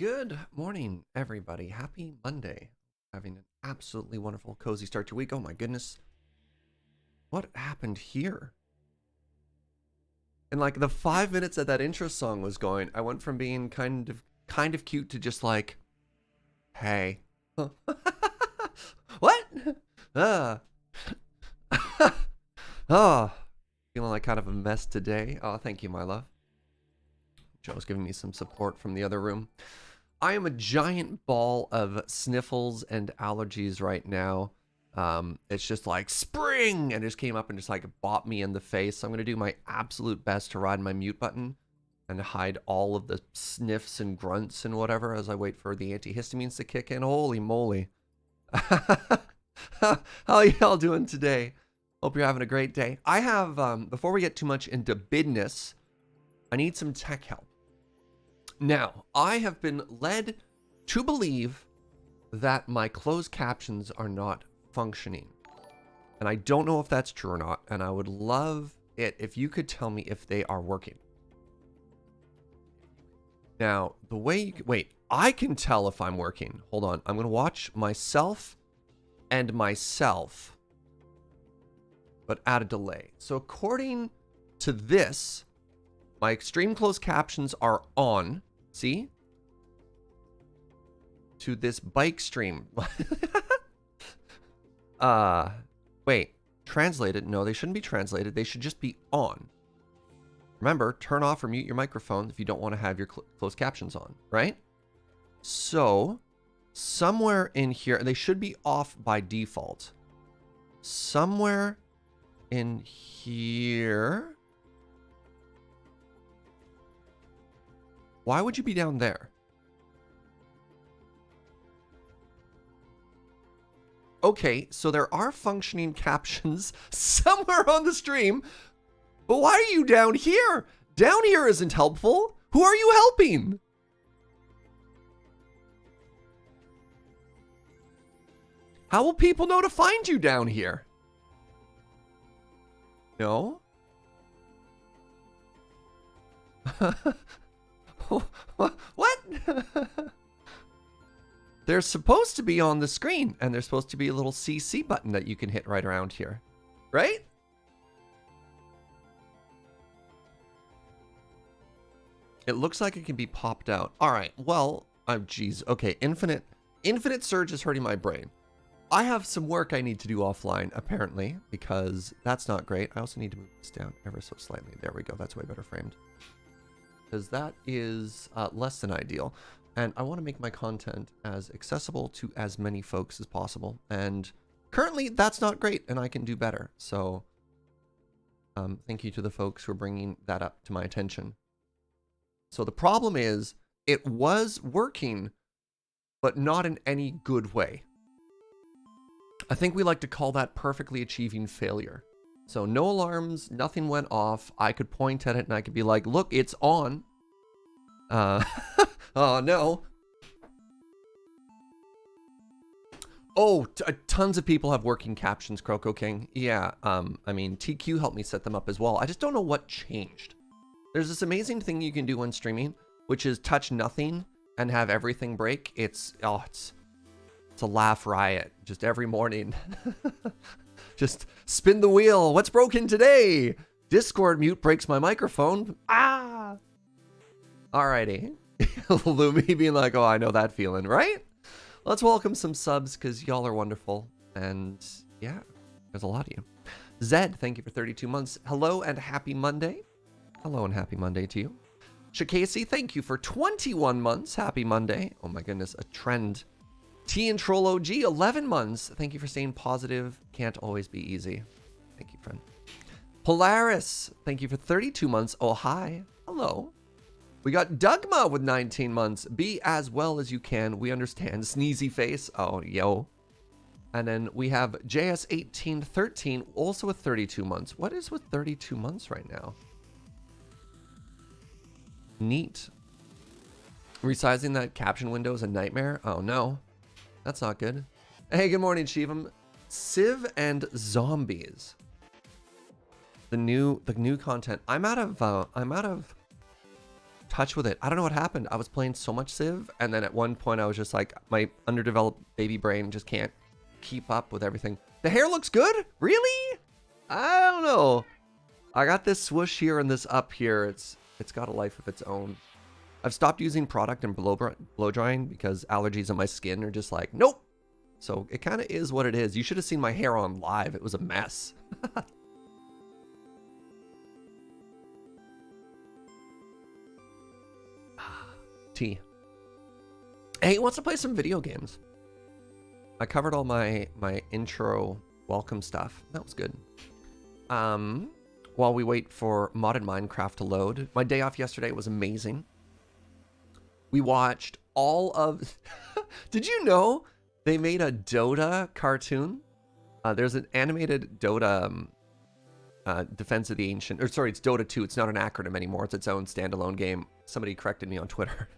Good morning, everybody. Happy Monday. Having an absolutely wonderful, cozy start to your week. Oh my goodness. What happened here? In like the 5 minutes that intro song was going, I went from being kind of cute to just like, hey. What? Oh, feeling like kind of a mess today. Oh, thank you, my love. Joe's giving me some support from the other room. I am a giant ball of sniffles and allergies right now. It's just like spring, and it just came up and just like bopped me in the face. So I'm gonna do my absolute best to ride my mute button and hide all of the sniffs and grunts and whatever as I wait for the antihistamines to kick in. Holy moly. How are y'all doing today? Hope you're having a great day. I have, before we get too much into business, I need some tech help. Now, I have been led to believe that my closed captions are not functioning. And I don't know if that's true or not, and I would love it if you could tell me if they are working. Now, the way you... Wait, I can tell if I'm working. Hold on. I'm going to watch myself and myself, but at a delay. So according to this, my extreme closed captions are on. See? To this bike stream. Wait. Translated? No, they shouldn't be translated. They should just be on. Remember, turn off or mute your microphone if you don't want to have your closed captions on, right? So, somewhere in here, they should be off by default. Somewhere in here... Why would you be down there? Okay, so there are functioning captions somewhere on the stream, but why are you down here? Down here isn't helpful. Who are you helping? How will people know to find you down here? No? What? They're supposed to be on the screen, and there's supposed to be a little CC button that you can hit right around here, right? It looks like it can be popped out. All right, well, geez. Okay, infinite surge is hurting my brain. I have some work I need to do offline, apparently, because that's not great. I also need to move this down ever so slightly. There we go. That's way better framed. Because that is less than ideal. And I want to make my content as accessible to as many folks as possible. And currently, that's not great, and I can do better. So thank you to the folks who are bringing that up to my attention. So the problem is, it was working, but not in any good way. I think we like to call that perfectly achieving failure. So no alarms, nothing went off. I could point at it and I could be like, look, it's on. Oh, no. Oh, tons of people have working captions, Croco King. Yeah, I mean, TQ helped me set them up as well. I just don't know what changed. There's this amazing thing you can do when streaming, which is touch nothing and have everything break. It's a laugh riot just every morning. Just spin the wheel. What's broken today? Discord mute breaks my microphone. Ah! Alrighty. Lumi being like, oh, I know that feeling, right? Let's welcome some subs because y'all are wonderful. And yeah, there's a lot of you. Zed, thank you for 32 months. Hello and happy Monday. Hello and happy Monday to you. Shakasi, thank you for 21 months. Happy Monday. Oh my goodness, a trend. T and Troll OG, 11 months. Thank you for staying positive. Can't always be easy. Thank you, friend. Polaris, thank you for 32 months. Oh, hi. Hello. We got Dugma with 19 months. Be as well as you can. We understand. Sneezy face. Oh, yo. And then we have JS1813, also with 32 months. What is with 32 months right now? Neat. Resizing that caption window is a nightmare. Oh, no. That's not good. Hey, good morning, Shivam. Civ and Zombies. The new content. I'm out of touch with it. I don't know what happened. I was playing so much Civ, and then at one point I was just like, my underdeveloped baby brain just can't keep up with everything. The hair looks good? Really? I don't know. I got this swoosh here and this up here. It's got a life of its own. I've stopped using product and blow drying because allergies on my skin are just like, nope. So it kind of is what it is. You should have seen my hair on live. It was a mess. Tea. Hey, wants to play some video games. I covered all my intro welcome stuff. That was good. While we wait for modded Minecraft to load, my day off yesterday was amazing. We watched all of... Did you know they made a Dota cartoon? There's an animated Dota Defense of the Ancient... Or sorry, it's Dota 2. It's not an acronym anymore. It's its own standalone game. Somebody corrected me on Twitter.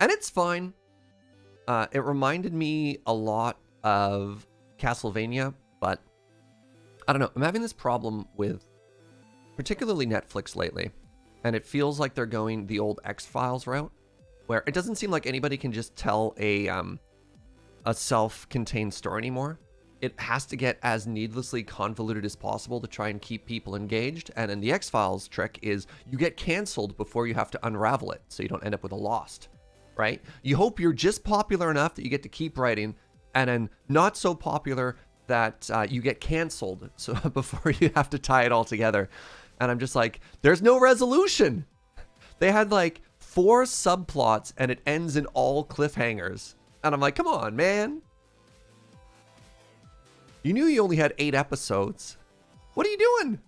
And it's fine. It reminded me a lot of Castlevania, but I don't know. I'm having this problem with particularly Netflix lately. And it feels like they're going the old X-Files route, where it doesn't seem like anybody can just tell a self-contained story anymore. It has to get as needlessly convoluted as possible to try and keep people engaged. And then the X-Files trick is you get canceled before you have to unravel it, so you don't end up with a Lost, right? You hope you're just popular enough that you get to keep writing, and then not so popular that you get canceled so before you have to tie it all together. And I'm just like, there's no resolution. They had like 4 subplots and it ends in all cliffhangers. And I'm like, come on, man. You knew you only had 8 episodes. What are you doing?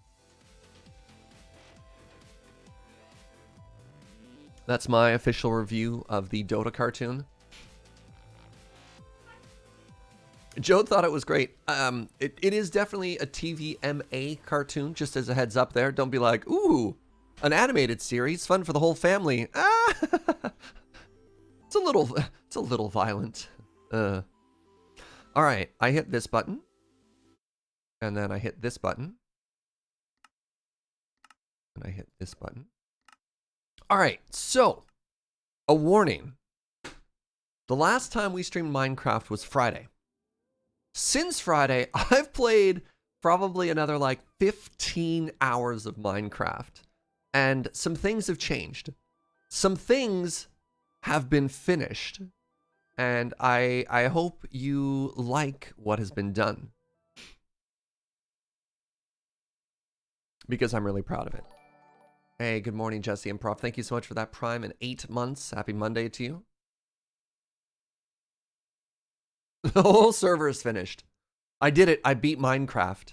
That's my official review of the Dota cartoon. Joe thought it was great. It is definitely a TVMA cartoon, just as a heads up there. Don't be like, ooh, an animated series, fun for the whole family. Ah! It's a little violent. All right, I hit this button. And then I hit this button. And I hit this button. All right, so a warning. The last time we streamed Minecraft was Friday. Since Friday, I've played probably another like 15 hours of Minecraft. And some things have changed. Some things have been finished. And I hope you like what has been done. Because I'm really proud of it. Hey, good morning, Jesse and Prof. Thank you so much for that Prime and 8 months. Happy Monday to you. The whole server is finished. I did it. I beat Minecraft.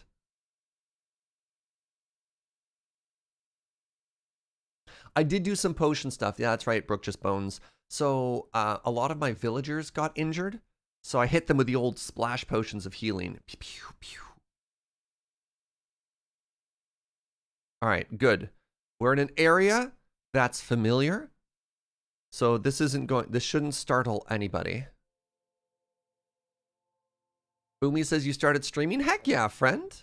I did do some potion stuff. Yeah, that's right. Brooke just bones. So a lot of my villagers got injured. So I hit them with the old splash potions of healing. Pew, pew, pew. All right, good. We're in an area that's familiar. So this shouldn't startle anybody. Boomy says you started streaming. Heck yeah, friend.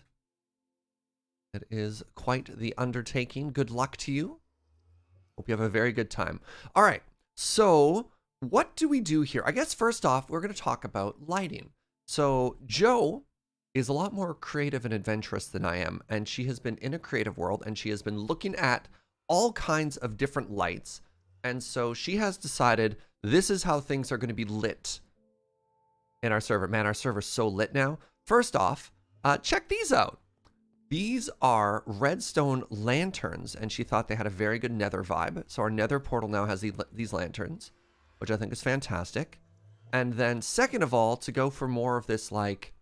It is quite the undertaking. Good luck to you. Hope you have a very good time. All right, so what do we do here? I guess first off, we're going to talk about lighting. So Joe is a lot more creative and adventurous than I am, and she has been in a creative world, and she has been looking at all kinds of different lights, and so she has decided this is how things are going to be lit in our server. Man, our server's so lit now. First off, check these out. These are redstone lanterns, and she thought they had a very good nether vibe. So our nether portal now has these lanterns, which I think is fantastic. And then second of all, to go for more of this like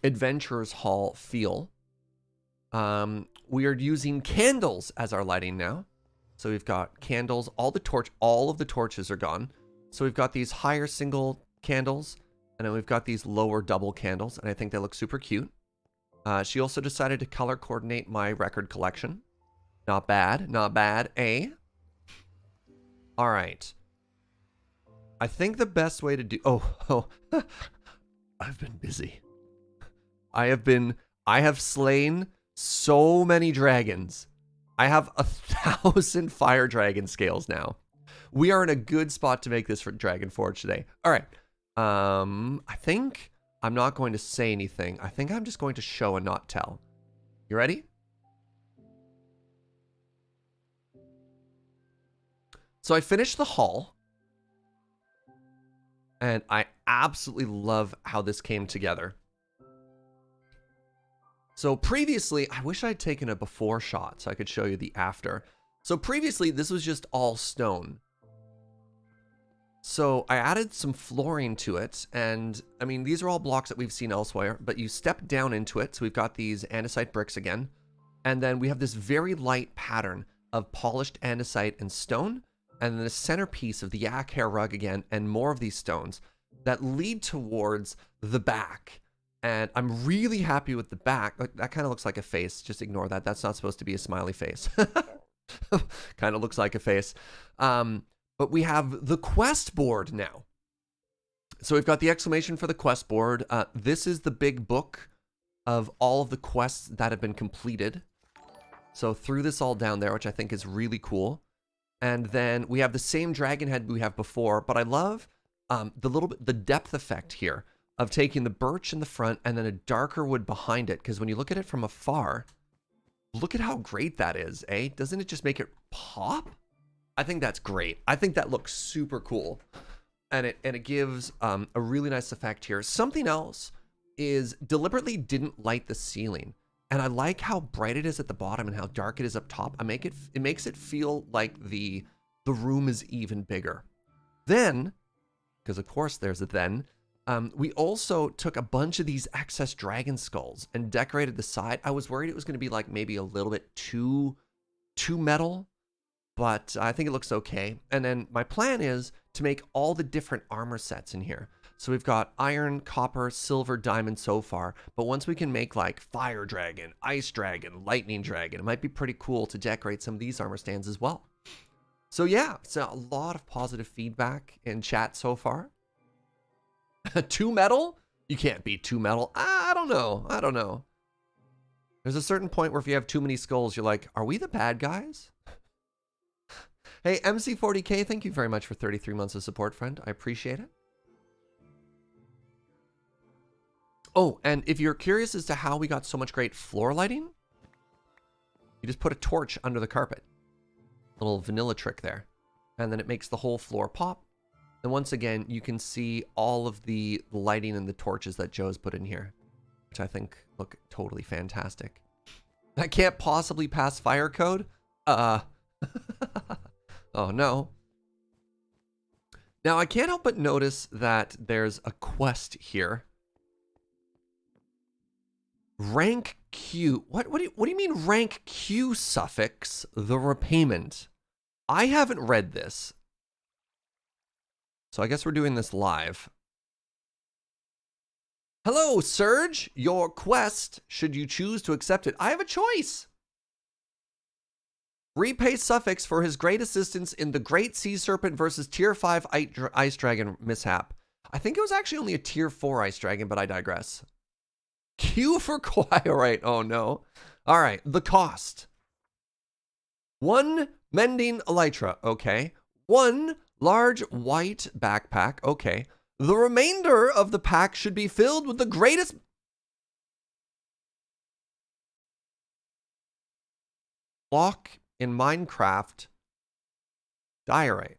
Adventurers Hall feel, we are using candles as our lighting now. So we've got candles, all of the torches are gone. So we've got these higher single candles, and then we've got these lower double candles, and I think they look super cute. She also decided to color coordinate my record collection. Not bad, not bad, eh? All right. I think the best way to do... Oh, I've been busy. I have slain so many dragons. I have 1,000 fire dragon scales now. We are in a good spot to make this for Dragon Forge today. All right. I think I'm not going to say anything. I think I'm just going to show and not tell. You ready? So I finished the haul. And I absolutely love how this came together. So previously, I wish I'd taken a before shot so I could show you the after. So previously, this was just all stone. So I added some flooring to it. And I mean, these are all blocks that we've seen elsewhere, but you step down into it. So we've got these andesite bricks again. And then we have this very light pattern of polished andesite and stone. And then the centerpiece of the yak hair rug again, and more of these stones that lead towards the back. And I'm really happy with the back. That kind of looks like a face. Just ignore that. That's not supposed to be a smiley face. Kind of looks like a face. But we have the quest board now. So we've got the exclamation for the quest board. This is the big book of all of the quests that have been completed. So threw this all down there, which I think is really cool. And then we have the same dragon head we have before, but I love the depth effect here of taking the birch in the front and then a darker wood behind it. Because when you look at it from afar, look at how great that is, eh? Doesn't it just make it pop? I think that's great. I think that looks super cool. And it gives a really nice effect here. Something else is deliberately didn't light the ceiling. And I like how bright it is at the bottom and how dark it is up top. It makes it feel like the room is even bigger. Then, because of course there's a then, we also took a bunch of these excess dragon skulls and decorated the side. I was worried it was going to be like maybe a little bit too metal, but I think it looks okay. And then my plan is to make all the different armor sets in here. So we've got iron, copper, silver, diamond so far. But once we can make like fire dragon, ice dragon, lightning dragon, it might be pretty cool to decorate some of these armor stands as well. So yeah, so a lot of positive feedback in chat so far. Too metal? You can't be too metal. I don't know. I don't know. There's a certain point where if you have too many skulls, you're like, are we the bad guys? Hey, MC40K, thank you very much for 33 months of support, friend. I appreciate it. Oh, and if you're curious as to how we got so much great floor lighting, you just put a torch under the carpet. Little vanilla trick there. And then it makes the whole floor pop. And once again, you can see all of the lighting and the torches that Joe's put in here, which I think look totally fantastic. I can't possibly pass fire code? Oh no. Now I can't help but notice that there's a quest here. Rank Q. What do you mean rank Q suffix? The repayment. I haven't read this. So I guess we're doing this live. Hello, Surge. Your quest, should you choose to accept it. I have a choice. Repay Suffix for his great assistance in the Great Sea Serpent versus Tier 5 Ice Dragon mishap. I think it was actually only a Tier 4 Ice Dragon, but I digress. Q for Quiorite. Oh no. All right, the cost. 1 mending elytra. Okay. 1 large white backpack. Okay. The remainder of the pack should be filled with the greatest block in Minecraft. Diorite.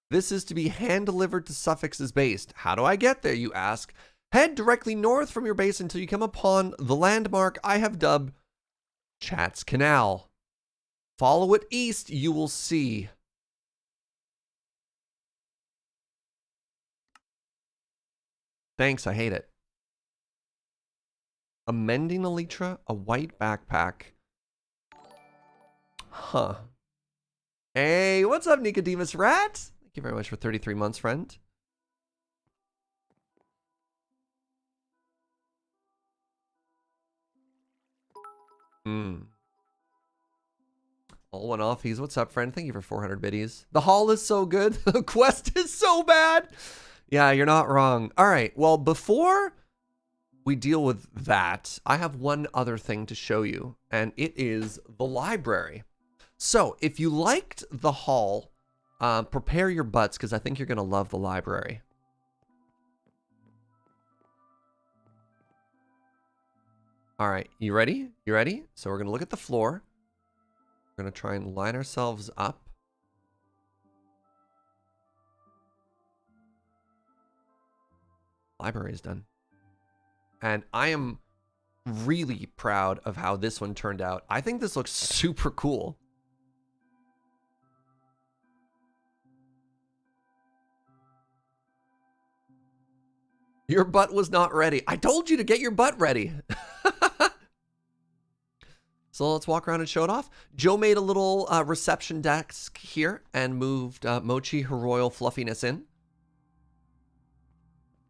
This is to be hand-delivered to Suffix's base. How do I get there, you ask? Head directly north from your base until you come upon the landmark I have dubbed Chat's Canal. Follow it east, you will see. Thanks, I hate it. A mending elytra, a white backpack. Huh. Hey, what's up, Nicodemus Rat? Thank you very much for 33 months, friend. All went off. What's up, friend? Thank you for 400 biddies. The haul is so good. The quest is so bad. Yeah, you're not wrong. All right, well, before we deal with that, I have one other thing to show you, and it is the library. So if you liked the hall, prepare your butts because I think you're going to love the library. All right, you ready? You ready? So we're going to look at the floor. We're going to try and line ourselves up. Library is done. And I am really proud of how this one turned out. I think this looks super cool. Your butt was not ready. I told you to get your butt ready. So let's walk around and show it off. Joe made a little reception desk here and moved Mochi, her royal fluffiness, in.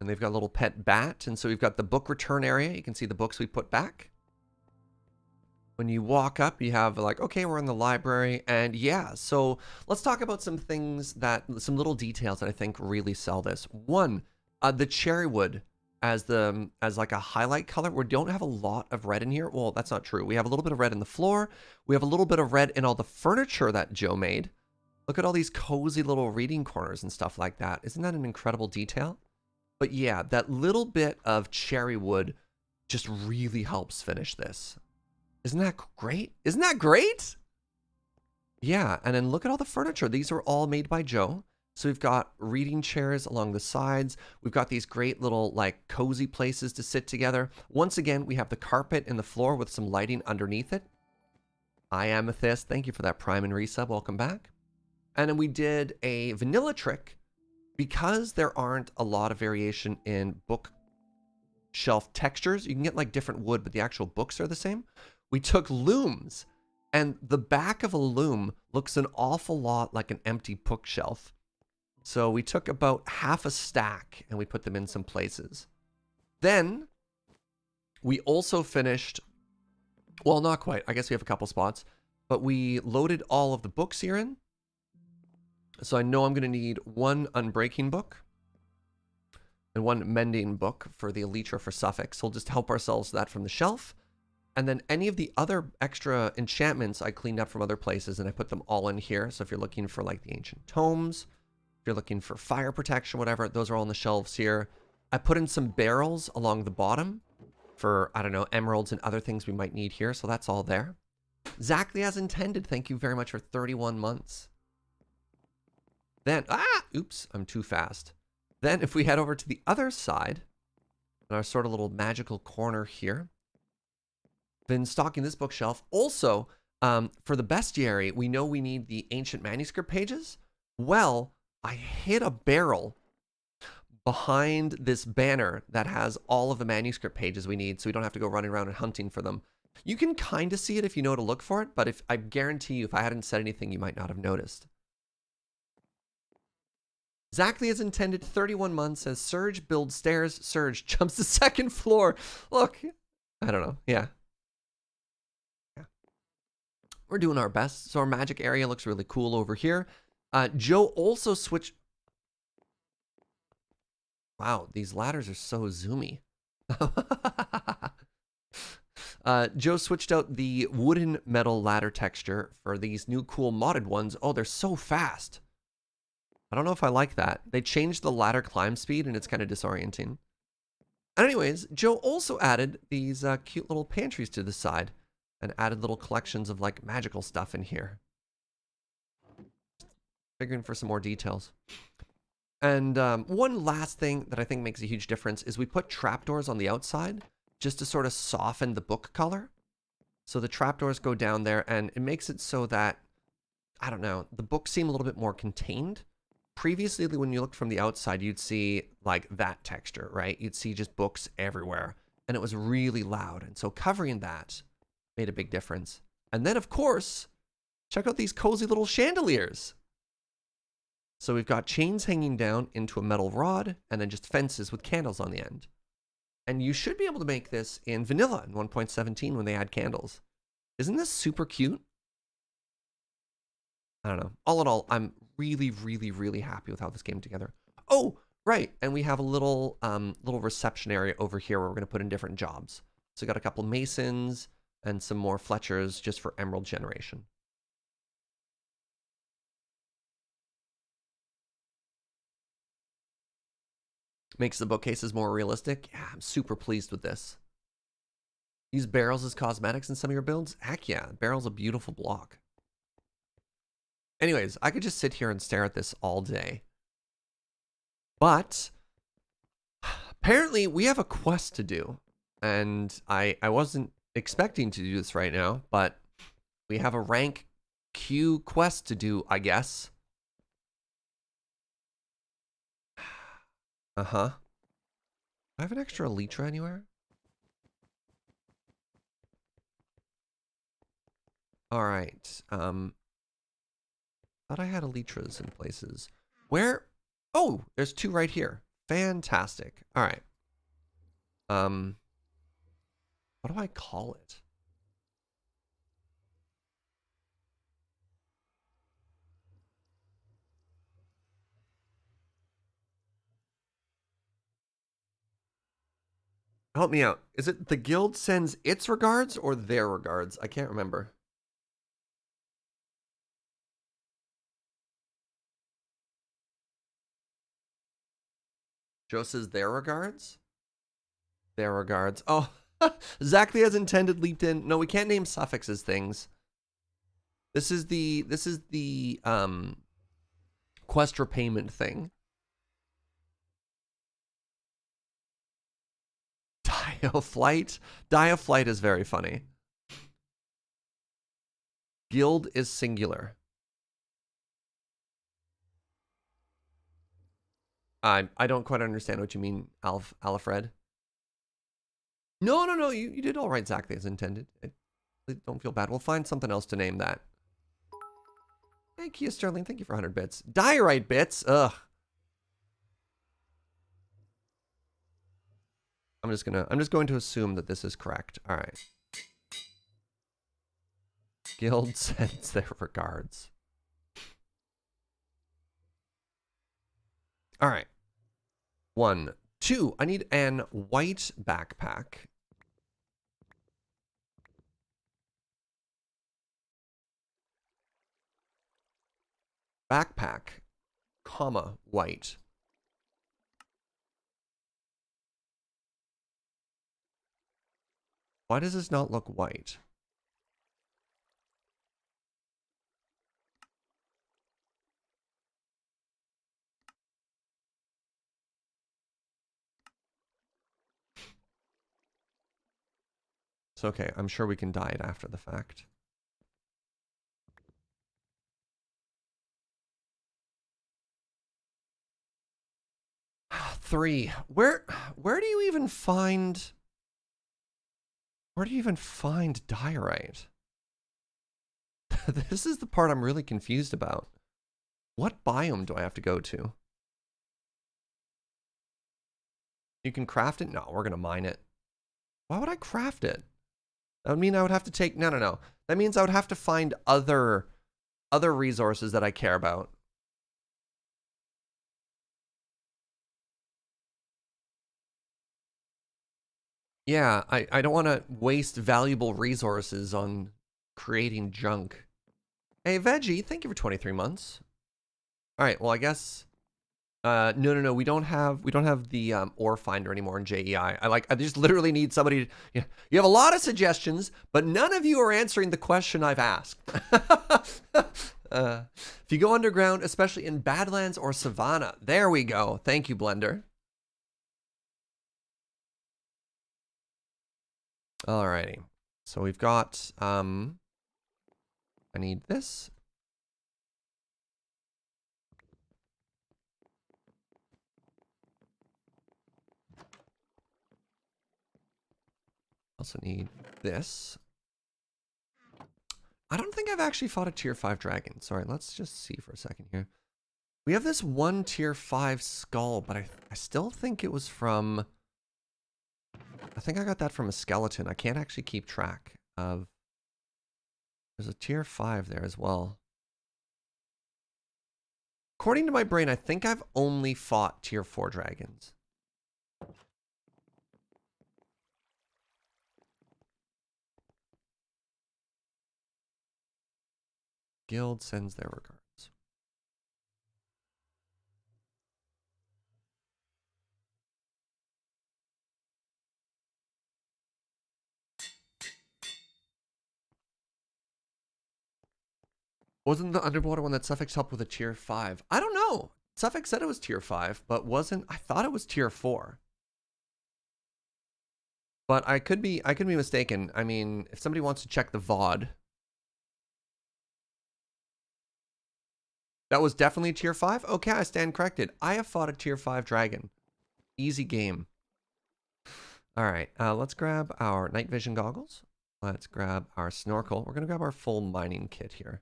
And they've got a little pet bat. And so we've got the book return area. You can see the books we put back. When you walk up, you have like, okay, we're in the library. And yeah, so let's talk about some things some little details that I think really sell this. One, the cherry wood as like a highlight color. We don't have a lot of red in here. Well, that's not true. We have a little bit of red in the floor. We have a little bit of red in all the furniture that Joe made. Look at all these cozy little reading corners and stuff like that. Isn't that an incredible detail? But yeah, that little bit of cherry wood just really helps finish this. Isn't that great? Isn't that great? Yeah, and then look at all the furniture. These are all made by Joe. So we've got reading chairs along the sides. We've got these great little like cozy places to sit together. Once again, we have the carpet in the floor with some lighting underneath it. I Amethyst, thank you for that Prime and resub. Welcome back. And then we did a vanilla trick because there aren't a lot of variation in bookshelf textures. You can get like different wood, but the actual books are the same. We took looms, and the back of a loom looks an awful lot like an empty bookshelf. So we took about half a stack and we put them in some places. Then we also finished, well, not quite. I guess we have a couple spots, but we loaded all of the books here in. So I know I'm going to need one unbreaking book and one mending book for the Elytra for Suffix. So we'll just help ourselves that from the shelf. And then any of the other extra enchantments I cleaned up from other places and I put them all in here. So if you're looking for like the ancient tomes, if you're looking for fire protection, whatever, those are all on the shelves here. I put in some barrels along the bottom for, I don't know, emeralds and other things we might need here. So that's all there. Exactly as intended. Thank you very much for 31 months. Then, oops, I'm too fast. Then if we head over to the other side, in our sort of little magical corner here, been stocking this bookshelf. Also, for the bestiary, we know we need the ancient manuscript pages. Well, I hid a barrel behind this banner that has all of the manuscript pages we need, so we don't have to go running around and hunting for them. You can kind of see it if you know to look for it, but if I guarantee you, if I hadn't said anything, you might not have noticed. Exactly as intended, 31 months, says Surge builds stairs, Surge jumps the second floor. Look, I don't know, yeah. We're doing our best. So our magic area looks really cool over here. Joe also switched. Wow, these ladders are so zoomy. Joe switched out the wooden metal ladder texture for these new cool modded ones. Oh, they're so fast. I don't know if I like that. They changed the ladder climb speed and it's kind of disorienting. Anyways, Joe also added these cute little pantries to the side and added little collections of like magical stuff in here. Figuring for some more details. And one last thing that I think makes a huge difference is we put trapdoors on the outside just to sort of soften the book color. So the trapdoors go down there and it makes it so that, I don't know, the books seem a little bit more contained. Previously, when you looked from the outside, you'd see like that texture, right? You'd see just books everywhere and it was really loud. And so covering that made a big difference. And then, of course, check out these cozy little chandeliers. So we've got chains hanging down into a metal rod and then just fences with candles on the end. And you should be able to make this in vanilla in 1.17 when they add candles. Isn't this super cute? I don't know. All in all, I'm really, really, really happy with how this came together. Oh, Right, and we have a little little reception area over here where we're gonna put in different jobs. So we got a couple masons and some more Fletchers just for emerald generation. Makes the bookcases more realistic. Yeah, I'm super pleased with this. Use barrels as cosmetics in some of your builds? Heck yeah, barrel's a beautiful block. Anyways, I could just sit here and stare at this all day. But apparently we have a quest to do. And I wasn't expecting to do this right now, but we have a rank Q quest to do, I guess. Uh-huh. Do I have an extra elytra anywhere? All right. Thought I had elytras in places. Where? Oh, there's two right here. Fantastic. All right. What do I call it? Help me out. Is it the guild sends its regards or their regards? I can't remember. Joe says their regards? Their regards. Oh, exactly as intended leaped in. No, we can't name suffixes things. This is the quest repayment thing. Diaflight. Diaflight is very funny. Guild is singular. I don't quite understand what you mean, Alfred. No. You did all right exactly as intended. Don't feel bad. We'll find something else to name that. Thank you, Sterling. Thank you for 100 bits. Diorite bits. Ugh. I'm just going to assume that this is correct. All right. Guild sends their regards. All right. 1, 2. I need an white backpack. Backpack, comma, white. Why does this not look white? It's okay. I'm sure we can dye it after the fact. Three. Where do you even find diorite? This is the part I'm really confused about. What biome do I have to go to? You can craft it? No, we're gonna mine it. Why would I craft it? That would mean I would have to take no. That means I would have to find other resources that I care about. Yeah, I don't want to waste valuable resources on creating junk. Hey, Veggie, thank you for 23 months. All right, well, I guess no, we don't have the ore finder anymore in JEI. I just literally need somebody you have a lot of suggestions, but none of you are answering the question I've asked. If you go underground, especially in Badlands or Savannah, there we go. Thank you, Blender. Alrighty. So we've got I need this. Also need this. I don't think I've actually fought a tier 5 dragon. Sorry, let's just see for a second here. We have this one tier 5 skull, but I still think it was from... I think I got that from a skeleton. I can't actually keep track of... There's a tier 5 there as well. according to my brain, I think I've only fought tier 4 dragons. Guild sends their regards. Wasn't the underwater one that Suffix helped with a tier 5? I don't know. Suffix said it was tier 5, but wasn't. I thought it was tier 4. But I could be mistaken. I mean, if somebody wants to check the VOD. That was definitely tier 5? Okay, I stand corrected. I have fought a tier 5 dragon. Easy game. All right, let's grab our night vision goggles. Let's grab our snorkel. We're going to grab our full mining kit here.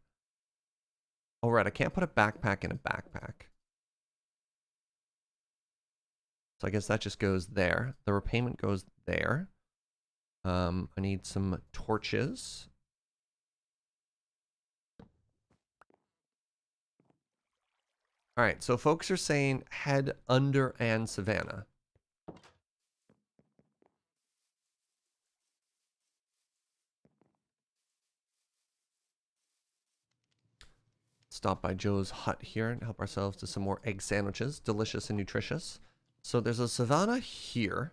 All right, I can't put a backpack in a backpack. So I guess that just goes there. The repayment goes there. I need some torches. All right, so folks are saying head under and Savannah. Stop by Joe's hut here and help ourselves to some more egg sandwiches. Delicious and nutritious. So there's a savannah here.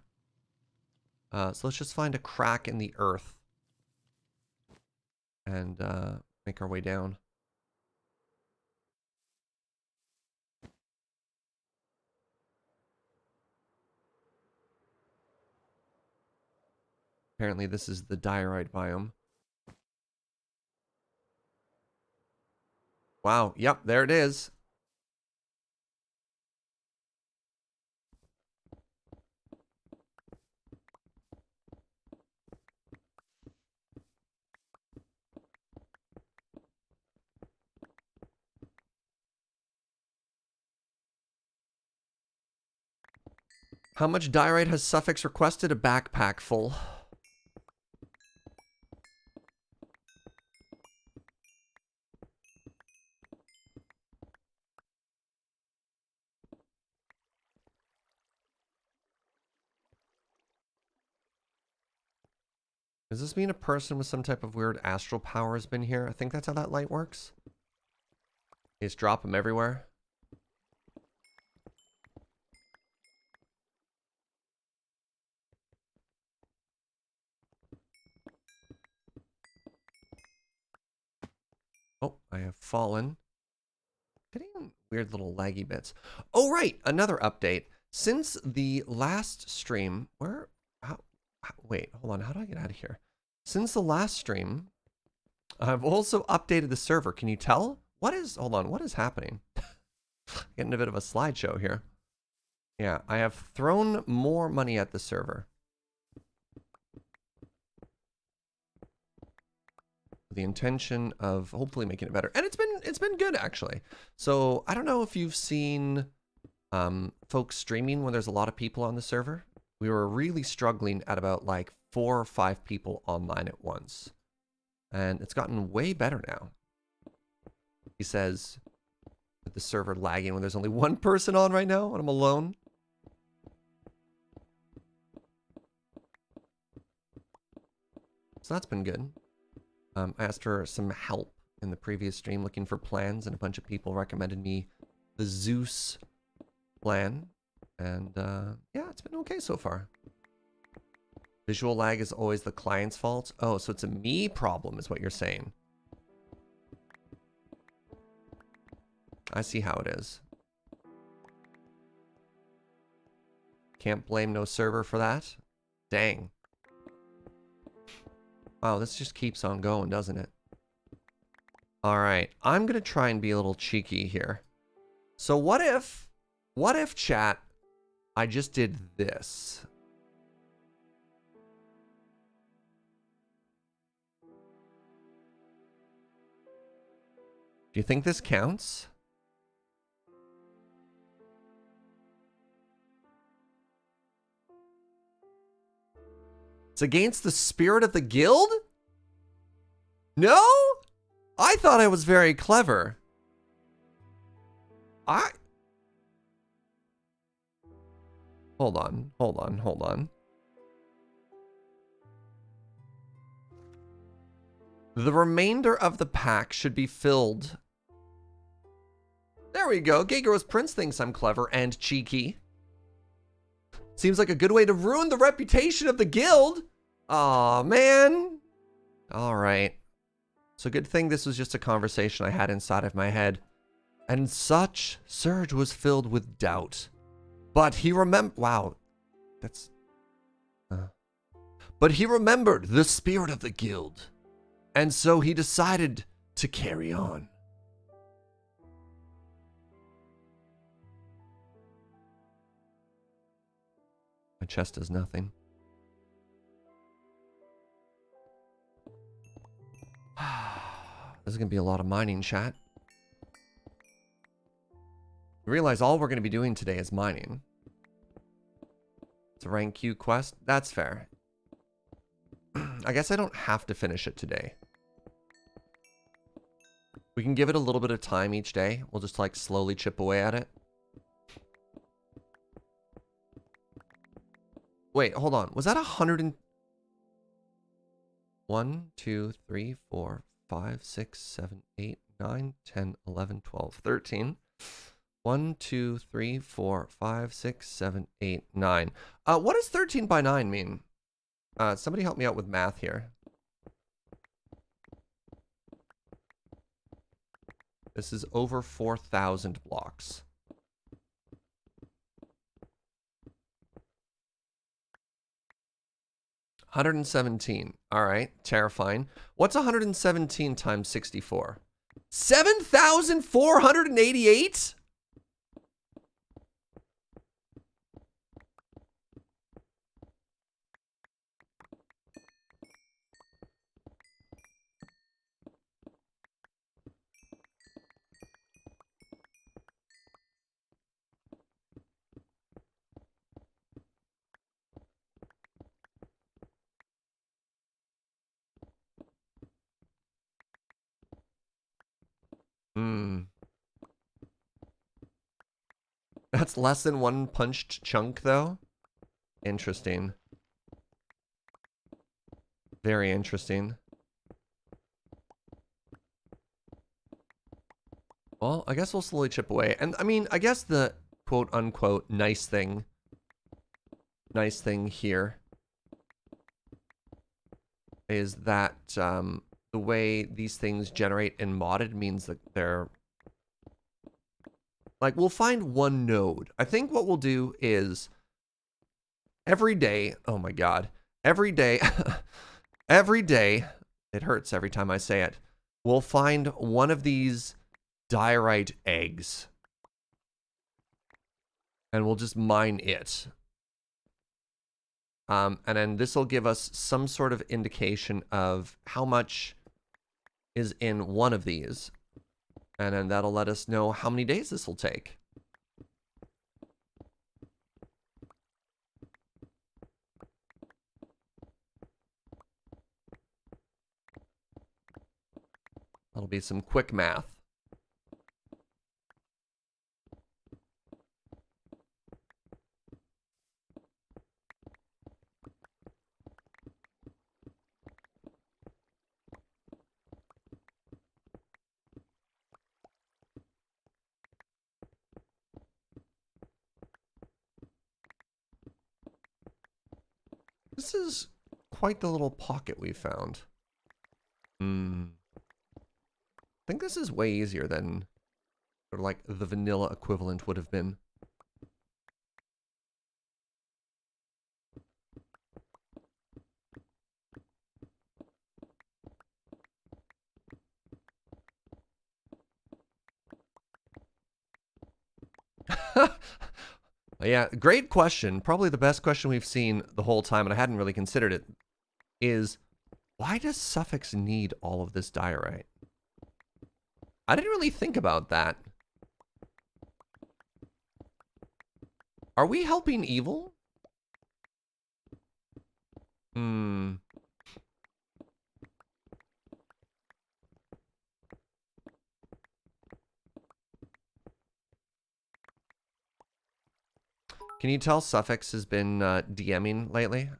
So let's just find a crack in the earth. And make our way down. Apparently this is the diorite biome. Wow, yep, there it is. How much diorite has Suffix requested? A backpack full. Does this mean a person with some type of weird astral power has been here? I think that's how that light works. You just drop them everywhere. Oh, I have fallen. Getting weird little laggy bits. Oh, right. Another update. Since the last stream, wait, hold on. How do I get out of here? Since the last stream, I've also updated the server. Can you tell? Hold on, what is happening? Getting a bit of a slideshow here. Yeah, I have thrown more money at the server. With the intention of hopefully making it better. And it's been good actually. So I don't know if you've seen folks streaming when there's a lot of people on the server. We were really struggling at about like 4 or 5 people online at once. And it's gotten way better now. He says with the server lagging when there's only one person on right now and I'm alone. So that's been good. I asked for some help in the previous stream looking for plans, and a bunch of people recommended me the Zeus plan. And yeah, it's been okay so far. Visual lag is always the client's fault. Oh, so it's a me problem is what you're saying. I see how it is. Can't blame no server for that. Dang. Wow, this just keeps on going, doesn't it? All right, I'm gonna try and be a little cheeky here. So what if chat, I just did this? Do you think this counts? It's against the spirit of the guild? No? I thought I was very clever. Hold on, hold on, hold on. The remainder of the pack should be filled. There we go. Gay Girls Prince thinks I'm clever and cheeky. Seems like a good way to ruin the reputation of the guild. Aw, man. All right. So good thing this was just a conversation I had inside of my head. And such, Surge was filled with doubt. But he wow, that's... But he remembered the spirit of the guild. And so he decided to carry on. My chest does nothing. This is going to be a lot of mining, chat. You realize all we're going to be doing today is mining. It's a rank Q quest. That's fair. I guess I don't have to finish it today. We can give it a little bit of time each day. We'll just like slowly chip away at it. Wait, hold on. Was that 100 1, 2, 3, 4, 5, 6, 7, 8, 9, 10, 11, 12, 13. 1, 2, 3, 4, 5, 6, 7, 8, 9. What does 13 by 9 mean? Somebody help me out with math here. This is over 4,000 blocks. $117. All right, terrifying. What's 117 times 64? 7,488? That's less than one punched chunk, though. Interesting. Very interesting. Well, I guess we'll slowly chip away. And I mean, I guess the quote-unquote nice thing here is that the way these things generate in modded means that they're... Like, we'll find one node. I think what we'll do is every day... Oh my god. Every day... every day... It hurts every time I say it. We'll find one of these diorite eggs. And we'll just mine it. And then this will give us some sort of indication of how much is in one of these. And then that'll let us know how many days this will take. That'll be some quick math. This is quite the little pocket we found. I think this is way easier than sort of like the vanilla equivalent would have been. Yeah, great question. Probably the best question we've seen the whole time, and I hadn't really considered it, is why does Suffix need all of this diorite? I didn't really think about that. Are we helping evil? Can you tell Suffix has been DMing lately?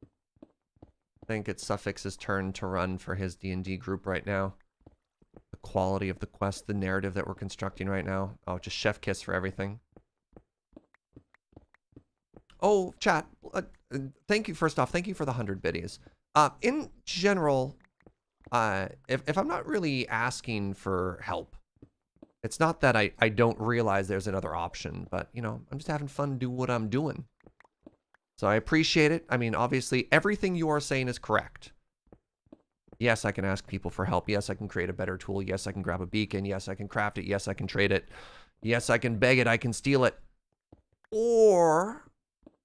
I think it's Suffix's turn to run for his D&D group right now. The quality of the quest, the narrative that we're constructing right now. Oh, just chef kiss for everything. Oh, chat. Thank you. First off, thank you for the 100 biddies. In general, if I'm not really asking for help, it's not that I don't realize there's another option, but, you know, I'm just having fun doing what I'm doing. So I appreciate it. I mean, obviously, everything you are saying is correct. Yes, I can ask people for help. Yes, I can create a better tool. Yes, I can grab a beacon. Yes, I can craft it. Yes, I can trade it. Yes, I can beg it. I can steal it. Or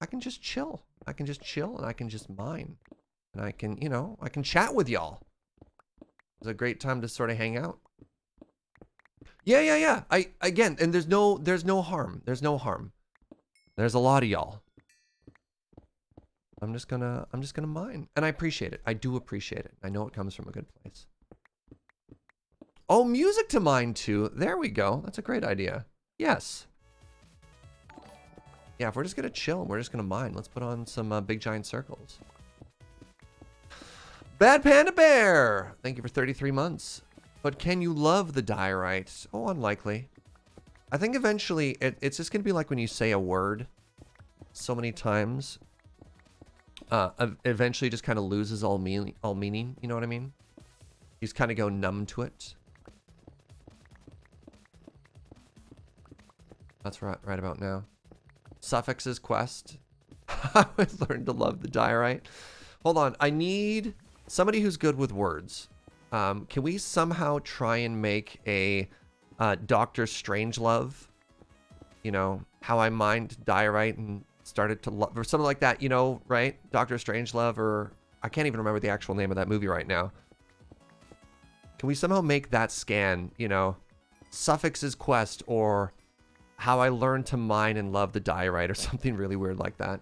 I can just chill. I can just chill and I can just mine. And I can, you know, I can chat with y'all. It's a great time to sort of hang out. Yeah. Again, and there's no harm. There's no harm. There's a lot of y'all. I'm just gonna mine. And I appreciate it. I do appreciate it. I know it comes from a good place. Oh, music to mine too. There we go. That's a great idea. Yes. Yeah, if we're just gonna chill, we're just gonna mine. Let's put on some big giant circles. Bad Panda Bear! Thank you for 33 months. But can you love the diorite? Oh, unlikely. I think eventually it's just gonna be like when you say a word so many times. Eventually just kind of loses all meaning, you know what I mean? You just kind of go numb to it. That's right about now. Suffix's quest. I would learn to love the diorite. Hold on, I need somebody who's good with words. Can we somehow try and make a Dr. Strangelove? You know, how I mined diorite and started to love, or something like that, you know, right? Dr. Strangelove, or I can't even remember the actual name of that movie right now. Can we somehow make that scan, you know, Suffix's quest, or how I learned to mine and love the diorite, or something really weird like that?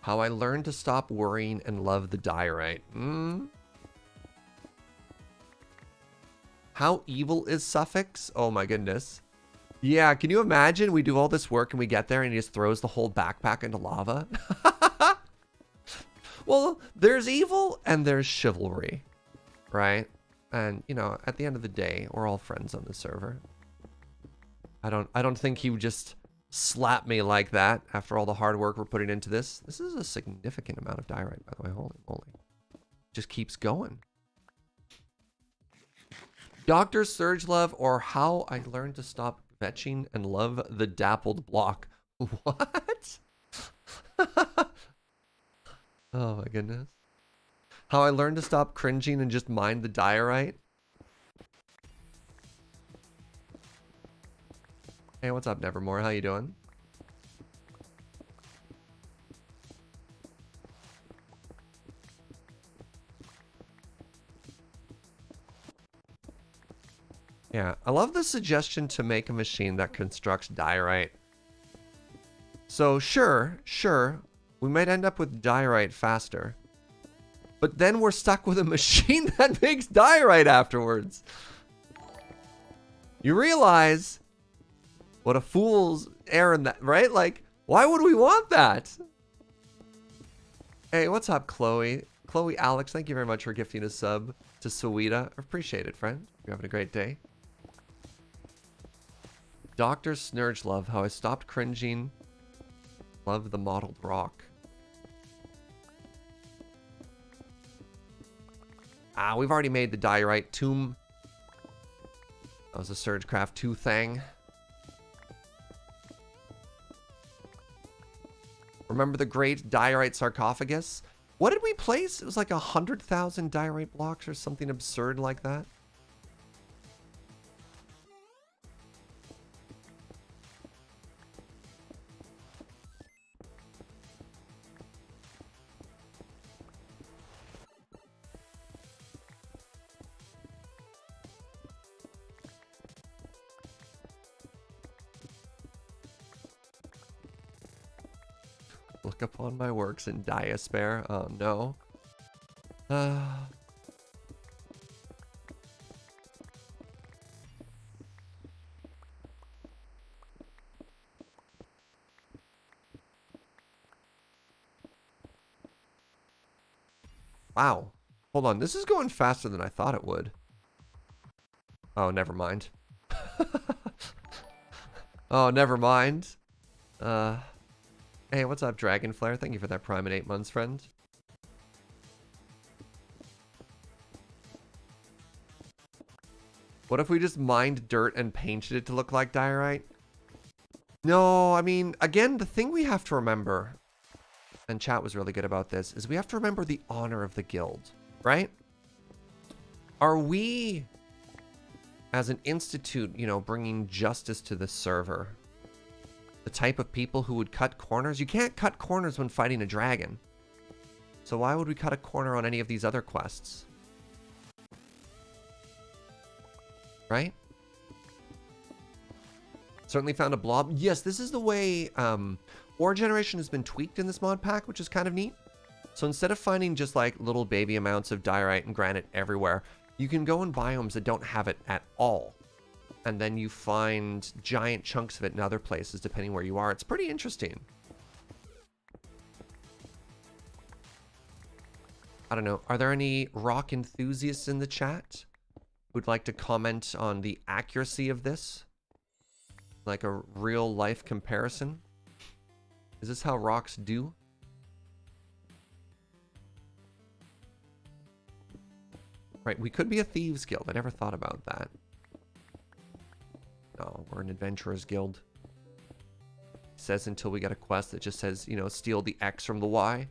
How I learned to stop worrying and love the diorite. How evil is Suffix? Oh my goodness. Yeah, can you imagine we do all this work and we get there and he just throws the whole backpack into lava? Well, there's evil and there's chivalry, right? And, you know, at the end of the day, we're all friends on the server. I don't think he would just slap me like that after all the hard work we're putting into this. This is a significant amount of diorite, by the way. Holy moly. Just keeps going. Dr. Surgelove, or how I learned to stop fetching and love the dappled block. What? Oh my goodness. How I learned to stop cringing and just mine the diorite. Hey, what's up, Nevermore? How you doing? Yeah, I love the suggestion to make a machine that constructs diorite. So sure, we might end up with diorite faster. But then we're stuck with a machine that makes diorite afterwards. You realize what a fool's errand that, right? Like, why would we want that? Hey, what's up, Chloe? Chloe Alex, thank you very much for gifting a sub to Sawita. Appreciate it, friend. You're having a great day. Dr. Snurgelove, how I stopped cringing. Love the mottled rock. Ah, we've already made the diorite tomb. That was a Surgecraft 2 thing. Remember the great diorite sarcophagus? What did we place? It was like 100,000 diorite blocks or something absurd like that. Look upon my works in despair. Oh no. Uh, wow. Hold on. This is going faster than I thought it would. Oh, never mind. Oh, never mind. Hey, what's up, Dragonflare? Thank you for that Prime in 8 months, friend. What if we just mined dirt and painted it to look like diorite? No, I mean, again, the thing we have to remember, and chat was really good about this, is we have to remember the honor of the guild, right? Are we, as an institute, you know, bringing justice to the server, the type of people who would cut corners? You can't cut corners when fighting a dragon. So why would we cut a corner on any of these other quests? Right? Certainly found a blob. Yes, this is the way ore generation has been tweaked in this mod pack, which is kind of neat. So instead of finding just like little baby amounts of diorite and granite everywhere, you can go in biomes that don't have it at all. And then you find giant chunks of it in other places, depending where you are. It's pretty interesting. I don't know. Are there any rock enthusiasts in the chat who'd like to comment on the accuracy of this? Like a real life comparison? Is this how rocks do? Right, we could be a thieves guild. I never thought about that. No, we're an adventurers guild. It says until we get a quest that just says, you know, steal the X from the Y.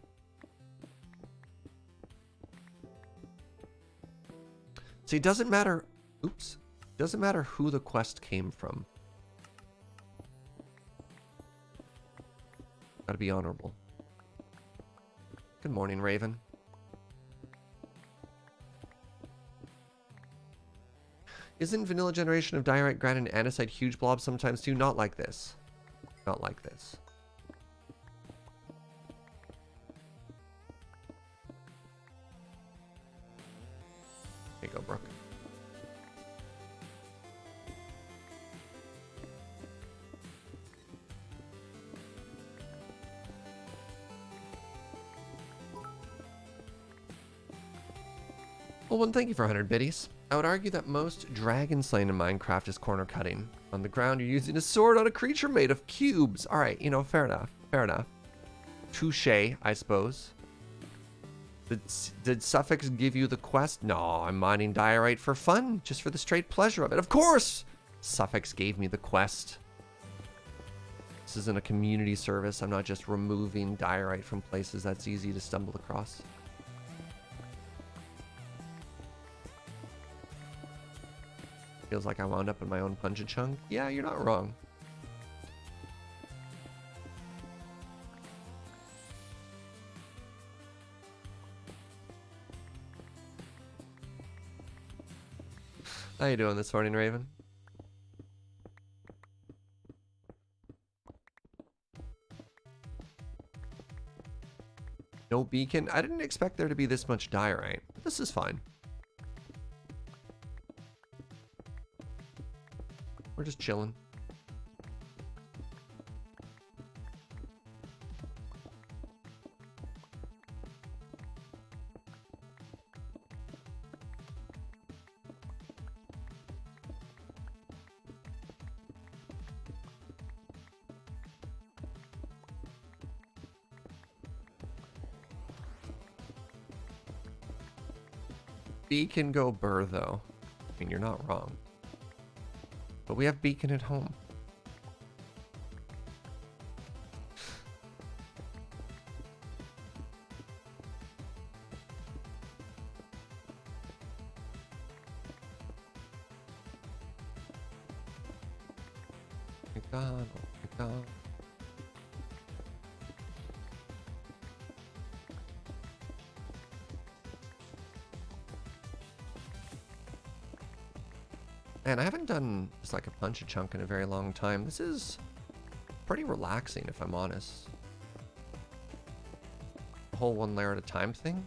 See, it doesn't matter. Oops. It doesn't matter who the quest came from. Gotta be honorable. Good morning, Raven. Isn't vanilla generation of diorite, granite, and andesite huge blobs sometimes too? Not like this. Not like this. Here you go, Brooke. Well, one, thank you for 100 biddies. I would argue that most dragon slaying in Minecraft is corner cutting. On the ground, you're using a sword on a creature made of cubes. All right, you know, fair enough. Fair enough. Touche, I suppose. Did Suffix give you the quest? No, I'm mining diorite for fun, just for the straight pleasure of it. Of course! Suffix gave me the quest. This isn't a community service. I'm not just removing diorite from places that's easy to stumble across. Feels like I wound up in my own punch-a-chunk. Yeah, you're not wrong. How you doing this morning, Raven? No beacon? I didn't expect there to be this much diorite. This is fine. We're just chilling. B can go burr, though. I mean, you're not wrong. But we have beacon at home. McDonald, McDonald. Man, I haven't done just like a punch-a-chunk in a very long time. This is pretty relaxing, if I'm honest. The whole one layer at a time thing.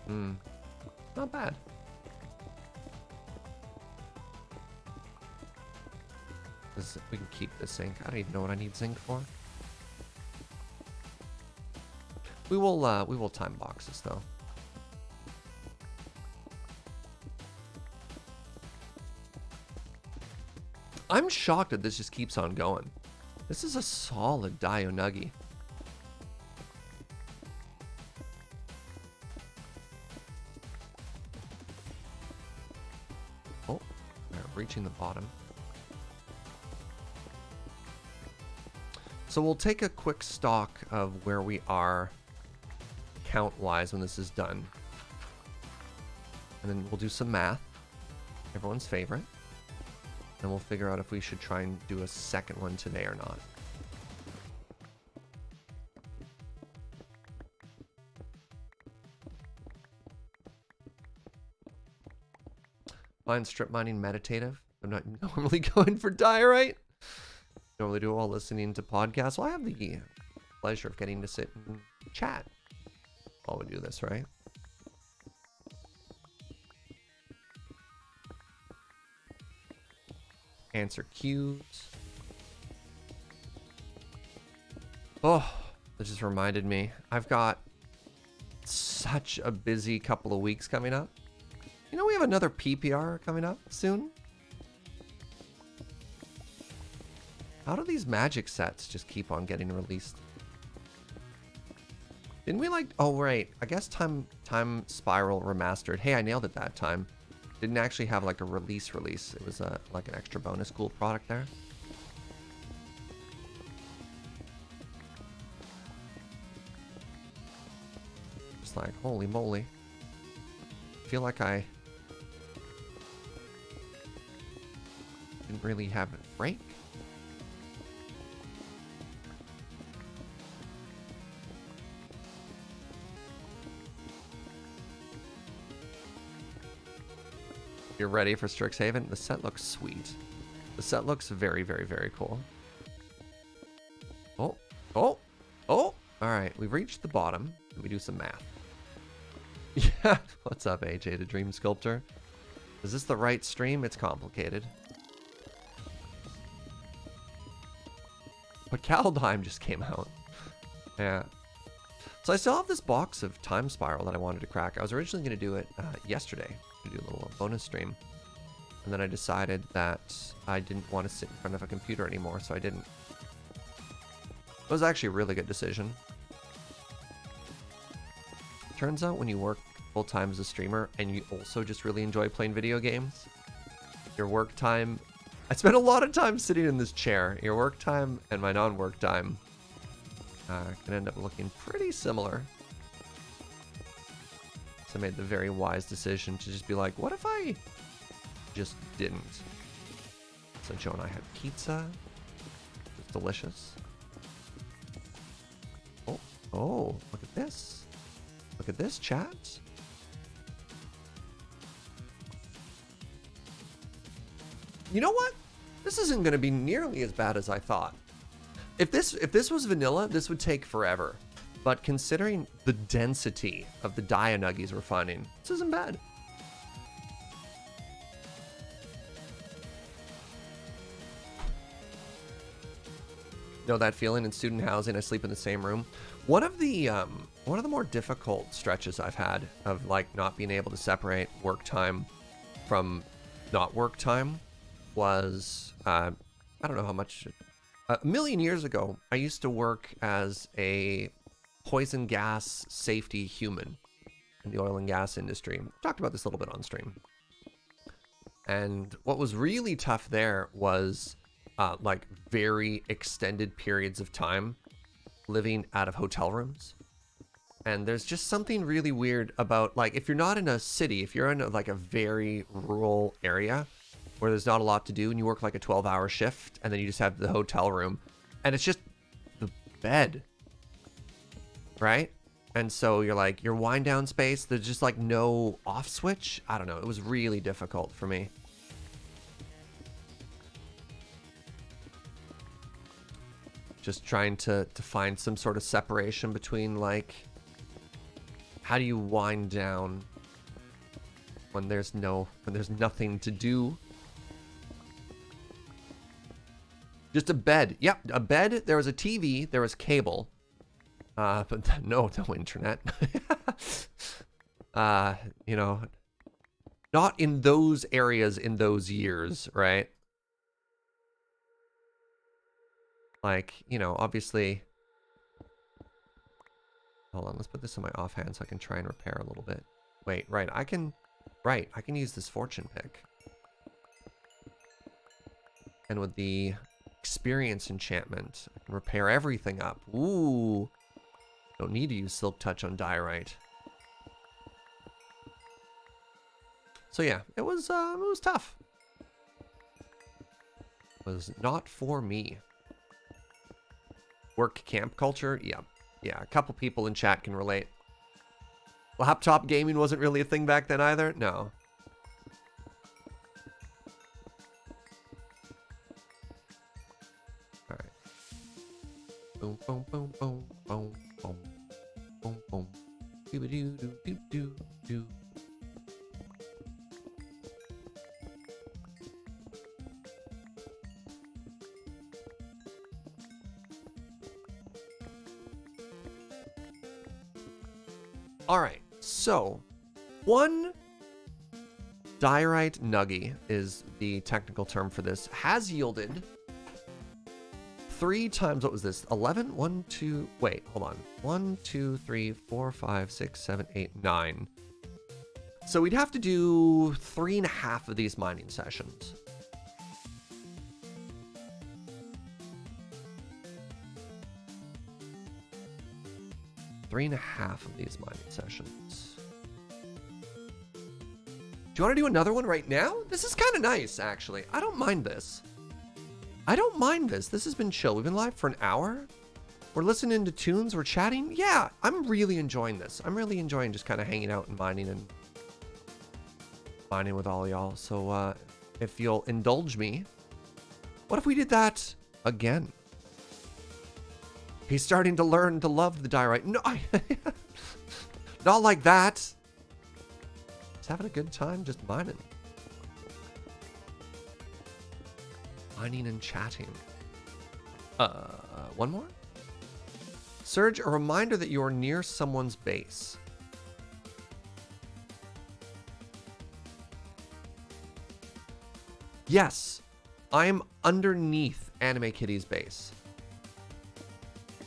Not bad. We can keep the zinc. I don't even know what I need zinc for. We will time boxes though. I'm shocked that this just keeps on going. This is a solid Dionuggy. Oh, we're reaching the bottom. So we'll take a quick stock of where we are count-wise when this is done. And then we'll do some math. Everyone's favorite. And we'll figure out if we should try and do a second one today or not. Find strip mining meditative. I'm not normally going for diorite. Normally do it while listening to podcasts. Well, I have the pleasure of getting to sit and chat while we do this, right? Answer cues. Oh, that just reminded me. I've got such a busy couple of weeks coming up. You know, we have another PPR coming up soon. How do these magic sets just keep on getting released? Didn't we like... Oh, right. I guess Time Spiral Remastered. Hey, I nailed it that time. Didn't actually have like a release. It was like an extra bonus cool product there. Just like, holy moly. I feel like I didn't really have a break. You're ready for Strixhaven? The set looks sweet. The set looks very, very, very cool. Oh, oh, oh. All right, we've reached the bottom. Let me do some math. Yeah, what's up, AJ, the Dream Sculptor? Is this the right stream? It's complicated. But Kaldheim just came out. Yeah. So I still have this box of Time Spiral that I wanted to crack. I was originally going to do it yesterday. To do a little bonus stream, and then I decided that I didn't want to sit in front of a computer anymore, so I didn't. It was actually a really good decision. Turns out when you work full-time as a streamer and you also just really enjoy playing video games, your work time... I spent a lot of time sitting in this chair. Your work time and my non-work time can end up looking pretty similar. I made the very wise decision to just be like, what if I just didn't? So Joe and I had pizza. It's delicious. Oh, look at this. Look at this, chat. You know what? This isn't going to be nearly as bad as I thought. If this was vanilla, this would take forever. But considering the density of the Dionuggies we're finding, this isn't bad. Know that feeling in student housing? I sleep in the same room. One of the more difficult stretches I've had of like not being able to separate work time from not work time was I don't know how much. A million years ago, I used to work as a poison gas safety human in the oil and gas industry. Talked about this a little bit on stream. And what was really tough there was like very extended periods of time living out of hotel rooms. And there's just something really weird about, like, if you're not in a city, if you're in like a very rural area where there's not a lot to do and you work like a 12-hour shift and then you just have the hotel room and it's just the bed, right? And so you're like, your wind down space, there's just like no off switch. I don't know. It was really difficult for me. Just trying to find some sort of separation between like How do you wind down when there's nothing to do? Just a bed. Yep, a bed. There was a TV. There was cable. But no internet. You know, not in those areas in those years, right? Like, you know, obviously. Hold on, let's put this in my offhand so I can try and repair a little bit. Wait, right, I can use this fortune pick. And with the experience enchantment, I can repair everything up. Ooh. Don't need to use Silk Touch on diorite. So yeah, it was tough. It was not for me. Work camp culture? Yeah. Yeah, a couple people in chat can relate. Laptop gaming wasn't really a thing back then either? No. Alright. Boom, boom, boom, boom, boom, boom, boom, boom. Doo-ba-doo-doo-doo-doo-doo. All right, so one diorite nugget is the technical term for this, has yielded 3 times, what was this, 11? 1, 2, wait, hold on. 1, 2, 3, 4, 5, 6, 7, 8, 9. So we'd have to do 3.5 of these mining sessions. Three and a half of these mining sessions. Do you want to do another one right now? This is kind of nice, actually. I don't mind this. I don't mind this. This has been chill. We've been live for an hour. We're listening to tunes. We're chatting. Yeah, I'm really enjoying this. I'm really enjoying just kind of hanging out and mining with all y'all. So if you'll indulge me, what if we did that again? He's starting to learn to love the diorite. No, not like that. He's having a good time just mining. Mining and chatting. One more? Surge, a reminder that you are near someone's base. Yes, I am underneath Anime Kitty's base.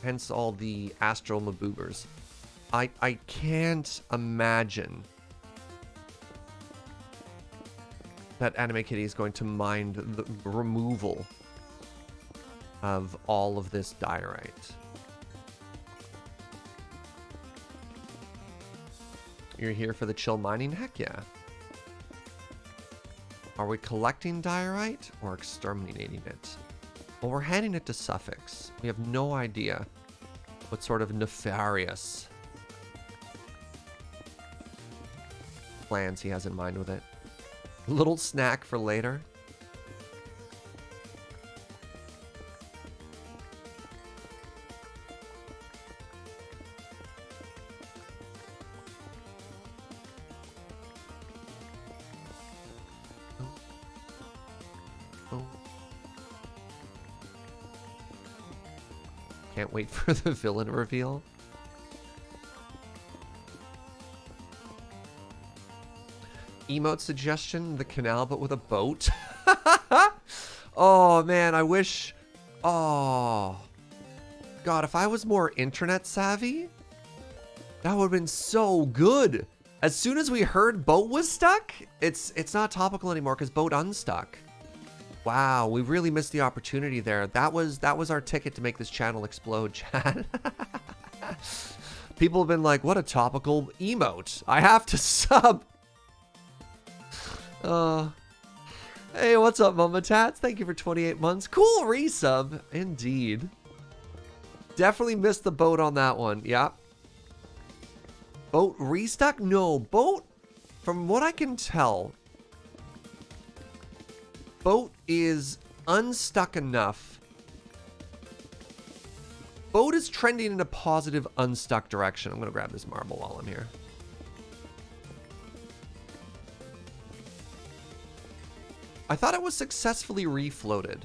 Hence all the astral maboobers. I can't imagine that Anime Kitty is going to mind the removal of all of this diorite. You're here for the chill mining? Heck yeah. Are we collecting diorite or exterminating it? Well, we're handing it to Suffix. We have no idea what sort of nefarious plans he has in mind with it. Little snack for later. Can't wait for the villain reveal. Emote suggestion, the canal but with a boat. Oh man, I wish. Oh God, if I was more internet savvy, that would have been so good. As soon as we heard boat was stuck, it's not topical anymore because boat unstuck. Wow, we really missed the opportunity there. That was our ticket to make this channel explode, chat. People have been like, what a topical emote. I have to sub. Hey, what's up, Mama Tats? Thank you for 28 months. Cool resub. Indeed. Definitely missed the boat on that one. Yep. Boat restuck? No, boat, from what I can tell, boat is unstuck enough. Boat is trending in a positive unstuck direction. I'm going to grab this marble while I'm here. I thought it was successfully refloated.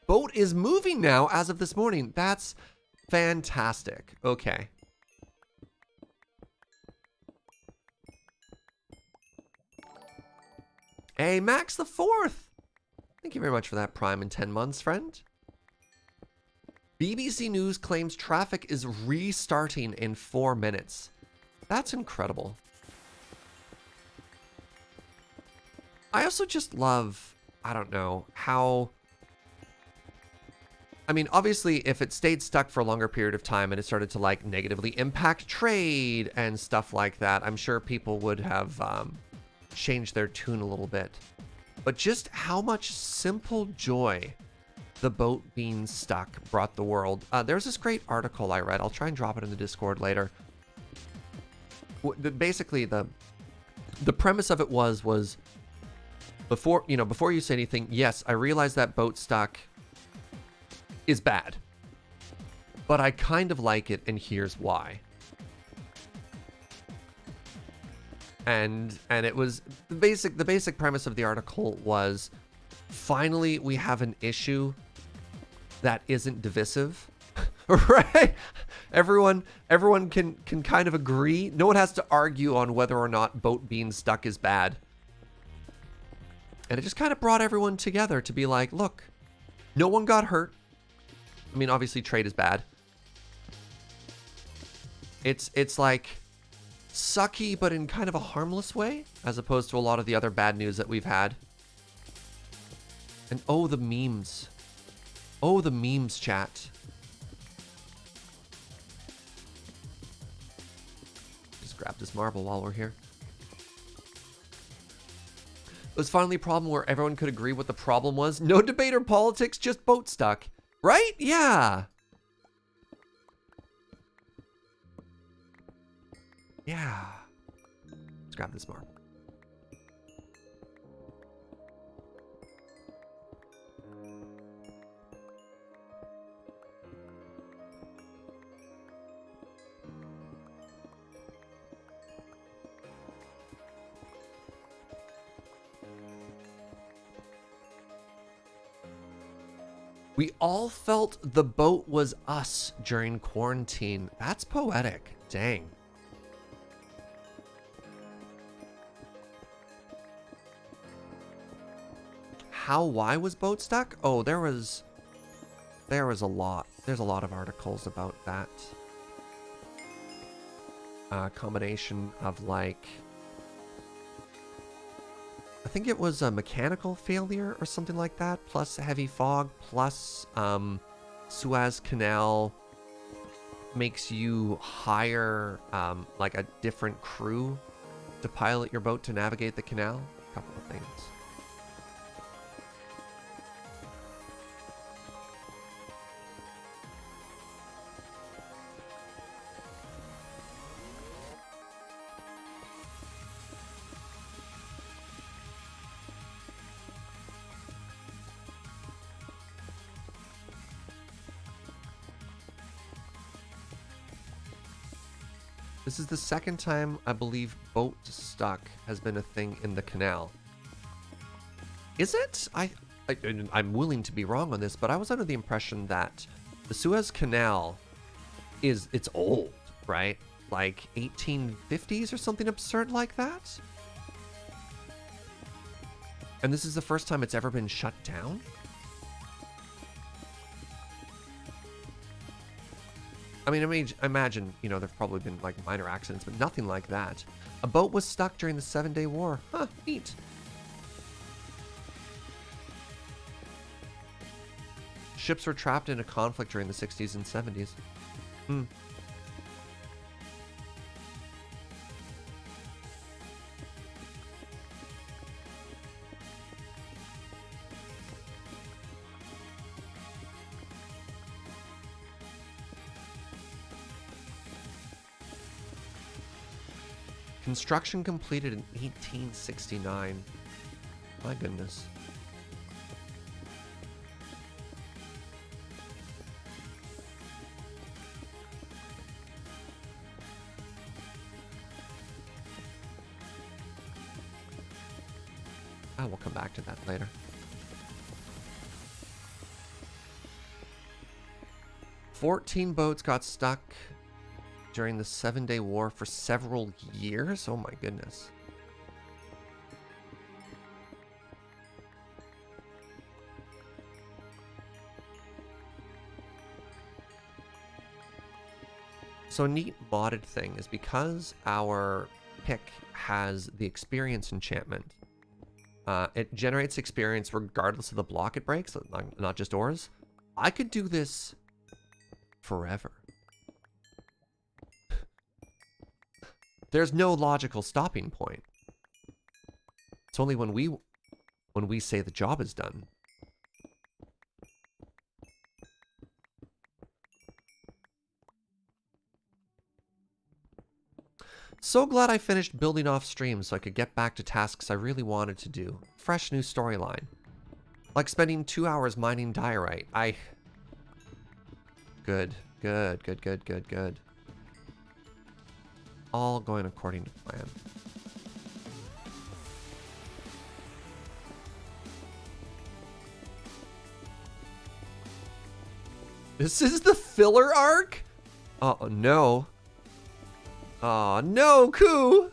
Boat is moving now as of this morning. That's fantastic. Okay. Hey, Max the Fourth. Thank you very much for that Prime in 10 months, friend. BBC News claims traffic is restarting in 4 minutes. That's incredible. I also just love, I don't know, how... I mean, obviously, if it stayed stuck for a longer period of time and it started to, like, negatively impact trade and stuff like that, I'm sure people would have changed their tune a little bit. But just how much simple joy the boat being stuck brought the world. There's this great article I read. I'll try and drop it in the Discord later. Basically, the premise of it was before you say anything, yes, I realize that boat stuck is bad, but I kind of like it, and here's why. And it was the basic premise of the article was, finally we have an issue that isn't divisive. Right? Everyone can kind of agree. No one has to argue on whether or not boat being stuck is bad. And it just kind of brought everyone together to be like, look, no one got hurt. I mean, obviously trade is bad. It's like sucky, but in kind of a harmless way, as opposed to a lot of the other bad news that we've had. And oh, the memes. Oh, the memes, chat. Just grab this marble while we're here. It was finally a problem where everyone could agree what the problem was. No debate or politics, just boat stuck. Right? Yeah. Yeah. Let's grab this marble. We all felt the boat was us during quarantine. That's poetic. Dang. Why was boat stuck? Oh, there was a lot. There's a lot of articles about that. Combination of, like, I think it was a mechanical failure or something like that, plus heavy fog, plus Suez Canal makes you hire like a different crew to pilot your boat to navigate the canal. A couple of things. This is the second time I believe boat stuck has been a thing in the canal. Is it? I'm willing to be wrong on this, but I was under the impression that the Suez Canal it's old, right? Like 1850s or something absurd like that? And this is the first time it's ever been shut down? I mean, imagine, you know, there've probably been, like, minor accidents, but nothing like that. A boat was stuck during the 7-Day War. Huh, neat. Ships were trapped in a conflict during the 60s and 70s. Hmm. Construction completed in 1869. My goodness. we'll come back to that later. "14 boats got stuck during the 7-Day War for several years." Oh my goodness. So a neat modded thing is because our pick has the experience enchantment, it generates experience regardless of the block it breaks, not just ores. I could do this forever. There's no logical stopping point. It's only when we say the job is done. So glad I finished building off stream so I could get back to tasks I really wanted to do. Fresh new storyline. Like spending 2 hours mining diorite. Good. All going according to plan. This is the filler arc? Oh, no. Oh, no, Koo!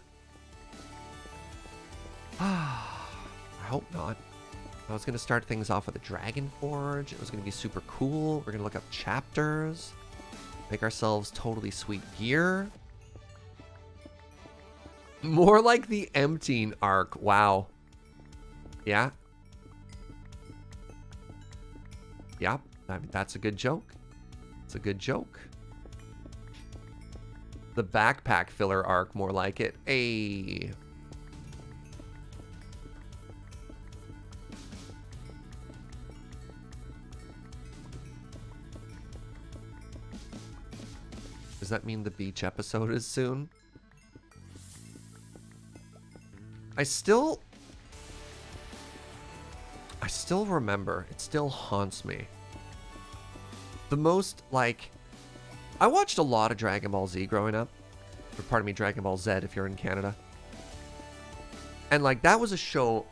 I hope not. I was going to start things off with a Dragon Forge. It was going to be super cool. We're going to look up chapters. Make ourselves totally sweet gear. More like the emptying arc. Wow. Yeah. Yeah. I mean, that's a good joke. It's a good joke. The backpack filler arc, more like it. Hey. Does that mean the beach episode is soon? I still remember. It still haunts me. The most, like... I watched a lot of Dragon Ball Z growing up. Or pardon me, Dragon Ball Z if you're in Canada. And like, that was a show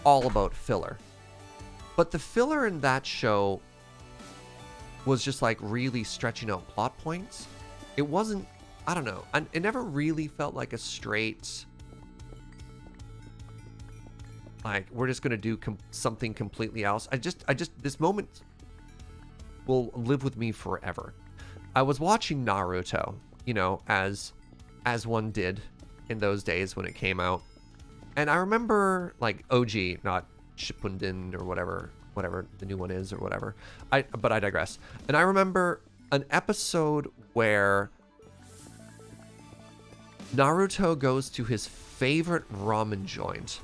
all about filler. But the filler in that show was just like really stretching out plot points. It wasn't, I don't know. It never really felt like a straight, like, we're just going to do something completely else. This moment will live with me forever. I was watching Naruto, you know, as one did in those days when it came out. And I remember, like, OG, not Shippuden or whatever the new one is or whatever. But I digress. And I remember an episode where Naruto goes to his favorite ramen joint.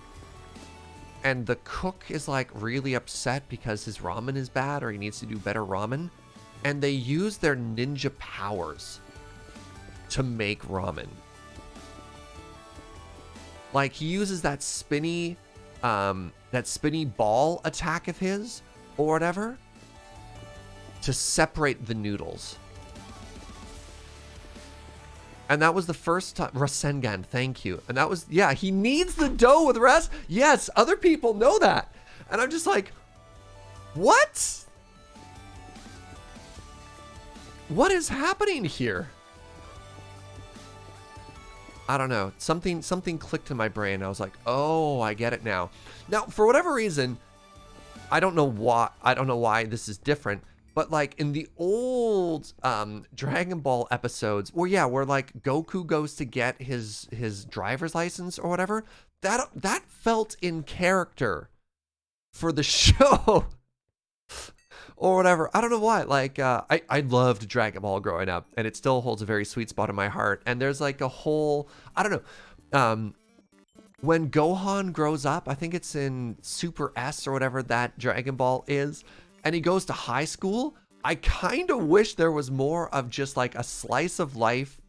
And the cook is, like, really upset because his ramen is bad or he needs to do better ramen. And they use their ninja powers to make ramen. Like, he uses that spinny ball attack of his, or whatever, to separate the noodles. And that was the first time, Rasengan, thank you. And that was, yeah, he needs the dough with rest. Yes, other people know that. And I'm just like, what? What is happening here? I don't know. Something clicked in my brain. I was like, oh, I get it now. Now, for whatever reason, I don't know why this is different, but like in the old Dragon Ball episodes, where like Goku goes to get his driver's license or whatever, that felt in character for the show. Or whatever. I don't know why. Like, I loved Dragon Ball growing up, and it still holds a very sweet spot in my heart. And there's like a whole, I don't know. When Gohan grows up, I think it's in Super S or whatever that Dragon Ball is, and he goes to high school, I kind of wish there was more of just like a slice of life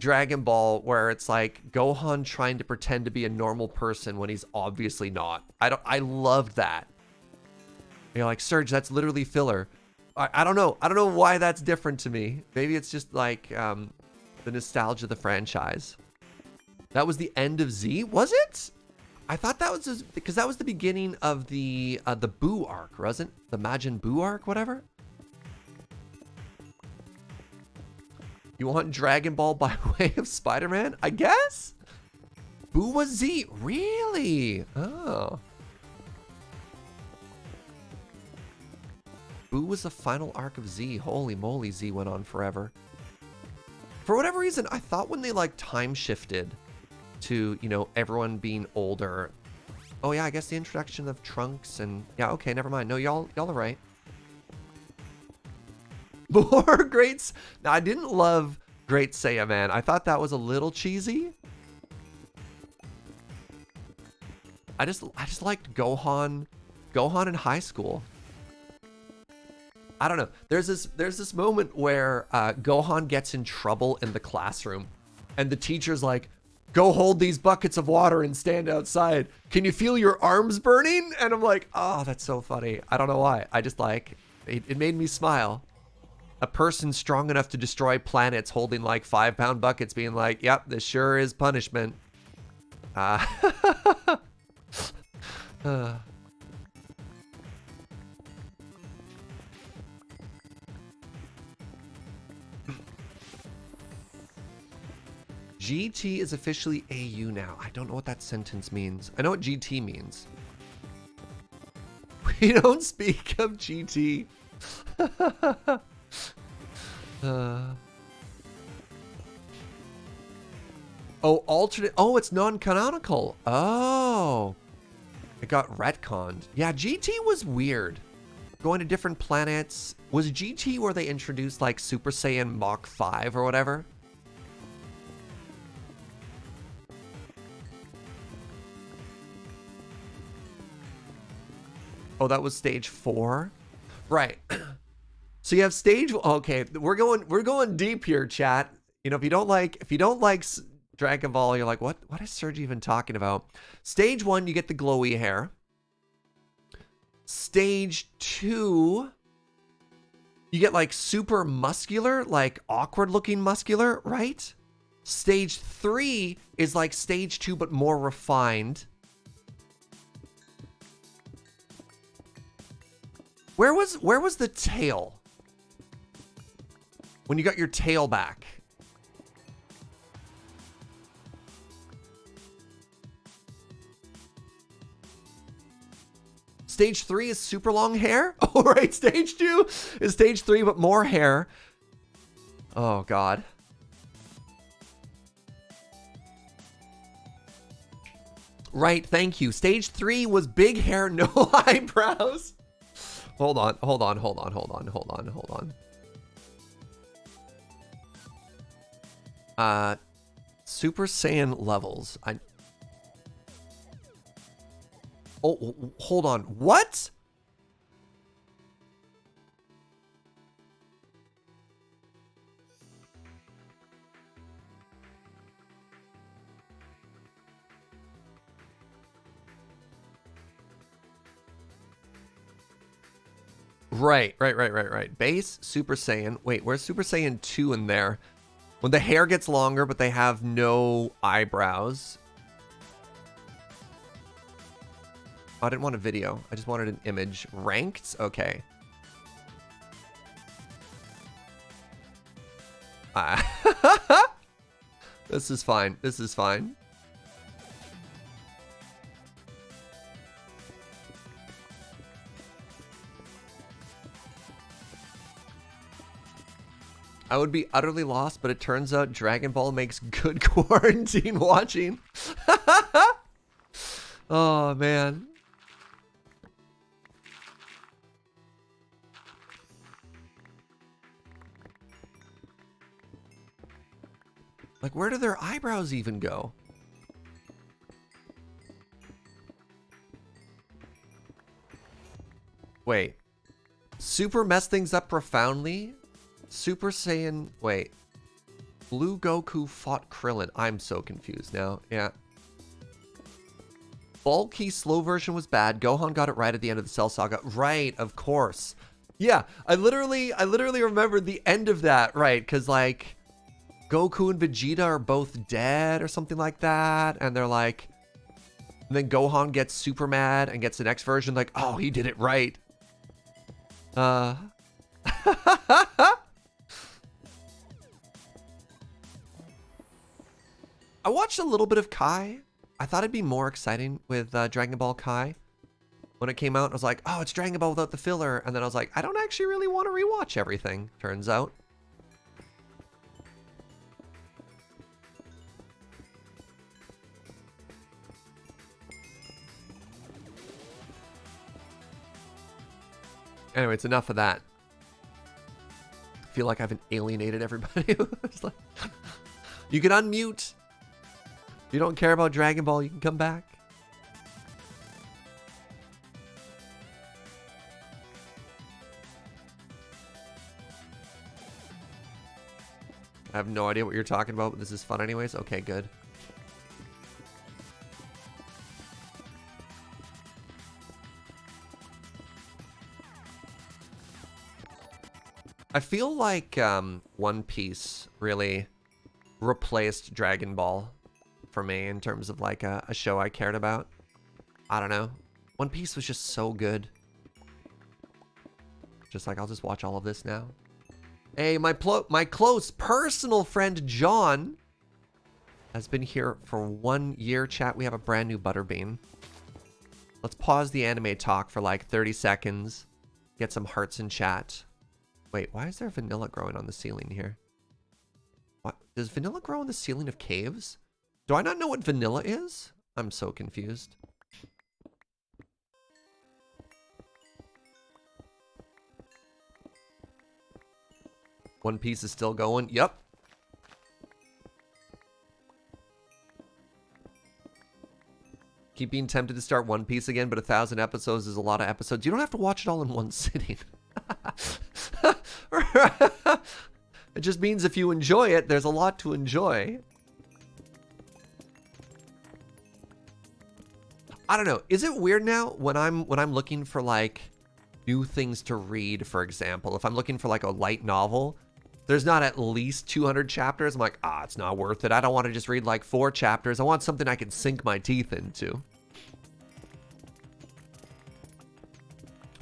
Dragon Ball where it's like Gohan trying to pretend to be a normal person when he's obviously not. I loved that. You're like, Serge, that's literally filler. I don't know. I don't know why that's different to me. Maybe it's just like the nostalgia of the franchise. That was the end of Z, was it? I thought that was because that was the beginning of the Boo arc, wasn't the Majin Buu arc, whatever? You want Dragon Ball by way of Spider-Man? I guess? Boo was Z. Really? Oh. Boo was the final arc of Z. Holy moly, Z went on forever. For whatever reason, I thought when they like time shifted to, you know, everyone being older. Oh yeah, I guess the introduction of Trunks and yeah, okay, never mind. No, y'all are right. More Greats. Now, I didn't love Great Saiya, man. I thought that was a little cheesy. I just liked Gohan in high school. I don't know. There's this moment where Gohan gets in trouble in the classroom, and the teacher's like, "Go hold these buckets of water and stand outside. Can you feel your arms burning?" And I'm like, "Oh, that's so funny." I don't know why. I just like it made me smile. A person strong enough to destroy planets holding like 5-pound buckets being like, "Yep, this sure is punishment." GT is officially AU now. I don't know what that sentence means. I know what GT means. We don't speak of GT. Oh, alternate. Oh, it's non-canonical. Oh. It got retconned. Yeah, GT was weird. Going to different planets. Was GT where they introduced like Super Saiyan Mach 5 or whatever? Oh, that was stage 4? Right. So you have stage, okay, we're going deep here, chat. You know, if you don't like Dragon Ball, you're like, what is Serge even talking about? Stage 1, you get the glowy hair. Stage 2, you get like super muscular, like awkward looking muscular, right? Stage 3 is like stage 2, but more refined. Where was the tail? When you got your tail back. Stage 3 is super long hair? Oh, right. Stage 2 is stage 3, but more hair. Oh, God. Right, thank you. Stage 3 was big hair, no eyebrows. Hold on. Super Saiyan levels. Oh, hold on. What? Right. Base, Super Saiyan. Wait, where's Super Saiyan 2 in there? When the hair gets longer, but they have no eyebrows. Oh, I didn't want a video. I just wanted an image. Ranked? Okay. This is fine. I would be utterly lost, but it turns out Dragon Ball makes good quarantine watching. Oh, man. Like, where do their eyebrows even go? Wait. Super messed things up profoundly? Super Saiyan... Wait. Blue Goku fought Krillin. I'm so confused now. Yeah. Bulky slow version was bad. Gohan got it right at the end of the Cell Saga. Right, of course. Yeah, I literally remembered the end of that, right? Because, like, Goku and Vegeta are both dead or something like that. And they're like... And then Gohan gets super mad and gets the next version like, oh, he did it right. I watched a little bit of Kai. I thought it'd be more exciting with Dragon Ball Kai. When it came out, I was like, oh, it's Dragon Ball without the filler. And then I was like, I don't actually really want to rewatch everything, turns out. Anyway, it's enough of that. I feel like I've alienated everybody. It's like, you can unmute. If you don't care about Dragon Ball, you can come back. I have no idea what you're talking about, but this is fun anyways. Okay, good. I feel like One Piece really replaced Dragon Ball for me in terms of like a show I cared about. I don't know. One Piece was just so good. Just like, I'll just watch all of this now. Hey, my close personal friend John has been here for 1 year, chat. We have a brand new Butterbean. Let's pause the anime talk for like 30 seconds. Get some hearts in chat. Wait, why is there vanilla growing on the ceiling here? What? Does vanilla grow on the ceiling of caves? Do I not know what vanilla is? I'm so confused. One Piece is still going. Yep. Keep being tempted to start One Piece again, but 1,000 episodes is a lot of episodes. You don't have to watch it all in one sitting. It just means if you enjoy it, there's a lot to enjoy. I don't know. Is it weird now when I'm looking for like new things to read, for example, if I'm looking for like a light novel, there's not at least 200 chapters. I'm like, it's not worth it. I don't want to just read like 4 chapters. I want something I can sink my teeth into.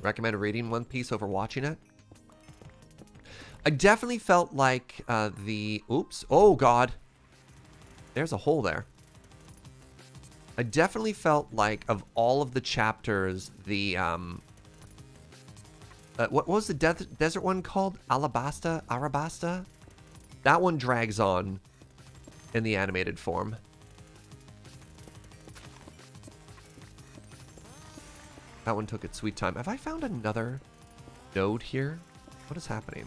Recommend reading One Piece over watching it? I definitely felt like oops, oh God, there's a hole there. I definitely felt like of all of the chapters, the, what was the desert one called? Arabasta? That one drags on in the animated form. That one took its sweet time. Have I found another node here? What is happening?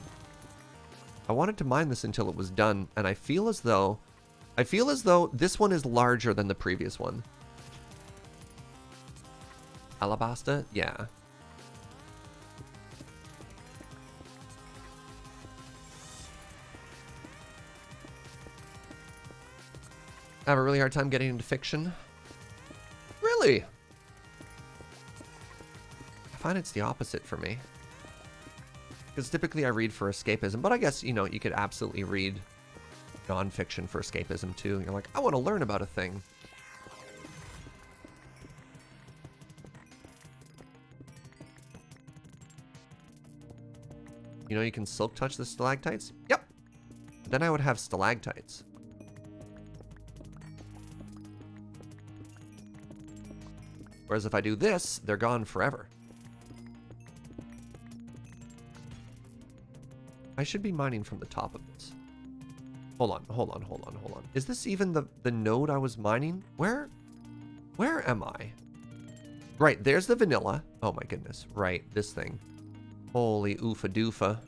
I wanted to mine this until it was done, and I feel as though this one is larger than the previous one. Alabasta? Yeah. I have a really hard time getting into fiction. Really? I find it's the opposite for me. Because typically I read for escapism, but I guess, you know, you could absolutely read nonfiction for escapism too. You're like, I want to learn about a thing. You know, you can silk touch the stalactites? Yep. Then I would have stalactites. Whereas if I do this, they're gone forever. I should be mining from the top of this. Hold on. Is this even the node I was mining? Where am I? Right, there's the vanilla. Oh my goodness. Right, this thing. Holy oofa doofa.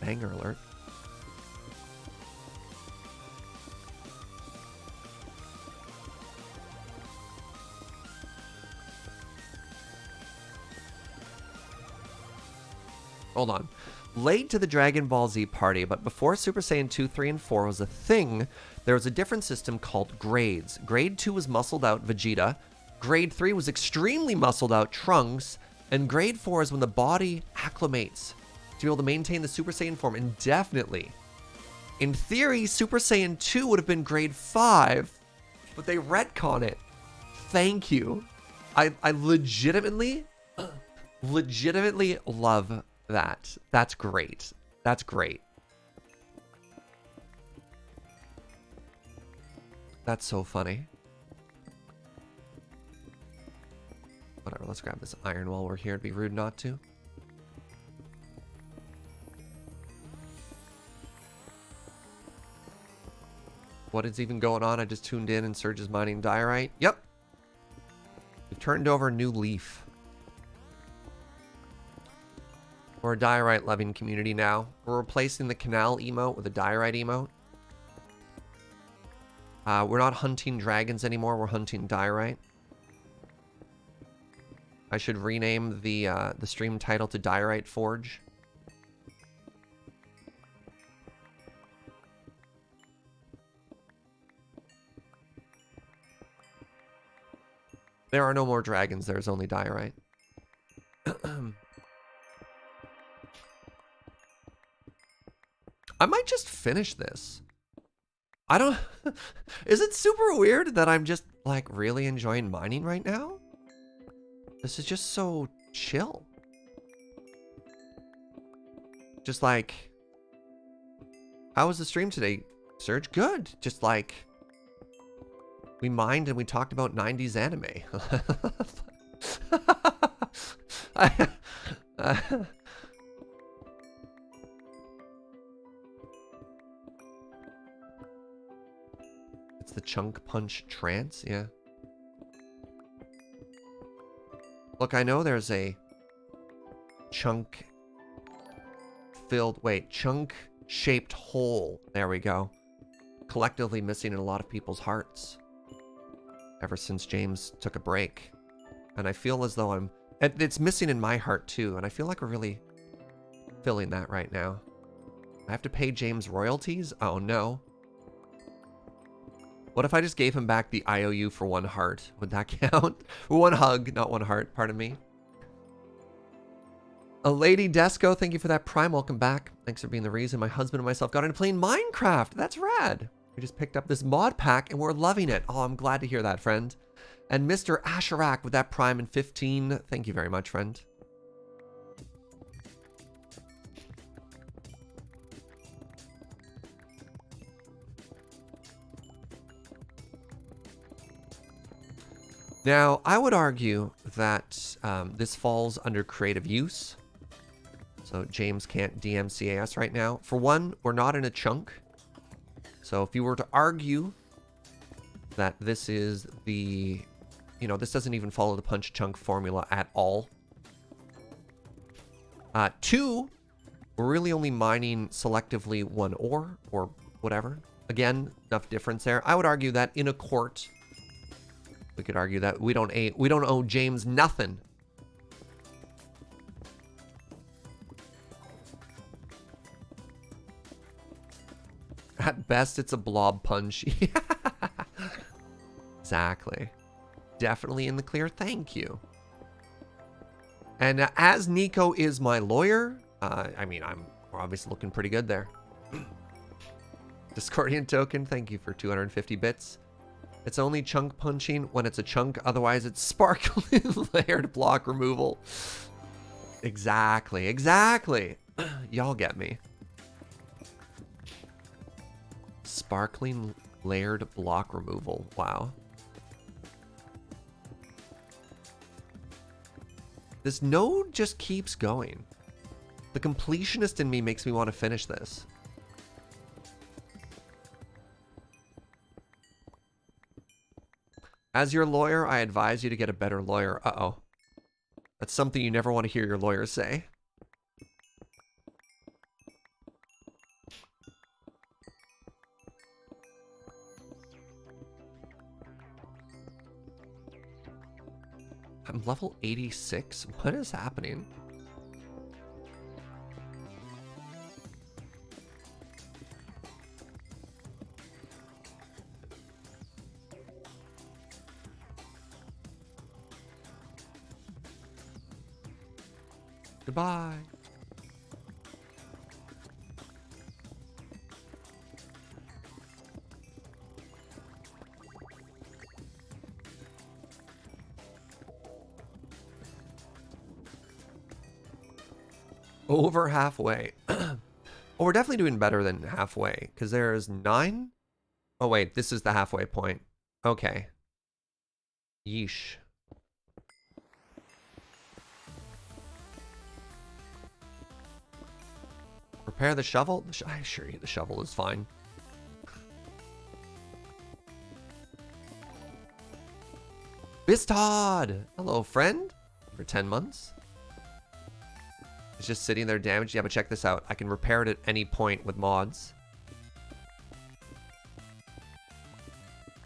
Banger alert. Hold on. Late to the Dragon Ball Z party, but before Super Saiyan 2, 3, and 4 was a thing, there was a different system called grades. Grade 2 was muscled out Vegeta. Grade 3 was extremely muscled out Trunks. And grade 4 is when the body acclimates to be able to maintain the Super Saiyan form indefinitely. In theory, Super Saiyan 2 would have been grade 5, but they retcon it. Thank you. I legitimately love that. That's great. That's great. That's so funny. Whatever, let's grab this iron while we're here. It'd be rude not to. What is even going on? I just tuned in and Surge is mining diorite. Yep. We've turned over a new leaf. We're a diorite loving community now. We're replacing the canal emote with a diorite emote. We're not hunting dragons anymore. We're hunting diorite. I should rename the stream title to Diorite Forge. There are no more dragons. There's only diorite. I might just finish this. I don't... Is it super weird that I'm just, like, really enjoying mining right now? This is just so chill. Just like... How was the stream today, Serge? Good. Just like... We mined and we talked about 90s anime. It's the chunk punch trance, yeah. Look, I know there's a chunk filled, wait, chunk shaped hole. There we go. Collectively missing in a lot of people's hearts. Ever since James took a break. And I feel as though it's missing in my heart too. And I feel like we're really filling that right now. I have to pay James royalties? Oh no. What if I just gave him back the IOU for 1 heart? Would that count? 1 hug, not 1 heart, pardon me. A Lady Desco, thank you for that Prime. Welcome back. Thanks for being the reason my husband and myself got into playing Minecraft. That's rad. We just picked up this mod pack and we're loving it. Oh, I'm glad to hear that, friend. And Mr. Asherak with that Prime in 15. Thank you very much, friend. Now, I would argue that this falls under creative use. So James can't DMCA us right now. For one, we're not in a chunk. So if you were to argue that this is the, you know, this doesn't even follow the punch chunk formula at all. 2, we're really only mining selectively 1 ore or whatever. Again, enough difference there. I would argue that in a court, we could argue that we don't owe James nothing. At best, it's a blob punch. Exactly. Definitely in the clear. Thank you. And as Nico is my lawyer, I mean, we're obviously looking pretty good there. Discordian token, thank you for 250 bits. It's only chunk punching when it's a chunk, otherwise it's sparkling layered block removal. Exactly, exactly. Y'all get me. Sparkling layered block removal. Wow. This node just keeps going. The completionist in me makes me want to finish this. As your lawyer, I advise you to get a better lawyer. Uh-oh. That's something you never want to hear your lawyer say. I'm level 86? What is happening? Goodbye. Over halfway. Oh, we're definitely doing better than halfway, because there's 9. Oh, wait, this is the halfway point. Okay. Yeesh. Repair the shovel? I assure you the shovel is fine. Bistod! Hello, friend. For 10 months. It's just sitting there damaged. Yeah, but check this out. I can repair it at any point with mods.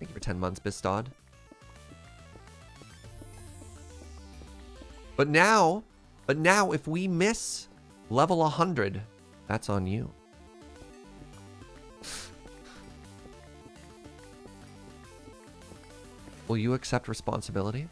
Thank you for 10 months, Bistod. But now, if we miss level 100, that's on you. Will you accept responsibility?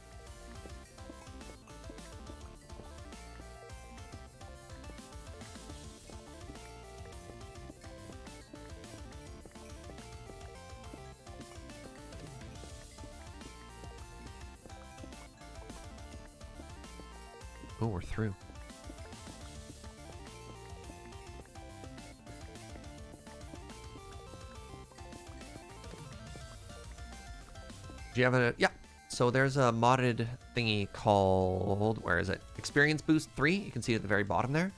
Oh, we're through. Do you have a... Yeah. So there's a modded thingy called... Where is it? Experience Boost 3. You can see it at the very bottom there.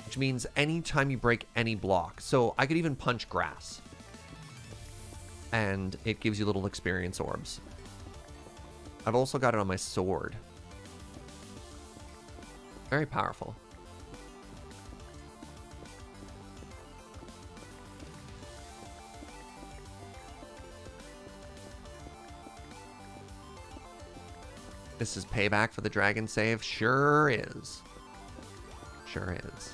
Which means anytime you break any block. So I could even punch grass. And it gives you little experience orbs. I've also got it on my sword. Very powerful. This is payback for the dragon save? Sure is. Sure is.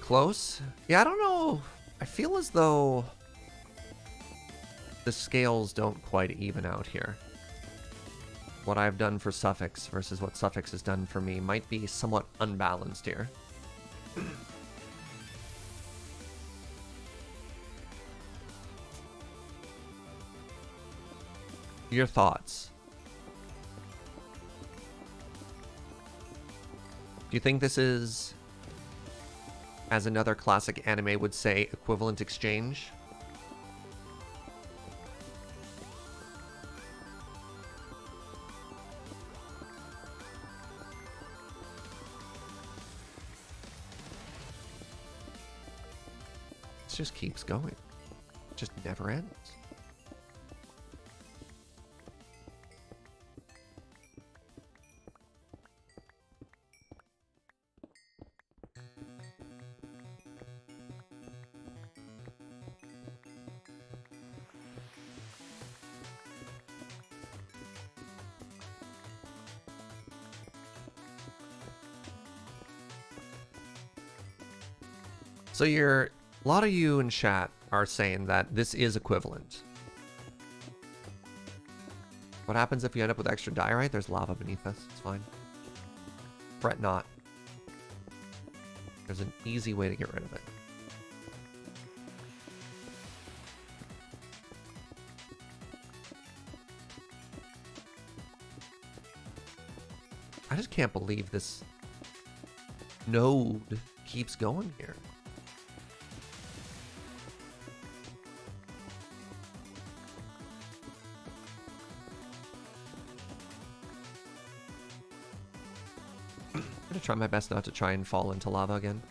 Close? Yeah, I don't know. I feel as though the scales don't quite even out here. What I've done for Suffix versus what Suffix has done for me might be somewhat unbalanced here. Your thoughts? Do you think this is, as another classic anime would say, equivalent exchange? It just keeps going. It just never ends. So a lot of you in chat are saying that this is equivalent. What happens if you end up with extra diorite? There's lava beneath us. It's fine. Fret not. There's an easy way to get rid of it. I just can't believe this node keeps going here. I'm gonna try my best not to try and fall into lava again.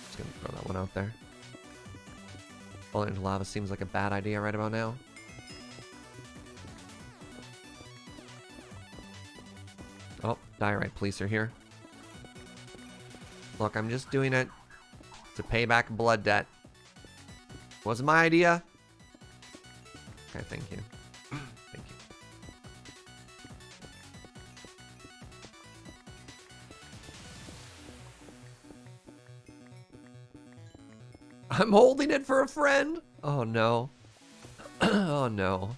Just gonna throw that one out there. Falling into lava seems like a bad idea right about now. Oh, diorite police are here. Look, I'm just doing it to pay back a blood debt. Wasn't my idea. Okay, thank you. Thank you. I'm holding it for a friend. Oh no. Oh no.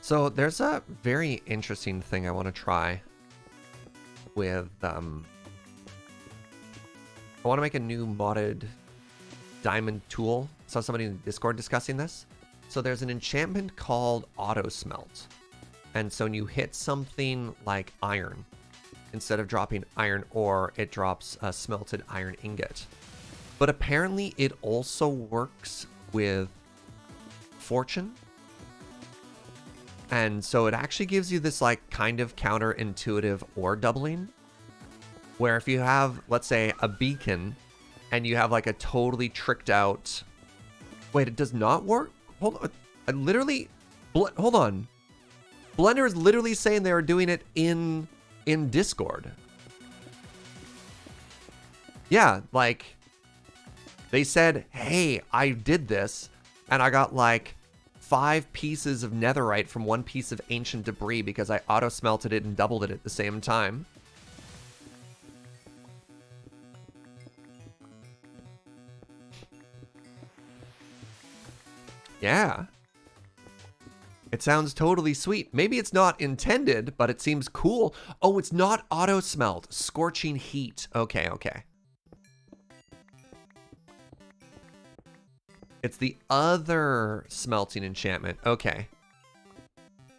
So there's a very interesting thing I want to try with I want to make a new modded diamond tool. Saw somebody in Discord discussing this. So there's an enchantment called auto smelt. And so when you hit something like iron, instead of dropping iron ore, it drops a smelted iron ingot. But apparently it also works with fortune. And so it actually gives you this like kind of counterintuitive ore doubling, where if you have, let's say, a beacon and you have like a totally tricked out, wait, it does not work? Hold on, I literally, hold on. Blender is literally saying they were doing it in Discord. Yeah, like they said, hey, I did this and I got like 5 pieces of netherite from 1 piece of ancient debris because I auto smelted it and doubled it at the same time. Yeah. It sounds totally sweet. Maybe it's not intended, but it seems cool. Oh, it's not auto smelt. Scorching heat. Okay, okay. It's the other smelting enchantment. Okay.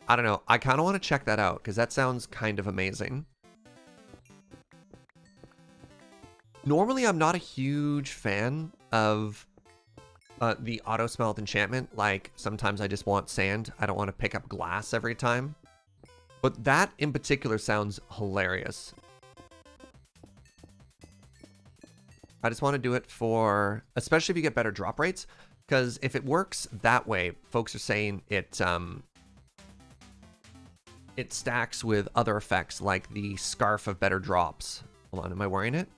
I don't know. I kind of want to check that out because that sounds kind of amazing. Normally, I'm not a huge fan of the auto smelt enchantment. Like, sometimes I just want sand. I don't want to pick up glass every time. But that in particular sounds hilarious. I just want to do it for, especially if you get better drop rates. Because if it works that way, folks are saying it stacks with other effects like the Scarf of Better Drops. Hold on, am I wearing it?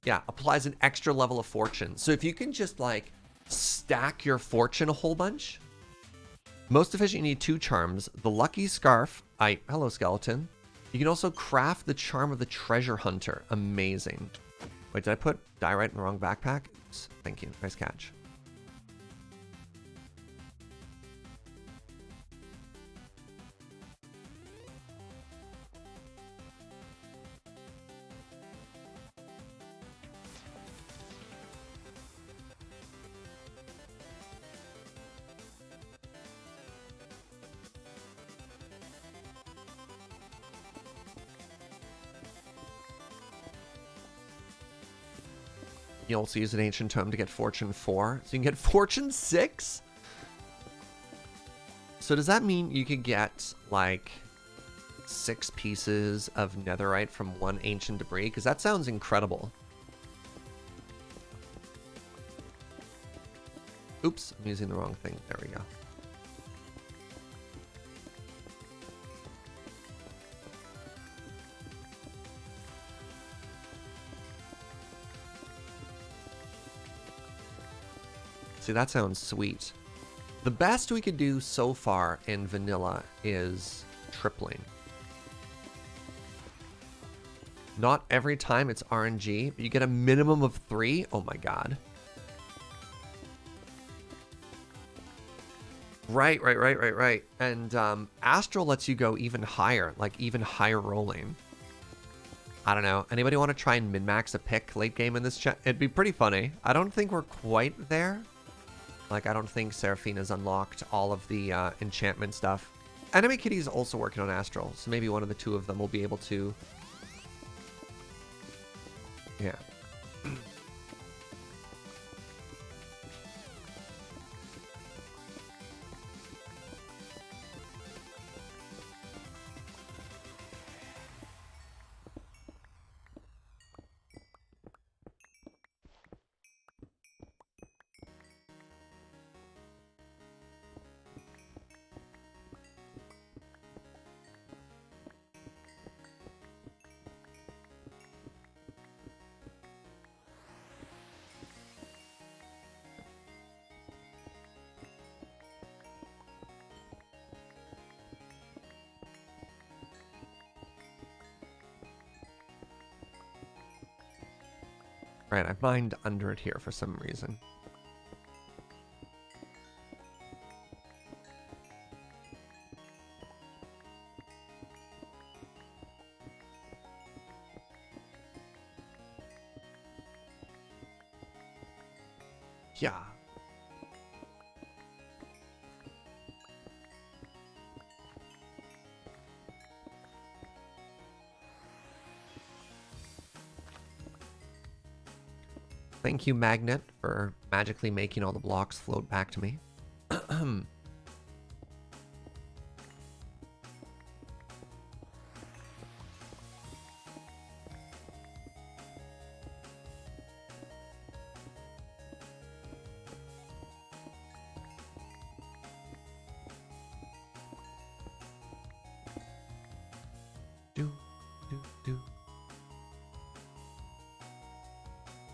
Yeah, applies an extra level of fortune. So if you can just like stack your fortune a whole bunch. Most efficient, you need 2 charms. The Lucky Scarf. Hello, skeleton. You can also craft the Charm of the Treasure Hunter. Amazing. Wait, did I put diorite in the wrong backpack? Oops, thank you. Nice catch. You also use an ancient tome to get fortune 4. So you can get fortune 6? So does that mean you could get like 6 pieces of netherite from 1 ancient debris? Because that sounds incredible. Oops, I'm using the wrong thing. There we go. See, that sounds sweet. The best we could do so far in vanilla is tripling. Not every time it's RNG, but you get a minimum of 3. Oh my god. Right. And Astral lets you go even higher, like even higher rolling. I don't know. Anybody want to try and min-max a pick late game in this chat? It'd be pretty funny. I don't think we're quite there. Like, I don't think Seraphina's unlocked all of the enchantment stuff. Anime Kitty is also working on Astral, so maybe one of the 2 of them will be able to... Yeah. Right, I mined under it here for some reason. Yeah. Thank you, Magnet, for magically making all the blocks float back to me.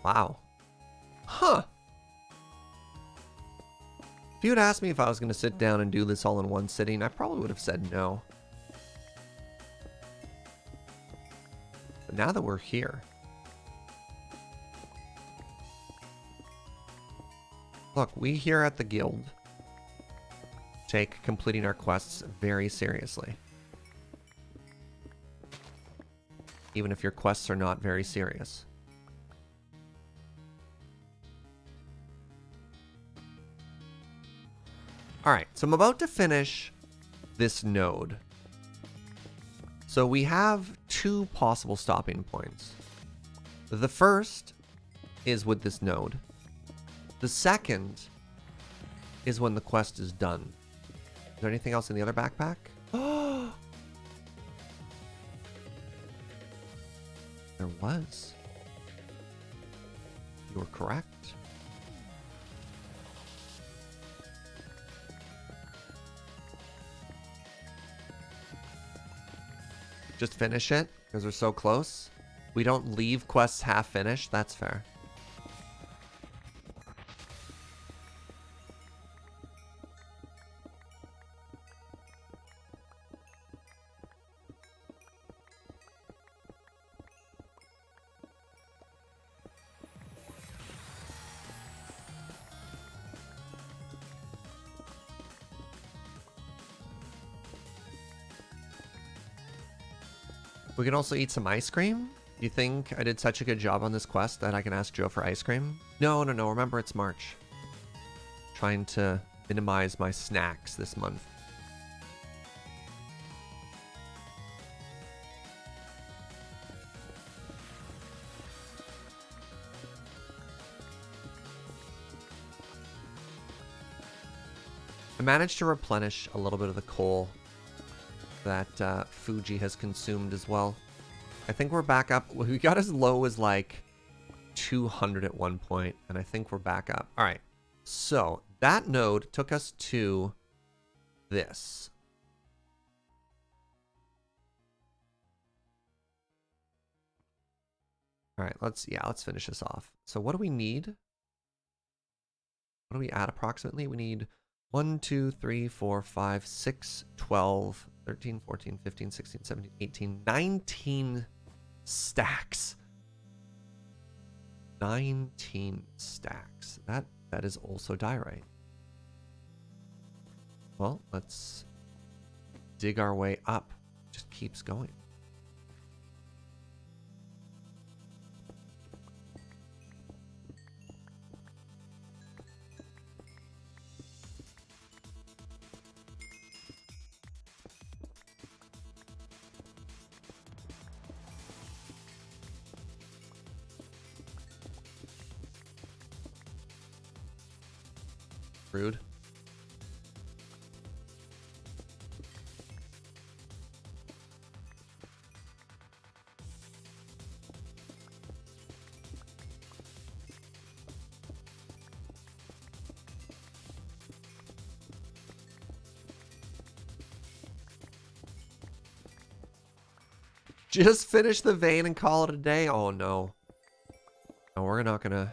Wow. Huh. If you had asked me if I was going to sit down and do this all in one sitting, I probably would have said no. But now that we're here... Look, we here at the guild take completing our quests very seriously. Even if your quests are not very serious. Alright, so I'm about to finish this node. So we have two possible stopping points. The first is with this node. The second is when the quest is done. Is there anything else in the other backpack? Oh! There was. You were correct. Just finish it because we're so close. We don't leave quests half finished. That's fair. We can also eat some ice cream. Do you think I did such a good job on this quest that I can ask Joe for ice cream? No. Remember, it's March. Trying to minimize my snacks this month. I managed to replenish a little bit of the coal that Fuji has consumed as well. I think we're back up. We got as low as like 200 at one point, and I think we're back up. All right, so that node took us to this. All right, let's finish this off. So what do we need? What do we add approximately? We need 1, 2, 3, 4, 5, 6, 12, 13, 14, 15, 16, 17, 18, 19 stacks. 19 stacks. That is also diorite. Well, let's dig our way up. Just keeps going. Rude. Just finish the vein and call it a day. Oh no. No, we're gonna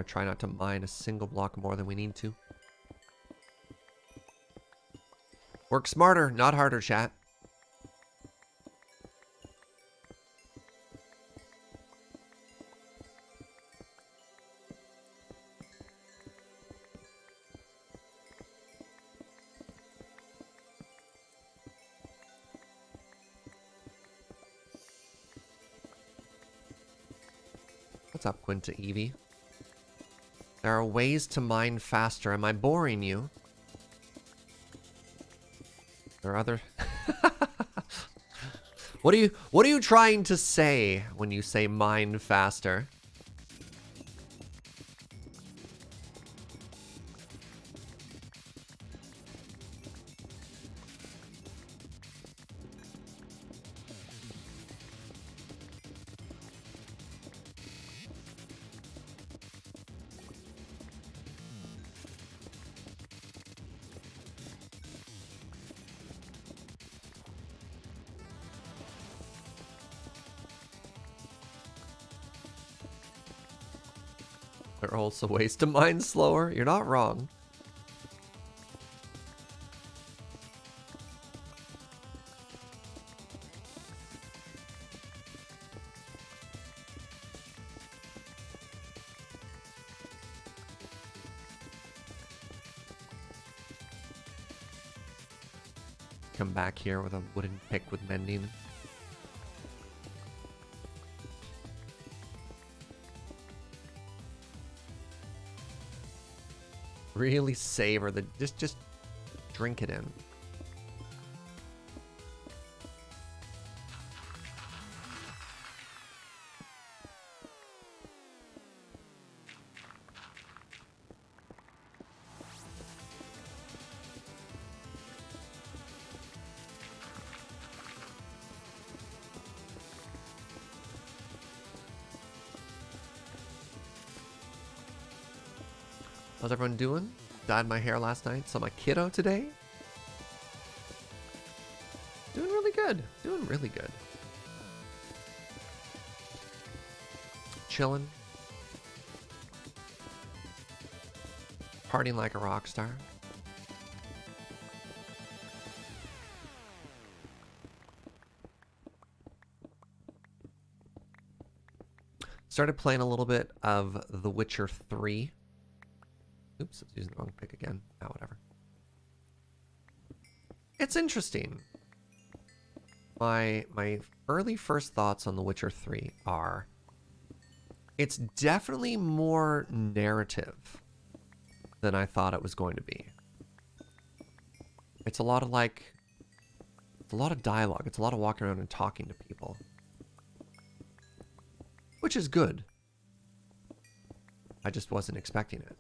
try not to mine a single block more than we need to. Work smarter, not harder, chat. What's up, Quinta Evie? There are ways to mine faster. Am I boring you? There are other... What are you trying to say when you say mine faster? There are also ways to mine slower. You're not wrong. Come back here with a wooden pick with mending. Really savor the just drink it in. How's everyone doing? Dyed my hair last night. Saw my kiddo today. Doing really good. Doing really good. Chilling. Partying like a rock star. Started playing a little bit of The Witcher 3. Oops, I was using the wrong pick again. Ah, whatever. It's interesting. My early first thoughts on The Witcher 3 are it's definitely more narrative than I thought it was going to be. It's a lot of dialogue. It's a lot of walking around and talking to people. Which is good. I just wasn't expecting it.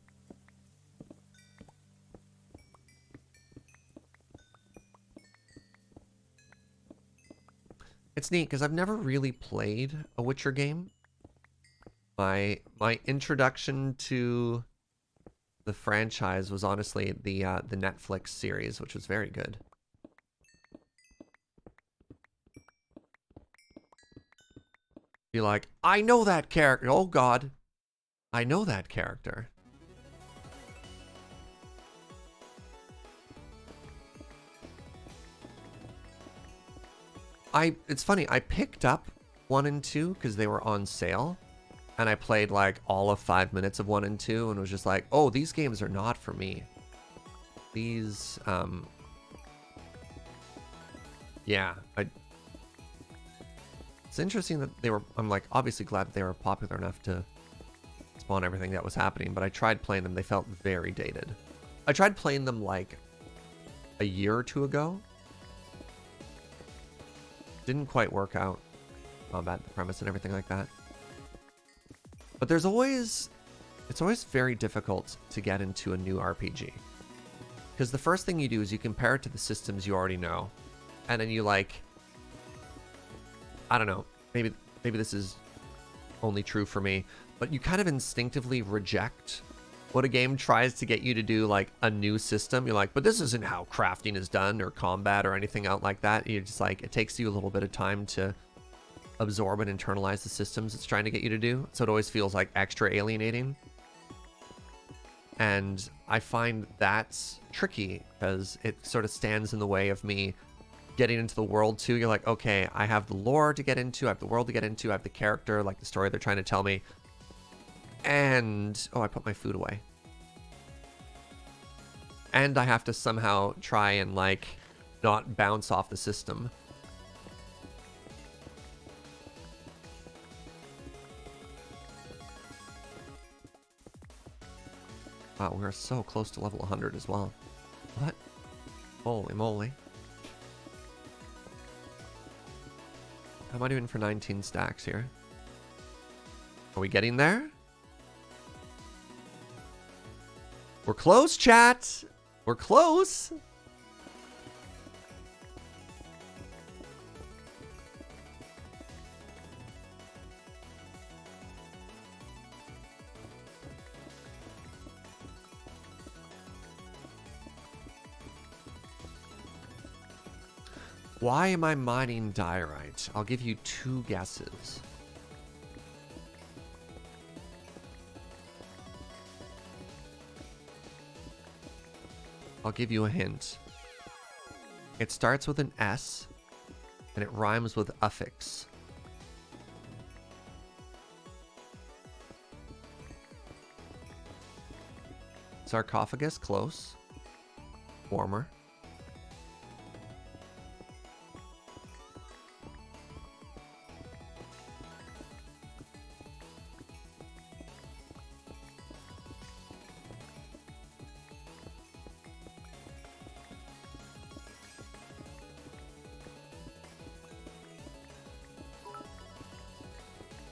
It's neat because I've never really played a Witcher game. My introduction to the franchise was honestly the Netflix series, which was very good. You're like, I know that character. Oh God, I know that character. It's funny, I picked up 1 and 2 because they were on sale, and I played like all of 5 minutes of 1 and 2 and was just like, oh, these games are not for me. These, yeah, it's interesting that they were, I'm like, obviously glad that they were popular enough to spawn everything that was happening, but I tried playing them, they felt very dated. I tried playing them like a year or 2 ago. Didn't quite work out. Combat, the premise, and everything like that. But it's always very difficult to get into a new RPG. Because the first thing you do is you compare it to the systems you already know. And then you like, I don't know, maybe this is only true for me, but you kind of instinctively reject what a game tries to get you to do, like a new system. You're like, but this isn't how crafting is done or combat or anything out like that. You're just like, it takes you a little bit of time to absorb and internalize the systems it's trying to get you to do. So it always feels like extra alienating. And I find that's tricky because it sort of stands in the way of me getting into the world too. You're like, okay, I have the lore to get into, I have the world to get into, I have the character, like the story they're trying to tell me. And, oh, I put my food away. And I have to somehow try and, like, not bounce off the system. Wow, we're so close to level 100 as well. What? Holy moly. How am I doing for 19 stacks here? Are we getting there? We're close, chat. We're close. Why am I mining diorite? I'll give you 2 guesses. I'll give you a hint. It starts with an S, and it rhymes with suffix. Sarcophagus, close. Warmer.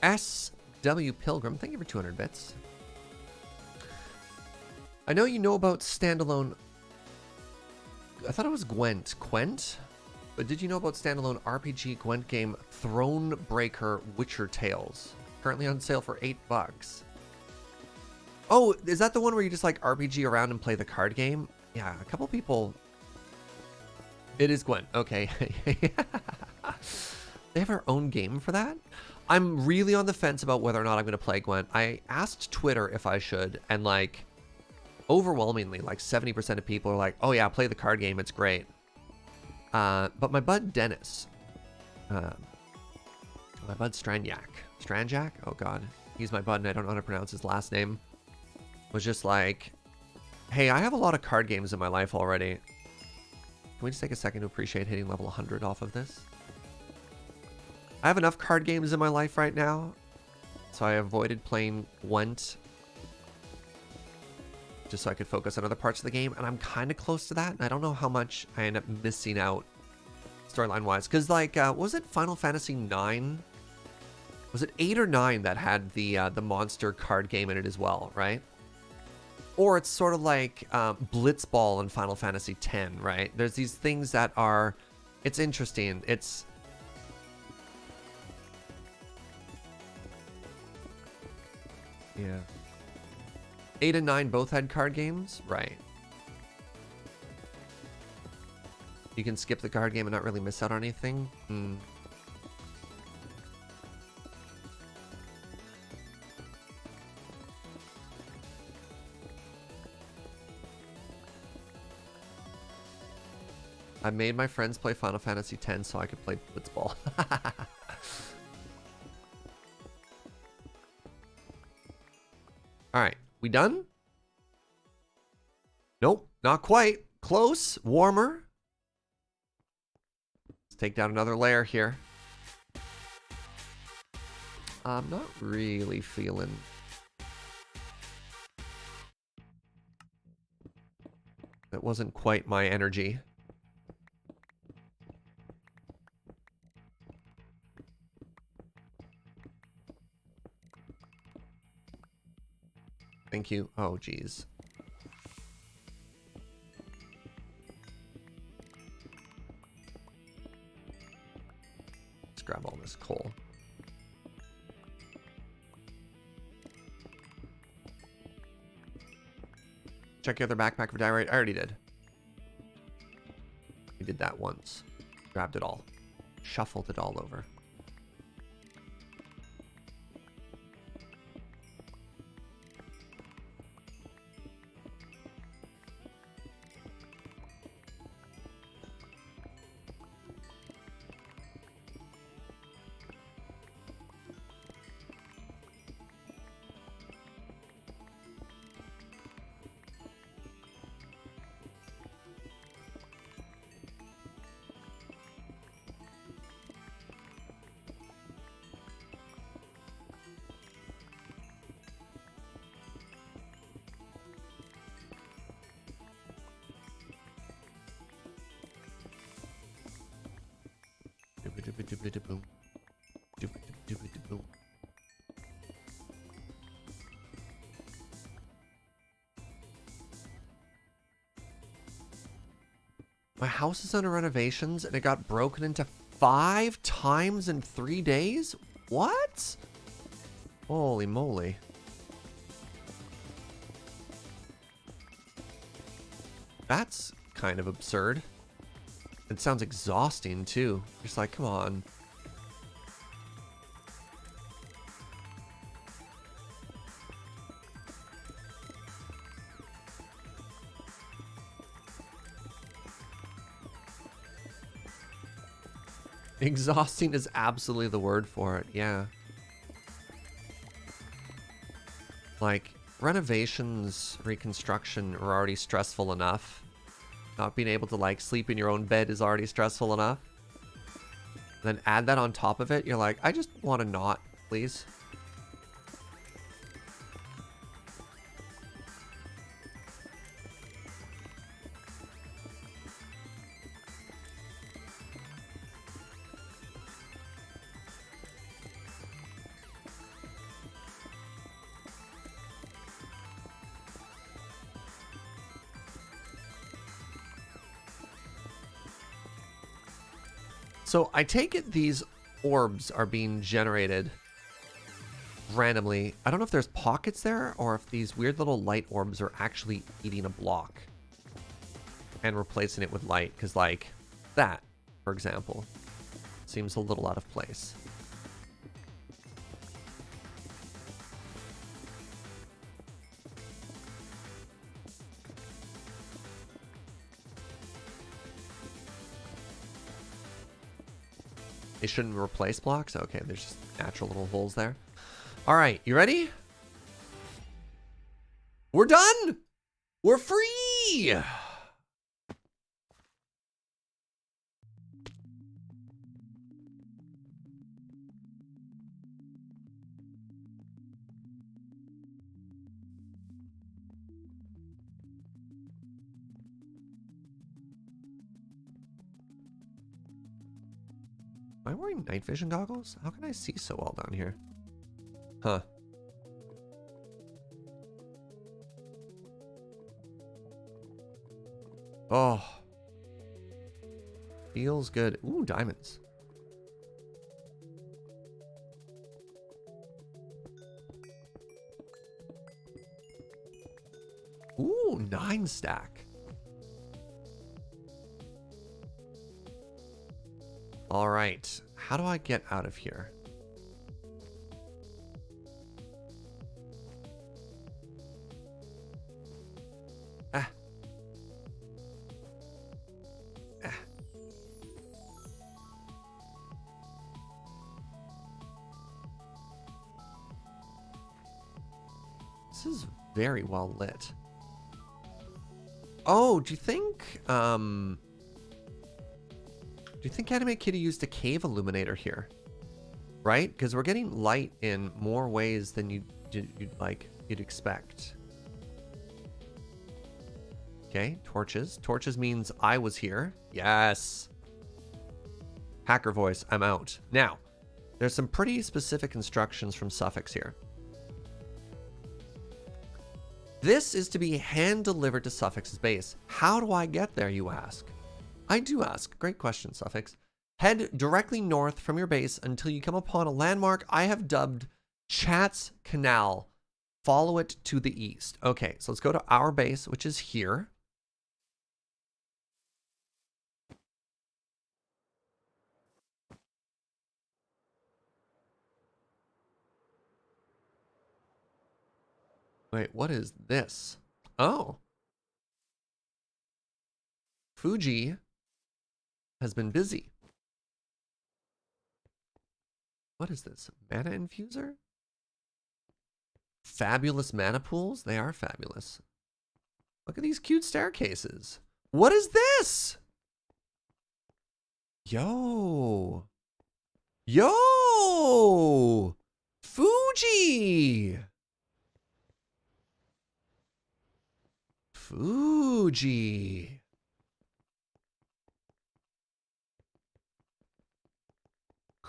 S.W. Pilgrim, thank you for 200 bits. I know you know about standalone... I thought it was Gwent. Gwent? But did you know about standalone RPG Gwent game Thronebreaker Witcher Tales? Currently on sale for $8. Oh, is that the one where you just like RPG around and play the card game? Yeah, a couple people... It is Gwent. Okay. They have our own game for that? I'm really on the fence about whether or not I'm going to play Gwent. I asked Twitter if I should, and like overwhelmingly, like 70% of people are like, oh yeah, play the card game, it's great. But my bud Dennis, my bud Stranjak, oh god, he's my bud and I don't know how to pronounce his last name, was just like, hey, I have a lot of card games in my life already. Can we just take a second to appreciate hitting level 100 off of this? I have enough card games in my life right now, so I avoided playing Gwent just so I could focus on other parts of the game, and I'm kind of close to that, and I don't know how much I end up missing out storyline-wise, because, like, was it Final Fantasy 9? Was it 8 or 9 that had the monster card game in it as well, right? Or it's sort of like Blitzball in Final Fantasy 10, right? There's these things that are... It's interesting. It's... Yeah. 8 and 9 both had card games? Right. You can skip the card game and not really miss out on anything? Hmm. I made my friends play Final Fantasy X so I could play Blitzball. All right, we done? Nope, not quite. Close, warmer. Let's take down another layer here. I'm not really feeling... That wasn't quite my energy. Thank you. Oh, geez. Let's grab all this coal. Check your other backpack for diorite. I already did. We did that once. Grabbed it all. Shuffled it all over. My house is under renovations and it got broken into 5 times in 3 days? What? Holy moly. That's kind of absurd. It sounds exhausting too. Just like, come on. Exhausting is absolutely the word for it, yeah. Like, renovations, reconstruction are already stressful enough. Not being able to, like, sleep in your own bed is already stressful enough. And then add that on top of it, you're like, I just want to not, please. So I take it these orbs are being generated randomly. I don't know if there's pockets there or if these weird little light orbs are actually eating a block and replacing it with light. Because like that, for example, seems a little out of place. They shouldn't replace blocks? Okay, there's just natural little holes there. All right, you ready? We're done! We're free! Am I wearing night vision goggles? How can I see so well down here? Huh. Oh. Feels good. Ooh, diamonds. Ooh, 9 stack. All right. How do I get out of here? Ah. Ah. This is very well lit. Oh, do you think Anime Kitty used a cave illuminator here? Right? Because we're getting light in more ways than you'd expect. Okay, torches. Torches means I was here. Yes. Hacker voice, I'm out. Now, there's some pretty specific instructions from Suffix here. This is to be hand-delivered to Suffix's base. How do I get there, you ask? I do ask. Great question, Suffix. Head directly north from your base until you come upon a landmark I have dubbed Chat's Canal. Follow it to the east. Okay, so let's go to our base, which is here. Wait, what is this? Oh. Fuji has been busy. What is this? Mana infuser? Fabulous mana pools? They are fabulous. Look at these cute staircases. What is this? Yo. Yo! Fuji! Fuji.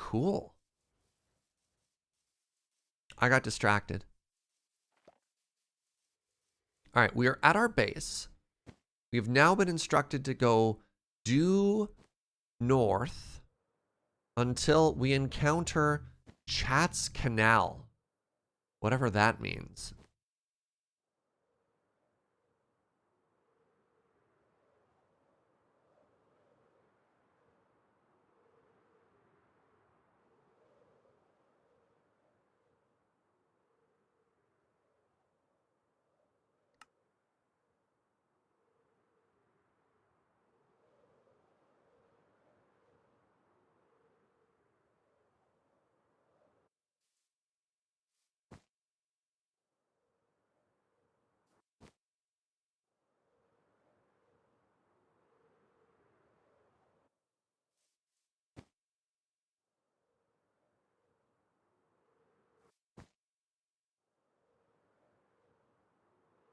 cool. I got distracted. All right, we are at our base. We've now been instructed to go due north until we encounter Chat's Canal. Whatever that means.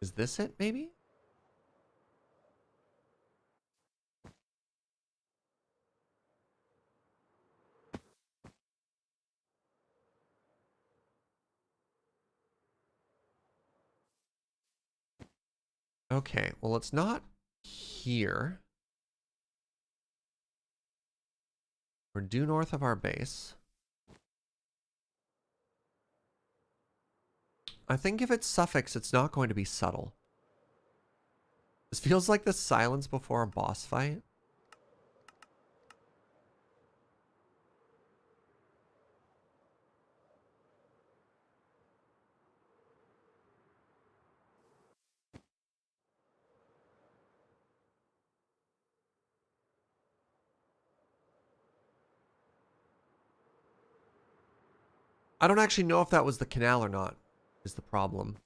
Is this it, maybe? Okay, well, it's not here. We're due north of our base. I think if it's Suffix, it's not going to be subtle. This feels like the silence before a boss fight. I don't actually know if that was the canal or not, is the problem.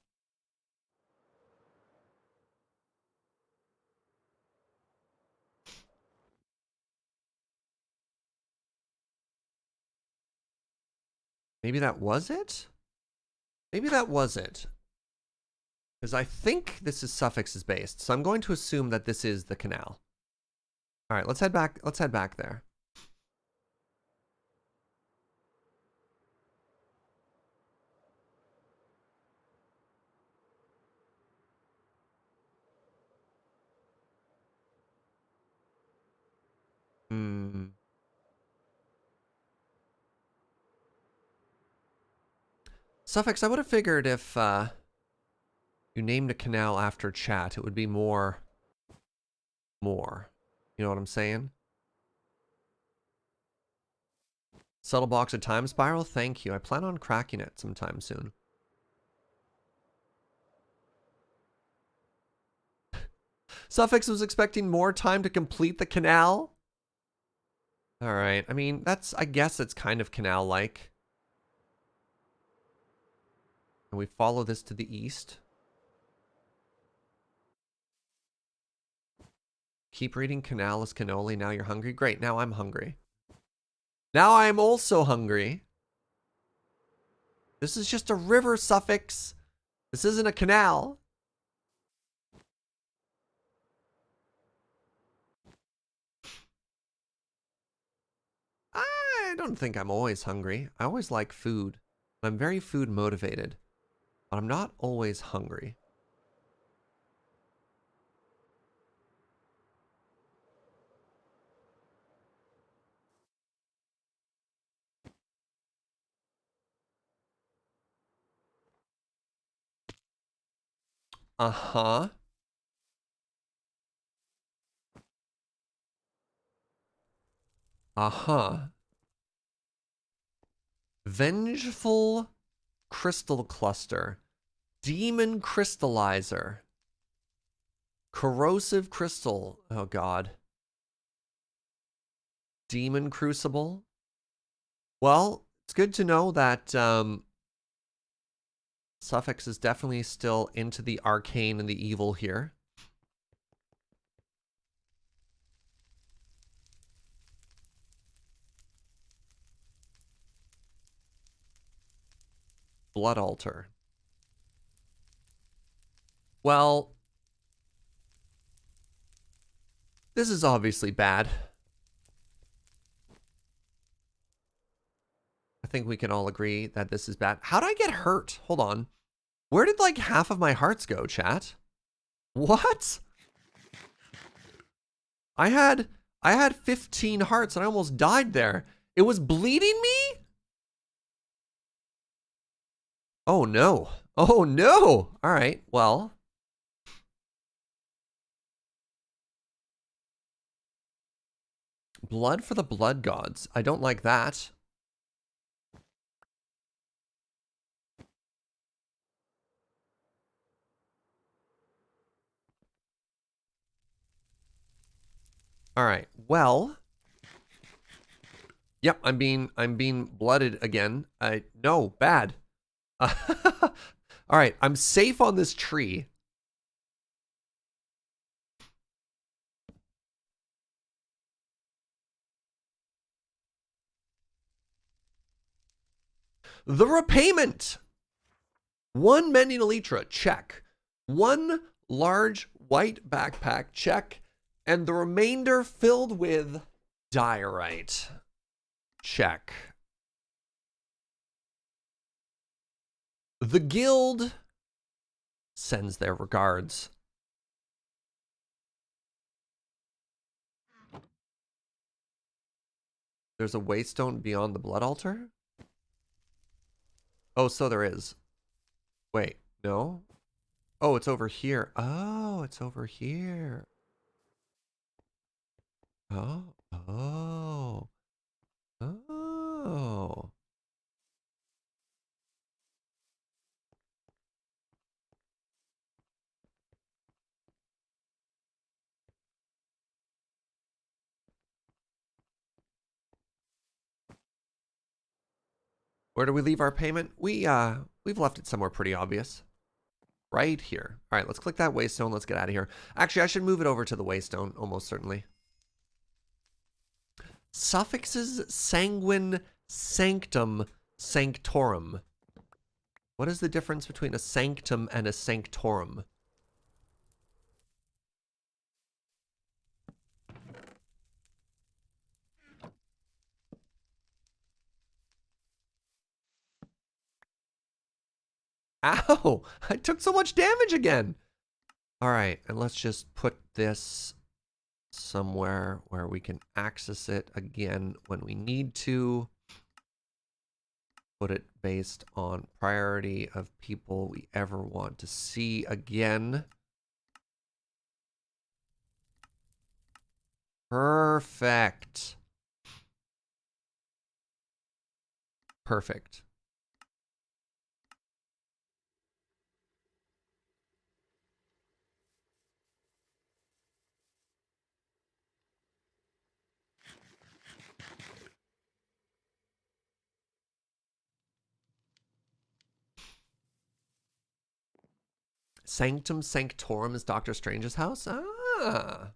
Maybe that was it? Maybe that was it. Because I think this is Suffix's base, so I'm going to assume that this is the canal. All right, let's head back. Let's head back there. Hmm. Suffix, I would have figured if you named a canal after Chat, it would be more. You know what I'm saying? Subtle box of time spiral? Thank you. I plan on cracking it sometime soon. Suffix was expecting more time to complete the canal? Alright, I mean, I guess it's kind of canal-like. And we follow this to the east. Keep reading canal is cannoli, now you're hungry? Great, now I'm hungry. Now I'm also hungry. This is just a river, Suffix. This isn't a canal. I don't think I'm always hungry. I always like food. I'm very food motivated, but I'm not always hungry. Uh-huh. Uh-huh. Vengeful crystal cluster. Demon crystallizer. Corrosive crystal. Oh god. Demon crucible. Well, it's good to know that Suffix is definitely still into the arcane and the evil here. Blood altar. Well, this is obviously bad. think we can all agree that this is bad. How did I get hurt? Hold on. Where did like half of my hearts go, chat? What? I had 15 hearts and I almost died there. It was bleeding me? Oh no. Oh no. All right. Well. Blood for the blood gods. I don't like that. All right. Well. Yep, I'm being blooded again. No, bad. All right, I'm safe on this tree. The repayment. 1 mending elytra, check. 1 large white backpack, check. And the remainder filled with diorite, check. The guild sends their regards. There's a waystone beyond the blood altar? Oh, so there is. Wait, no? Oh, it's over here. Oh, it's over here. Oh, oh, oh. Where do we leave our payment? We've left it somewhere pretty obvious. Right here. All right, let's click that waystone. Let's get out of here. Actually, I should move it over to the waystone, almost certainly. Suffixes sanguine sanctum sanctorum. What is the difference between a sanctum and a sanctorum? Ow! I took so much damage again. All right, and let's just put this somewhere where we can access it again when we need to. Put it based on priority of people we ever want to see again. Perfect. Perfect. Sanctum Sanctorum is Doctor Strange's house? Ah.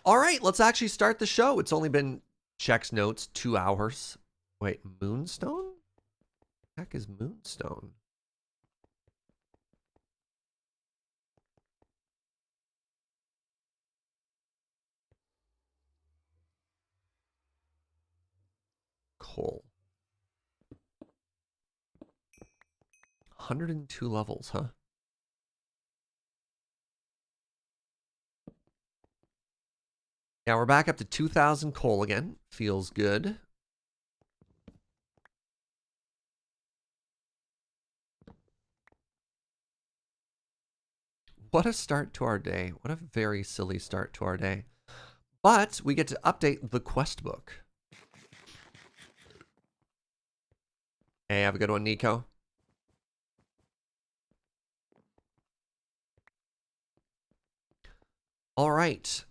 All right, let's actually start the show. It's only been, checks notes, 2 hours. Wait, Moonstone? What the heck is Moonstone? Coal. 102 levels, huh? Yeah, we're back up to 2,000 coal again. Feels good. What a start to our day. What a very silly start to our day. But we get to update the quest book. Hey, have a good one, Nico. All right.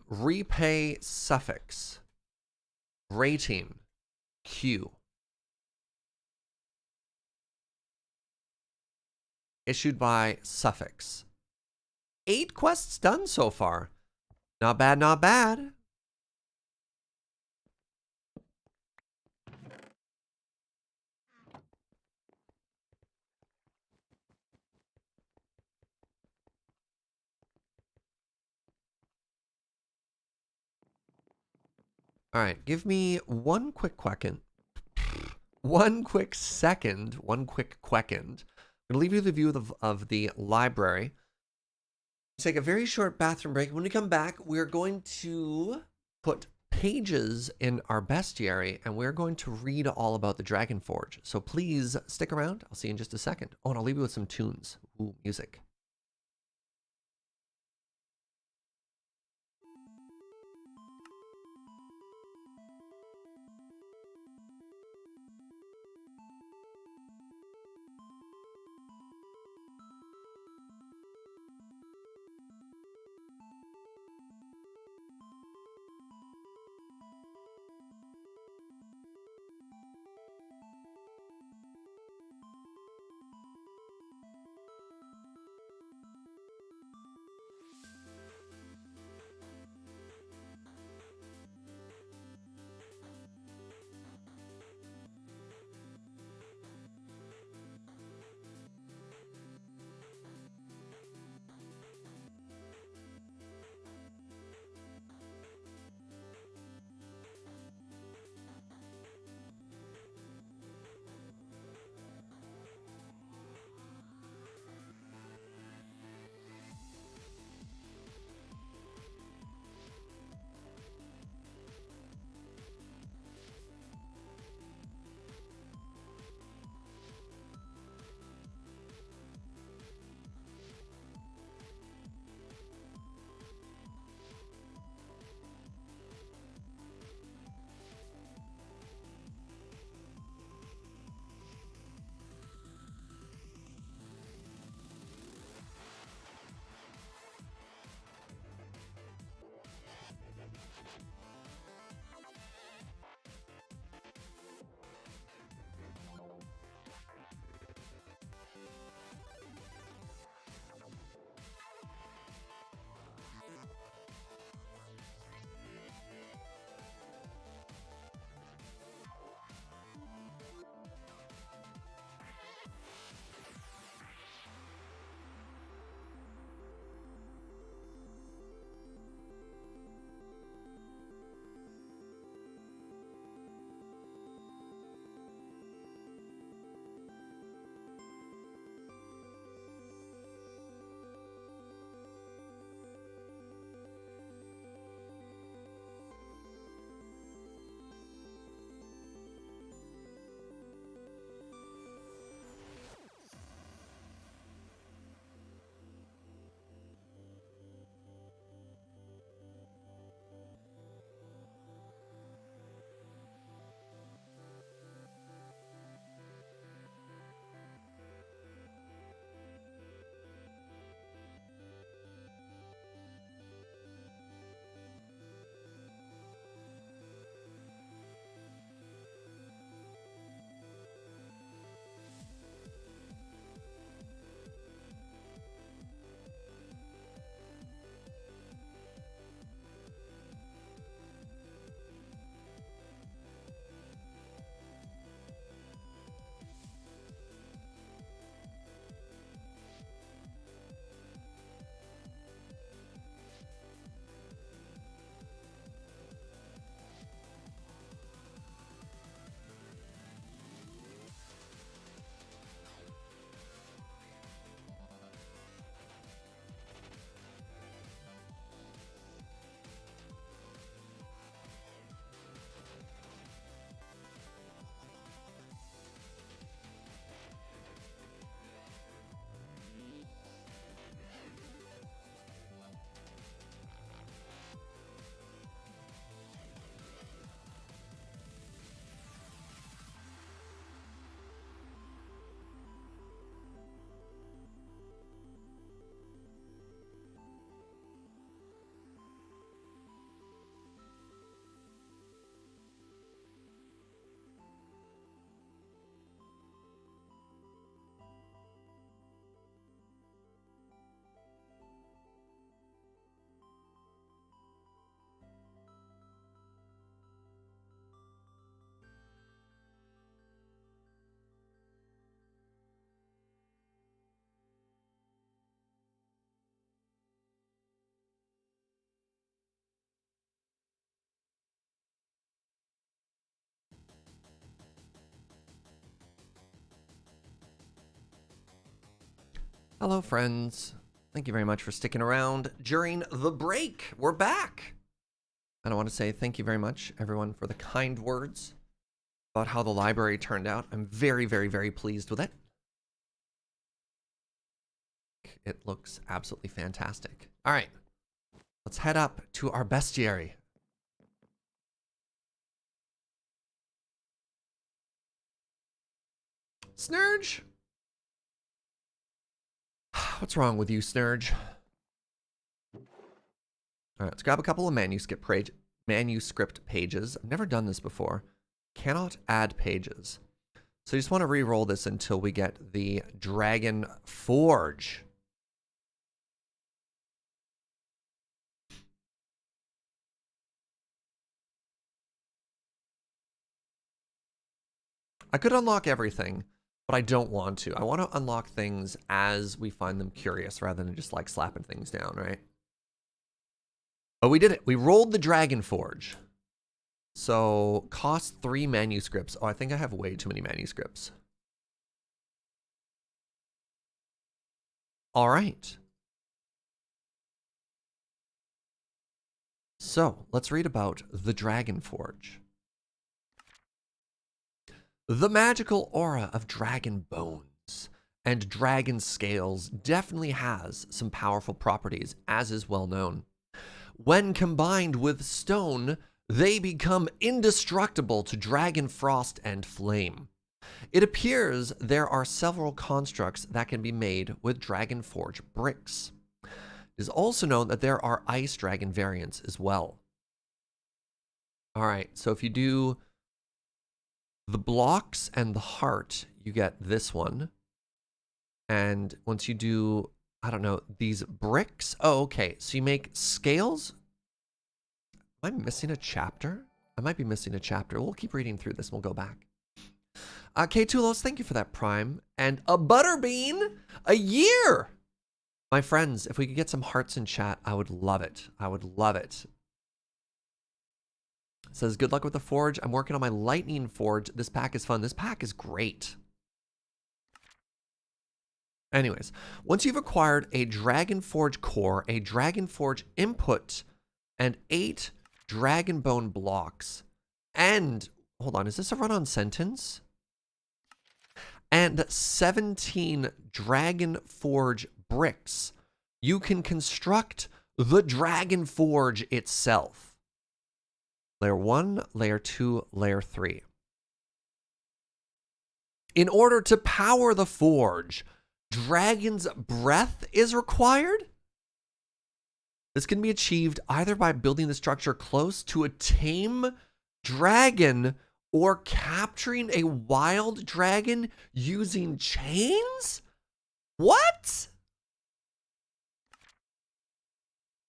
Repay suffix. Rating. Q. Issued by Suffix. 8 quests done so far. Not bad, not bad. All right, give me one quick queckin. One quick second. One quick queckin. I'm gonna leave you the view of the library. Take a very short bathroom break. When we come back, we're going to put pages in our bestiary and we're going to read all about the Dragon Forge. So please stick around. I'll see you in just a second. Oh, and I'll leave you with some tunes. Ooh, music. Hello, friends. Thank you very much for sticking around during the break. We're back. And I want to say thank you very much, everyone, for the kind words about how the library turned out. I'm very, very, very pleased with it. It looks absolutely fantastic. All right, let's head up to our bestiary. Snurge! What's wrong with you, Snurge? All right, let's grab a couple of manuscript pages. I've never done this before. Cannot add pages. So you just want to re-roll this until we get the Dragon Forge. I could unlock everything, but I don't want to. I want to unlock things as we find them curious rather than just like slapping things down, right? Oh, we did it. We rolled the Dragon Forge. So cost 3 manuscripts. Oh, I think I have way too many manuscripts. All right. So let's read about the Dragon Forge. The magical aura of dragon bones and dragon scales definitely has some powerful properties, as is well known. When combined with stone, they become indestructible to dragon frost and flame. It appears there are several constructs that can be made with Dragon Forge bricks. It is also known that there are ice dragon variants as well. All right, so if you do the blocks and the heart, you get this one. And once you do, I don't know, these bricks. Oh, okay. So you make scales. Am I missing a chapter? I might be missing a chapter. We'll keep reading through this. We'll go back. K2Los, thank you for that Prime. And a Butterbean, a year. My friends, if we could get some hearts in chat, I would love it. I would love it. Says, good luck with the forge. I'm working on my lightning forge. This pack is fun. This pack is great. Anyways, once you've acquired a Dragon Forge core, a Dragon Forge input, and 8 Dragon Bone blocks, and, hold on, is this a run-on sentence? And 17 Dragon Forge bricks, you can construct the Dragon Forge itself. Layer 1, Layer 2, Layer 3. In order to power the forge, Dragon's Breath is required. This can be achieved either by building the structure close to a tame dragon or capturing a wild dragon using chains? What?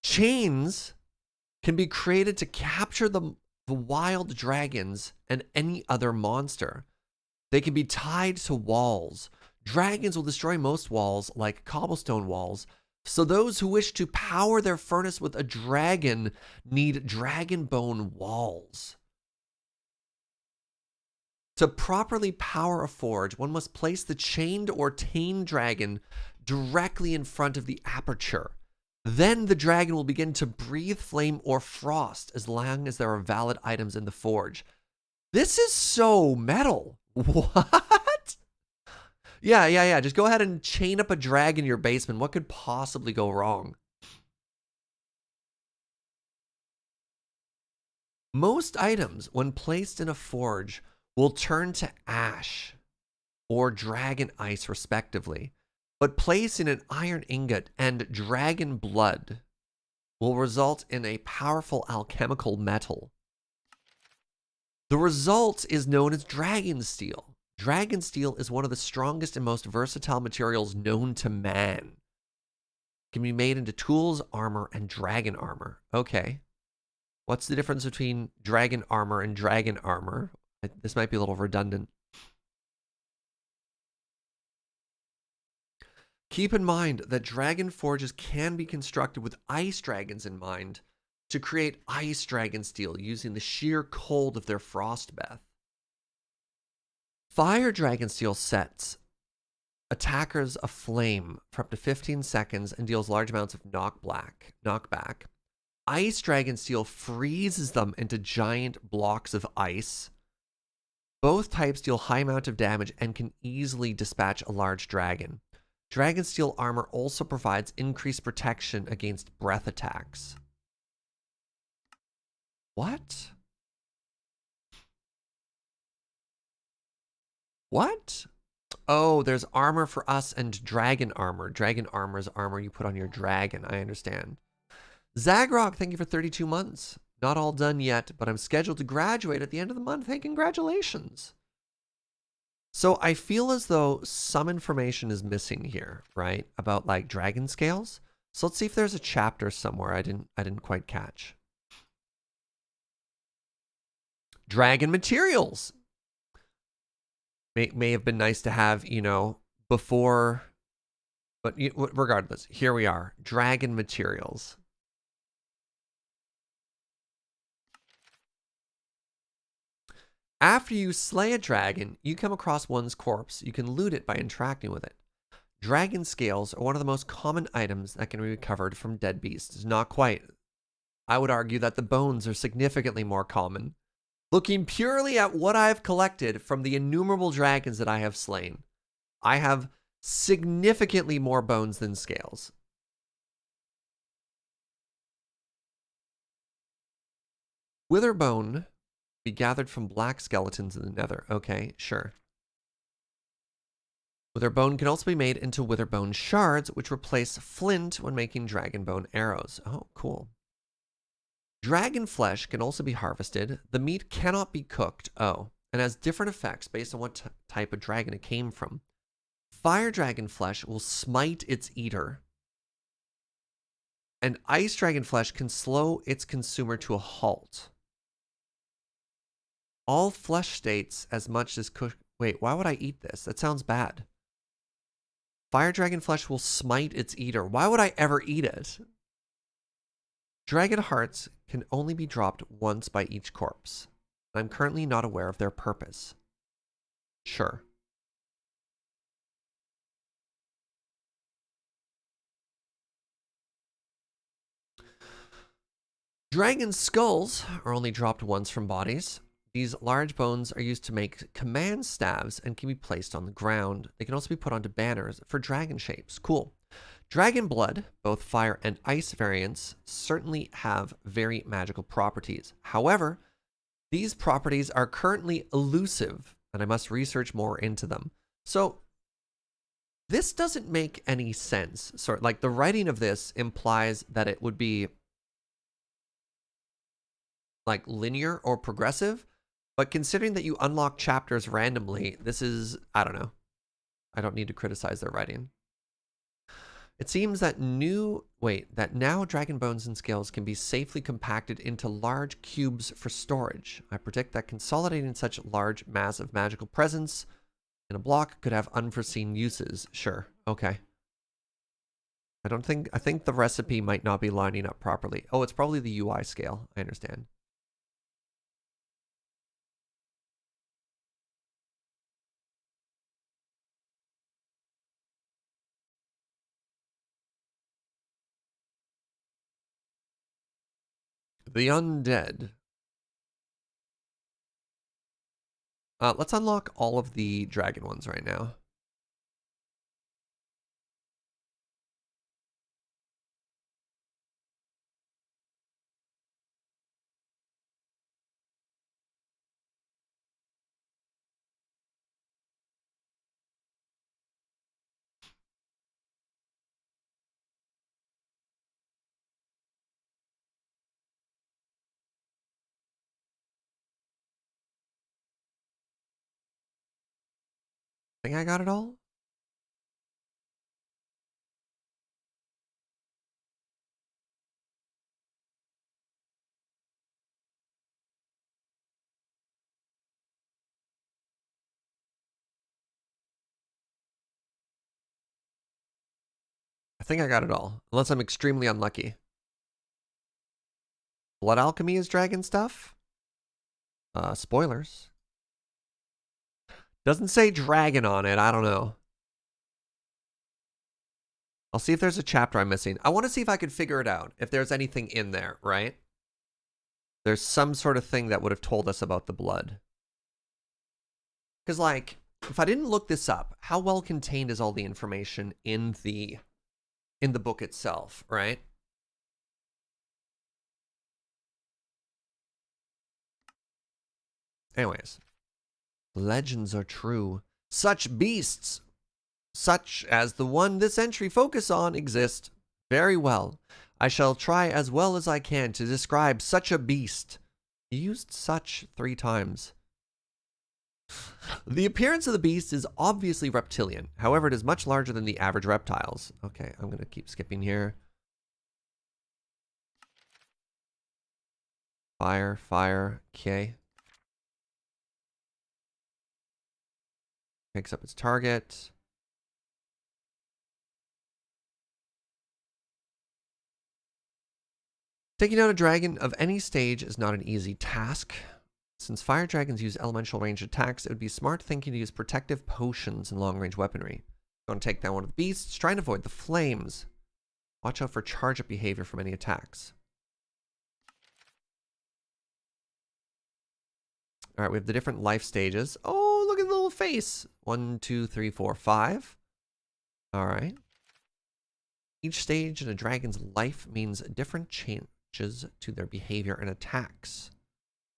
Chains can be created to capture the wild dragons and any other monster. They can be tied to walls. Dragons will destroy most walls, like cobblestone walls, so those who wish to power their furnace with a dragon need dragon bone walls. To properly power a forge, one must place the chained or tamed dragon directly in front of the aperture. Then the dragon will begin to breathe flame or frost as long as there are valid items in the forge. This is so metal. What? Yeah. Just go ahead and chain up a dragon in your basement. What could possibly go wrong? Most items, when placed in a forge, will turn to ash or dragon ice, respectively. But placing an iron ingot and dragon blood will result in a powerful alchemical metal. The result is known as dragon steel. Dragon steel is one of the strongest and most versatile materials known to man. It can be made into tools, armor, and dragon armor. Okay. What's the difference between dragon armor and dragon armor? This might be a little redundant. Keep in mind that dragon forges can be constructed with ice dragons in mind to create ice dragon steel using the sheer cold of their frost breath. Fire dragon steel sets attackers a flame for up to 15 seconds and deals large amounts of knockback. Ice Dragon Steel freezes them into giant blocks of ice. Both types deal high amount of damage and can easily dispatch a large dragon. Dragon Steel armor also provides increased protection against breath attacks. What? What? Oh, there's armor for us and dragon armor. Dragon armor is armor you put on your dragon. I understand. Zagrok, thank you for 32 months. Not all done yet, but I'm scheduled to graduate at the end of the month. Hey, congratulations. So I feel as though some information is missing here, right? About like dragon scales. So let's see if there's a chapter somewhere I didn't quite catch. Dragon materials. May have been nice to have, you know, before, but regardless, here we are. Dragon materials. After you slay a dragon, you come across one's corpse. You can loot it by interacting with it. Dragon scales are one of the most common items that can be recovered from dead beasts. Not quite. I would argue that the bones are significantly more common. Looking purely at what I've collected from the innumerable dragons that I have slain, I have significantly more bones than scales. Witherbone be gathered from black skeletons in the nether. Okay, sure. Witherbone can also be made into witherbone shards, which replace flint when making dragonbone arrows. Oh, cool. Dragon flesh can also be harvested. The meat cannot be cooked. Oh, and has different effects based on what type of dragon it came from. Fire dragon flesh will smite its eater. And ice dragon flesh can slow its consumer to a halt. All flesh states as much as cook. Wait, why would I eat this? That sounds bad. Fire dragon flesh will smite its eater. Why would I ever eat it? Dragon hearts can only be dropped once by each corpse. I'm currently not aware of their purpose. Sure. Dragon skulls are only dropped once from bodies. These large bones are used to make command staves and can be placed on the ground. They can also be put onto banners for dragon shapes. Cool. Dragon blood, both fire and ice variants, certainly have very magical properties. However, these properties are currently elusive, and I must research more into them. So, this doesn't make any sense. Sort like the writing of this implies that it would be like linear or progressive, but considering that you unlock chapters randomly, this is, I don't know. I don't need to criticize their writing. It seems that now dragon bones and scales can be safely compacted into large cubes for storage. I predict that consolidating such large mass of magical presence in a block could have unforeseen uses. Sure, okay. I think the recipe might not be lining up properly. Oh, it's probably the UI scale. I understand. The undead. Let's unlock all of the dragon ones right now. I think I got it all. I think I got it all, unless I'm extremely unlucky. Blood alchemy is dragon stuff? Spoilers. Doesn't say dragon on it, I don't know. I'll see if there's a chapter I'm missing. I want to see if I could figure it out. If there's anything in there, right? There's some sort of thing that would have told us about the blood. Because, like, if I didn't look this up, how well contained is all the information in the book itself, right? Anyways, legends are true. Such beasts, such as the one this entry focus on, exist. Very well. I shall try as well as I can to describe such a beast. He used such 3 times. The appearance of the beast is obviously reptilian. However, it is much larger than the average reptiles. Okay, I'm going to keep skipping here. Fire, okay. Picks up its target. Taking out a dragon of any stage is not an easy task. Since fire dragons use elemental range attacks, it would be smart thinking to use protective potions and long-range weaponry. Going to take down one of the beasts, try and avoid the flames. Watch out for charge-up behavior from any attacks. All right, we have the different life stages. Oh, look at the little face. 1, 2, 3, 4, 5. All right. Each stage in a dragon's life means different changes to their behavior and attacks.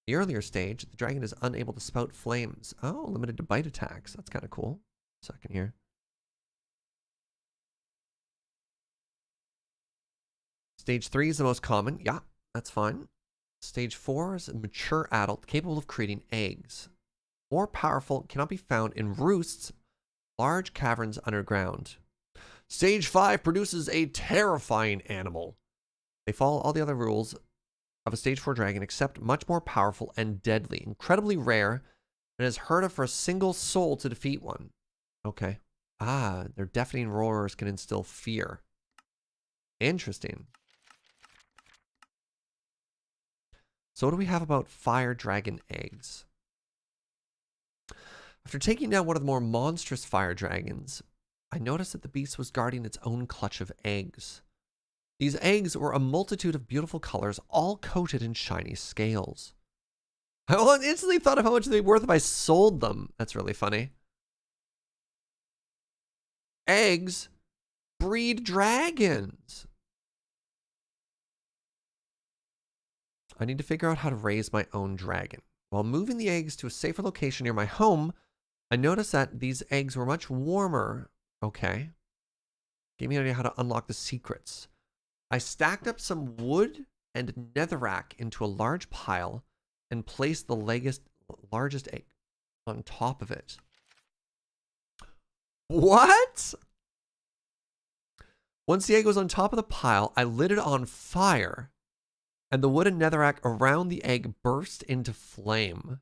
The earlier stage, the dragon is unable to spout flames. Oh, limited to bite attacks. That's kind of cool. Second here. Stage 3 is the most common. Yeah, that's fine. Stage 4 is a mature adult capable of creating eggs. More powerful, cannot be found in roosts, large caverns underground. Stage 5 produces a terrifying animal. They follow all the other rules of a stage 4 dragon, except much more powerful and deadly. Incredibly rare, and is heard of for a single soul to defeat one. Okay. Ah, their deafening roars can instill fear. Interesting. So what do we have about fire dragon eggs? After taking down one of the more monstrous fire dragons, I noticed that the beast was guarding its own clutch of eggs. These eggs were a multitude of beautiful colors, all coated in shiny scales. I instantly thought of how much they'd be worth if I sold them. That's really funny. Eggs breed dragons. I need to figure out how to raise my own dragon. While moving the eggs to a safer location near my home, I noticed that these eggs were much warmer. Okay. Gave me an idea how to unlock the secrets. I stacked up some wood and netherrack into a large pile and placed the largest egg on top of it. What? Once the egg was on top of the pile, I lit it on fire, and the wood and netherrack around the egg burst into flame.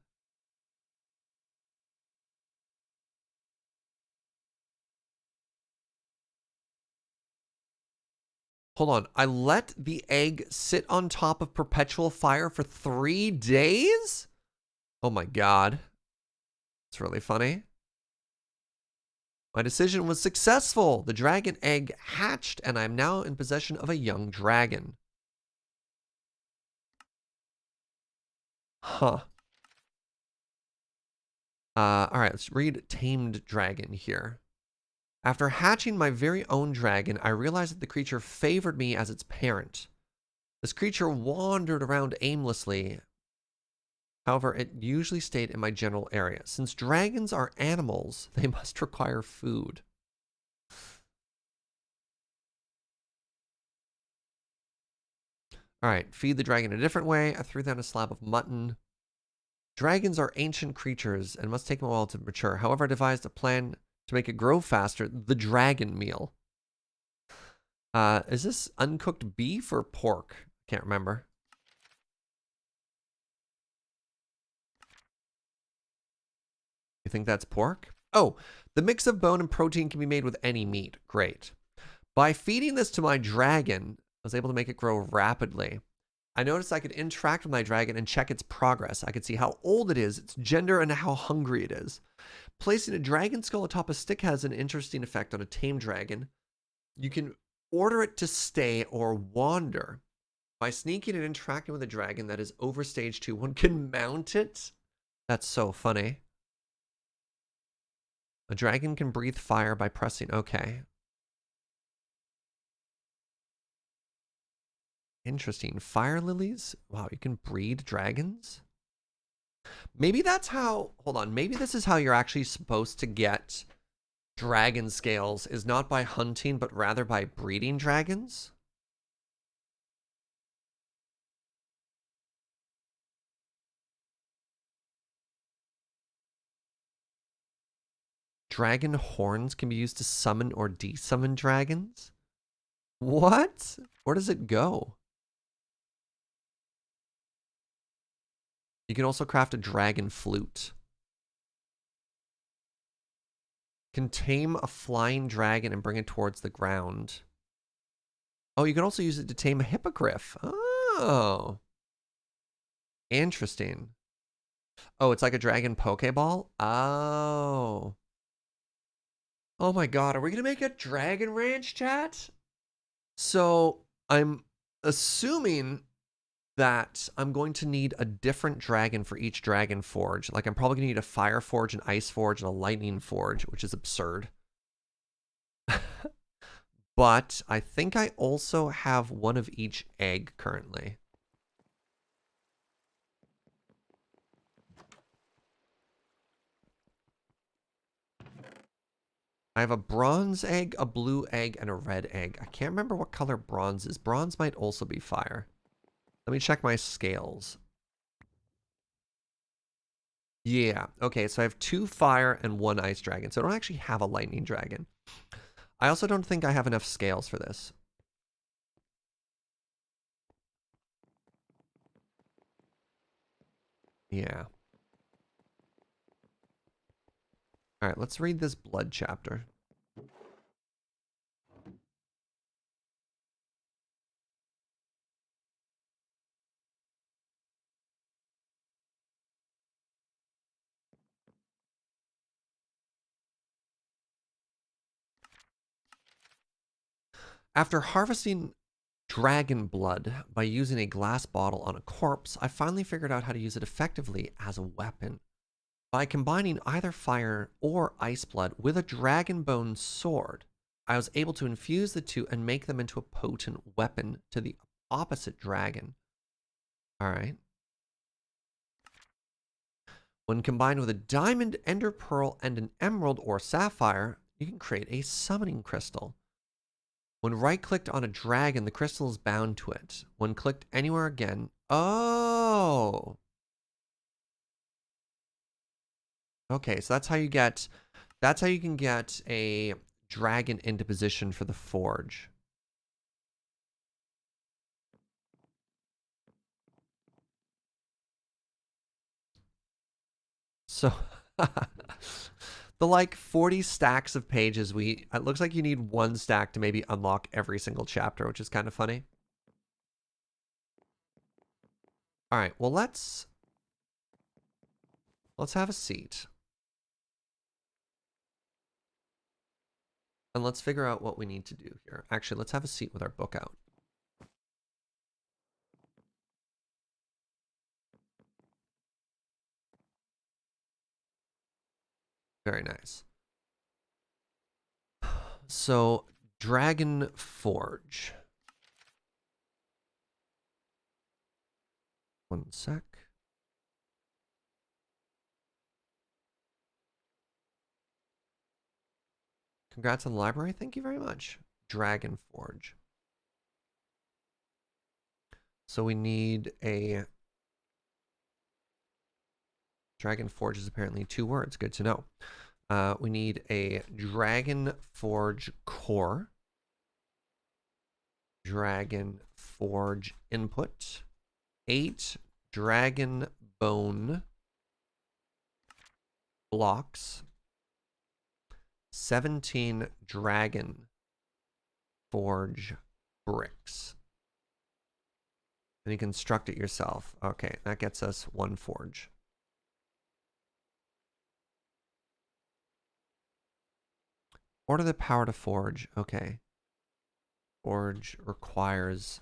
Hold on. I let the egg sit on top of perpetual fire for 3 days? Oh my god. It's really funny. My decision was successful. The dragon egg hatched, and I am now in possession of a young dragon. Huh. Alright, let's read Tamed Dragon here. After hatching my very own dragon, I realized that the creature favored me as its parent. This creature wandered around aimlessly. However, it usually stayed in my general area. Since dragons are animals, they must require food. Alright, feed the dragon a different way. I threw down a slab of mutton. Dragons are ancient creatures and must take them a while to mature. However, I devised a plan to make it grow faster, the dragon meal. Is this uncooked beef or pork? Can't remember. You think that's pork? Oh, the mix of bone and protein can be made with any meat. Great. By feeding this to my dragon, I was able to make it grow rapidly. I noticed I could interact with my dragon and check its progress. I could see how old it is, its gender, and how hungry it is. Placing a dragon skull atop a stick has an interesting effect on a tame dragon. You can Order it to stay or wander. By sneaking and interacting with a dragon that is over stage 2, one can mount it. That's so funny. A dragon can breathe fire by pressing. Okay. Interesting. Fire lilies? Wow, you can breed dragons? Maybe that's how... Hold on. Maybe this is how you're actually supposed to get dragon scales, is not by hunting, but rather by breeding dragons? Dragon horns can be used to summon or desummon dragons? What? Where does it go? You can also craft a dragon flute. Can tame a flying dragon and bring it towards the ground. Oh, you can also use it to tame a hippogriff. Oh. Interesting. Oh, it's like a dragon Pokeball? Oh. Oh my god, are we gonna make a dragon ranch, chat? So, I'm assuming that I'm going to need a different dragon for each dragon forge. Like, I'm probably gonna need a fire forge, an ice forge, and a lightning forge, which is absurd. But I think I also have one of each egg currently. I have a bronze egg, a blue egg, and a red egg. I can't remember what color bronze is. Bronze might also be fire. Let me check my scales. Yeah, okay, so I have 2 fire and 1 ice dragon, so I don't actually have a lightning dragon. I also don't think I have enough scales for this. Yeah. Alright, let's read this blood chapter. After harvesting dragon blood by using a glass bottle on a corpse, I finally figured out how to use it effectively as a weapon. By combining either fire or ice blood with a dragon bone sword, I was able to infuse the two and make them into a potent weapon to the opposite dragon. Alright. When combined with a diamond, ender pearl, and an emerald or sapphire, you can create a summoning crystal. When right-clicked on a dragon, the crystal is bound to it. When clicked anywhere again... Oh! Okay, so that's how you get... That's how you can get a dragon into position for the forge. So... the like 40 stacks of pages it looks like you need 1 stack to maybe unlock every single chapter, which is kind of funny. All right, well let's have a seat. And let's figure out what we need to do here. Actually, let's have a seat with our book out. Very nice. So, Dragon Forge. One sec. Congrats on the library. Thank you very much. Dragon Forge. So we need a... Dragon Forge is apparently 2 words. Good to know. We need a Dragon Forge core. Dragon Forge input. 8 Dragon Bone blocks. 17 Dragon Forge bricks. And you construct it yourself. Okay, that gets us 1 forge. Order the power to forge. Okay. Forge requires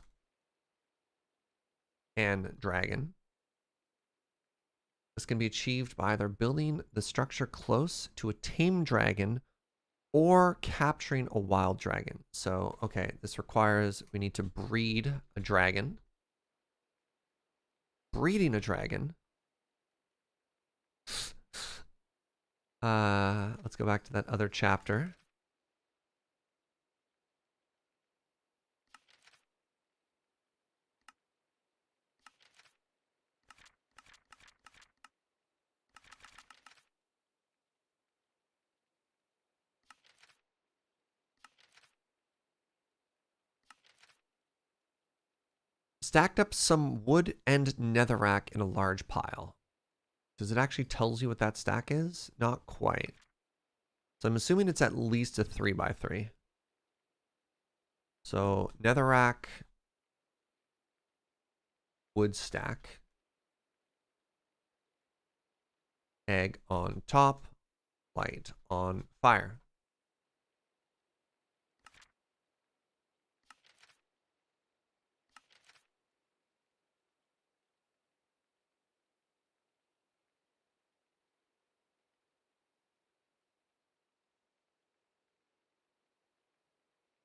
an dragon. This can be achieved by either building the structure close to a tame dragon or capturing a wild dragon. So, okay, this requires, we need to breed a dragon. Breeding a dragon. Let's go back to that other chapter. Stacked up some wood and netherrack in a large pile. Does it actually tells you what that stack is? Not quite. So I'm assuming it's at least a 3x3. So netherrack, wood stack, egg on top, light on fire.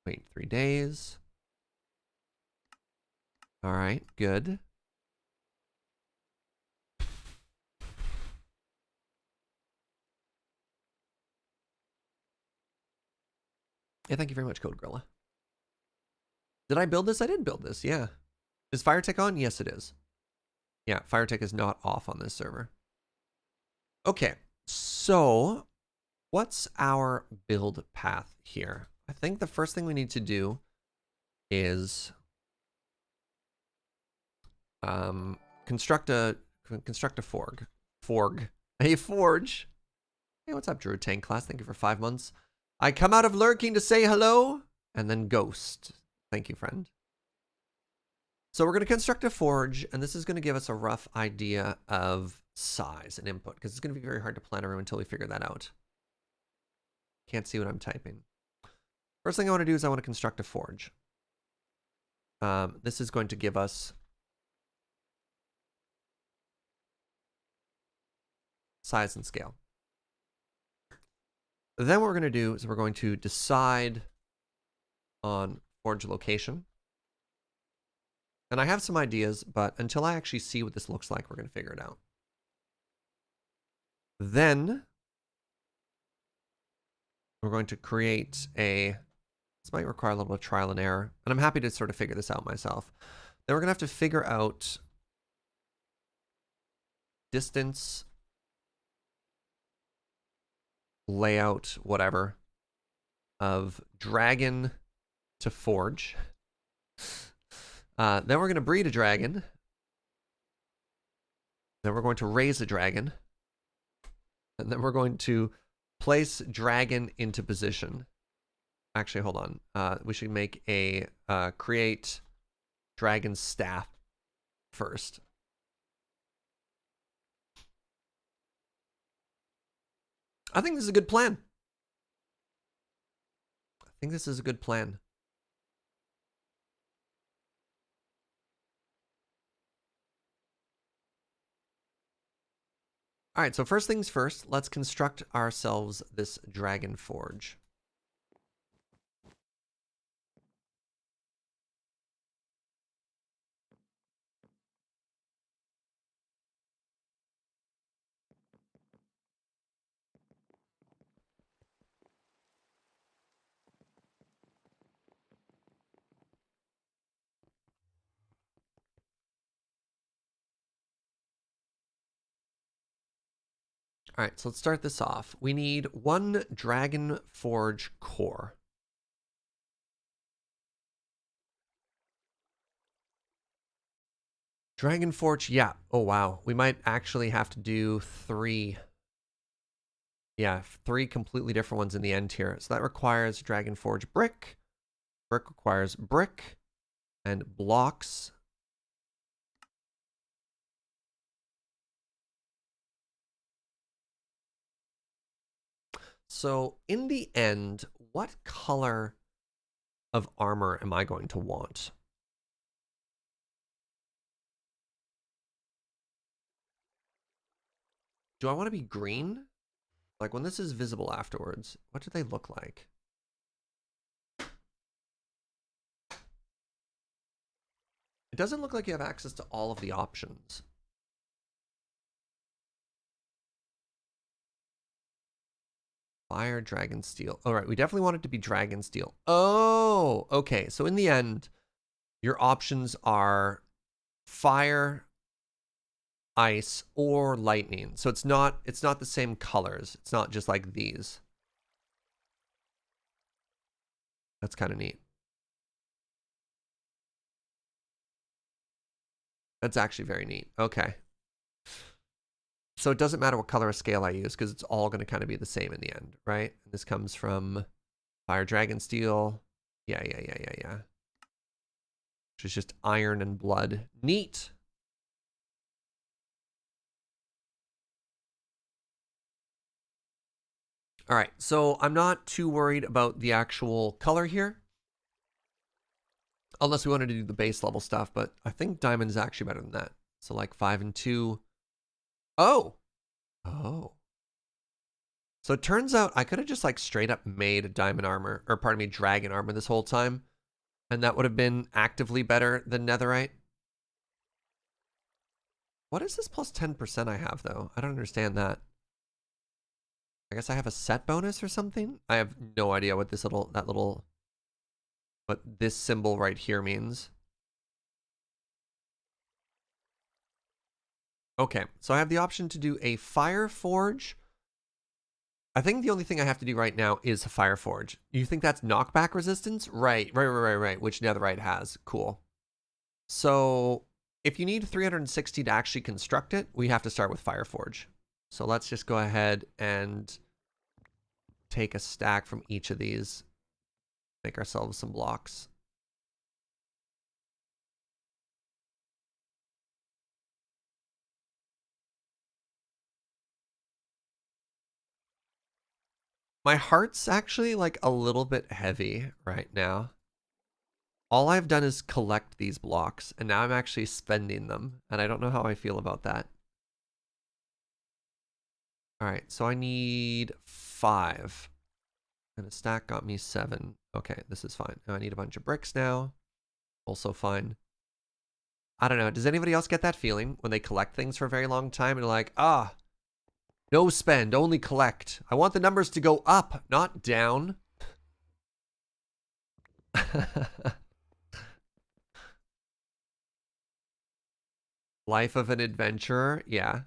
Wait 3 days. All right, good. Yeah, thank you very much, Code Gorilla. Did I build this? I did build this, yeah. Is FireTech on? Yes, it is. Yeah, FireTech is not off on this server. Okay, so what's our build path here? I think the first thing we need to do is construct a forge. Hey, what's up, Druid Tank Class? Thank you for 5 months. I come out of lurking to say hello, and then ghost. Thank you, friend. So we're going to construct a forge, and this is going to give us a rough idea of size and input, because it's going to be very hard to plan around until we figure that out. Can't see what I'm typing. First thing I want to do is I want to construct a forge. This is going to give us size and scale. Then what we're going to do is we're going to decide on forge location. And I have some ideas, but until I actually see what this looks like, we're going to figure it out. Then we're going to create a, this might require a little bit of trial and error, and I'm happy to sort of figure this out myself. Then we're going to have to figure out distance, layout, whatever, of dragon to forge. Then we're going to breed a dragon. Then we're going to raise a dragon. And then we're going to place dragon into position. Actually, hold on. We should make a create dragon staff first. I think this is a good plan. I think this is a good plan. All right, so first things first, let's construct ourselves this dragon forge. All right, so let's start this off. We need 1 dragon forge core. Dragon forge, yeah. Oh, wow. We might actually have to do 3. Yeah, 3 completely different ones in the end here. So that requires dragon forge brick. Brick requires brick and blocks. So in the end, what color of armor am I going to want? Do I want to be green? Like when this is visible afterwards, what do they look like? It doesn't look like you have access to all of the options. Fire, dragon, steel. All right, we definitely want it to be dragon steel. Oh, okay. So in the end, your options are fire, ice, or lightning. So it's not the same colors. It's not just like these. That's kind of neat. That's actually very neat. Okay. So it doesn't matter what color or scale I use because it's all going to kind of be the same in the end, right? And this comes from fire, dragon, steel. Yeah. Which is just iron and blood. Neat. All right, so I'm not too worried about the actual color here. Unless we wanted to do the base level stuff, but I think diamond is actually better than that. So like 5 and 2. Oh. Oh. So it turns out I could have just like straight up made diamond armor, or pardon me, dragon armor this whole time. And that would have been actively better than netherite. What is this plus 10% I have though? I don't understand that. I guess I have a set bonus or something? I have no idea what this what this symbol right here means. Okay, so I have the option to do a fire forge. I think the only thing I have to do right now is a fire forge. You think that's knockback resistance? Right. Which netherite has. Cool. So if you need 360 to actually construct it, we have to start with fire forge. So let's just go ahead and take a stack from each of these. Make ourselves some blocks. My heart's actually like a little bit heavy right now. All I've done is collect these blocks, and now I'm actually spending them, and I don't know how I feel about that. All right, so I need 5. And a stack got me 7. Okay, this is fine. Now I need a bunch of bricks now. Also fine. I don't know. Does anybody else get that feeling when they collect things for a very long time and they're like, ah, no spend, only collect. I want the numbers to go up, not down. Life of an adventurer. Yeah.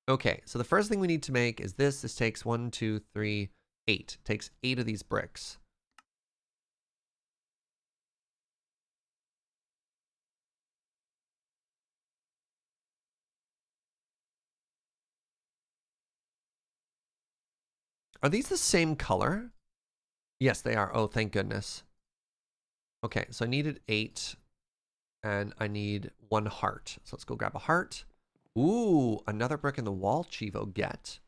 Okay, so the first thing we need to make is this. This takes 1, 2, 3, 8. Takes 8 of these bricks. Are these the same color? Yes, they are. Oh, thank goodness. Okay, so I needed 8, and I need 1 heart. So let's go grab a heart. Ooh, another brick in the wall. Chivo, get.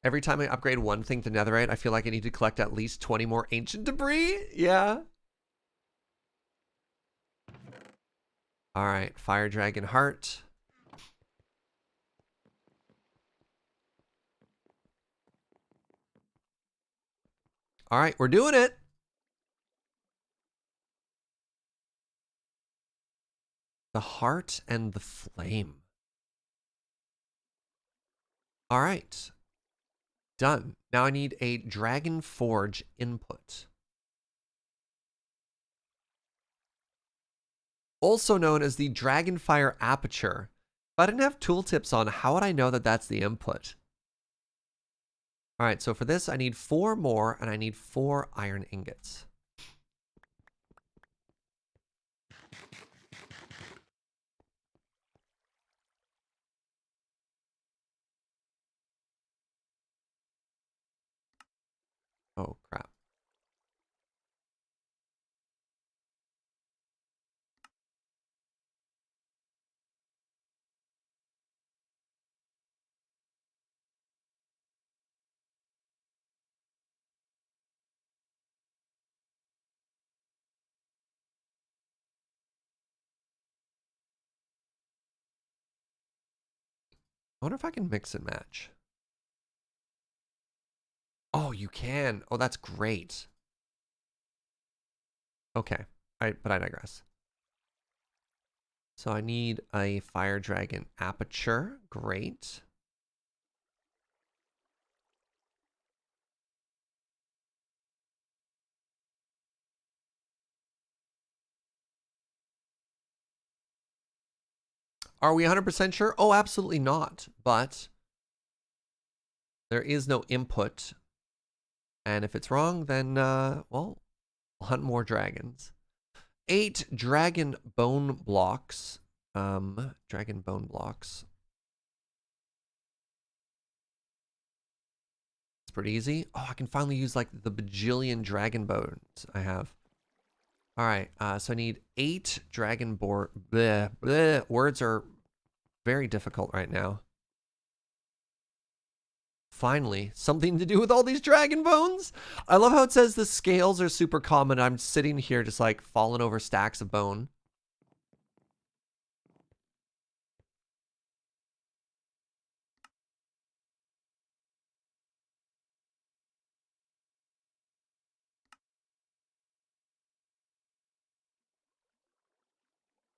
Every time I upgrade one thing to netherite, I feel like I need to collect at least 20 more ancient debris. Yeah. All right, fire dragon heart. All right, we're doing it. The heart and the flame. All right. Done. Now I need a dragon forge input. Also known as the dragonfire aperture. If I didn't have tooltips on, how would I know that that's the input? All right, so for this, I need 4 more, and I need 4 iron ingots. Oh, crap. I wonder if I can mix and match. Oh, you can. Oh, that's great. Okay. But I digress. So I need a fire dragon aperture. Great. Are we 100% sure? Oh, absolutely not. But there is no input. And if it's wrong, then, well, we'll hunt more dragons. 8 dragon bone blocks. Dragon bone blocks. It's pretty easy. Oh, I can finally use like the bajillion dragon bones I have. All right, so I need 8 dragon board. Bleh, bleh. Words are very difficult right now. Finally, something to do with all these dragon bones. I love how it says the scales are super common. I'm sitting here just like falling over stacks of bone.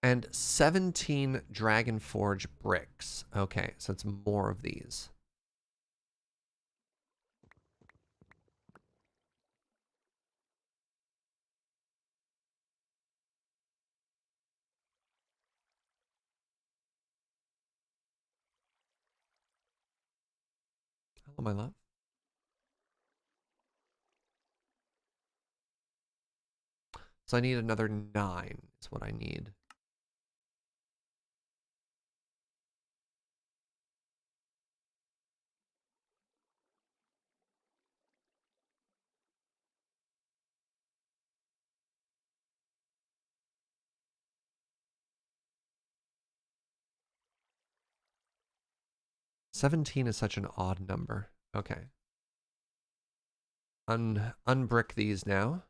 And 17 Dragon Forge bricks. Okay, so it's more of these. Hello, my love. So I need another 9 is what I need. $17 is such an odd number. Okay. Unbrick these now.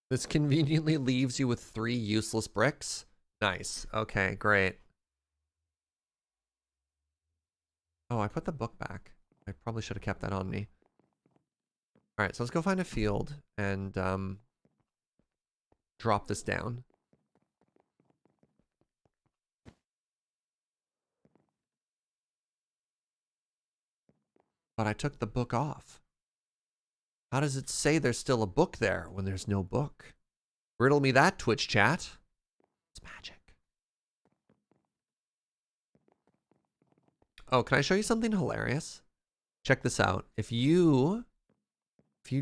This conveniently leaves you with 3 useless bricks. Nice. Okay, great. Oh, I put the book back. I probably should have kept that on me. All right, so let's go find a field and drop this down. But I took the book off. How does it say there's still a book there when there's no book? Riddle me that, Twitch chat. It's magic. Oh, can I show you something hilarious? Check this out. If you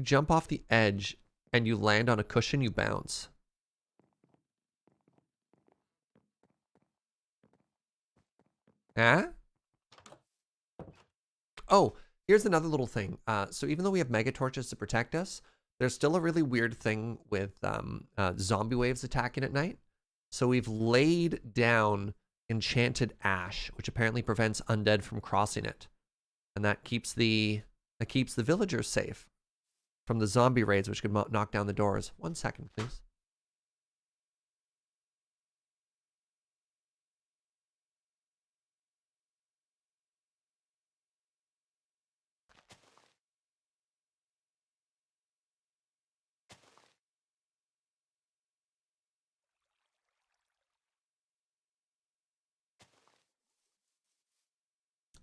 jump off the edge and you land on a cushion, you bounce. Huh? Oh, here's another little thing. So even though we have mega torches to protect us, there's still a really weird thing with zombie waves attacking at night. So we've laid down enchanted ash, which apparently prevents undead from crossing it, and that keeps the villagers safe from the zombie raids, which could knock down the doors. 1 second, please.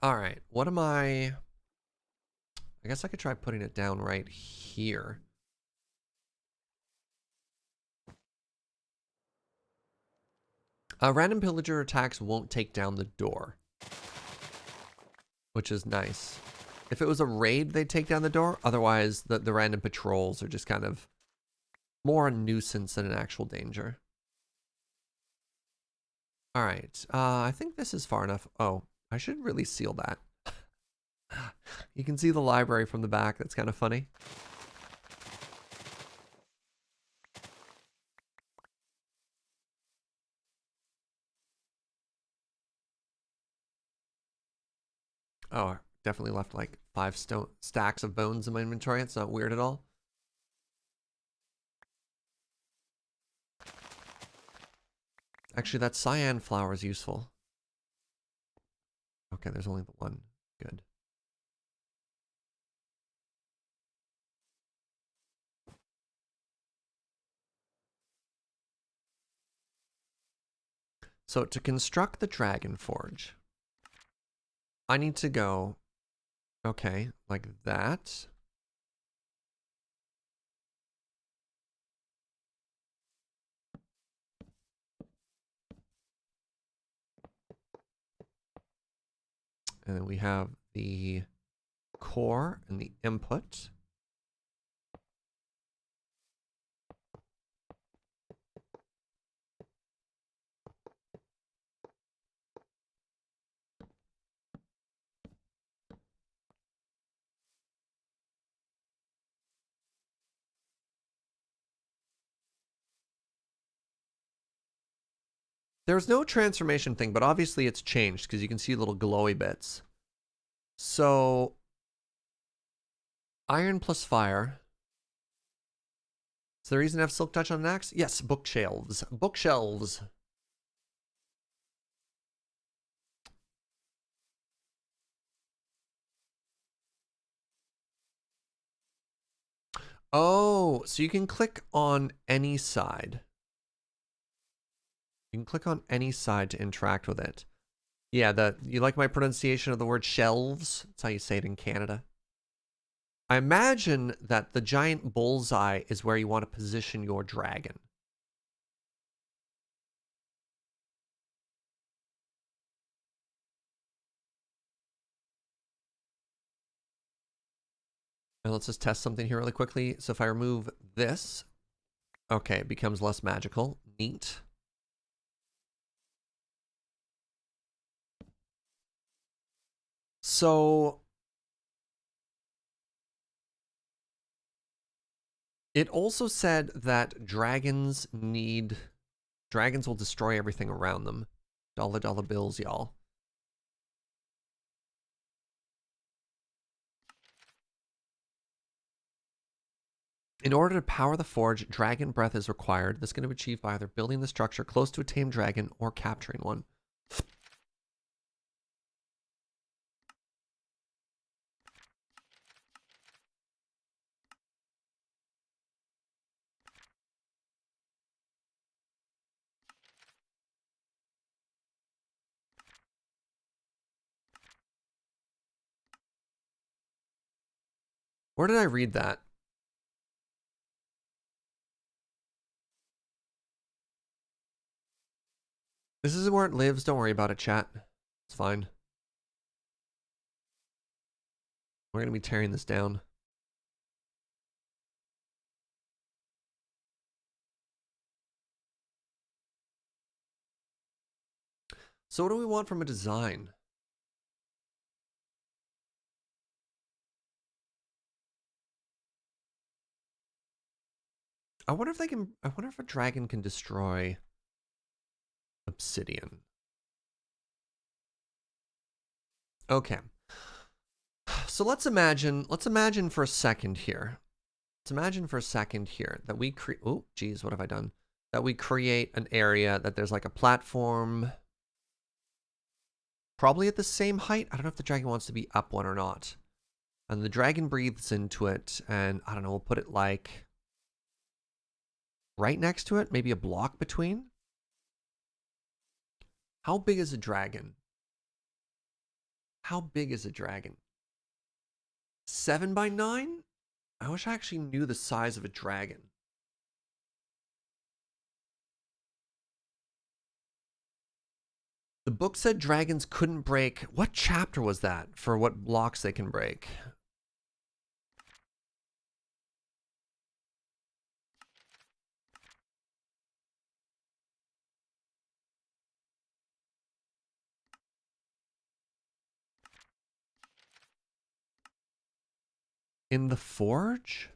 All right, what am I guess I could try putting it down right here. Random pillager attacks won't take down the door, which is nice. If it was a raid, they'd take down the door. Otherwise, the random patrols are just kind of more a nuisance than an actual danger. All right, I think this is far enough. Oh, I should really seal that. You can see the library from the back. That's kind of funny. Oh, definitely left like 5 stacks of bones in my inventory. It's not weird at all. Actually, that cyan flower is useful. Okay, there's only the one. Good. So to construct the Dragon Forge, I need to go, okay, like that. And then we have the core and the input. There's no transformation thing, but obviously it's changed because you can see little glowy bits. So iron plus fire. Is there a reason to have silk touch on an axe? Yes, bookshelves. Bookshelves. Oh, so you can click on any side. You can click on any side to interact with it. Yeah, you like my pronunciation of the word shelves? That's how you say it in Canada. I imagine that the giant bullseye is where you want to position your dragon. And let's just test something here really quickly. So if I remove this, okay, it becomes less magical. Neat. So it also said that dragons will destroy everything around them. Dollar bills, y'all. In order to power the forge, dragon breath is required. This can be achieved by either building the structure close to a tamed dragon or capturing one. Where did I read that? This isn't where it lives. Don't worry about it, chat. It's fine. We're going to be tearing this down. So what do we want from a design? I wonder if a dragon can destroy obsidian. Okay. So let's imagine for a second here. Let's imagine for a second here that we create, oh, geez, what have I done? That we create an area that there's like a platform, probably at the same height. I don't know if the dragon wants to be up one or not. And the dragon breathes into it, and I don't know, we'll put it like right next to it, maybe a block between. How big is a dragon? How big is a dragon? 7 by 9? I wish I actually knew the size of a dragon. The book said dragons couldn't break. What chapter was that for what blocks they can break? In the forge?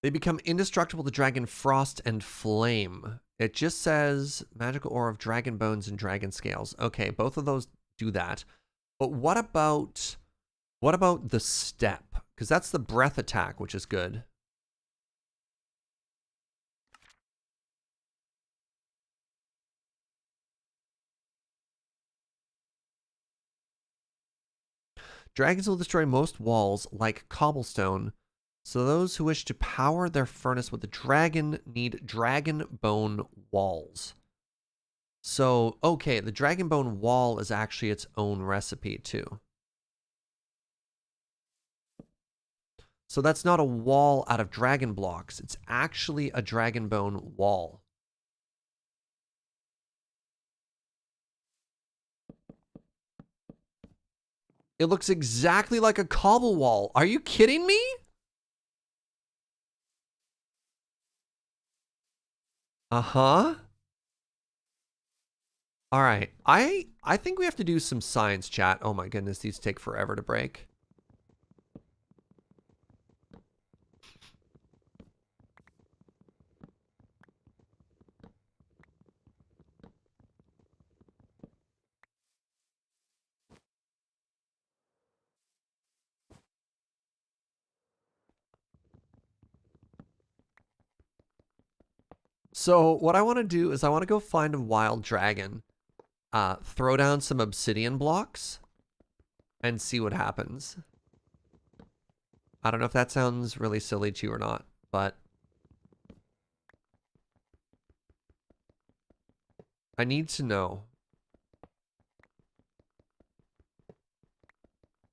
They become indestructible to dragon frost and flame. It just says magical ore of dragon bones and dragon scales. Okay, both of those do that. But what about the step? Because that's the breath attack, which is good. Dragons will destroy most walls like cobblestone. So those who wish to power their furnace with the dragon need dragon bone walls. So, okay, the dragon bone wall is actually its own recipe too. So that's not a wall out of dragon blocks. It's actually a dragon bone wall. It looks exactly like a cobble wall. Are you kidding me? Uh-huh. All right. I think we have to do some science chat. Oh my goodness, these take forever to break. So what I want to do is I want to go find a wild dragon, throw down some obsidian blocks, and see what happens. I don't know if that sounds really silly to you or not, but I need to know.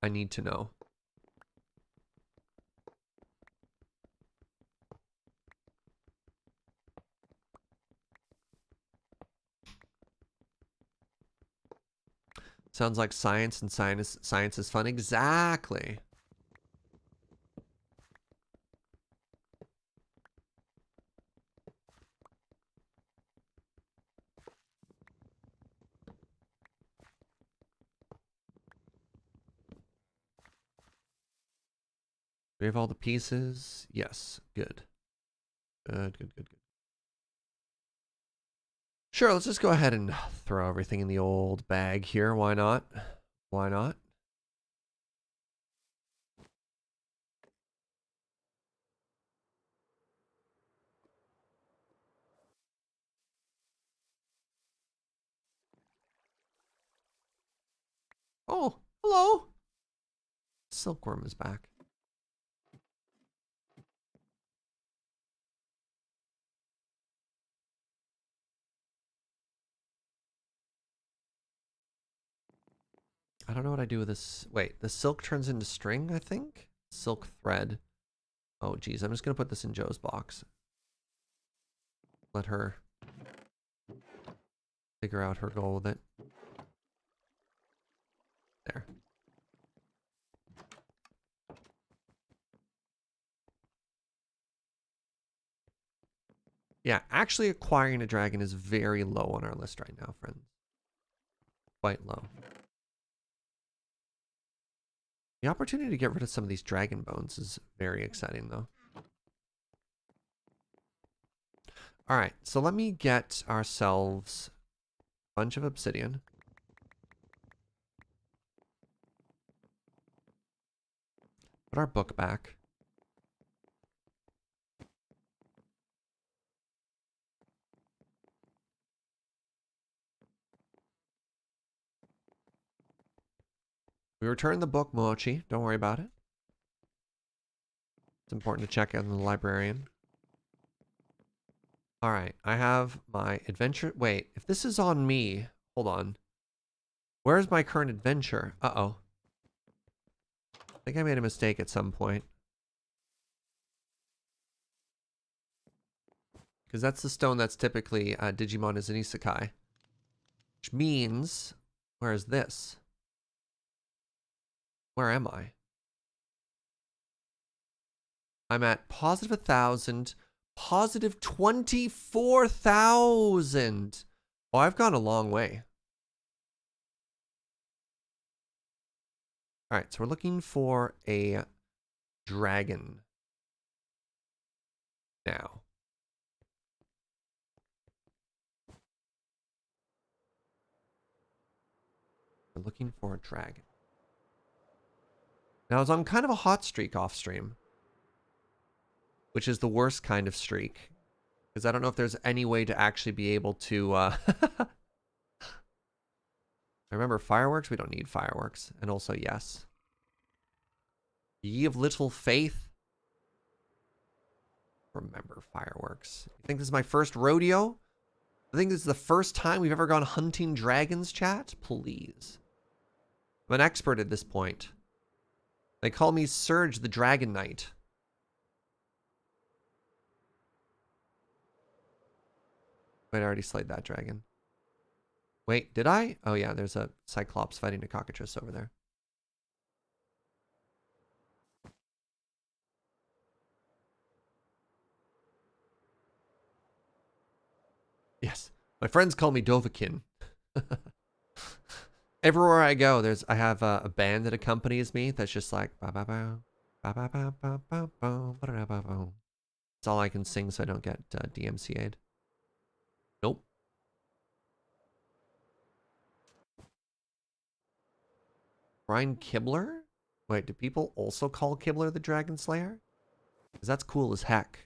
I need to know. Sounds like science, and science is fun. Exactly. We have all the pieces. Yes. Good. Good. Sure, let's just go ahead and throw everything in the old bag here. Why not? Why not? Oh, hello. Silkworm is back. I don't know what I do with this. Wait, the silk turns into string, I think? Silk thread. Oh, geez. I'm just going to put this in Joe's box. Let her figure out her goal with it. There. Yeah, actually acquiring a dragon is very low on our list right now, friends. Quite low. The opportunity to get rid of some of these dragon bones is very exciting, though. All right, so let me get ourselves a bunch of obsidian. Put our book back. We return the book, Mochi. Don't worry about it. It's important to check in the librarian. All right, I have my adventure. Wait, if this is on me, hold on. Where's my current adventure? Uh-oh. I think I made a mistake at some point. Because that's the stone that's typically Digimon as an isekai. Which means, where is this? Where am I? I'm at positive 1,000, positive 24,000. Oh, I've gone a long way. All right, so we're looking for a dragon. Now. We're looking for a dragon. Now, I was on kind of a hot streak off stream, which is the worst kind of streak, because I don't know if there's any way to actually be able to... I remember fireworks? We don't need fireworks. And also, yes. Ye of little faith. Remember fireworks. I think this is my first rodeo. I think this is the first time we've ever gone hunting dragons, chat. Please. I'm an expert at this point. They call me Surge the Dragon Knight. Wait, I already slayed that dragon. Wait, did I? Oh yeah, there's a Cyclops fighting a cockatrice over there. Yes, my friends call me Dovahkiin. Everywhere I go, I have a band that accompanies me that's just like ba ba ba ba ba ba ba ba ba ba ba ba. It's all I can sing so I don't get DMCA'd. Nope. Brian Kibler? Wait, do people also call Kibler the Dragon Slayer? Because that's cool as heck.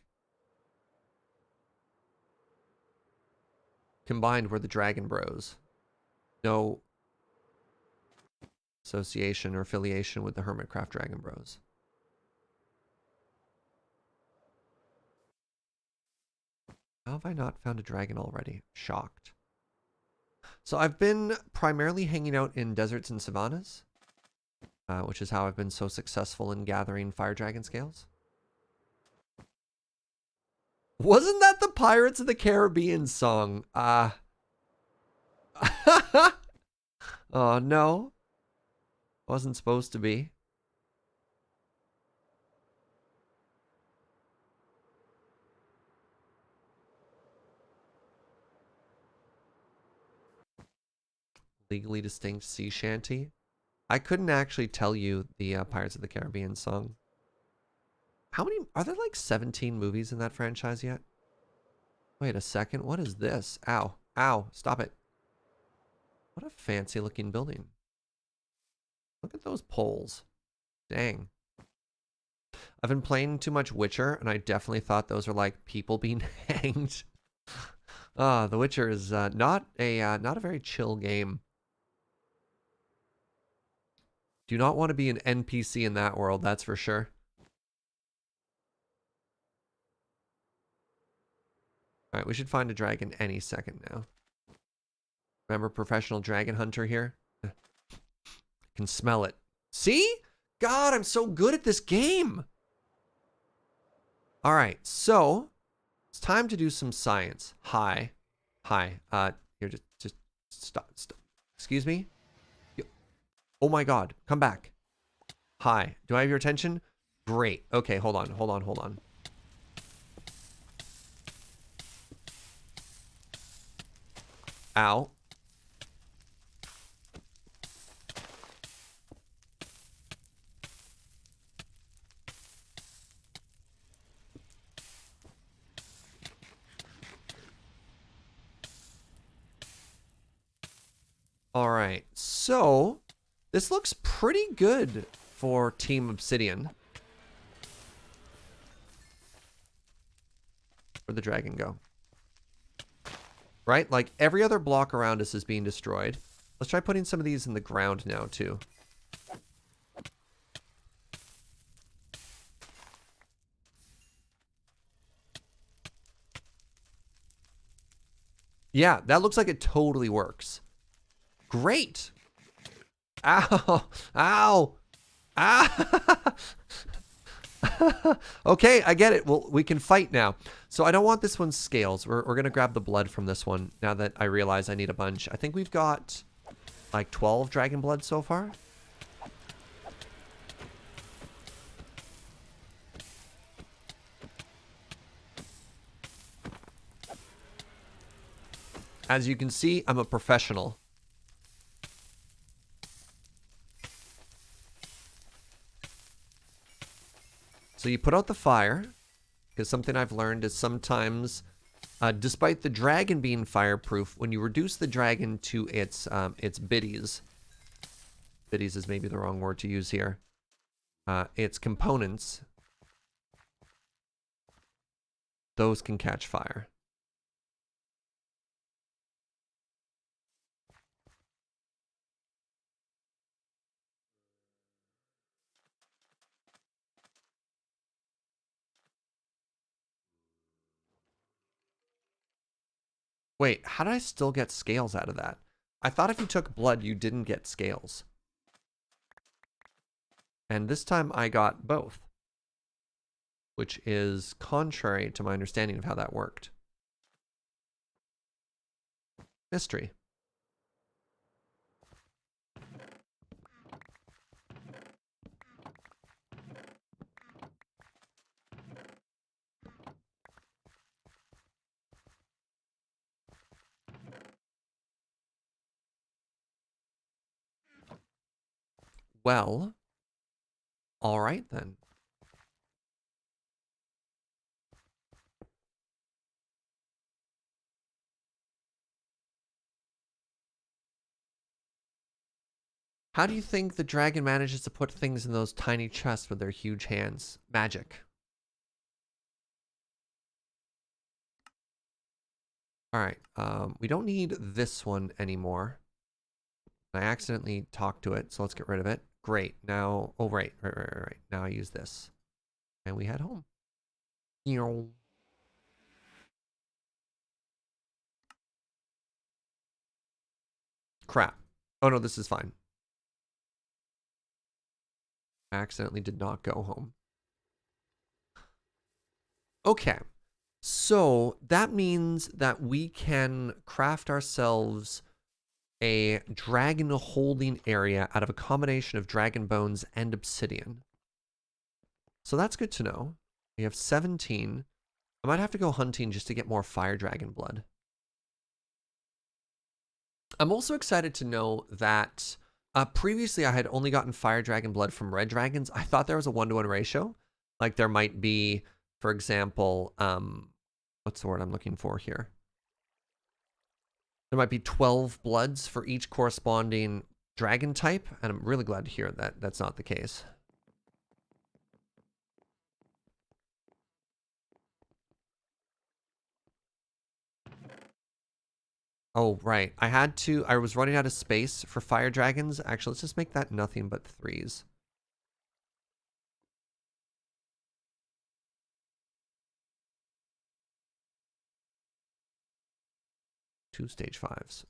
Combined, we're the Dragon Bros. No association or affiliation with the Hermitcraft Dragon Bros. How have I not found a dragon already? Shocked. So I've been primarily hanging out in deserts and savannas, which is how I've been so successful in gathering fire dragon scales. Wasn't that the Pirates of the Caribbean song? Oh, no. Wasn't supposed to be. Legally distinct sea shanty. I couldn't actually tell you the Pirates of the Caribbean song. How many? Are there like 17 movies in that franchise yet? Wait a second. What is this? Ow. Ow. Stop it. What a fancy looking building. Look at those poles. Dang. I've been playing too much Witcher, and I definitely thought those were like people being hanged. The Witcher is not a very chill game. Do not want to be an NPC in that world, that's for sure. All right, we should find a dragon any second now. Remember, professional dragon hunter here? Can smell it. See? God, I'm so good at this game. All right, so it's time to do some science. Hi. Here, just stop. Excuse me? Oh my God, come back. Hi, do I have your attention? Great. Okay, hold on. Ow. All right, so this looks pretty good for Team Obsidian. Where'd the dragon go? Right? Like every other block around us is being destroyed. Let's try putting some of these in the ground now too. Yeah, that looks like it totally works. Great. Ow. Ow. Ah. Okay, I get it. Well, we can fight now. So I don't want this one's scales. We're going to grab the blood from this one now that I realize I need a bunch. I think we've got like 12 dragon blood so far. As you can see, I'm a professional. So you put out the fire. Because something I've learned is sometimes, despite the dragon being fireproof, when you reduce the dragon to its biddies, biddies is maybe the wrong word to use here, its components, those can catch fire. Wait, how did I still get scales out of that? I thought if you took blood, you didn't get scales. And this time I got both, which is contrary to my understanding of how that worked. Mystery. Well, all right then. How do you think the dragon manages to put things in those tiny chests with their huge hands? Magic. All right, we don't need this one anymore. I accidentally talked to it, so let's get rid of it. Great, now, oh, right. Now I use this. And we head home. Crap. Oh no, this is fine. I accidentally did not go home. Okay, so that means that we can craft ourselves a dragon holding area out of a combination of dragon bones and obsidian. So that's good to know. We have 17. I might have to go hunting just to get more fire dragon blood. I'm also excited to know that previously I had only gotten fire dragon blood from red dragons. I thought there was a 1-to-1 ratio. Like there might be, for example, what's the word I'm looking for here? There might be 12 bloods for each corresponding dragon type, and I'm really glad to hear that that's not the case. Oh, right. I was running out of space for fire dragons. Actually, let's just make that nothing but 3s. Two stage 5s.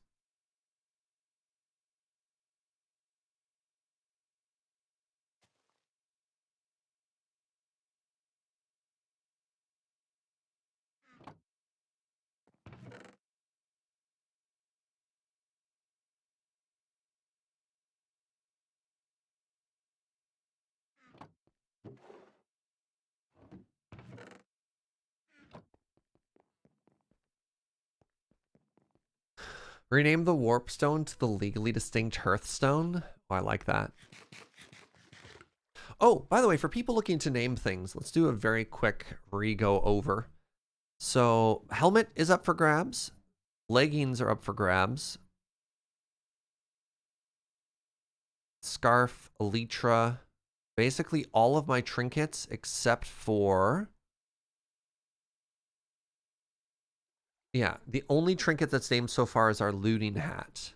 Rename the warp stone to the legally distinct hearthstone. Oh, I like that. Oh, by the way, for people looking to name things, let's do a very quick re-go over. So, helmet is up for grabs. Leggings are up for grabs. Scarf, elytra. Basically all of my trinkets except for... Yeah, the only trinket that's named so far is our looting hat.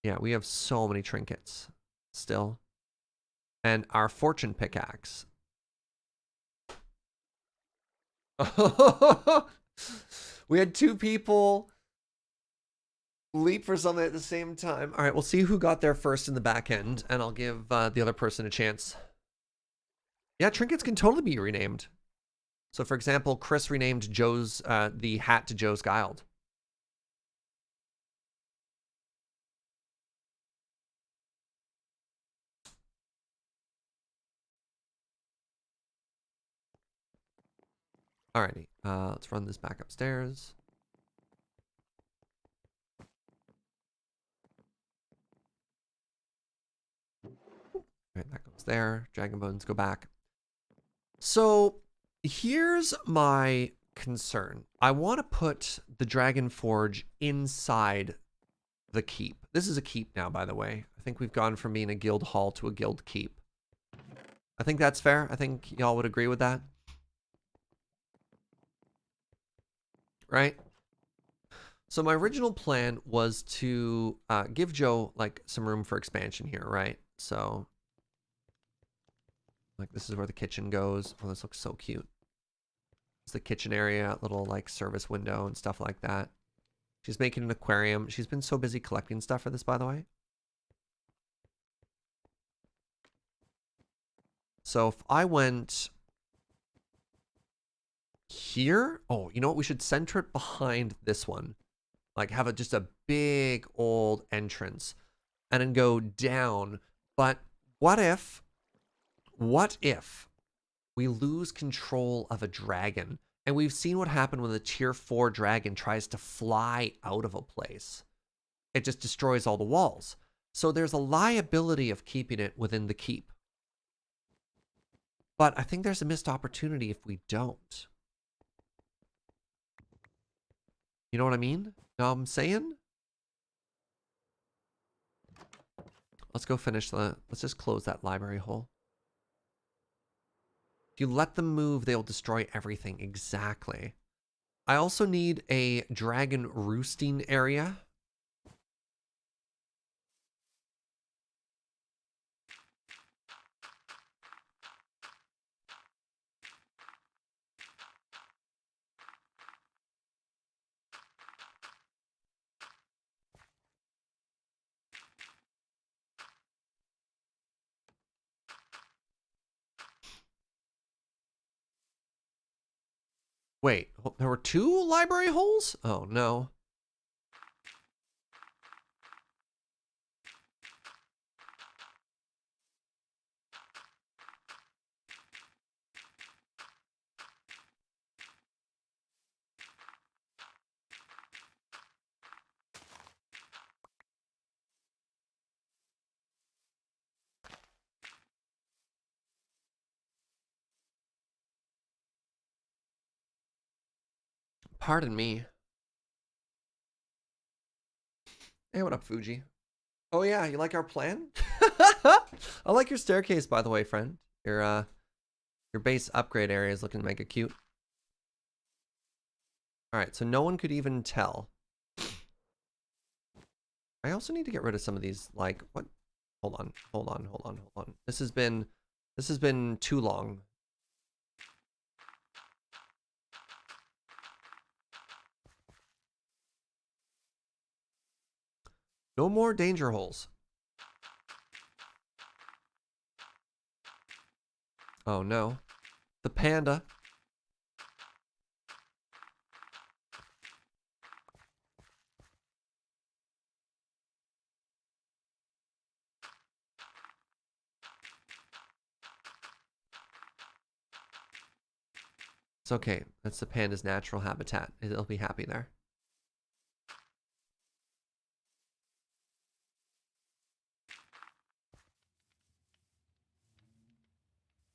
Yeah, we have so many trinkets still. And our fortune pickaxe. We had 2 people leap for something at the same time. All right, we'll see who got there first in the back end, and I'll give the other person a chance. Yeah, trinkets can totally be renamed. So, for example, Chris renamed Joe's the hat to Joe's Guild. Alrighty, let's run this back upstairs. Right, that goes It's there. Dragon bones go back. So here's my concern. I want to put the Dragon Forge inside the keep. This is a keep now, by the way. I think we've gone from being a guild hall to a guild keep. I think that's fair. I think y'all would agree with that. Right? So my original plan was to give Joe like some room for expansion here, right? So like this is where the kitchen goes. Oh, this looks so cute. It's the kitchen area, little like service window and stuff like that. She's making an aquarium. She's been so busy collecting stuff for this, by the way. So if I went here, oh, you know what? We should center it behind this one. Like have just a big old entrance and then go down. But what if we lose control of a dragon? And we've seen what happened when the tier 4 dragon tries to fly out of a place. It just destroys all the walls. So there's a liability of keeping it within the keep. But I think there's a missed opportunity if we don't. You know what I mean? Know what I'm saying? Let's go finish let's just close that library hole. If you let them move, they'll destroy everything. Exactly. I also need a dragon roosting area. Wait, there were 2 library holes? Oh, no. Pardon me. Hey, what up, Fuji? Oh yeah, you like our plan? I like your staircase, by the way, friend. Your base upgrade area is looking mega cute. All right, so no one could even tell. I also need to get rid of some of these, like, what? Hold on. This has been too long. No more danger holes. Oh no. The panda. It's okay. That's the panda's natural habitat. It'll be happy there.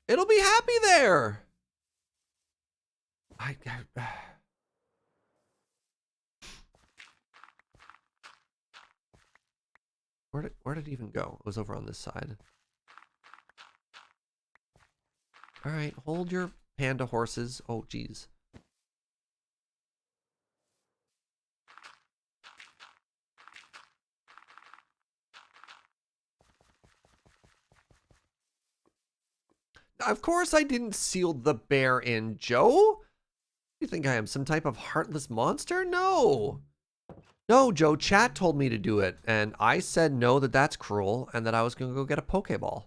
It'll be happy there. I where did it even go? It was over on this side. All right, hold your panda horses. Oh, geez. Of course I didn't seal the bear in, Joe. You think I am some type of heartless monster? No. No, Joe, chat told me to do it, and I said no, that's cruel, and that I was going to go get a Pokeball.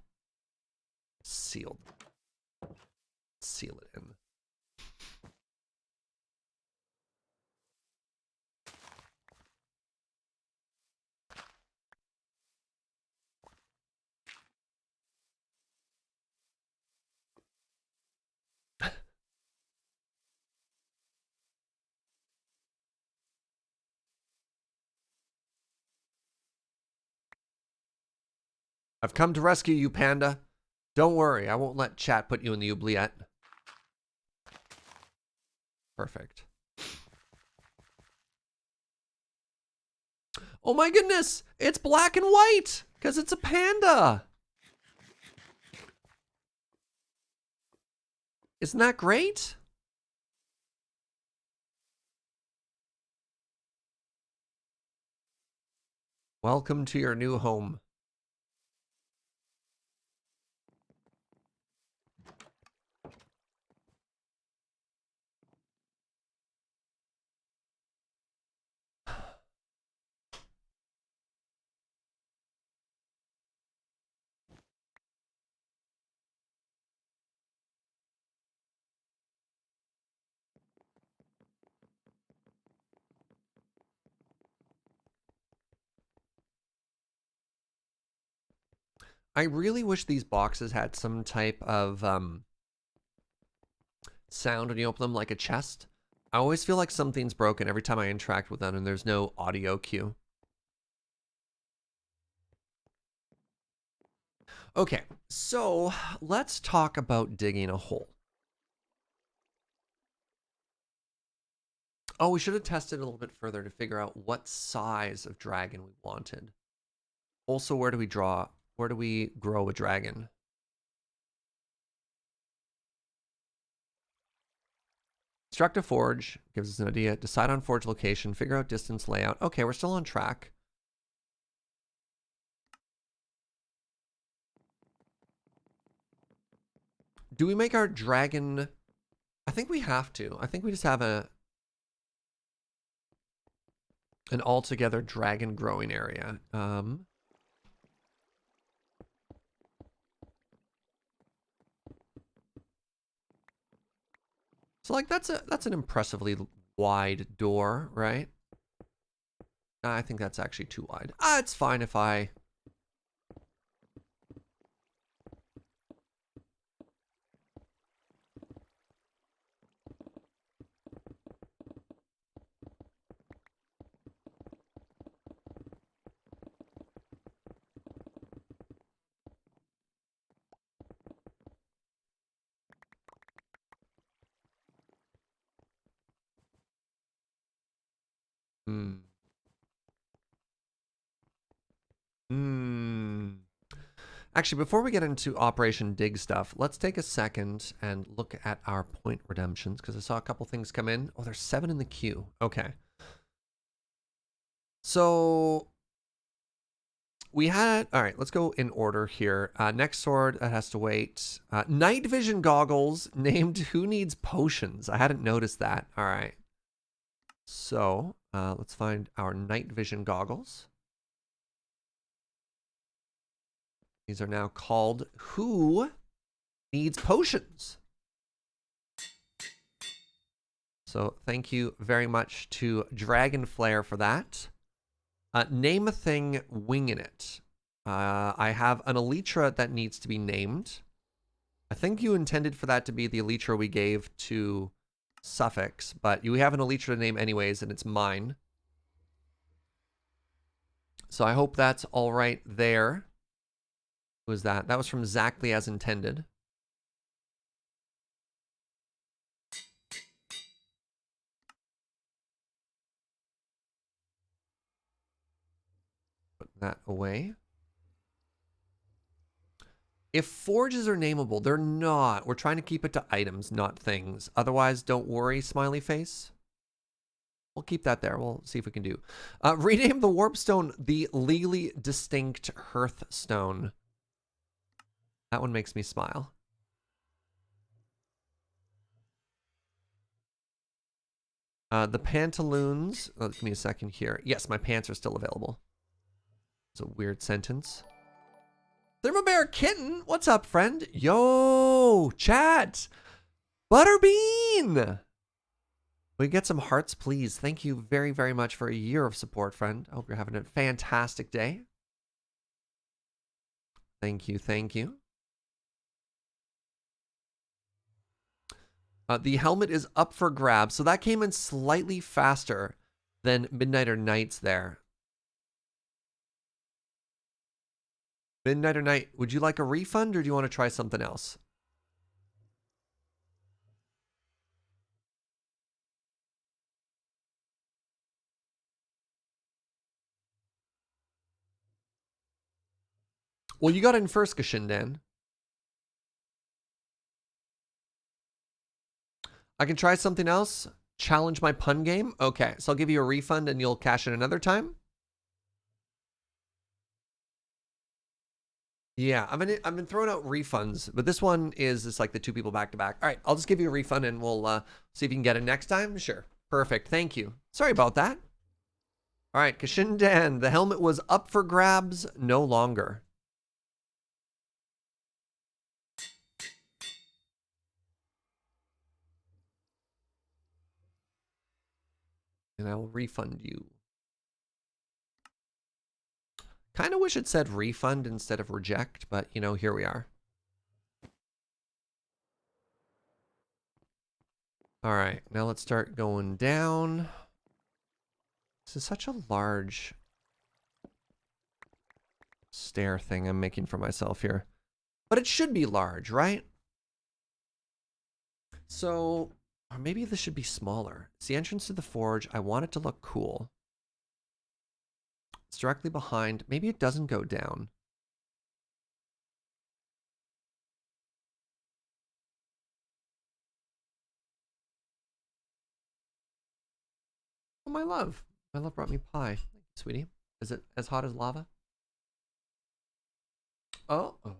Sealed. Seal it in. I've come to rescue you, Panda. Don't worry, I won't let chat put you in the oubliette. Perfect. Oh my goodness, it's black and white because it's a panda. Isn't that great? Welcome to your new home. I really wish these boxes had some type of sound when you open them, like a chest. I always feel like something's broken every time I interact with them and there's no audio cue. Okay, so let's talk about digging a hole. Oh, we should have tested a little bit further to figure out what size of dragon we wanted. Also, where do we grow a dragon? Construct a forge, gives us an idea. Decide on forge location, figure out distance, layout. Okay, we're still on track. Do we make our dragon? I think we have to. I think we just have an altogether dragon growing area. So like that's an impressively wide door, right? I think that's actually too wide. It's fine if I... Actually, before we get into Operation Dig stuff, let's take a second and look at our point redemptions, because I saw a couple things come in. Oh, there's 7 in the queue. Okay. So we had... All right, let's go in order here. Next sword, that has to wait. Night vision goggles named Who Needs Potions. I hadn't noticed that. All right. So let's find our night vision goggles. These are now called Who Needs Potions. So thank you very much to Dragon Flare for that. Name a thing, winging it. I have an Elytra that needs to be named. I think you intended for that to be the Elytra we gave to Suffix, but you have an Elytra to name anyways, and it's mine. So I hope that's all right there. Who was that? That was from Exactly As Intended. Put that away. If forges are nameable, they're not. We're trying to keep it to items, not things. Otherwise, don't worry, smiley face. We'll keep that there. We'll see if we can do. Rename the warpstone the legally distinct hearthstone. That one makes me smile. The pantaloons. Oh, give me a second here. Yes, my pants are still available. It's a weird sentence. Thermobear Kitten, what's up, friend? Yo, chat. Butterbean. We get some hearts, please. Thank you very, very much for a year of support, friend. I hope you're having a fantastic day. Thank you, thank you. The helmet is up for grabs, so that came in slightly faster than Midnight or Nights there. Midnight or Night, would you like a refund or do you want to try something else? Well, you got in first, Kashindan. I can try something else. Challenge my pun game. Okay, so I'll give you a refund and you'll cash in another time. Yeah, I've been throwing out refunds, but this one is just like the two people back to back. All right, I'll just give you a refund and we'll see if you can get it next time. Sure. Perfect. Thank you. Sorry about that. All right, Kashindan, the helmet was up for grabs no longer. And I will refund you. Kind of wish it said refund instead of reject, but you know, here we are. All right, now let's start going down. This is such a large stair thing I'm making for myself here. But it should be large, right? So, or maybe this should be smaller. It's the entrance to the forge. I want it to look cool. It's directly behind. Maybe it doesn't go down. Oh, my love. My love brought me pie. Thank you, sweetie. Is it as hot as lava? Oh. Oh.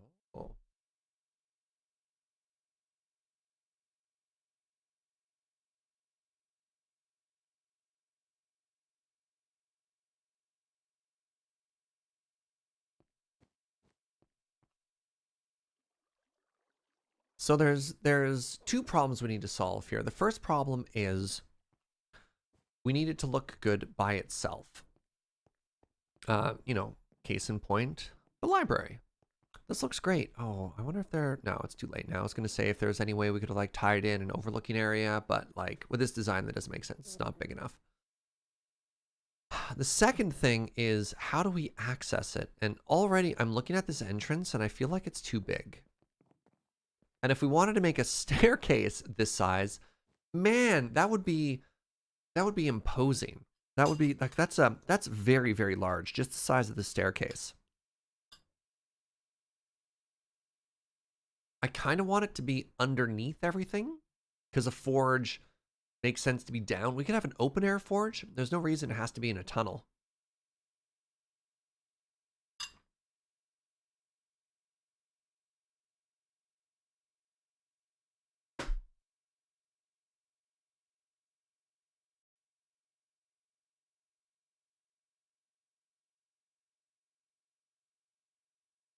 So there's two problems we need to solve here. The first problem is we need it to look good by itself. You know, case in point, the library. This looks great. Oh, I wonder if no, it's too late now. I was going to say if there's any way we could like tie it in an overlooking area, but like with this design, that doesn't make sense. It's not big enough. The second thing is how do we access it? And already I'm looking at this entrance and I feel like it's too big. And if we wanted to make a staircase this size, man, that would be imposing. That would be like that's very, very large, just the size of the staircase. I kind of want it to be underneath everything because a forge makes sense to be down. We could have an open air forge. There's no reason it has to be in a tunnel.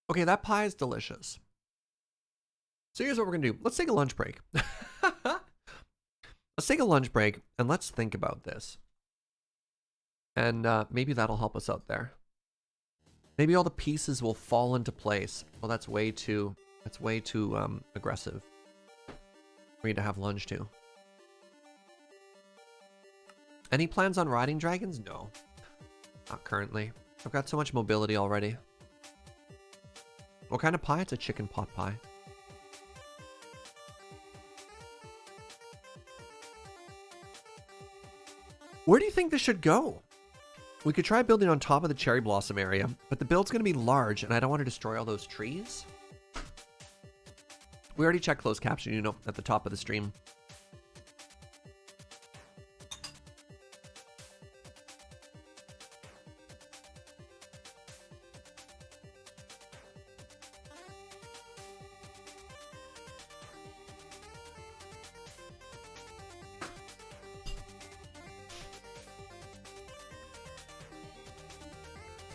Okay, that pie is delicious. So here's what we're gonna do. Let's take a lunch break. Let's take a lunch break and let's think about this. And maybe that'll help us out there. Maybe all the pieces will fall into place. Well, that's way too aggressive for me to have lunch too. Any plans on riding dragons? No, not currently. I've got so much mobility already. What kind of pie? It's a chicken pot pie. Where do you think this should go? We could try building on top of the cherry blossom area, but the build's going to be large and I don't want to destroy all those trees. We already checked closed caption, you know, at the top of the stream.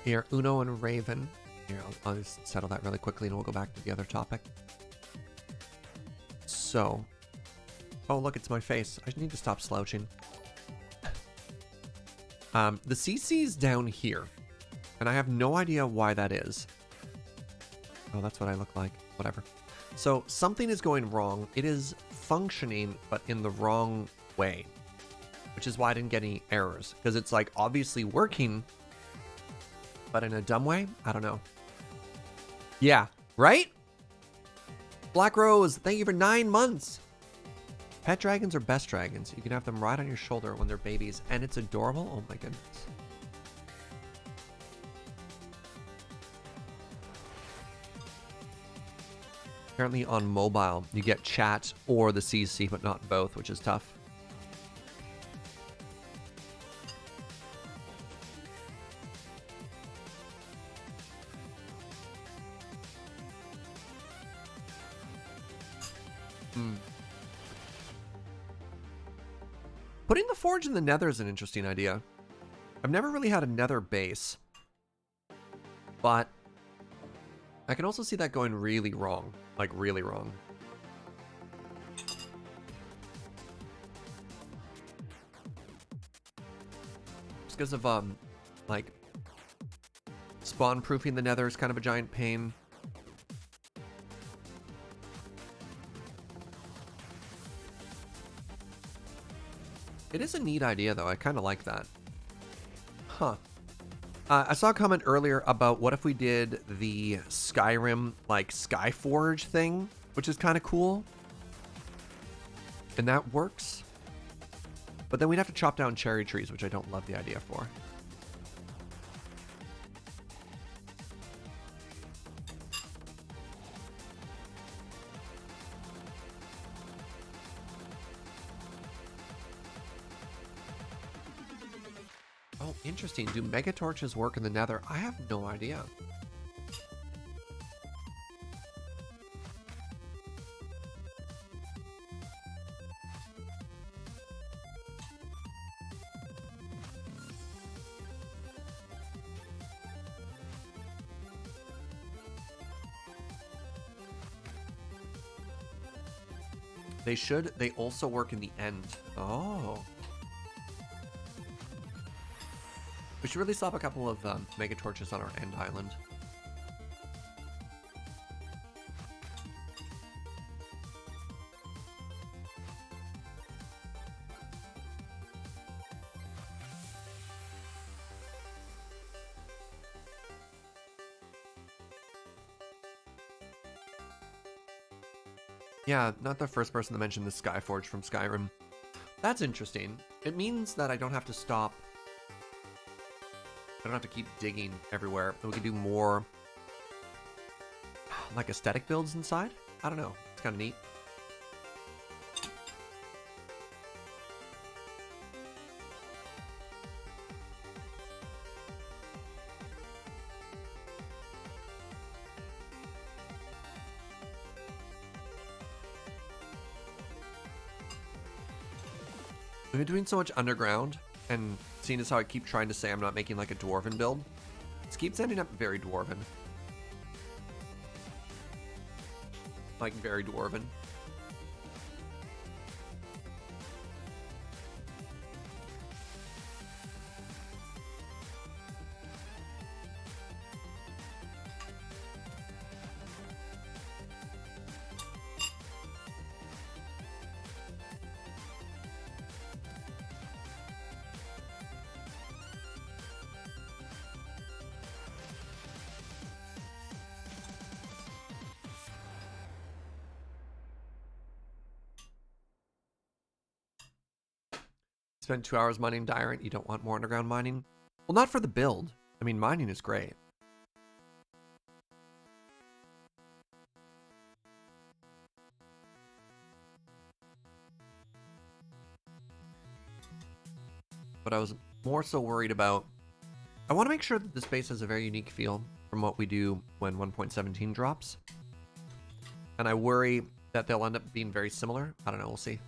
Here, Uno and Raven. Here, I'll just settle that really quickly and we'll go back to the other topic. So, oh look, it's my face. I need to stop slouching. The CC's down here, and I have no idea why that is. Oh, that's what I look like. Whatever. So something is going wrong. It is functioning, but in the wrong way, which is why I didn't get any errors, because it's like obviously working, but in a dumb way. I don't know. Yeah, right? Black Rose, thank you for 9 months. Pet dragons are best dragons. You can have them ride on your shoulder when they're babies, and it's adorable. Oh my goodness. Apparently on mobile, you get chat or the CC, but not both, which is tough. Putting the forge in the nether is an interesting idea. I've never really had a nether base, but I can also see that going really wrong, like really wrong. Just because of, like, spawn proofing the nether is kind of a giant pain. It is a neat idea, though. I kind of like that. Huh. I saw a comment earlier about what if we did the Skyrim, like, Skyforge thing, which is kind of cool. And that works. But then we'd have to chop down cherry trees, which I don't love the idea for. Oh, interesting. Do mega torches work in the nether? I have no idea. They should. They also work in the end. Oh. We should really slap a couple of mega torches on our end island. Yeah, not the first person to mention the Skyforge from Skyrim. That's interesting. It means that I don't have to stop. I don't have to keep digging everywhere. And we can do more like aesthetic builds inside. I don't know. It's kind of neat. We've been doing so much underground, and seeing as how I keep trying to say I'm not making like a dwarven build, this keeps ending up very dwarven. Like very dwarven. Spend 2 hours mining Diorite, you don't want more underground mining? Well, not for the build. I mean, mining is great. But I was more so worried about... I want to make sure that this base has a very unique feel from what we do when 1.17 drops. And I worry that they'll end up being very similar. I don't know, we'll see.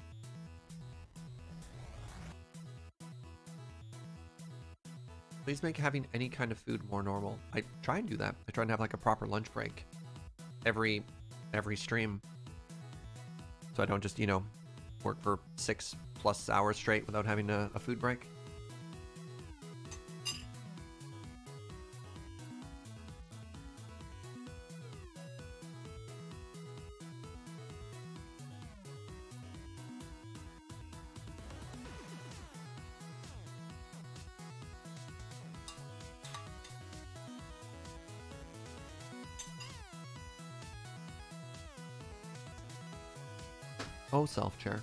Please make having any kind of food more normal. I try and do that. I try and have like a proper lunch break every stream. So I don't just, you know, work for 6+ hours straight without having a food break. Oh, self chair.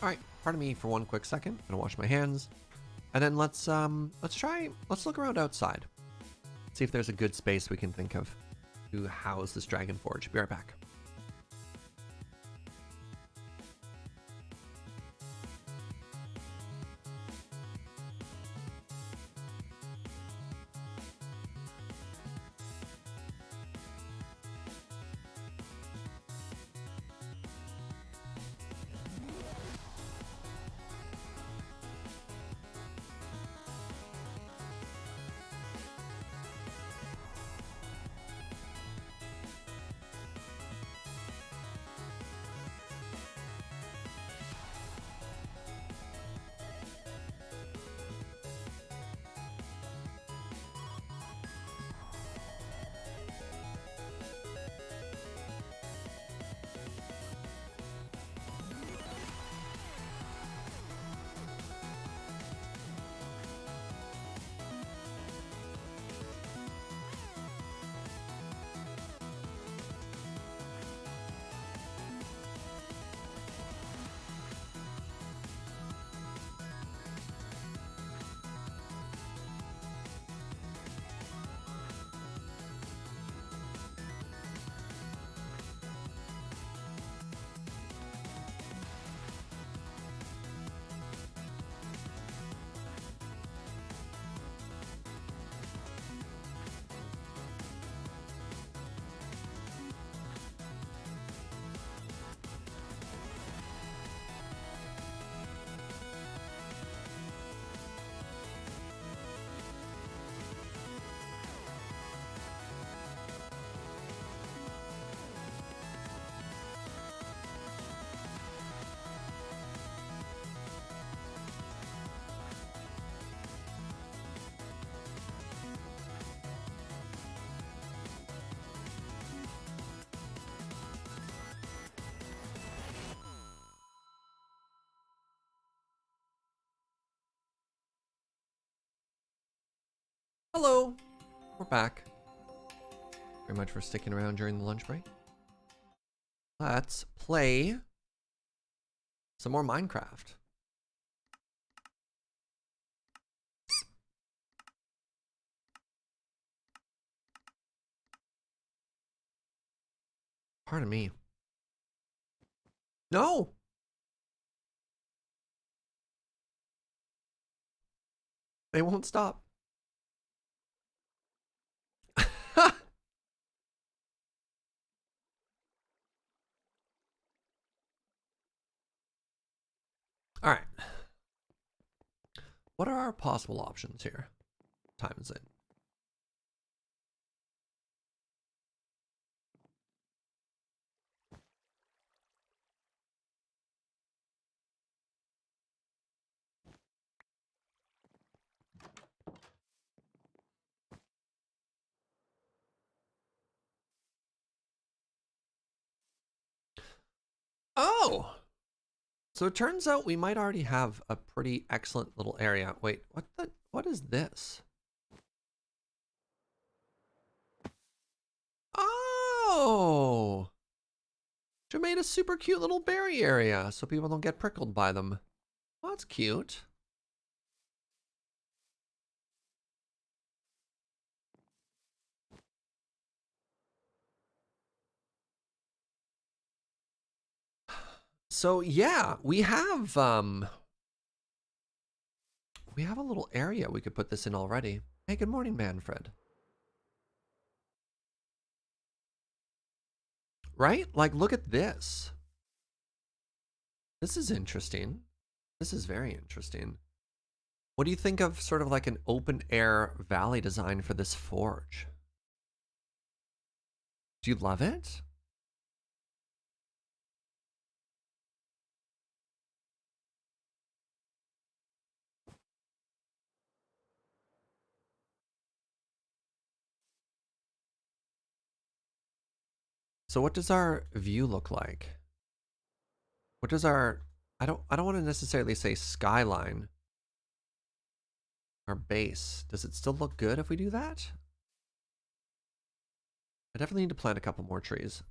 All right, pardon me for one quick second. Gonna wash my hands, and then let's look around outside. See if there's a good space we can think of to house this dragon forge. Be right back. Hello, we're back. Very much for sticking around during the lunch break. Let's play some more Minecraft. Pardon me. No! They won't stop. All right. What are our possible options here? What time is it? Oh! So it turns out we might already have a pretty excellent little area. Wait, what is this? Oh! She made a super cute little berry area so people don't get prickled by them. Well, that's cute. So yeah, we have a little area we could put this in already. Hey, good morning, Manfred. Right? Like, look at this. This is interesting. This is very interesting. What do you think of sort of like an open air valley design for this forge? Do you love it? So what does our view look like? What does our, I don't want to necessarily say skyline. Our base, does it still look good if we do that? I definitely need to plant a couple more trees.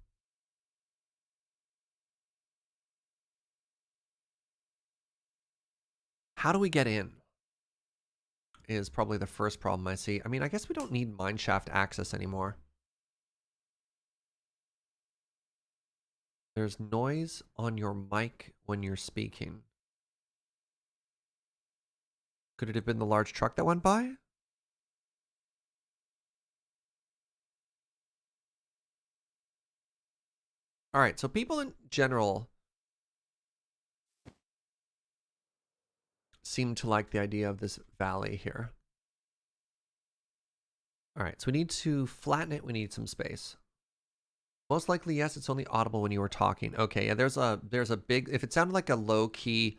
How do we get in? Is probably the first problem I see. I mean, I guess we don't need mineshaft access anymore. There's noise on your mic when you're speaking. Could it have been the large truck that went by? All right, so people in general seem to like the idea of this valley here. All right, so we need to flatten it. We need some space. Most likely, yes, it's only audible when you were talking. Okay, yeah, there's a big, if it sounded like a low key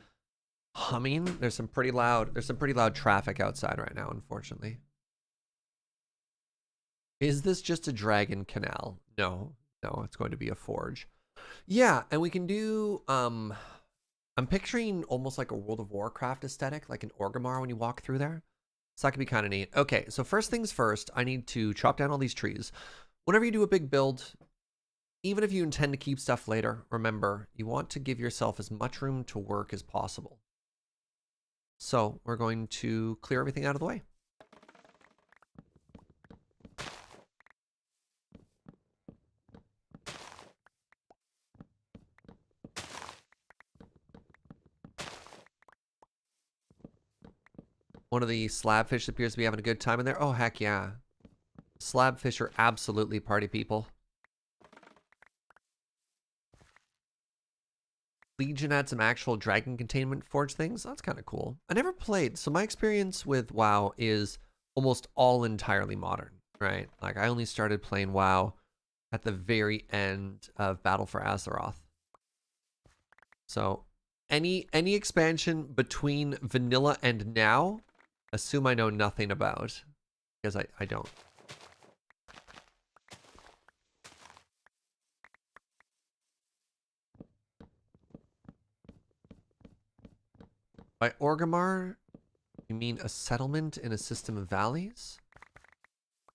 humming, there's some pretty loud traffic outside right now, unfortunately. Is this just a dragon canal? No, no, it's going to be a forge. Yeah, and we can do, I'm picturing almost like a World of Warcraft aesthetic, like an Orgrimmar when you walk through there. So that could be kind of neat. Okay, so first things first, I need to chop down all these trees. Whenever you do a big build, even if you intend to keep stuff later, remember, you want to give yourself as much room to work as possible. So we're going to clear everything out of the way. One of the slabfish appears to be having a good time in there. Oh, heck yeah. Slabfish are absolutely party people. Legion had some actual dragon containment forge things. That's kind of cool. I never played, so my experience with WoW is almost all entirely modern, right? Like I only started playing WoW at the very end of Battle for Azeroth. So any expansion between vanilla and now, assume I know nothing about, because I don't. By Orgrimmar, you mean a settlement in a system of valleys?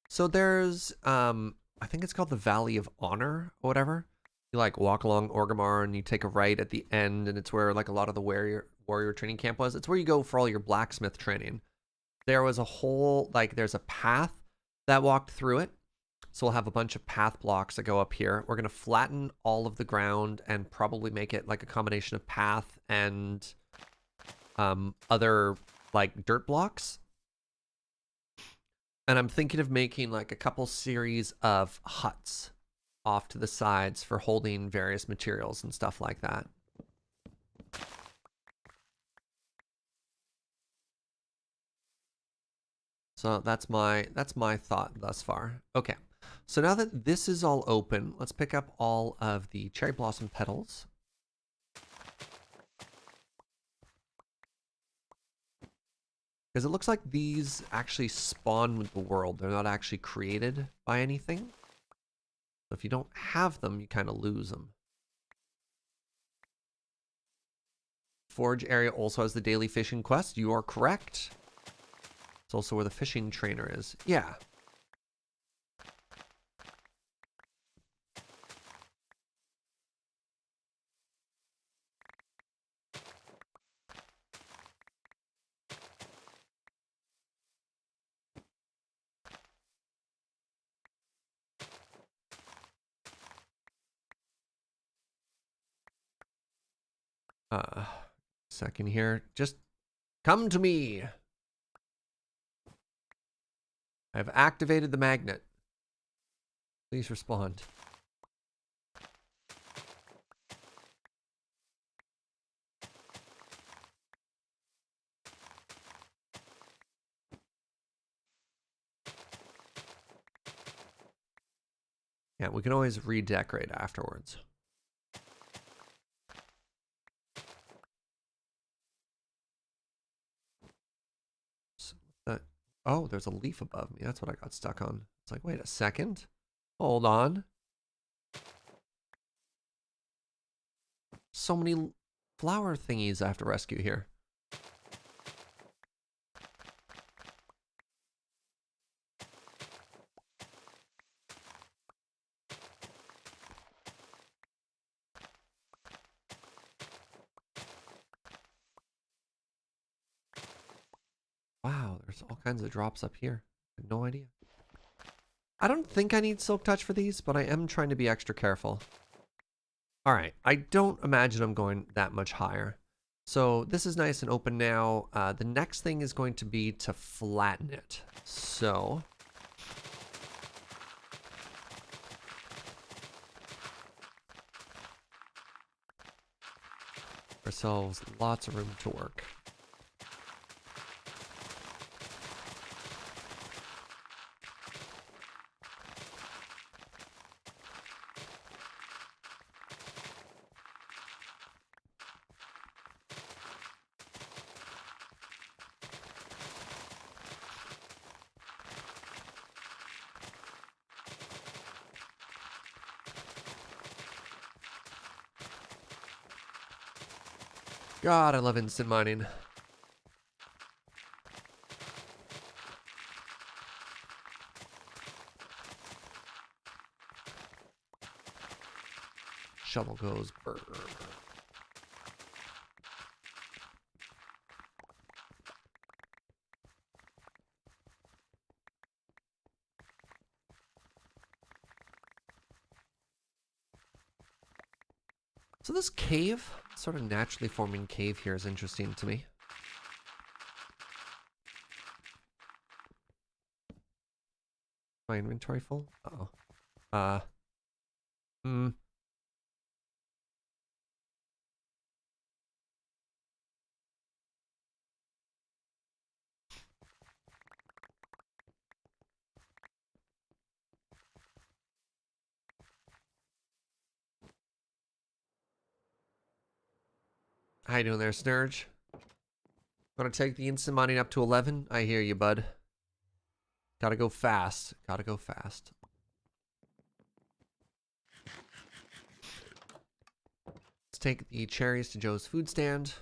So there's, I think it's called the Valley of Honor or whatever. You like walk along Orgrimmar and you take a right at the end, and it's where like a lot of the warrior training camp was. It's where you go for all your blacksmith training. There was a whole, like, there's a path that walked through it. So we'll have a bunch of path blocks that go up here. We're going to flatten all of the ground and probably make it like a combination of path and other like dirt blocks. And I'm thinking of making like a couple series of huts off to the sides for holding various materials and stuff like that. So that's my thought thus far. Okay. So now that this is all open, let's pick up all of the cherry blossom petals. Because it looks like these actually spawn with the world. They're not actually created by anything. So if you don't have them, you kind of lose them. Forge area also has the daily fishing quest. You are correct. It's also where the fishing trainer is. Yeah. Second here. Just come to me. I've activated the magnet. Please respond. Yeah, we can always redecorate afterwards. Oh, there's a leaf above me. That's what I got stuck on. It's like, wait a second. Hold on. So many flower thingies I have to rescue here. There's all kinds of drops up here. I have no idea. I don't think I need Silk Touch for these, but I am trying to be extra careful. All right, I don't imagine I'm going that much higher. So this is nice and open now. The next thing is going to be to flatten it. So ourselves lots of room to work. God, I love instant mining. Shovel goes brr. So this cave, sort of naturally forming cave here is interesting to me. My inventory full? Uh-oh. Hmm. How you doing there, Snurge? Gonna take the instant mining up to 11? I hear you, bud. Gotta go fast. Gotta go fast. Let's take the cherries to Joe's food stand.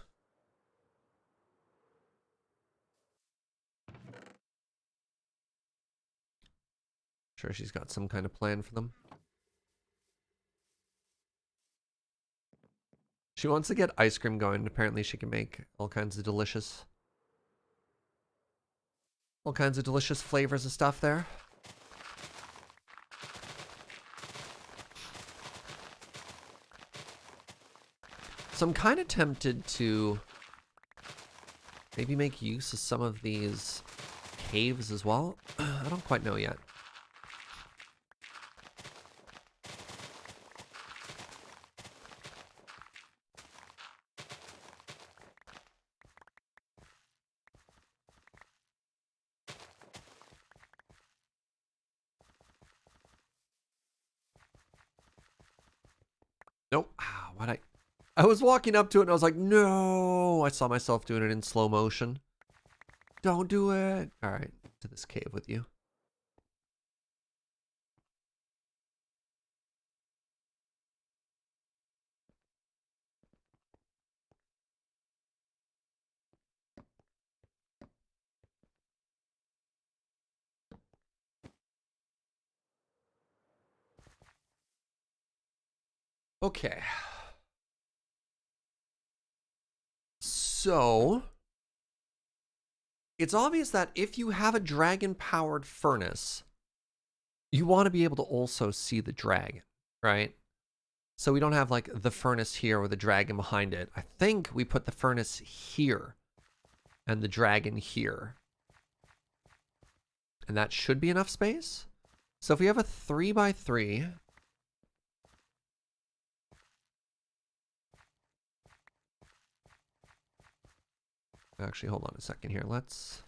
Sure she's got some kind of plan for them. She wants to get ice cream going. Apparently she can make all kinds of delicious flavors of stuff there. So I'm kind of tempted to maybe make use of some of these caves as well. I don't quite know yet. Nope. I was walking up to it and I was like, no. I saw myself doing it in slow motion. Don't do it. All right, to this cave with you. Okay. So it's obvious that if you have a dragon-powered furnace, you want to be able to also see the dragon, right? So we don't have like the furnace here with the dragon behind it. I think we put the furnace here and the dragon here. And that should be enough space. So if we have a 3x3, actually, hold on a second here. Let's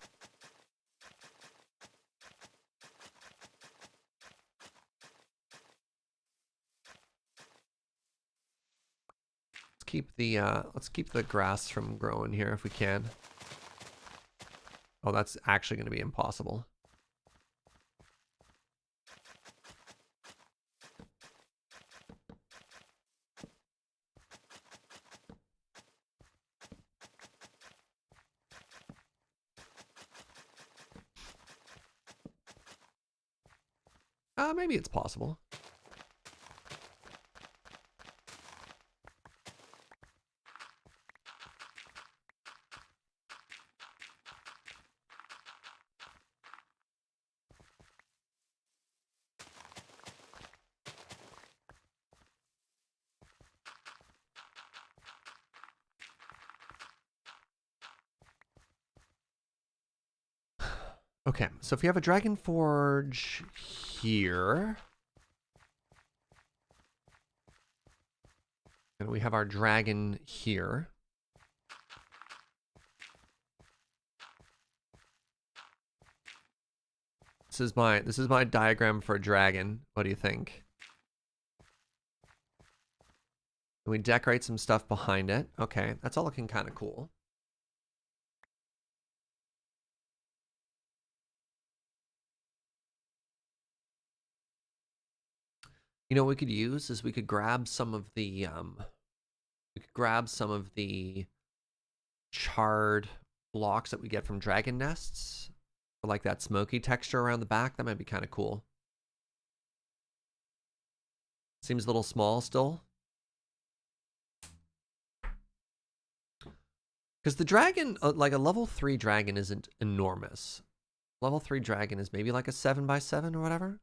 keep the grass from growing here if we can. Oh, that's actually going to be impossible. Maybe it's possible. Okay, so if you have a dragon forge here, and we have our dragon here. This is my diagram for a dragon. What do you think? We decorate some stuff behind it. Okay, that's all looking kind of cool. You know what we could use is we could grab some of the charred blocks that we get from dragon nests. For like that smoky texture around the back. That might be kind of cool. Seems a little small still. Because the dragon, like a level 3 dragon isn't enormous. Level 3 dragon is maybe like a 7x7 or whatever.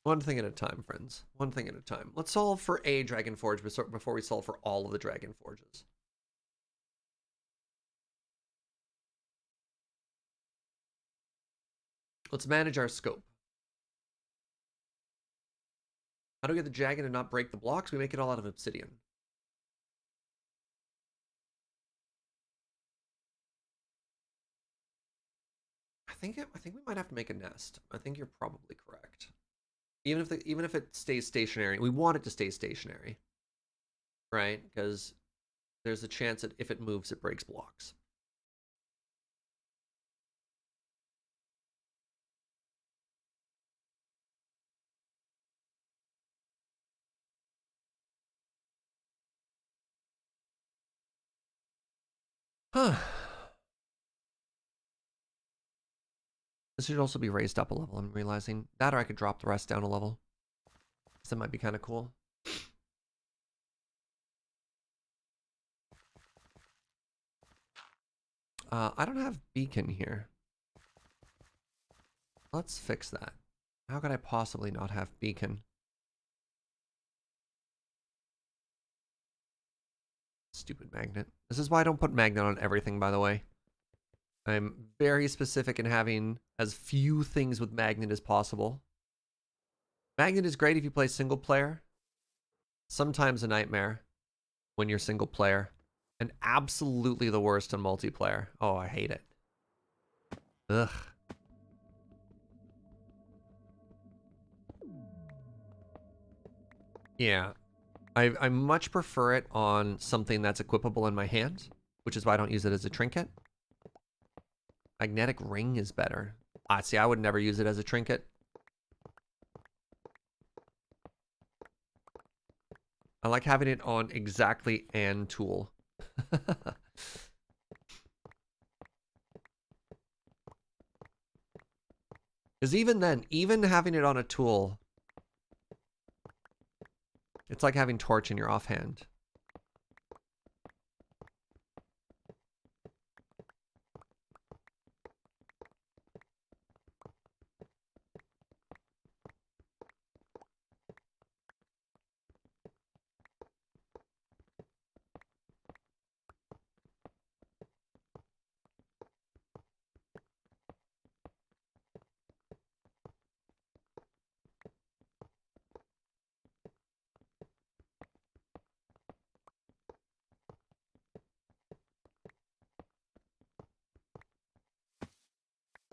One thing at a time, friends. One thing at a time. Let's solve for a dragon forge before we solve for all of the dragon forges. Let's manage our scope. How do we get the dragon and not break the blocks? We make it all out of obsidian. I think we might have to make a nest. I think you're probably correct. Even if it stays stationary, we want it to stay stationary, right? Because there's a chance that if it moves, it breaks blocks. Huh. This should also be raised up a level, I'm realizing. That or I could drop the rest down a level. So that might be kind of cool. I don't have beacon here. Let's fix that. How could I possibly not have beacon? Stupid magnet. This is why I don't put magnet on everything, by the way. I'm very specific in having as few things with magnet as possible. Magnet is great if you play single player. Sometimes a nightmare when you're single player. And absolutely the worst in multiplayer. Oh, I hate it. Ugh. Yeah. I much prefer it on something that's equipable in my hand, which is why I don't use it as a trinket. Magnetic ring is better. See, I would never use it as a trinket. I like having it on exactly an tool. Because even then, even having it on a tool, it's like having torch in your offhand.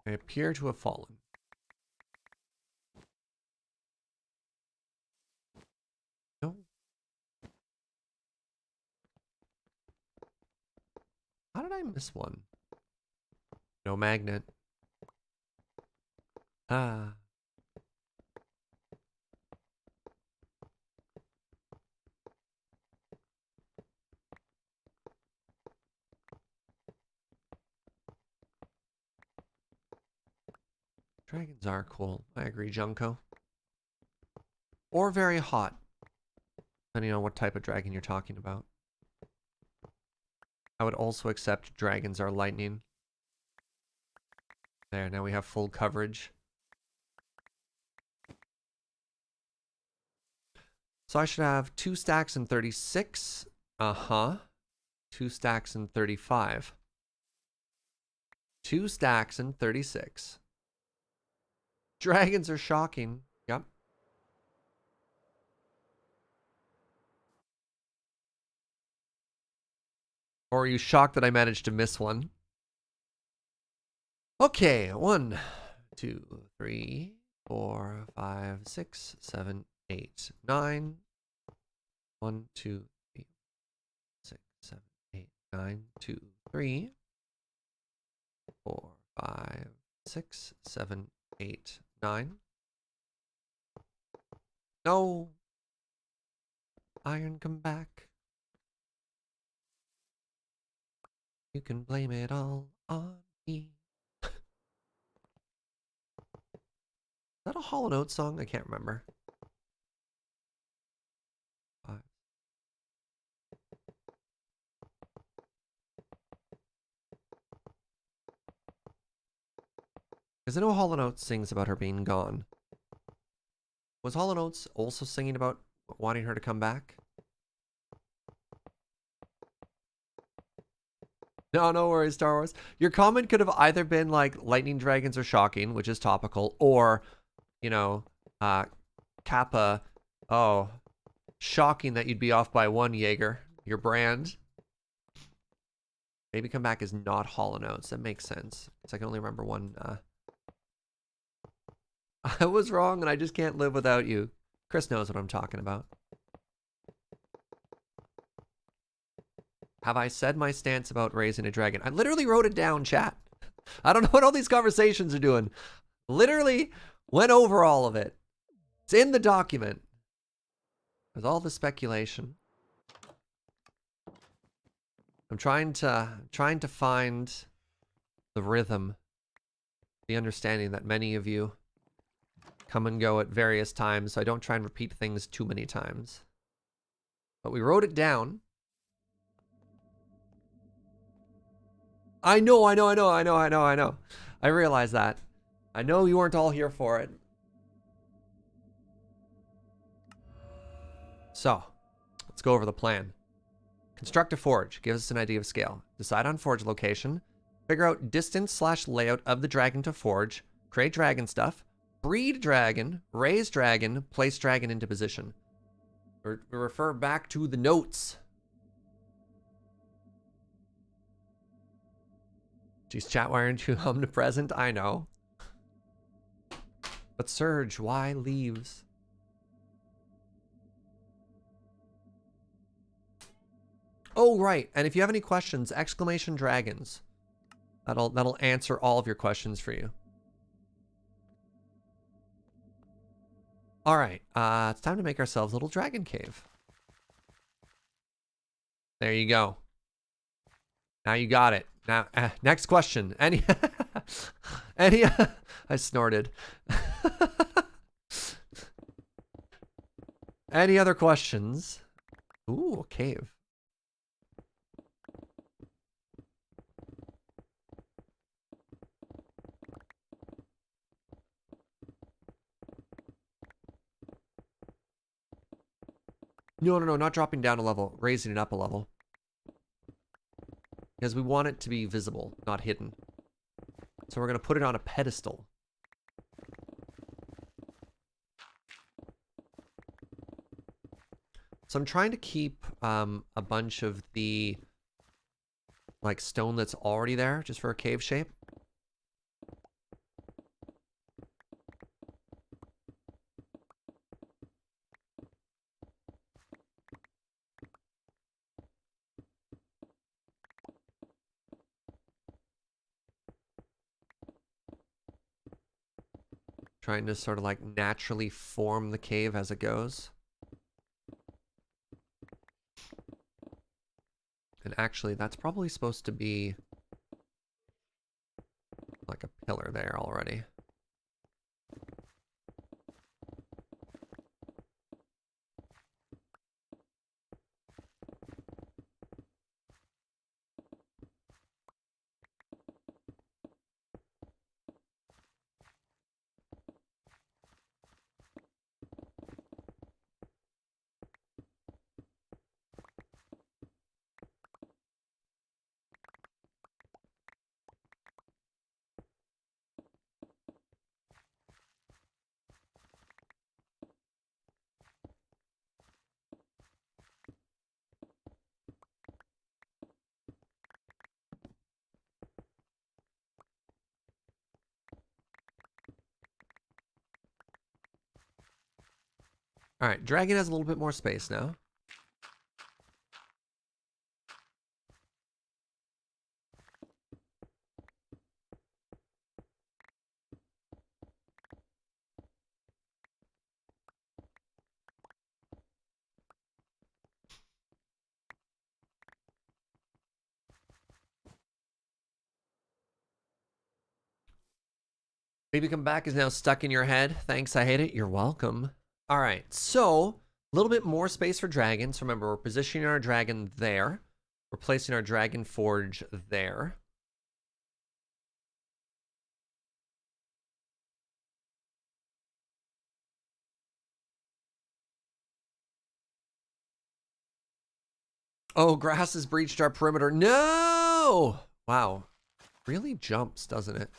I appear to have fallen. No. How did I miss one? No magnet. Ah. Dragons are cool. I agree, Junko. Or very hot. Depending on what type of dragon you're talking about. I would also accept dragons are lightning. There, now we have full coverage. So I should have 2 stacks and 36. Uh-huh. 2 stacks and 35. 2 stacks and 36. Dragons are shocking. Yep. Or are you shocked that I managed to miss one? Okay, 1, 2, 3, 4, 5, 6, 7, 8, 9. 1, 2, 3, 6, 7, 8, 9, 2, 3, 4, 5, 6, 7, 8, 9. No. Iron, come back. You can blame it all on me. Is that a Hall & Oates song? I can't remember. 5. Because I know Hall & Oates sings about her being gone. Was Hall & Oates also singing about wanting her to come back? No, no worries, Star Wars. Your comment could have either been like lightning dragons are shocking, which is topical, or, you know, Kappa, oh, shocking that you'd be off by 1, Jaeger, your brand. Maybe come back is not Hall & Oates. That makes sense. Because I can only remember one. I was wrong and I just can't live without you. Chris knows what I'm talking about. Have I said my stance about raising a dragon? I literally wrote it down, chat. I don't know what all these conversations are doing. Literally went over all of it. It's in the document. With all the speculation. I'm trying to find the rhythm, the understanding that many of you come and go at various times, so I don't try and repeat things too many times. But we wrote it down. I know. I realize that. I know you weren't all here for it. So, let's go over the plan. Construct a forge. Gives us an idea of scale. Decide on forge location. Figure out distance/layout of the dragon to forge. Create dragon stuff. Breed dragon. Raise dragon. Place dragon into position. We refer back to the notes. Geez, chat, why aren't you omnipresent? I know. But Surge, why leaves? Oh, right. And if you have any questions, exclamation dragons. That'll answer all of your questions for you. All right. It's time to make ourselves a little dragon cave. There you go. Now you got it. Now, next question. Any, I snorted. Any other questions? Ooh, a cave. No, not dropping down a level, raising it up a level. Because we want it to be visible, not hidden. So we're going to put it on a pedestal. So I'm trying to keep a bunch of the like stone that's already there, just for a cave shape. Trying to sort of like naturally form the cave as it goes. And actually, that's probably supposed to be like a pillar there already. All right, dragon has a little bit more space now. Baby Come Back is now stuck in your head. Thanks, I hate it. You're welcome. All right, so a little bit more space for dragons. Remember, we're positioning our dragon there. We're placing our dragon forge there. Oh, grass has breached our perimeter. No! Wow. Really jumps, doesn't it?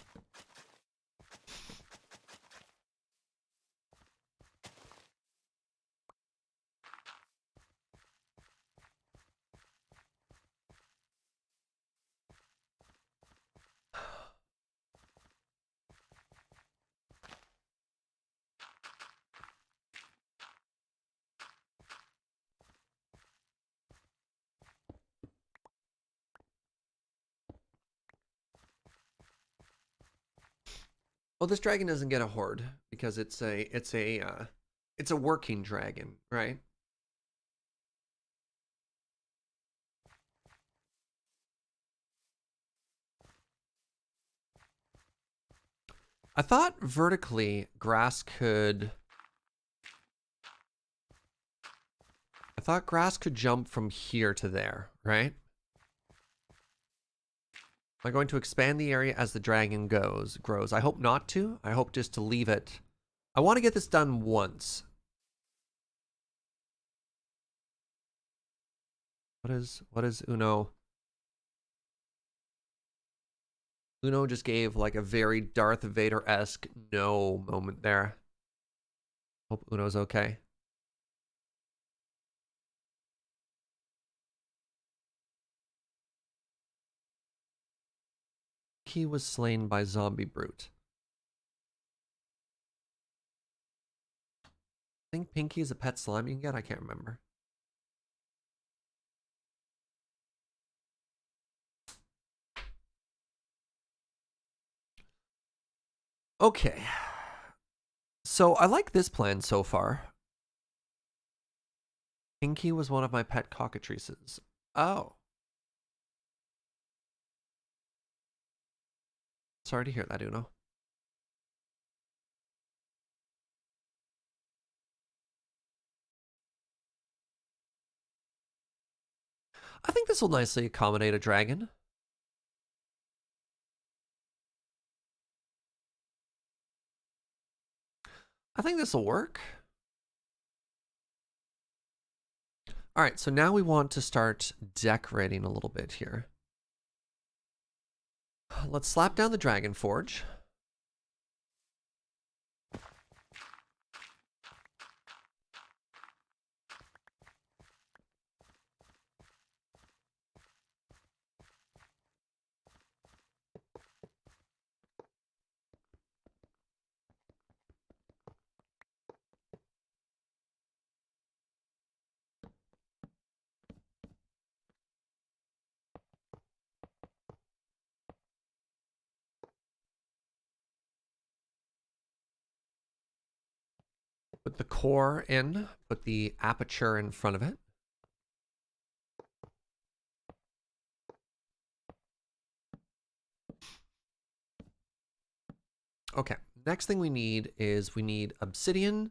Well, this dragon doesn't get a horde because it's a working dragon, right? I thought vertically grass could. I thought grass could jump from here to there, right? Am I going to expand the area as the dragon grows? I hope not to. I hope just to leave it. I want to get this done once. What is Uno? Uno just gave like a very Darth Vader-esque no moment there. Hope Uno's okay. He was slain by zombie brute. I think Pinky is a pet slime you can get. I can't remember. Okay. So I like this plan so far. Pinky was one of my pet cockatrices. Oh. Sorry to hear that, Uno. I think this will nicely accommodate a dragon. I think this will work. All right, so now we want to start decorating a little bit here. Let's slap down the dragon forge. Put the core in, put the aperture in front of it. Okay, next thing we need is we need obsidian.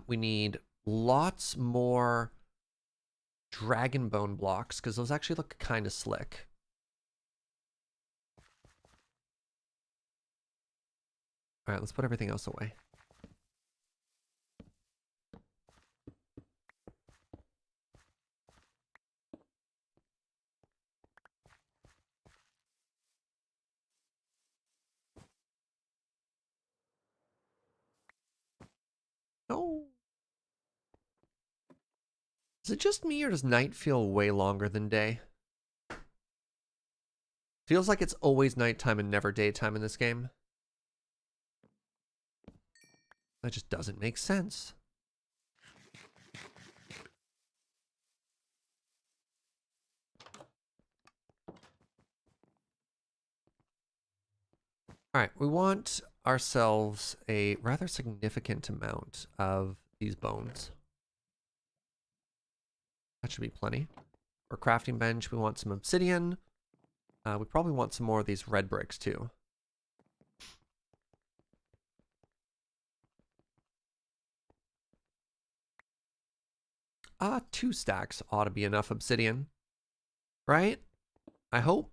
We need lots more dragon bone blocks because those actually look kind of slick. All right, let's put everything else away. No. Is it just me or does night feel way longer than day? Feels like it's always nighttime and never daytime in this game. That just doesn't make sense. All right, we want ourselves a rather significant amount of these bones. That should be plenty. For crafting bench, we want some obsidian. We probably want some more of these red bricks too. Ah, 2 stacks ought to be enough obsidian, right? I hope.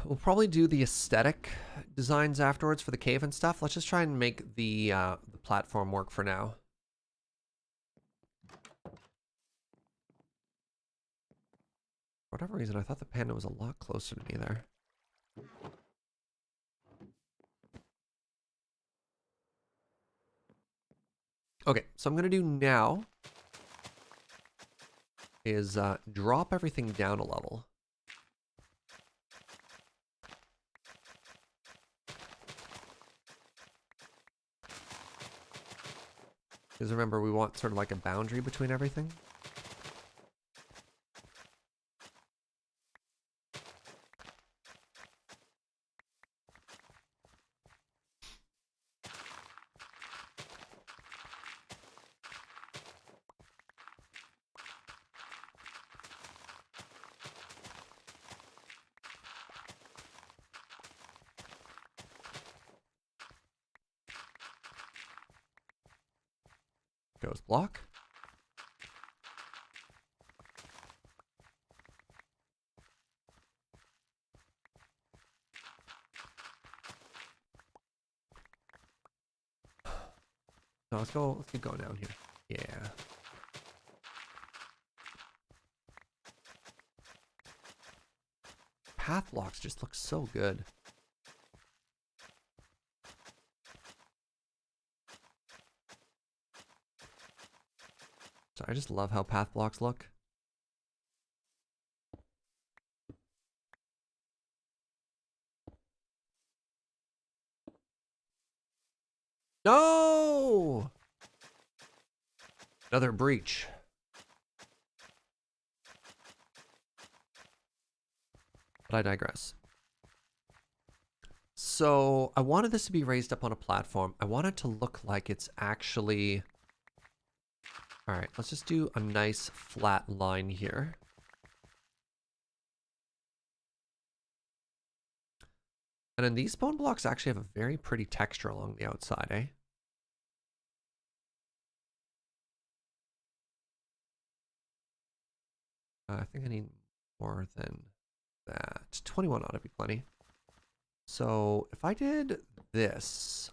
We'll probably do the aesthetic designs afterwards for the cave and stuff. Let's just try and make the platform work for now. For whatever reason, I thought the panda was a lot closer to me there. Okay, so I'm going to do now is drop everything down a level. Because remember, we want sort of like a boundary between everything. Goes block. No, let's keep going down here. Yeah. Path blocks just look so good. So I just love how path blocks look. No! Another breach. But I digress. So I wanted this to be raised up on a platform. I want it to look like it's actually... All right, let's just do a nice flat line here. And then these bone blocks actually have a very pretty texture along the outside, eh? I think I need more than that. 21 ought to be plenty. So if I did this...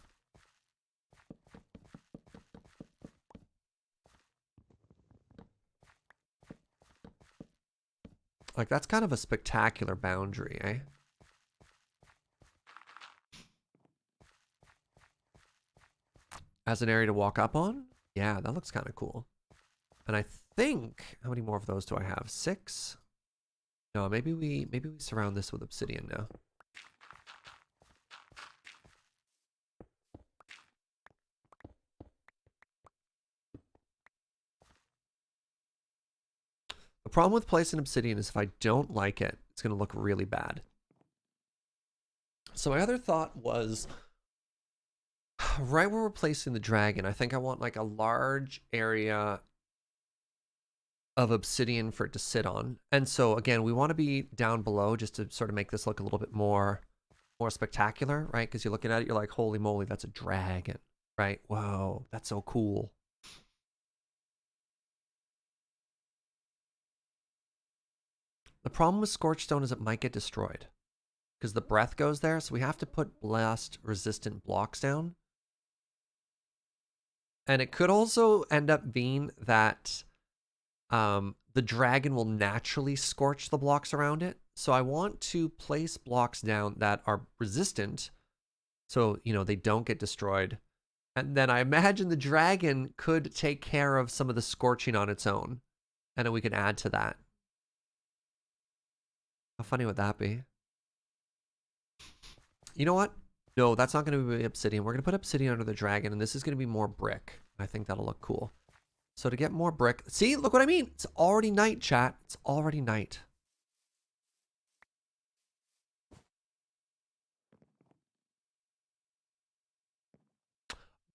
Like, that's kind of a spectacular boundary, eh? As an area to walk up on? Yeah, that looks kind of cool. And I think, how many more of those do I have? 6? No, maybe we surround this with obsidian now. The problem with placing obsidian is if I don't like it, it's going to look really bad. So my other thought was, right where we're placing the dragon, I think I want like a large area of obsidian for it to sit on. And so again, we want to be down below just to sort of make this look a little bit more spectacular, right? Because you're looking at it, you're like, holy moly, that's a dragon, right? Whoa, that's so cool. The problem with scorched stone is it might get destroyed because the breath goes there. So we have to put blast resistant blocks down. And it could also end up being that the dragon will naturally scorch the blocks around it. So I want to place blocks down that are resistant so, you know, they don't get destroyed. And then I imagine the dragon could take care of some of the scorching on its own. And then we can add to that. How funny would that be? You know what? No, that's not going to be obsidian. We're going to put obsidian under the dragon, and this is going to be more brick. I think that'll look cool. So to get more brick, see, look what I mean. It's already night, chat. It's already night.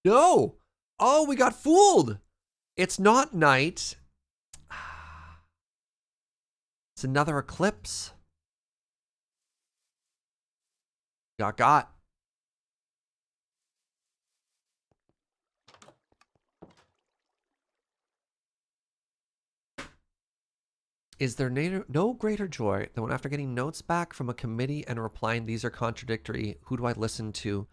No. Oh, we got fooled. It's not night. It's another eclipse. Got. Is there no greater joy than when after getting notes back from a committee and replying these are contradictory, who do I listen to?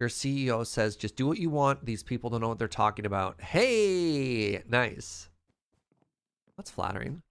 Your CEO says, just do what you want. These people don't know what they're talking about. Hey, nice. That's flattering.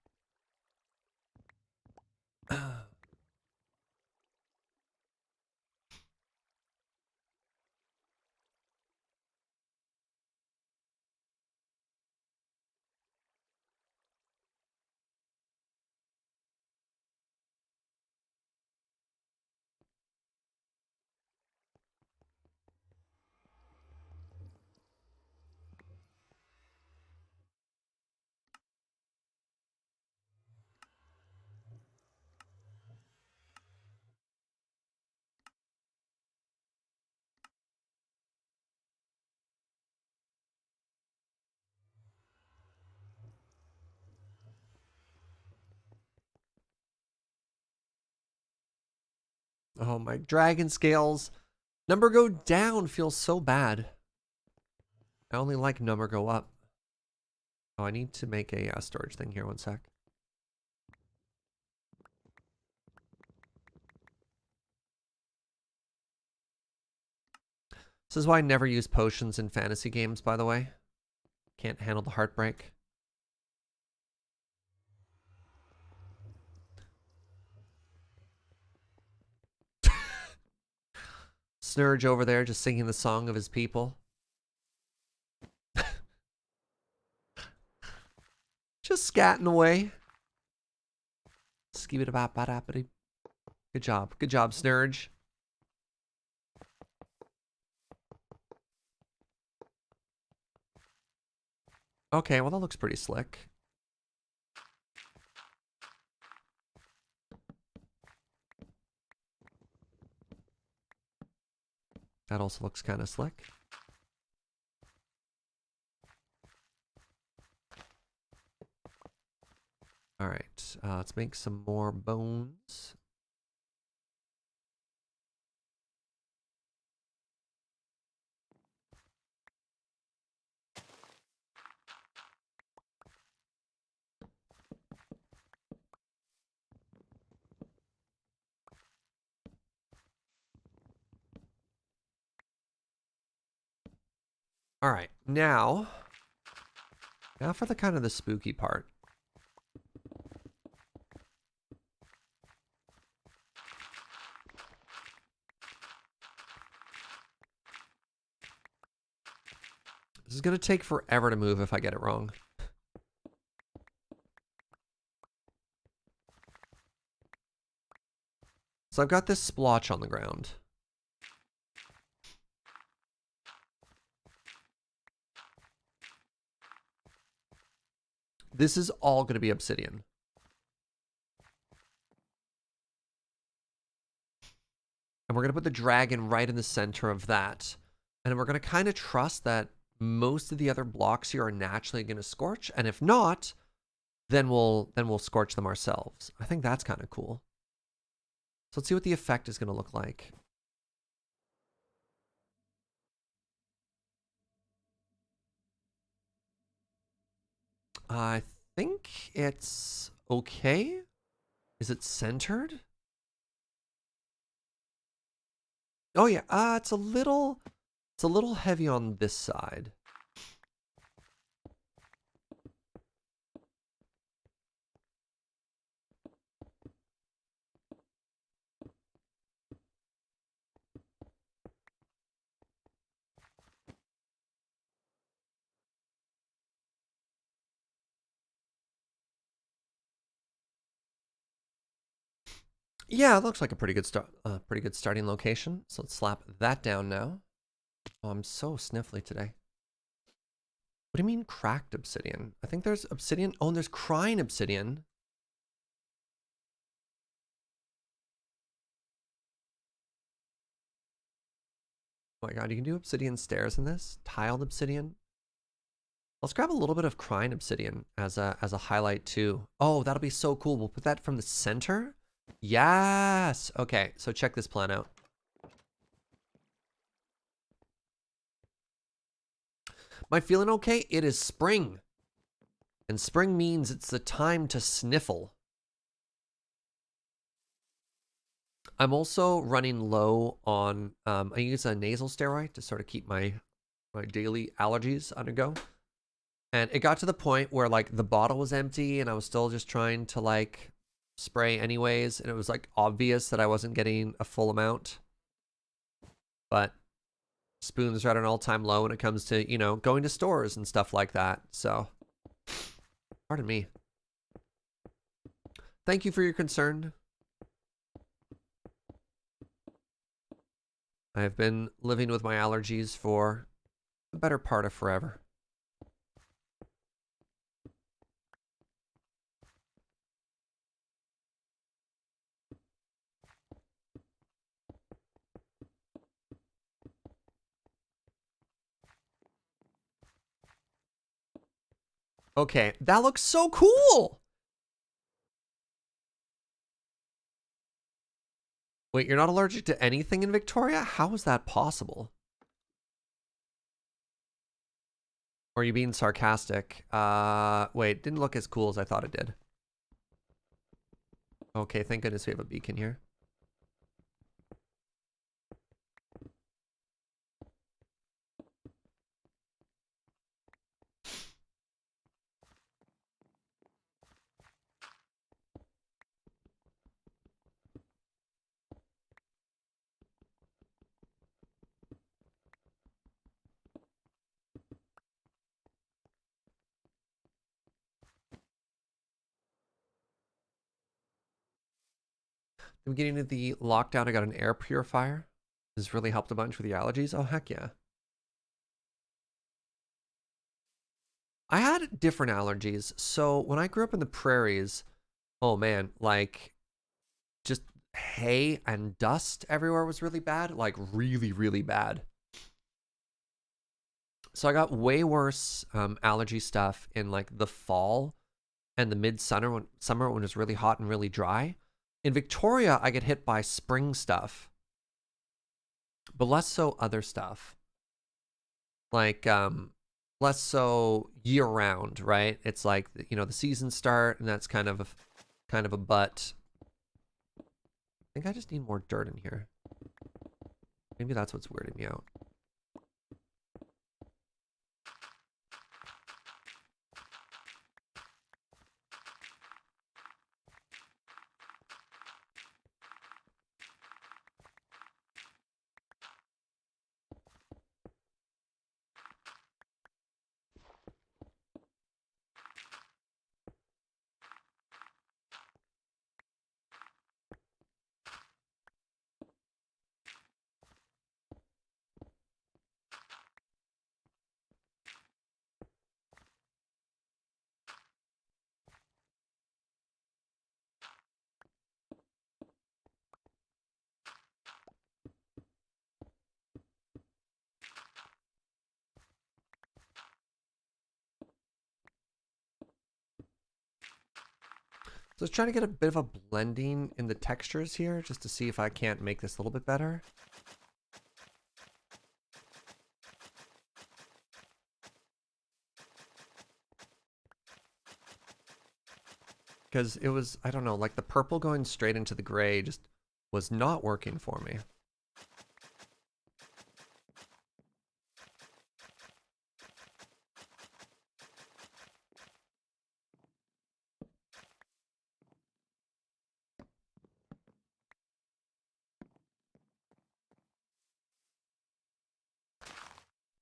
Oh, my dragon scales. Number go down feels so bad. I only like number go up. Oh, I need to make a storage thing here. One sec. This is why I never use potions in fantasy games, by the way. Can't handle the heartbreak. Snurge over there just singing the song of his people. Just scatting away. Skibidi-bop-bop-bop-bidi. Good job. Good job, Snurge. Okay, well, that looks pretty slick. That also looks kind of slick. All right, let's make some more bones. All right, now for the kind of the spooky part. This is gonna take forever to move if I get it wrong. So I've got this splotch on the ground. This is all going to be obsidian. And we're going to put the dragon right in the center of that. And we're going to kind of trust that most of the other blocks here are naturally going to scorch. And if not, then we'll scorch them ourselves. I think that's kind of cool. So let's see what the effect is going to look like. I think it's okay. Is it centered? Oh yeah, it's a little heavy on this side. Yeah, it looks like a pretty good starting location. So let's slap that down now. Oh, I'm so sniffly today. What do you mean cracked obsidian? I think there's obsidian. Oh, and there's crying obsidian. Oh my god, you can do obsidian stairs in this? Tiled obsidian? Let's grab a little bit of crying obsidian as a highlight too. Oh, that'll be so cool. We'll put that from the center. Yes. Okay, so check this plan out. Am I feeling okay? It is spring. And spring means it's the time to sniffle. I'm also running low on, I use a nasal steroid to sort of keep my daily allergies under go. And it got to the point where like the bottle was empty and I was still just trying to like spray anyways. And it was like obvious that I wasn't getting a full amount. But spoons are at an all-time low when it comes to, you know, going to stores and stuff like that. So, pardon me. Thank you for your concern. I have been living with my allergies for the better part of forever. Okay, that looks so cool! Wait, you're not allergic to anything in Victoria? How is that possible? Or are you being sarcastic? Wait, didn't look as cool as I thought it did. Okay, thank goodness we have a beacon here. The beginning of the lockdown, I got an air purifier. This really helped a bunch with the allergies. Oh, heck yeah. I had different allergies. So when I grew up in the prairies, oh man, like just hay and dust everywhere was really bad. Like really, really bad. So I got way worse allergy stuff in like the fall and the midsummer when it was really hot and really dry. In Victoria, I get hit by spring stuff, but less so other stuff. Like less so year round, right? It's like, you know, the seasons start and that's kind of a butt. I think I just need more dirt in here. Maybe that's what's weirding me out. So I was trying to get a bit of a blending in the textures here just to see if I can't make this a little bit better. Because it was, I don't know, like the purple going straight into the gray just was not working for me.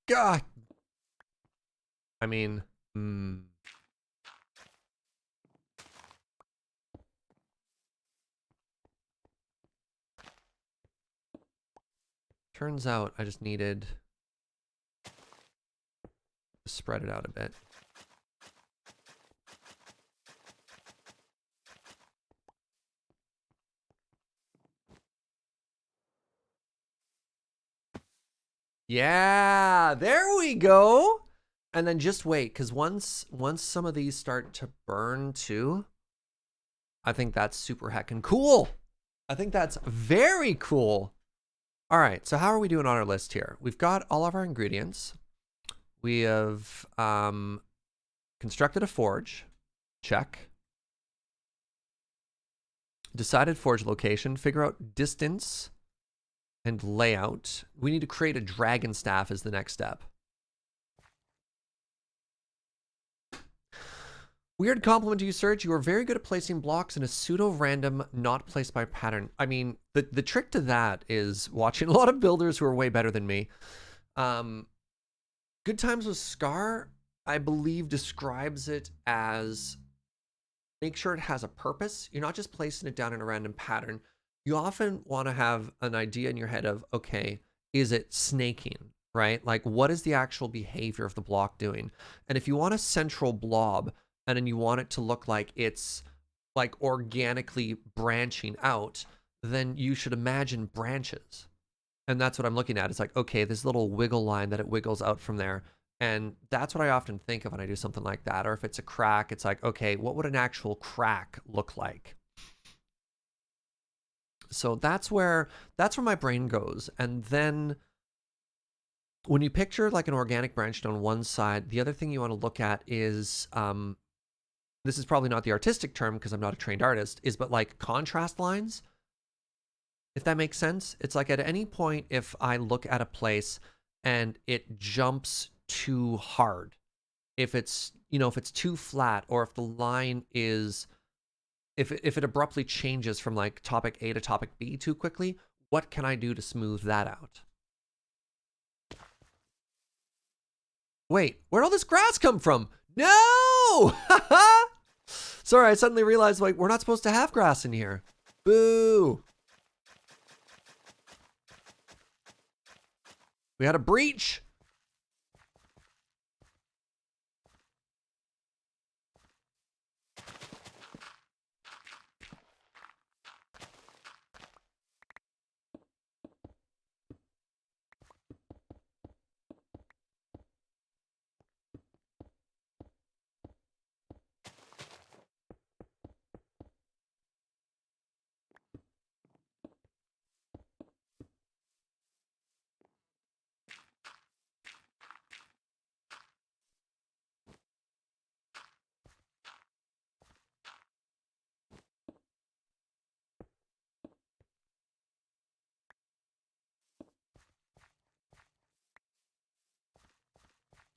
God! I mean, turns out I just needed Spread it out a bit. Yeah, there we go. And then just wait, because once some of these start to burn too, I think that's super heckin' cool. I think that's very cool. All right, so how are we doing on our list here? We've got all of our ingredients. We have constructed a forge. Check. Decided forge location. Figure out distance and layout. We need to create a dragon staff as the next step. Weird compliment to you, Serge. You are very good at placing blocks in a pseudo-random, not placed by pattern. I mean, the trick to that is watching a lot of builders who are way better than me. Good Times with Scar, I believe, describes it as make sure it has a purpose. You're not just placing it down in a random pattern. You often want to have an idea in your head of, okay, is it snaking, right? Like, what is the actual behavior of the block doing? And if you want a central blob, and then you want it to look like it's like organically branching out, then you should imagine branches. And that's what I'm looking at. It's like, okay, this little wiggle line that it wiggles out from there. And that's what I often think of when I do something like that. Or if it's a crack, it's like, okay, what would an actual crack look like? So that's where my brain goes. And then when you picture like an organic branch on one side, the other thing you want to look at is, this is probably not the artistic term because I'm not a trained artist, but like contrast lines, if that makes sense. It's like at any point, if I look at a place and it jumps too hard, if it's, if it's too flat, or if the line is, if it abruptly changes from like topic A to topic B too quickly, what can I do to smooth that out? Wait, where'd all this grass come from? No! Sorry, I suddenly realized, like, we're not supposed to have grass in here. Boo! We had a breach!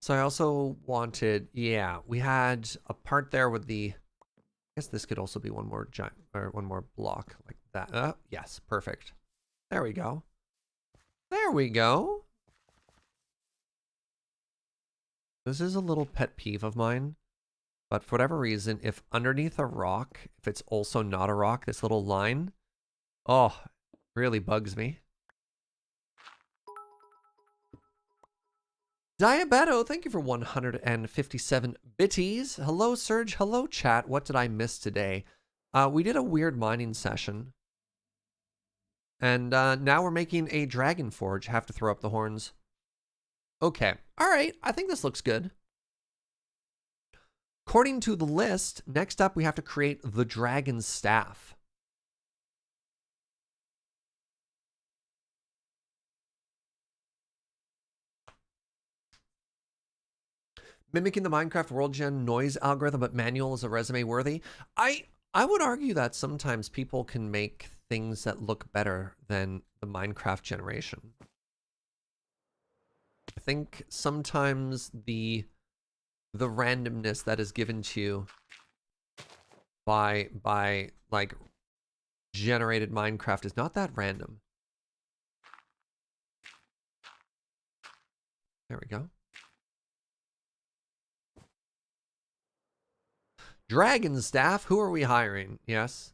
So I also wanted, yeah, we had a part there with the, I guess this could also be one more giant, or one more block like that. Yes, perfect. There we go. There we go. This is a little pet peeve of mine, but for whatever reason, if underneath a rock, if it's also not a rock, this little line, oh, really bugs me. Diabeto, thank you for 157 bitties. Hello, Serge. Hello, chat. What did I miss today? We did a weird mining session. And now we're making a dragon forge. Have to throw up the horns. Okay. All right. I think this looks good. According to the list, next up we have to create the dragon staff. Mimicking the Minecraft world gen noise algorithm, but manual is a resume worthy. I would argue that sometimes people can make things that look better than the Minecraft generation. I think sometimes the randomness that is given to you by like generated Minecraft is not that random. There we go. Dragon staff, who are we hiring? Yes.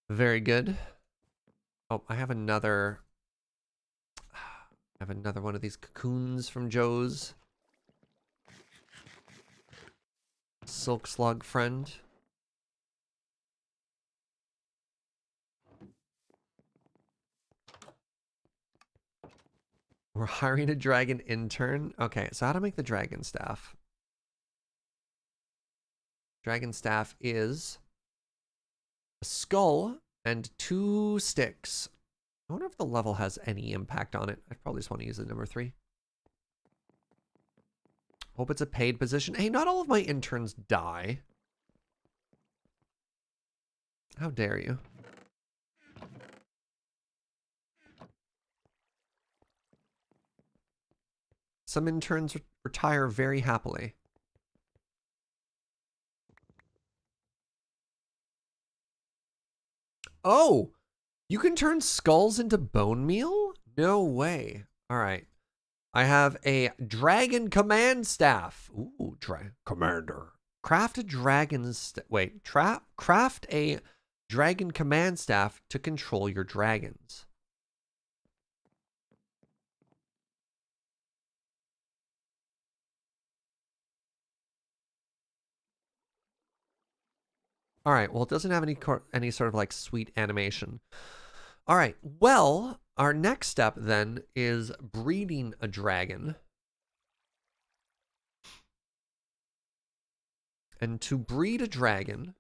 Very good. Oh, I have another I have another one of these cocoons from Joe's silk slug friend. We're hiring a dragon intern. Okay, so how to make the dragon staff? Dragon staff is a skull and 2 sticks. I wonder if the level has any impact on it. I probably just want to use the number 3. Hope it's a paid position. Hey, not all of my interns die. How dare you? Some interns retire very happily. Oh, you can turn skulls into bone meal? No way. All right. I have a dragon command staff. Ooh, commander. Craft a dragon's craft a dragon command staff to control your dragons. All right. Well, it doesn't have any sort of like sweet animation. All right. Well, our next step then is breeding a dragon. And to breed a dragon,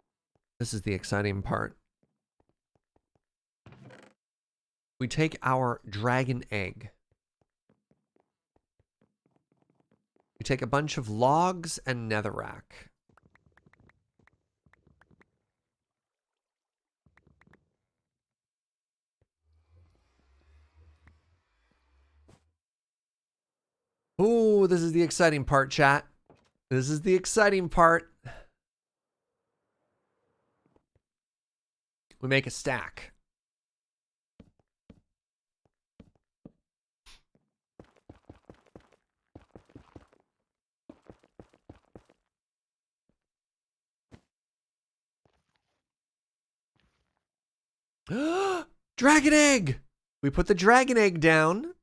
this is the exciting part. We take our dragon egg. We take a bunch of logs and netherrack. Ooh, this is the exciting part, chat. This is the exciting part. We make a stack. Dragon egg! We put the dragon egg down.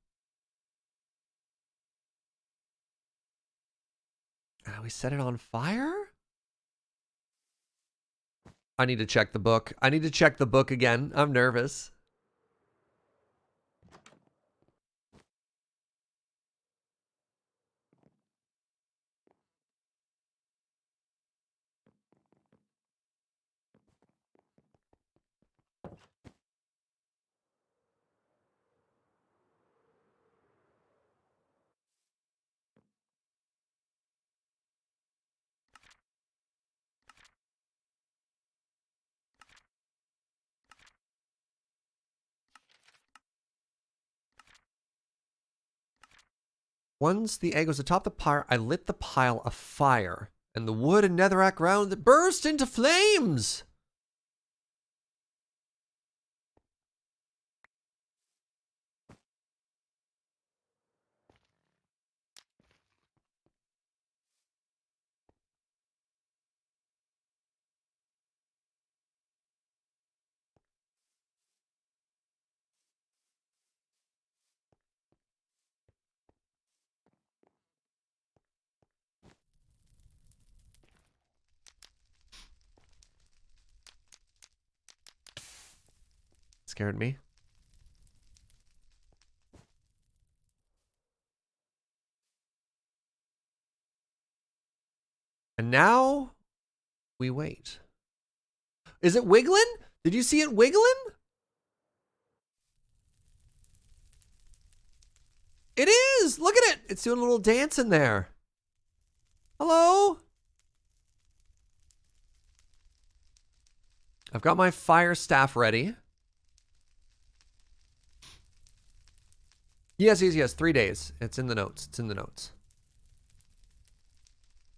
And we set it on fire? I need to check the book. I need to check the book again. I'm nervous. Once the egg was atop the pyre, I lit the pile afire, and the wood and netherrack round it burst into flames. Scared me. And now we wait. Is it wiggling? Did you see it wiggling? It is! Look at it! It's doing a little dance in there. Hello? I've got my fire staff ready. Yes, 3 days. It's in the notes. It's in the notes.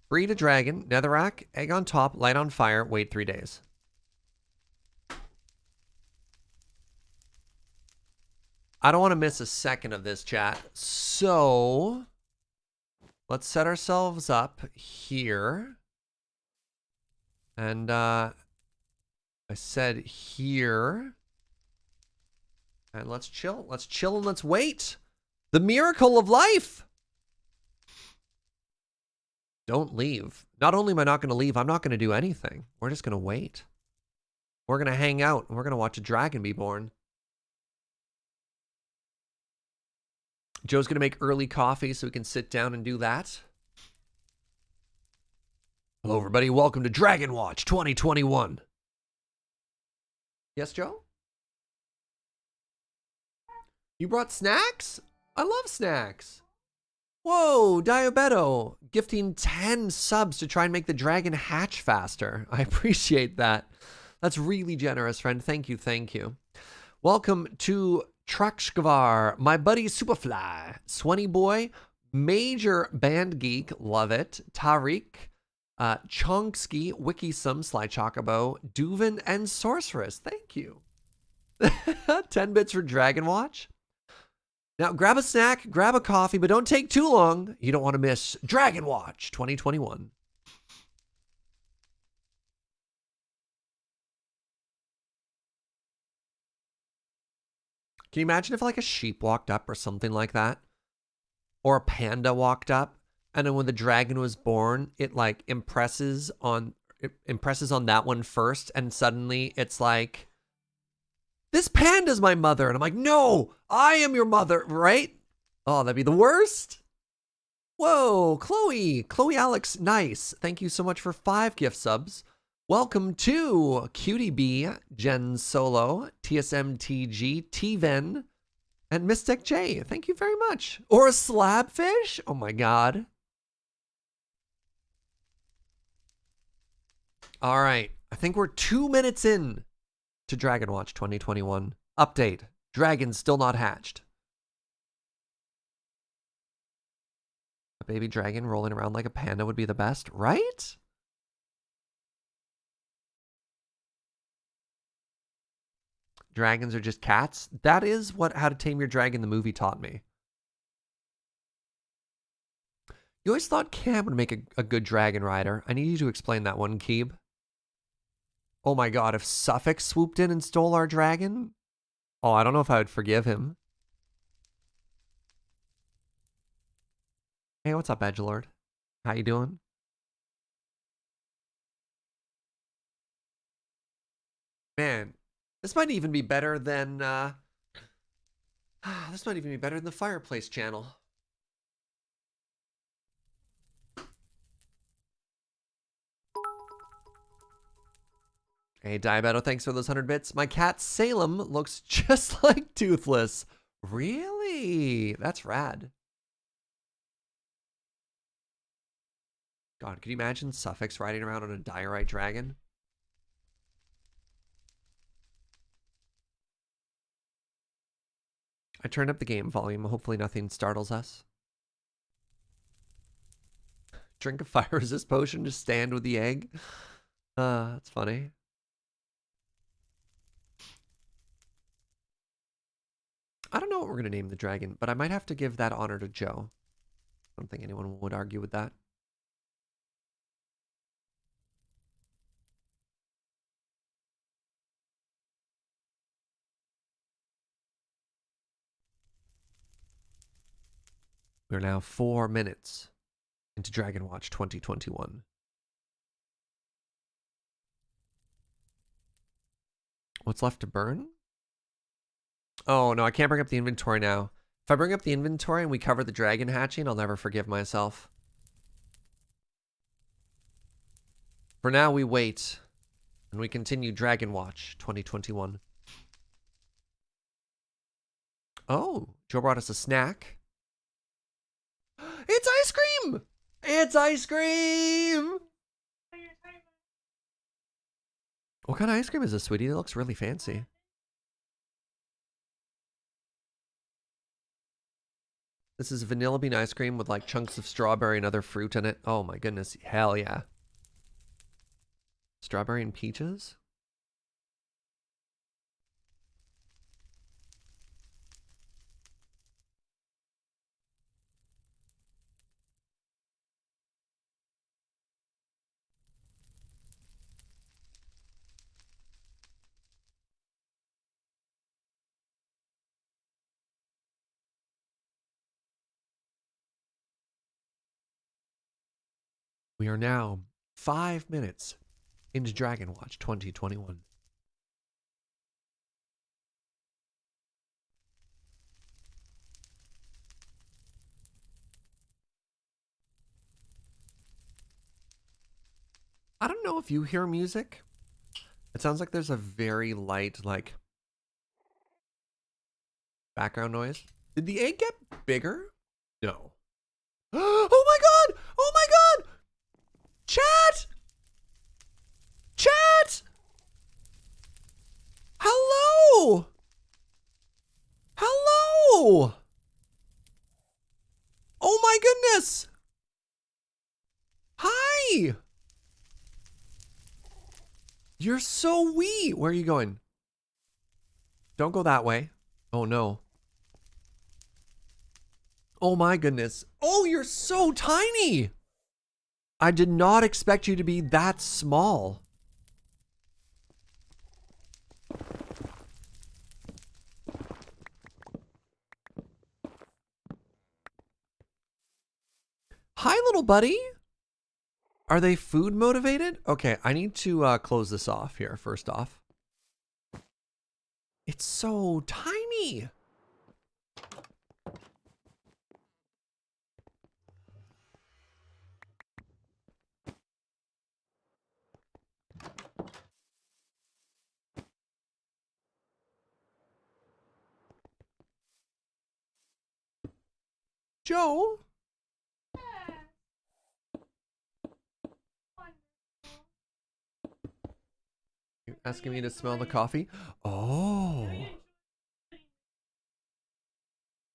Breed a dragon, netherrack, egg on top, light on fire, wait 3 days. I don't want to miss a second of this, chat. So let's set ourselves up here. And I said here. And let's chill. Let's chill and let's wait. The miracle of life. Don't leave. Not only am I not going to leave, I'm not going to do anything. We're just going to wait. We're going to hang out and we're going to watch a dragon be born. Joe's going to make early coffee so we can sit down and do that. Hello, everybody. Welcome to Dragon Watch 2021. Yes, Joe? You brought snacks? I love snacks. Whoa, Diabeto, gifting 10 subs to try and make the dragon hatch faster. I appreciate that. That's really generous, friend. Thank you, thank you. Welcome to Truckshkvar, my buddy Superfly, Swanny Boy, Major Band Geek, love it, Tariq, Chonksky, Wikisum, Sly Chocobo, Duvin, and Sorceress. Thank you. 10 bits for Dragon Watch. Now, grab a snack, grab a coffee, but don't take too long. You don't want to miss Dragon Watch 2021. Can you imagine if like a sheep walked up or something like that? Or a panda walked up, and then when the dragon was born, it like impresses on that one first, and suddenly it's like, this panda's my mother. And I'm like, no, I am your mother, right? Oh, that'd be the worst. Whoa, Chloe Alex, nice. Thank you so much for 5 gift subs. Welcome to Cutie B, Jen Solo, TSMTG, Tven, and Mystic J. Thank you very much. Or a slabfish? Oh my God. All right, I think we're 2 minutes in to Dragon Watch 2021. Update, dragon still not hatched. A baby dragon rolling around like a panda would be the best, right? Dragons are just cats. That is what How to Tame Your Dragon the movie taught me. You always thought Cam would make a good dragon rider. I need you to explain that one, Keeb. Oh my God, if Suffix swooped in and stole our dragon? Oh, I don't know if I would forgive him. Hey, what's up, Edgelord? How you doing? Man, this might even be better than, this might even be better than the Fireplace channel. Hey, Diabeto, thanks for those 100 bits. My cat Salem looks just like Toothless. Really? That's rad. God, could you imagine Suffix riding around on a diorite dragon? I turned up the game volume. Hopefully nothing startles us. Drink a fire resist potion to stand with the egg. That's funny. I don't know what we're going to name the dragon, but I might have to give that honor to Joe. I don't think anyone would argue with that. We're now 4 minutes into Dragon Watch 2021. What's left to burn? Oh, no, I can't bring up the inventory now. If I bring up the inventory and we cover the dragon hatching, I'll never forgive myself. For now, we wait, and we continue Dragon Watch 2021. Oh, Joe brought us a snack. It's ice cream! It's ice cream! What kind of ice cream is this, sweetie? It looks really fancy. This is vanilla bean ice cream with like chunks of strawberry and other fruit in it. Oh my goodness. Hell yeah. Strawberry and peaches? We are now 5 minutes into Dragon Watch 2021. I don't know if you hear music. It sounds like there's a very light, like, background noise. Did the egg get bigger? No. Oh my god! Oh my god! Chat! Chat! Hello! Hello! Oh my goodness! Hi! You're so wee. Where are you going? Don't go that way. Oh no. Oh my goodness. Oh, you're so tiny. I did not expect you to be that small. Hi, little buddy. Are they food motivated? Okay, I need to close this off here first off. It's so tiny. Joe? You're asking me to smell the coffee? Oh.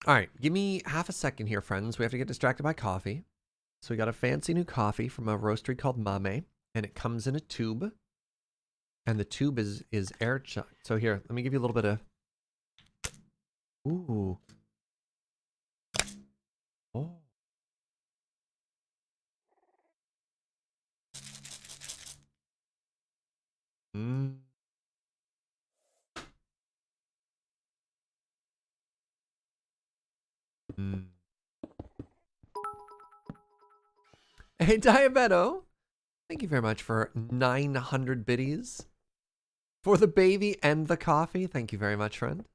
All right, give me half a second here, friends. We have to get distracted by coffee. So we got a fancy new coffee from a roastery called Mame, and it comes in a tube. And the tube is air chuck. So here, let me give you a little bit of. Ooh. Oh. Mm. Mm. Hey, Diabeto. Thank you very much for 900 biddies. For the baby and the coffee. Thank you very much, friend.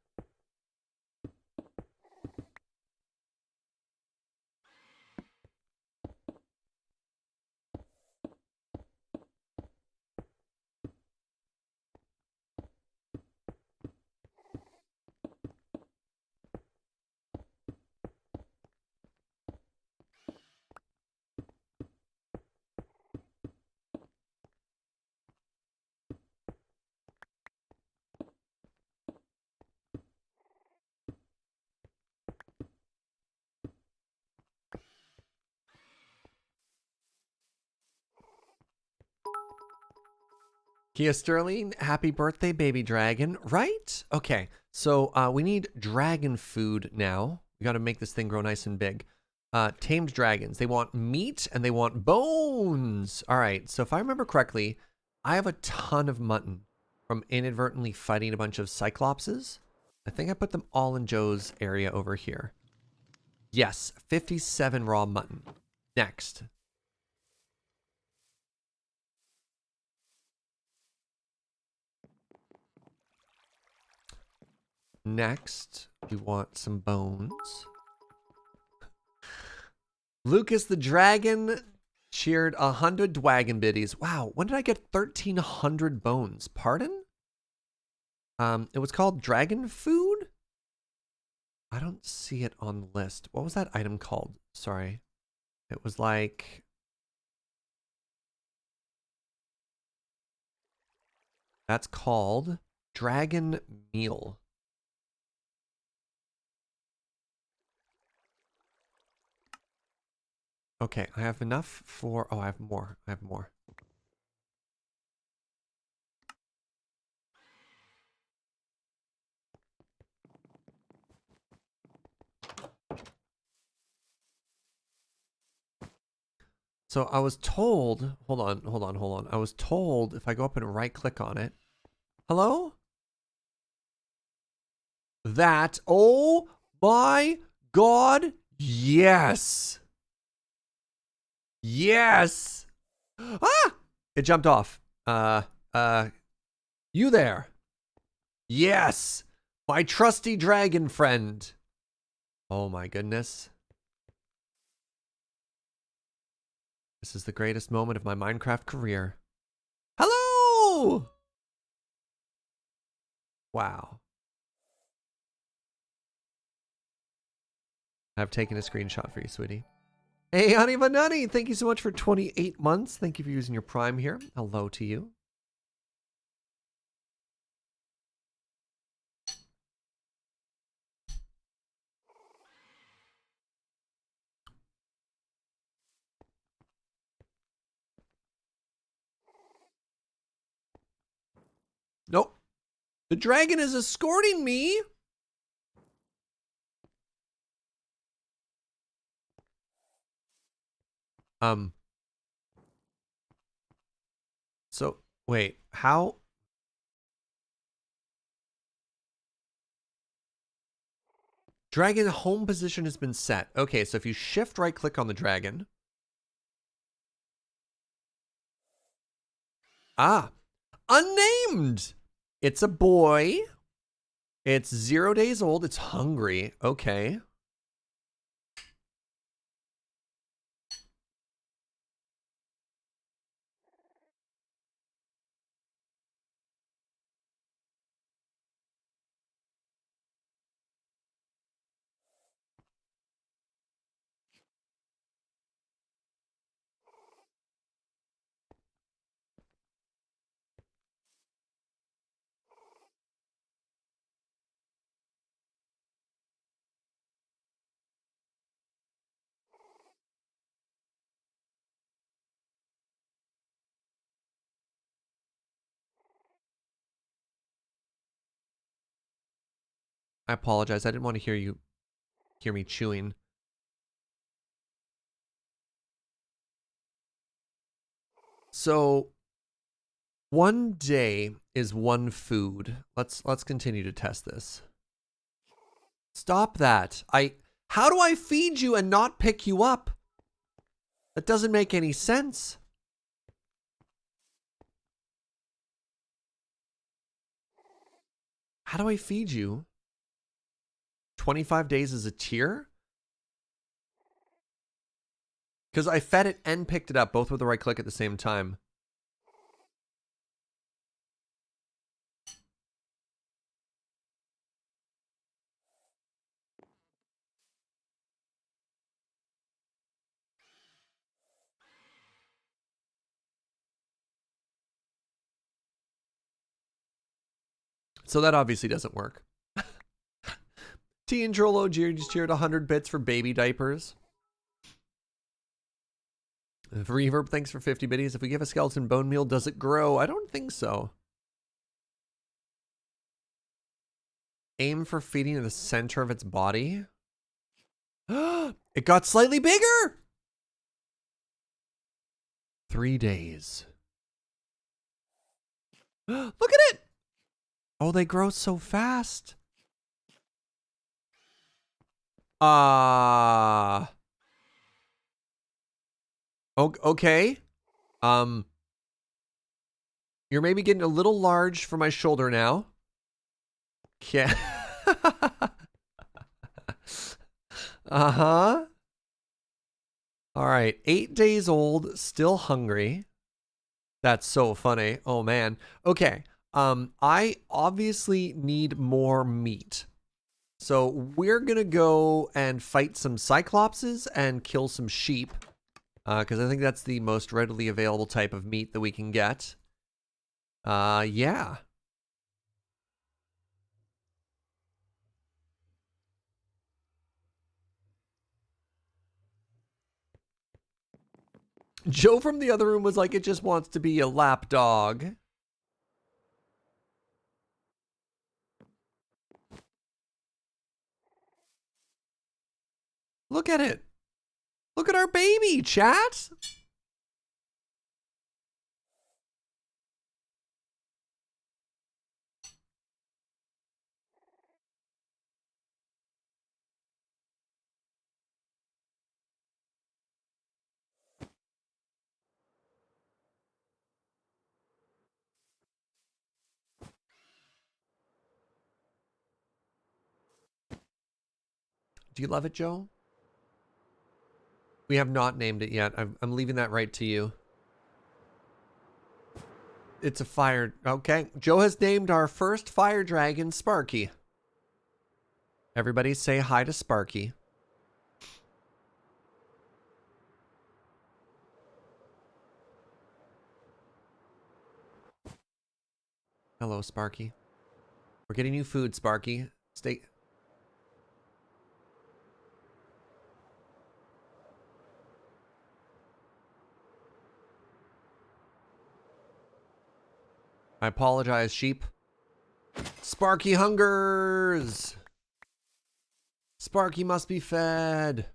Kia Sterling, happy birthday, baby dragon. Right? Okay, so we need dragon food now. We got to make this thing grow nice and big. Tamed dragons. They want meat and they want bones. All right, so if I remember correctly, I have a ton of mutton from inadvertently fighting a bunch of cyclopses. I think I put them all in Joe's area over here. Yes, 57 raw mutton. Next. Next, we want some bones. Lucas the Dragon cheered 100 dwagon biddies. Wow, when did I get 1,300 bones? Pardon? It was called dragon food? I don't see it on the list. What was that item called? Sorry. It was like... That's called dragon meal. Okay, I have enough for... Oh, I have more. I have more. So I was told... Hold on. I was told if I go up and right-click on it... Hello? That... Oh my god! Yes! Yes! Ah! It jumped off. You there. Yes! My trusty dragon friend. Oh my goodness. This is the greatest moment of my Minecraft career. Hello! Wow. I've taken a screenshot for you, sweetie. Hey, Honey Vanani, thank you so much for 28 months. Thank you for using your Prime here. Hello to you. Nope. The dragon is escorting me. So, wait, how? Dragon home position has been set. Okay, so if you shift right click on the dragon. Ah, unnamed. It's a boy. It's 0 days old. It's hungry. Okay. I apologize. I didn't want to hear me chewing. So, one day is one food. Let's continue to test this. Stop that. How do I feed you and not pick you up? That doesn't make any sense. How do I feed you? 25 days is a tier? Because I fed it and picked it up, both with the right click at the same time. So that obviously doesn't work. T and Trollo just cheered 100 bits for baby diapers. Reverb, thanks for 50 biddies. If we give a skeleton bone meal, does it grow? I don't think so. Aim for feeding in the center of its body. It got slightly bigger. 3 days. Look at it. Oh, they grow so fast. Okay. You're maybe getting a little large for my shoulder now. Yeah. Uh-huh. All right. 8 days old, still hungry. That's so funny. Oh man. Okay. I obviously need more meat. So we're gonna go and fight some cyclopses and kill some sheep. Because I think that's the most readily available type of meat that we can get. Yeah. Joe from the other room was like, it just wants to be a lap dog. Look at it. Look at our baby, chat. Do you love it, Joe? We have not named it yet. I'm leaving that right to you. It's a fire. Okay. Joe has named our first fire dragon Sparky. Everybody say hi to Sparky. Hello, Sparky. We're getting you food, Sparky. Stay. I apologize, sheep. Sparky hungers. Sparky must be fed.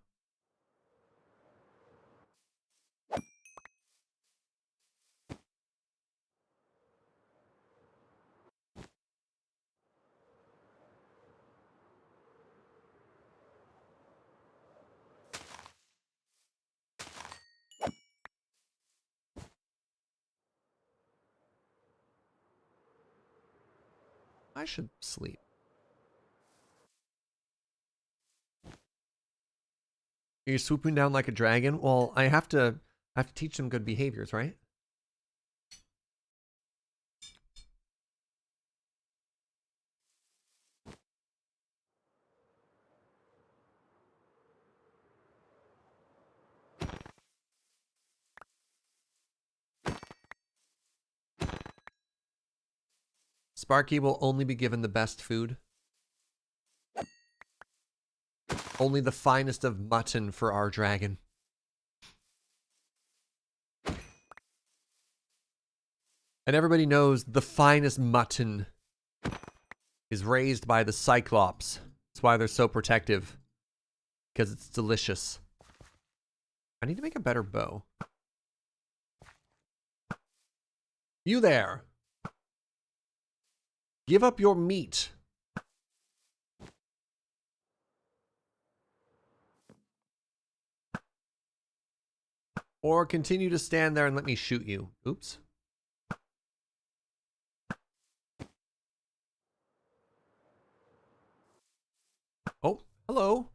I should sleep. You're swooping down like a dragon? Well, I have to teach them good behaviors, right? Sparky will only be given the best food. Only the finest of mutton for our dragon. And everybody knows the finest mutton is raised by the Cyclops. That's why they're so protective. Because it's delicious. I need to make a better bow. You there. Give up your meat. Or continue to stand there and let me shoot you. Oops. Oh, hello.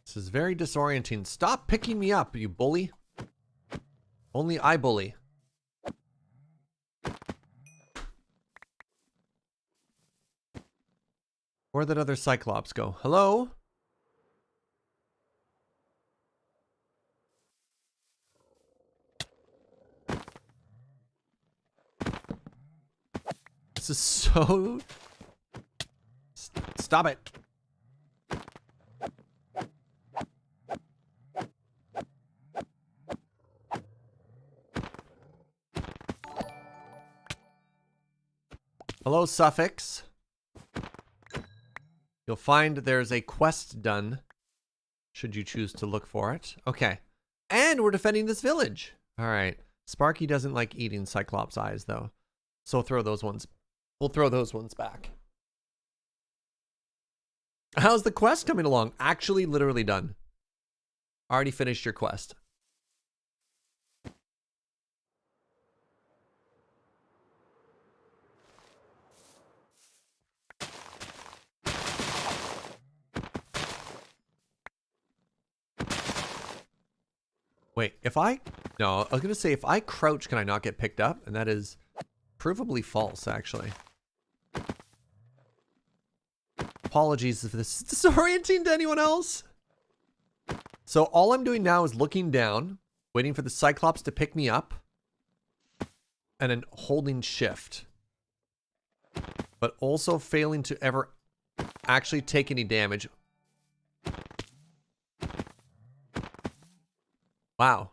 This is very disorienting. Stop picking me up, you bully. Only I bully. Where'd that other Cyclops go? Hello? This is so... Stop it. Hello, Suffix. You'll find there's a quest done, should you choose to look for it. Okay. And we're defending this village. All right. Sparky doesn't like eating Cyclops eyes, though. So throw those ones. We'll throw those ones back. How's the quest coming along? Actually, literally done. Already finished your quest. Wait, if I... No, I was going to say, if I crouch, can I not get picked up? And that is provably false, actually. Apologies if this is disorienting to anyone else. So all I'm doing now is looking down, waiting for the Cyclops to pick me up, and then holding shift. But also failing to ever actually take any damage. Wow.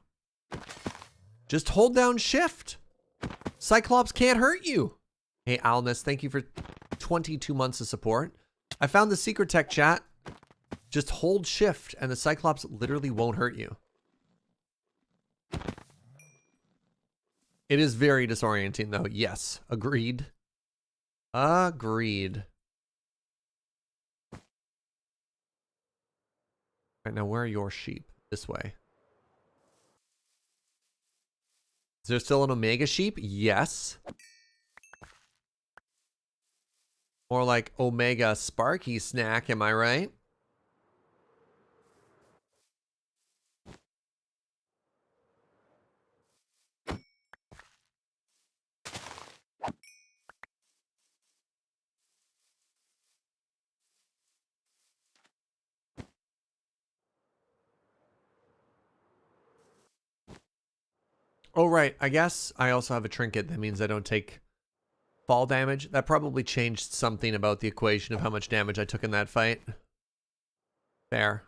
Just hold down shift. Cyclops can't hurt you. Hey, Alnus, thank you for 22 months of support. I found the secret tech chat. Just hold shift and the Cyclops literally won't hurt you. It is very disorienting though. Yes, agreed. Agreed. Right, now where are your sheep? This way. Is there still an Omega sheep? Yes. More like Omega Sparky snack, am I right? Oh, right. I guess I also have a trinket. That means I don't take fall damage. That probably changed something about the equation of how much damage I took in that fight. Fair.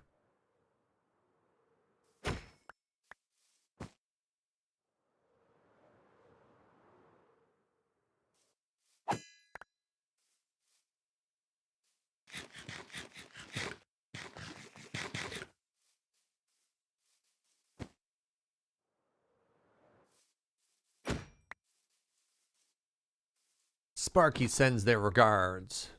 Sparky sends their regards.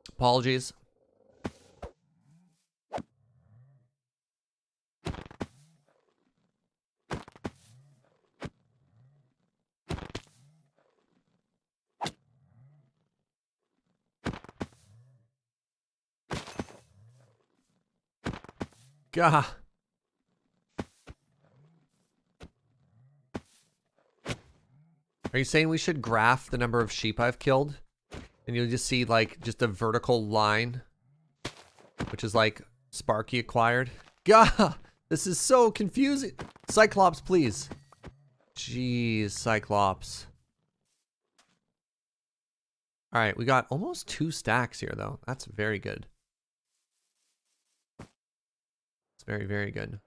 Apologies. Gah. Are you saying we should graph the number of sheep I've killed? And you'll just see, like, just a vertical line, which is, like, Sparky acquired. Gah! This is so confusing. Cyclops, please. Jeez, Cyclops. All right, we got almost 2 stacks here, though. That's very good. It's very, very good.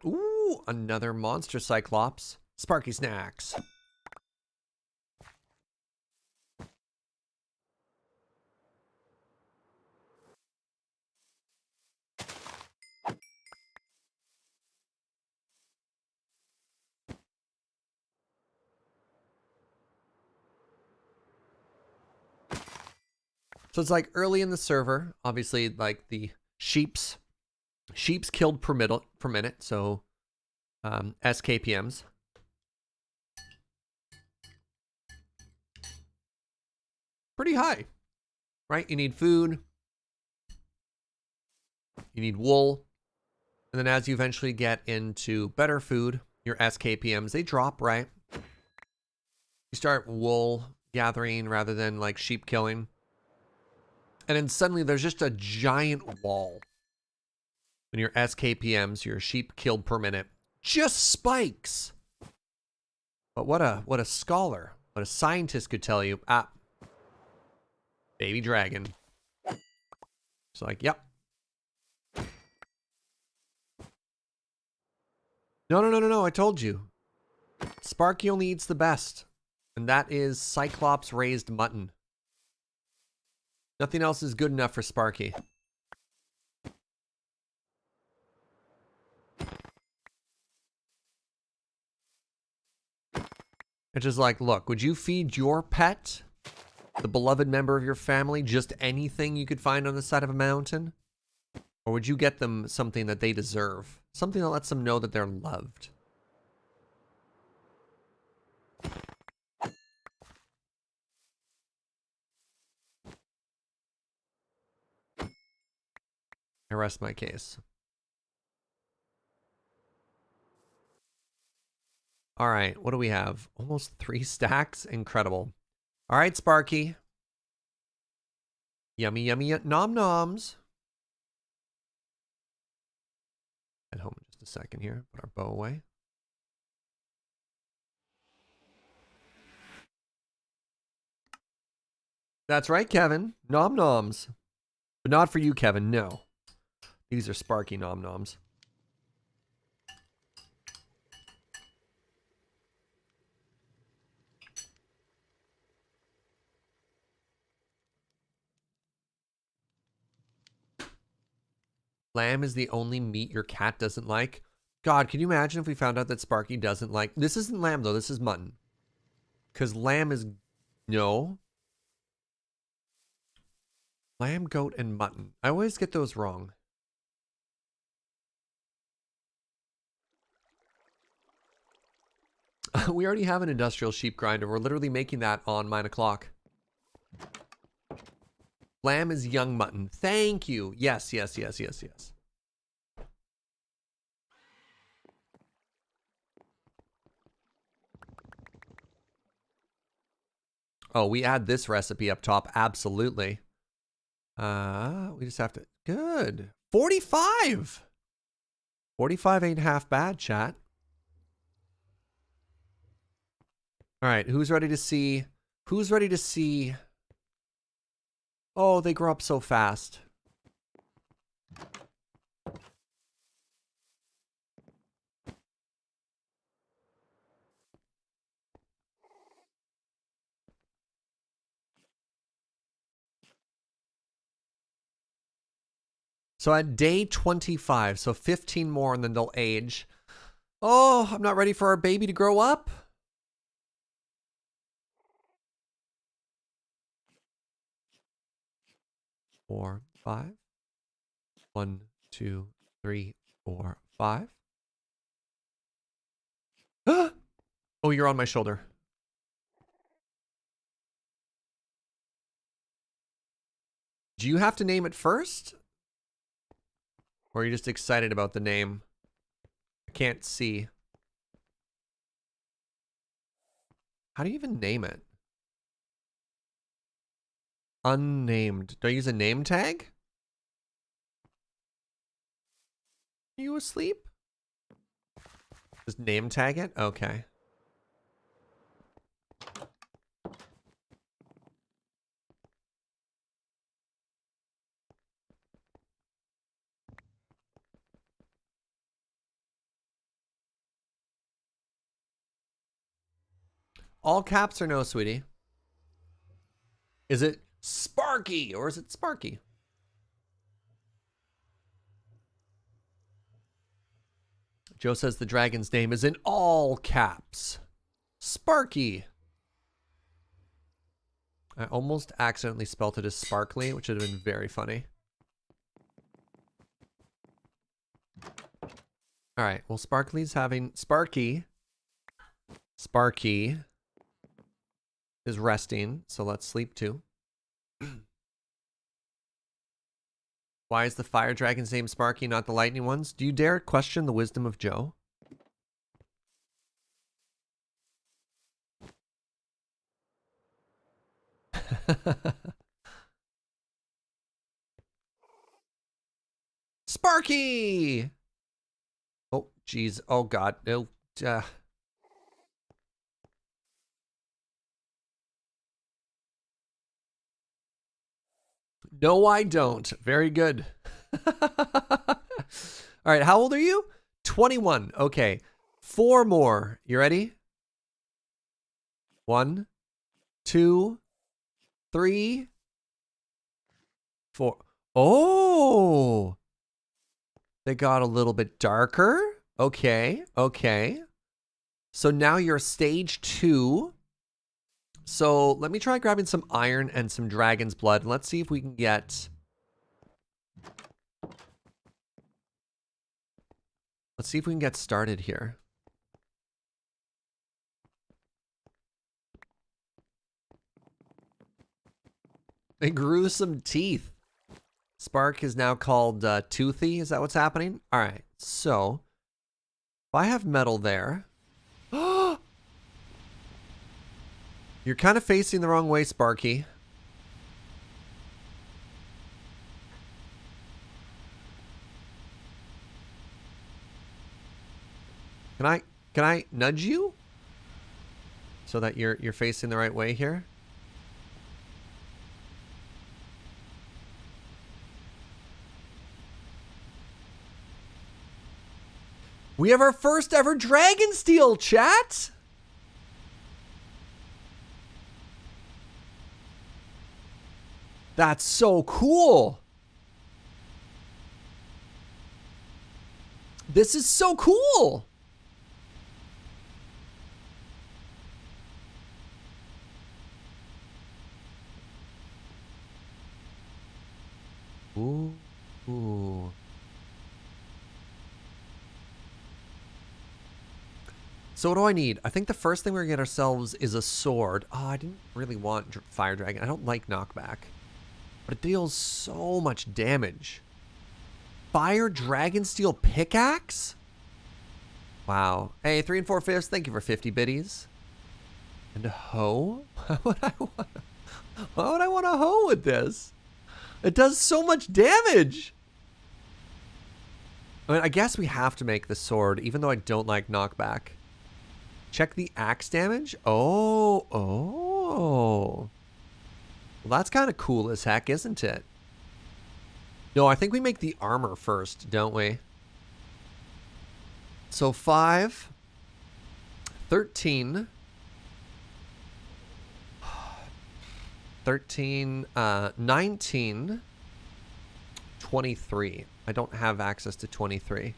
Ooh, another monster Cyclops. Sparky snacks. So it's like early in the server, obviously, like the sheeps killed per minute, so SKPMs. Pretty high, right? You need food, you need wool, and then as you eventually get into better food, your SKPMs, they drop, right? You start wool gathering rather than like sheep killing. And then suddenly there's just a giant wall. When your SKPMs, your sheep killed per minute, just spikes. But what a scholar, what a scientist could tell you. Ah, baby dragon. It's like, yep. No, I told you. Sparky only eats the best. And that is Cyclops raised mutton. Nothing else is good enough for Sparky. It's just like, look, would you feed your pet, the beloved member of your family, just anything you could find on the side of a mountain? Or would you get them something that they deserve? Something that lets them know that they're loved? I rest my case. All right, what do we have? Almost 3 stacks? Incredible. All right, Sparky. Yummy, yummy, nom noms. Head home in just a second here. Put our bow away. That's right, Kevin. Nom noms. But not for you, Kevin. No. These are Sparky nom noms. Lamb is the only meat your cat doesn't like. God, can you imagine if we found out that Sparky doesn't like... This isn't lamb, though. This is mutton. Because lamb is... No. Lamb, goat, and mutton. I always get those wrong. We already have an industrial sheep grinder. We're literally making that on 9 o'clock. Lamb is young mutton. Thank you. Yes, yes, yes, yes, yes. Oh, we add this recipe up top. Absolutely. We just have to... Good. 45! 45 ain't half bad, chat. All right, who's ready to see... Who's ready to see... Oh, they grow up so fast. So at day 25, so 15 more and then they'll age. Oh, I'm not ready for our baby to grow up. Four, five. 1, 2, 3, 4, 5. Oh, you're on my shoulder. Do you have to name it first? Or are you just excited about the name? I can't see. How do you even name it? Unnamed. Do I use a name tag? Are you asleep? Just name tag it? Okay. All caps or no, sweetie? Is it Sparky or is it Sparky? Joe says the dragon's name is in all caps. Sparky. I almost accidentally spelt it as sparkly, which would have been very funny. All right, well, Sparky is resting, so let's sleep too. Why is the fire dragon's name Sparky, not the lightning one's? Do you dare question the wisdom of Joe? Sparky! Oh, jeez. Oh, God. No. No, I don't. Very good. All right, how old are you? 21. Okay. 4 more. You ready? 1, 2, 3, 4. Oh! They got a little bit darker. Okay, okay. So now you're stage 2. So let me try grabbing some iron and some dragon's blood. Let's see if we can get... Let's see if we can get started here. They grew some teeth. Spark is now called Toothy. Is that what's happening? All right. So if I have metal there... You're kind of facing the wrong way, Sparky. Can I nudge you? So that you're facing the right way here? We have our first ever dragon steel, chat! That's so cool. This is so cool. Ooh. Ooh. So what do I need? I think the first thing we're gonna get ourselves is a sword. Oh, I didn't really want fire dragon. I don't like knockback, but it deals so much damage. Fire dragon steel pickaxe? Wow. Hey, 3 4/5. Thank you for 50 biddies. And a hoe? Why would I want a hoe with this? It does so much damage. I mean, I guess we have to make the sword, even though I don't like knockback. Check the axe damage. Oh. Well, that's kind of cool as heck, isn't it? No, I think we make the armor first, don't we? So 5, 13, 19, 23. I don't have access to 23.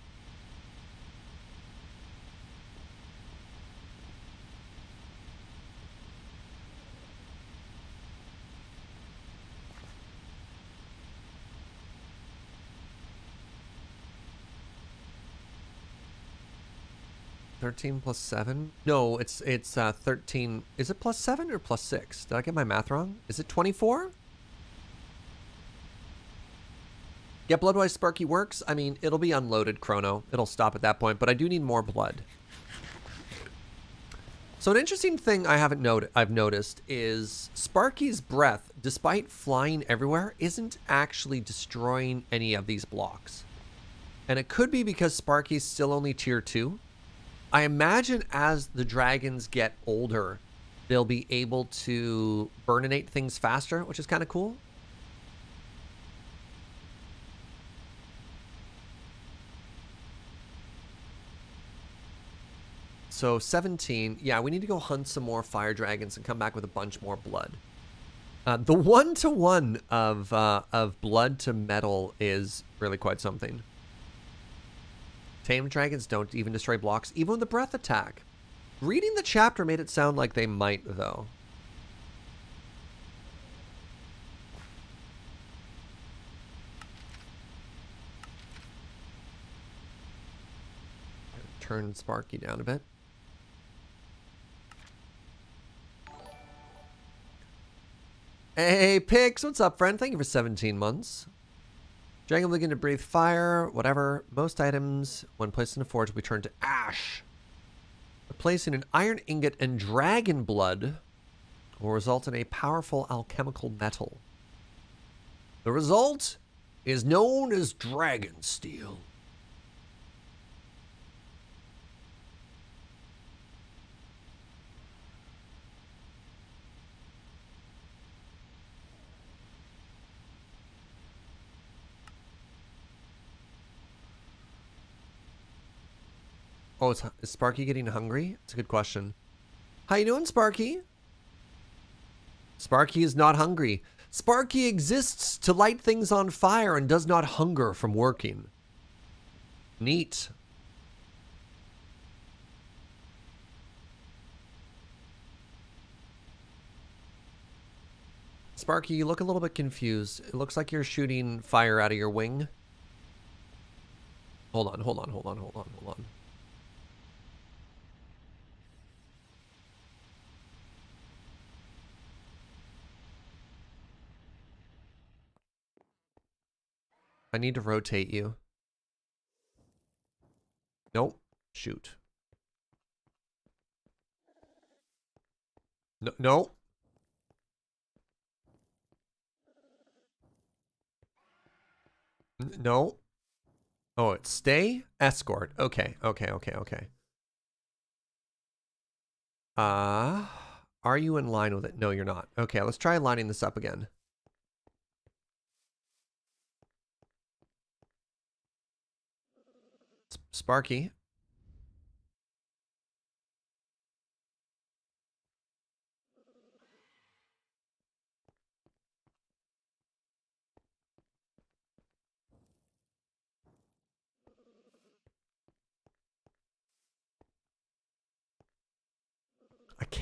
+7? No, it's 13. Is it +7 or +6? Did I get my math wrong? Is it 24? Yeah, Bloodwise Sparky works. I mean, it'll be unloaded chrono. It'll stop at that point, but I do need more blood. So an interesting thing I've noticed is Sparky's breath, despite flying everywhere, isn't actually destroying any of these blocks. And it could be because Sparky's still only tier 2. I imagine as the dragons get older, they'll be able to burninate things faster, which is kind of cool. So 17, yeah, we need to go hunt some more fire dragons and come back with a bunch more blood. The 1-to-1 of blood to metal is really quite something. Tamed dragons don't even destroy blocks, even with the breath attack. Reading the chapter made it sound like they might, though. Turn Sparky down a bit. Hey, Pix, what's up, friend? Thank you for 17 months. Dragon looking to breathe fire, whatever. Most items, when placed in a forge, will be turned to ash. Replacing an iron ingot and dragon blood will result in a powerful alchemical metal. The result is known as dragon steel. Oh, is Sparky getting hungry? It's a good question. How you doing, Sparky? Sparky is not hungry. Sparky exists to light things on fire and does not hunger from working. Neat. Sparky, you look a little bit confused. It looks like you're shooting fire out of your wing. Hold on. I need to rotate you. Nope. Shoot. No. No. No. Oh, it's stay? Escort. Okay. Are you in line with it? No, you're not. Okay, let's try lining this up again. Sparky.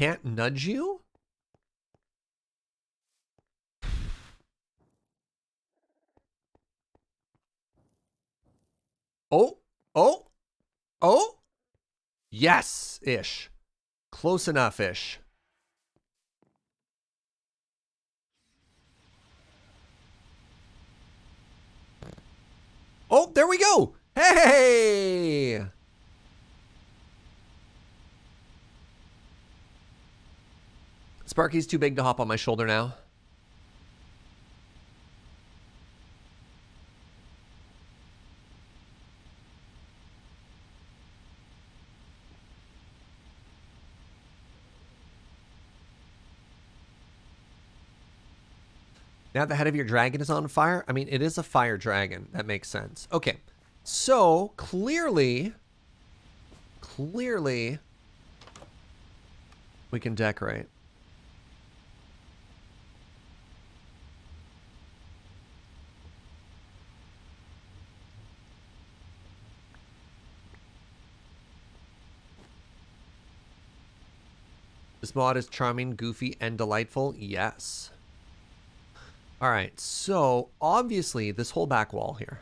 can't nudge you? Oh, oh, oh. Yes-ish. Close enough-ish. Oh, there we go. Hey! Sparky's too big to hop on my shoulder now. Now the head of your dragon is on fire? I mean, it is a fire dragon. That makes sense. Okay. So, clearly, we can decorate. This mod is charming, goofy, and delightful. Yes. All right, so obviously this whole back wall here.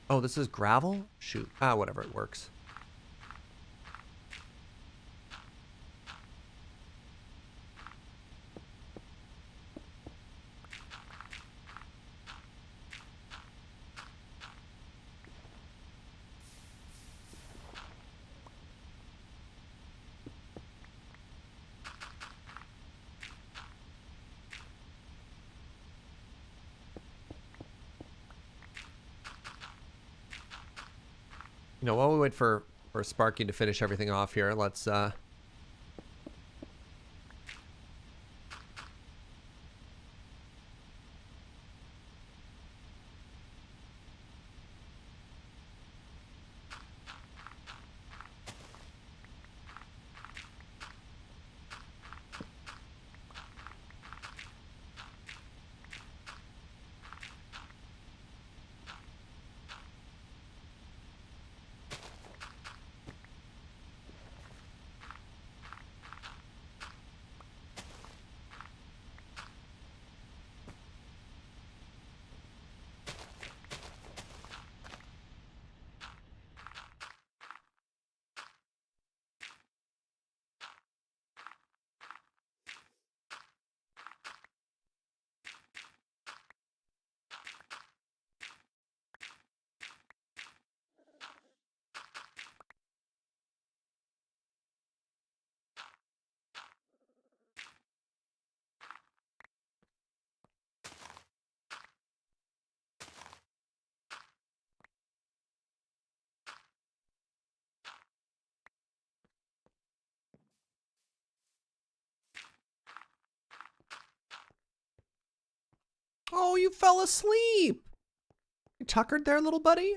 Oh, this is gravel? Shoot. Ah, whatever, it works. You know, while we wait for Sparky to finish everything off here, let's Oh, you fell asleep. You tuckered there, little buddy?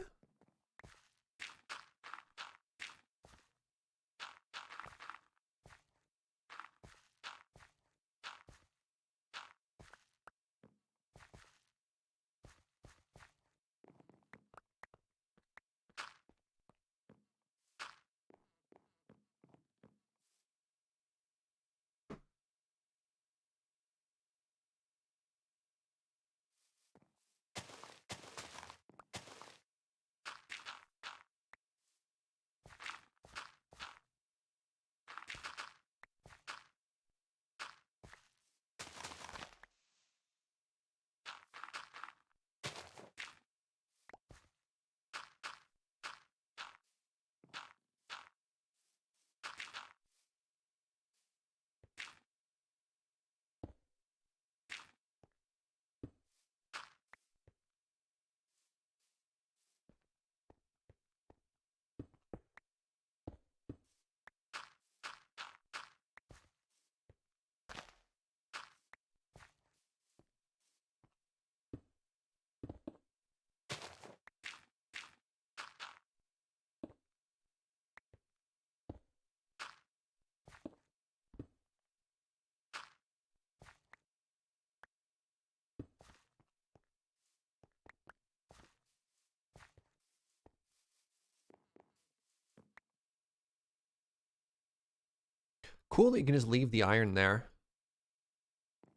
Cool that you can just leave the iron there.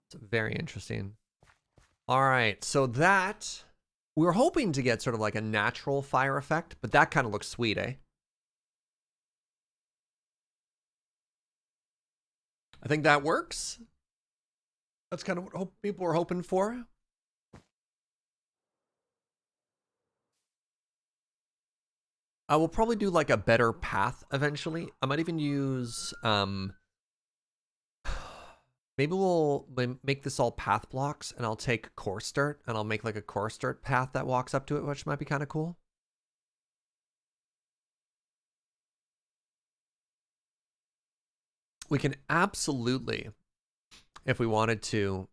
It's very interesting. All right, so that we were hoping to get sort of like a natural fire effect, but that kind of looks sweet, eh? I think that works. That's kind of what people were hoping for. I will probably do like a better path eventually. I might even use maybe we'll make this all path blocks, and I'll take coarse dirt and I'll make like a coarse dirt path that walks up to it, which might be kind of cool. We can absolutely, if we wanted to,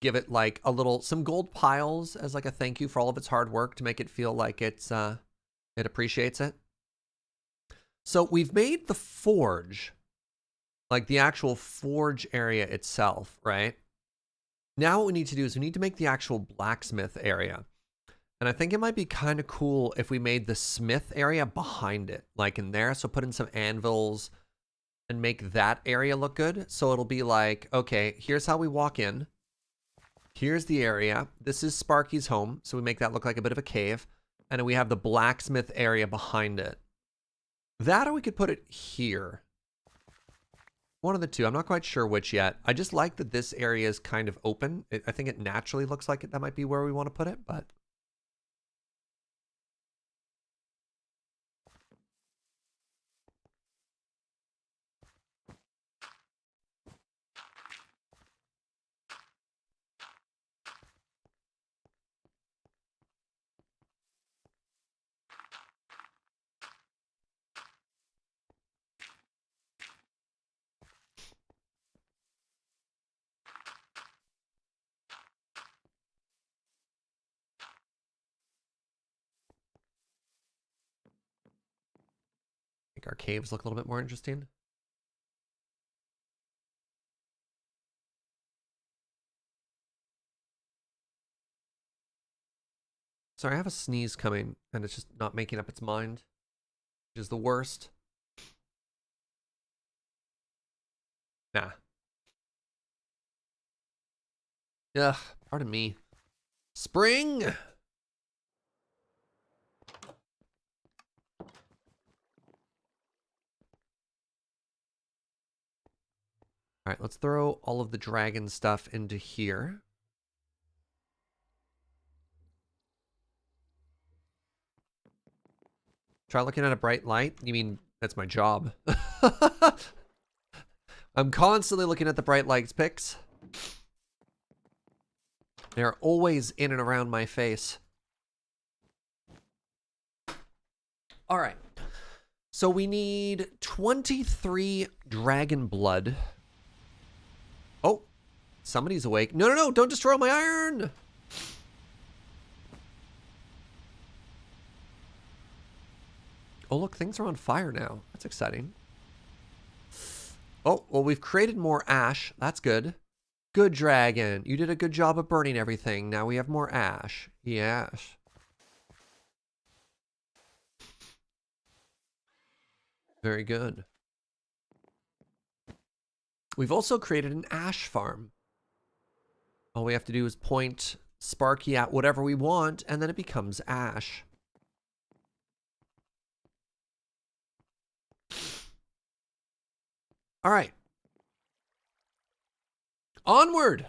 give it like a little, some gold piles as like a thank you for all of its hard work to make it feel like it's it appreciates it. So we've made the forge, like the actual forge area itself, right? Now what we need to do is we need to make the actual blacksmith area. And I think it might be kind of cool if we made the smith area behind it, like in there. So put in some anvils and make that area look good. So it'll be like, okay, here's how we walk in. Here's the area. This is Sparky's home. So we make that look like a bit of a cave. And then we have the blacksmith area behind it. That, or we could put it here. One of the two. I'm not quite sure which yet. I just like that this area is kind of open. I think it naturally looks like that might be where we want to put it, but... make our caves look a little bit more interesting. Sorry, I have a sneeze coming, and it's just not making up its mind, which is the worst. Nah. Ugh, pardon me. Spring! All right, let's throw all of the dragon stuff into here. Try looking at a bright light? You mean that's my job? I'm constantly looking at the bright lights pics. They're always in and around my face. All right. So we need 23 dragon blood. Oh, somebody's awake. No, no, no, don't destroy my iron. Oh, look, things are on fire now. That's exciting. Oh, well, we've created more ash. That's good. Good, dragon. You did a good job of burning everything. Now we have more ash. Yes. Very good. We've also created an ash farm. All we have to do is point Sparky at whatever we want, and then it becomes ash. All right. Onward!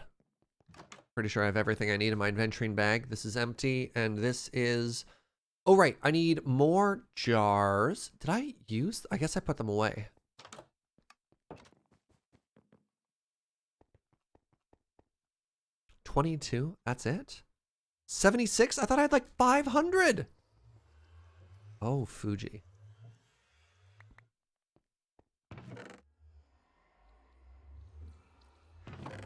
Pretty sure I have everything I need in my adventuring bag. This is empty, and this is... Oh, right. I need more jars. Did I use... I guess I put them away. $22. That's it? 76? I thought I had like 500. Oh, Fuji.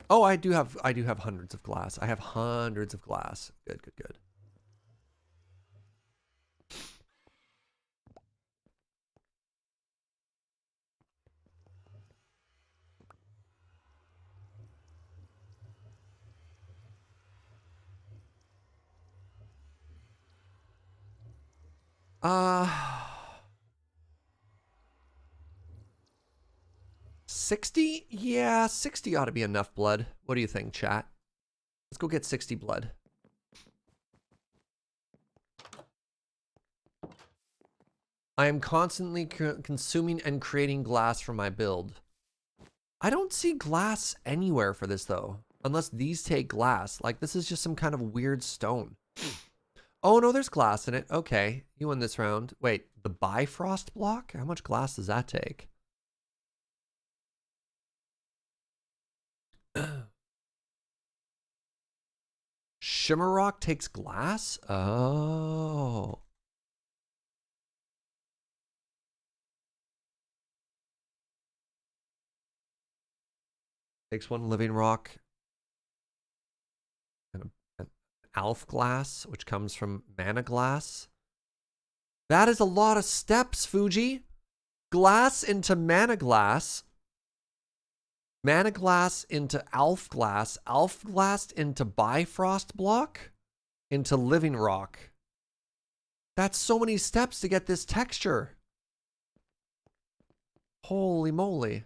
Oh, I do have hundreds of glass. I have hundreds of glass. Good, good, good. 60? Yeah, 60 ought to be enough blood. What do you think, chat? Let's go get 60 blood. I am constantly consuming and creating glass for my build. I don't see glass anywhere for this, though. Unless these take glass. Like, this is just some kind of weird stone. Oh, no, there's glass in it. Okay, you win this round. Wait, the Bifrost block? How much glass does that take? Shimmer rock takes glass? Oh. Takes one living rock. And an Alf glass, which comes from mana glass. That is a lot of steps, Fuji. Glass into mana glass. Mana glass into Alf glass into Bifrost block, into living rock. That's so many steps to get this texture. Holy moly.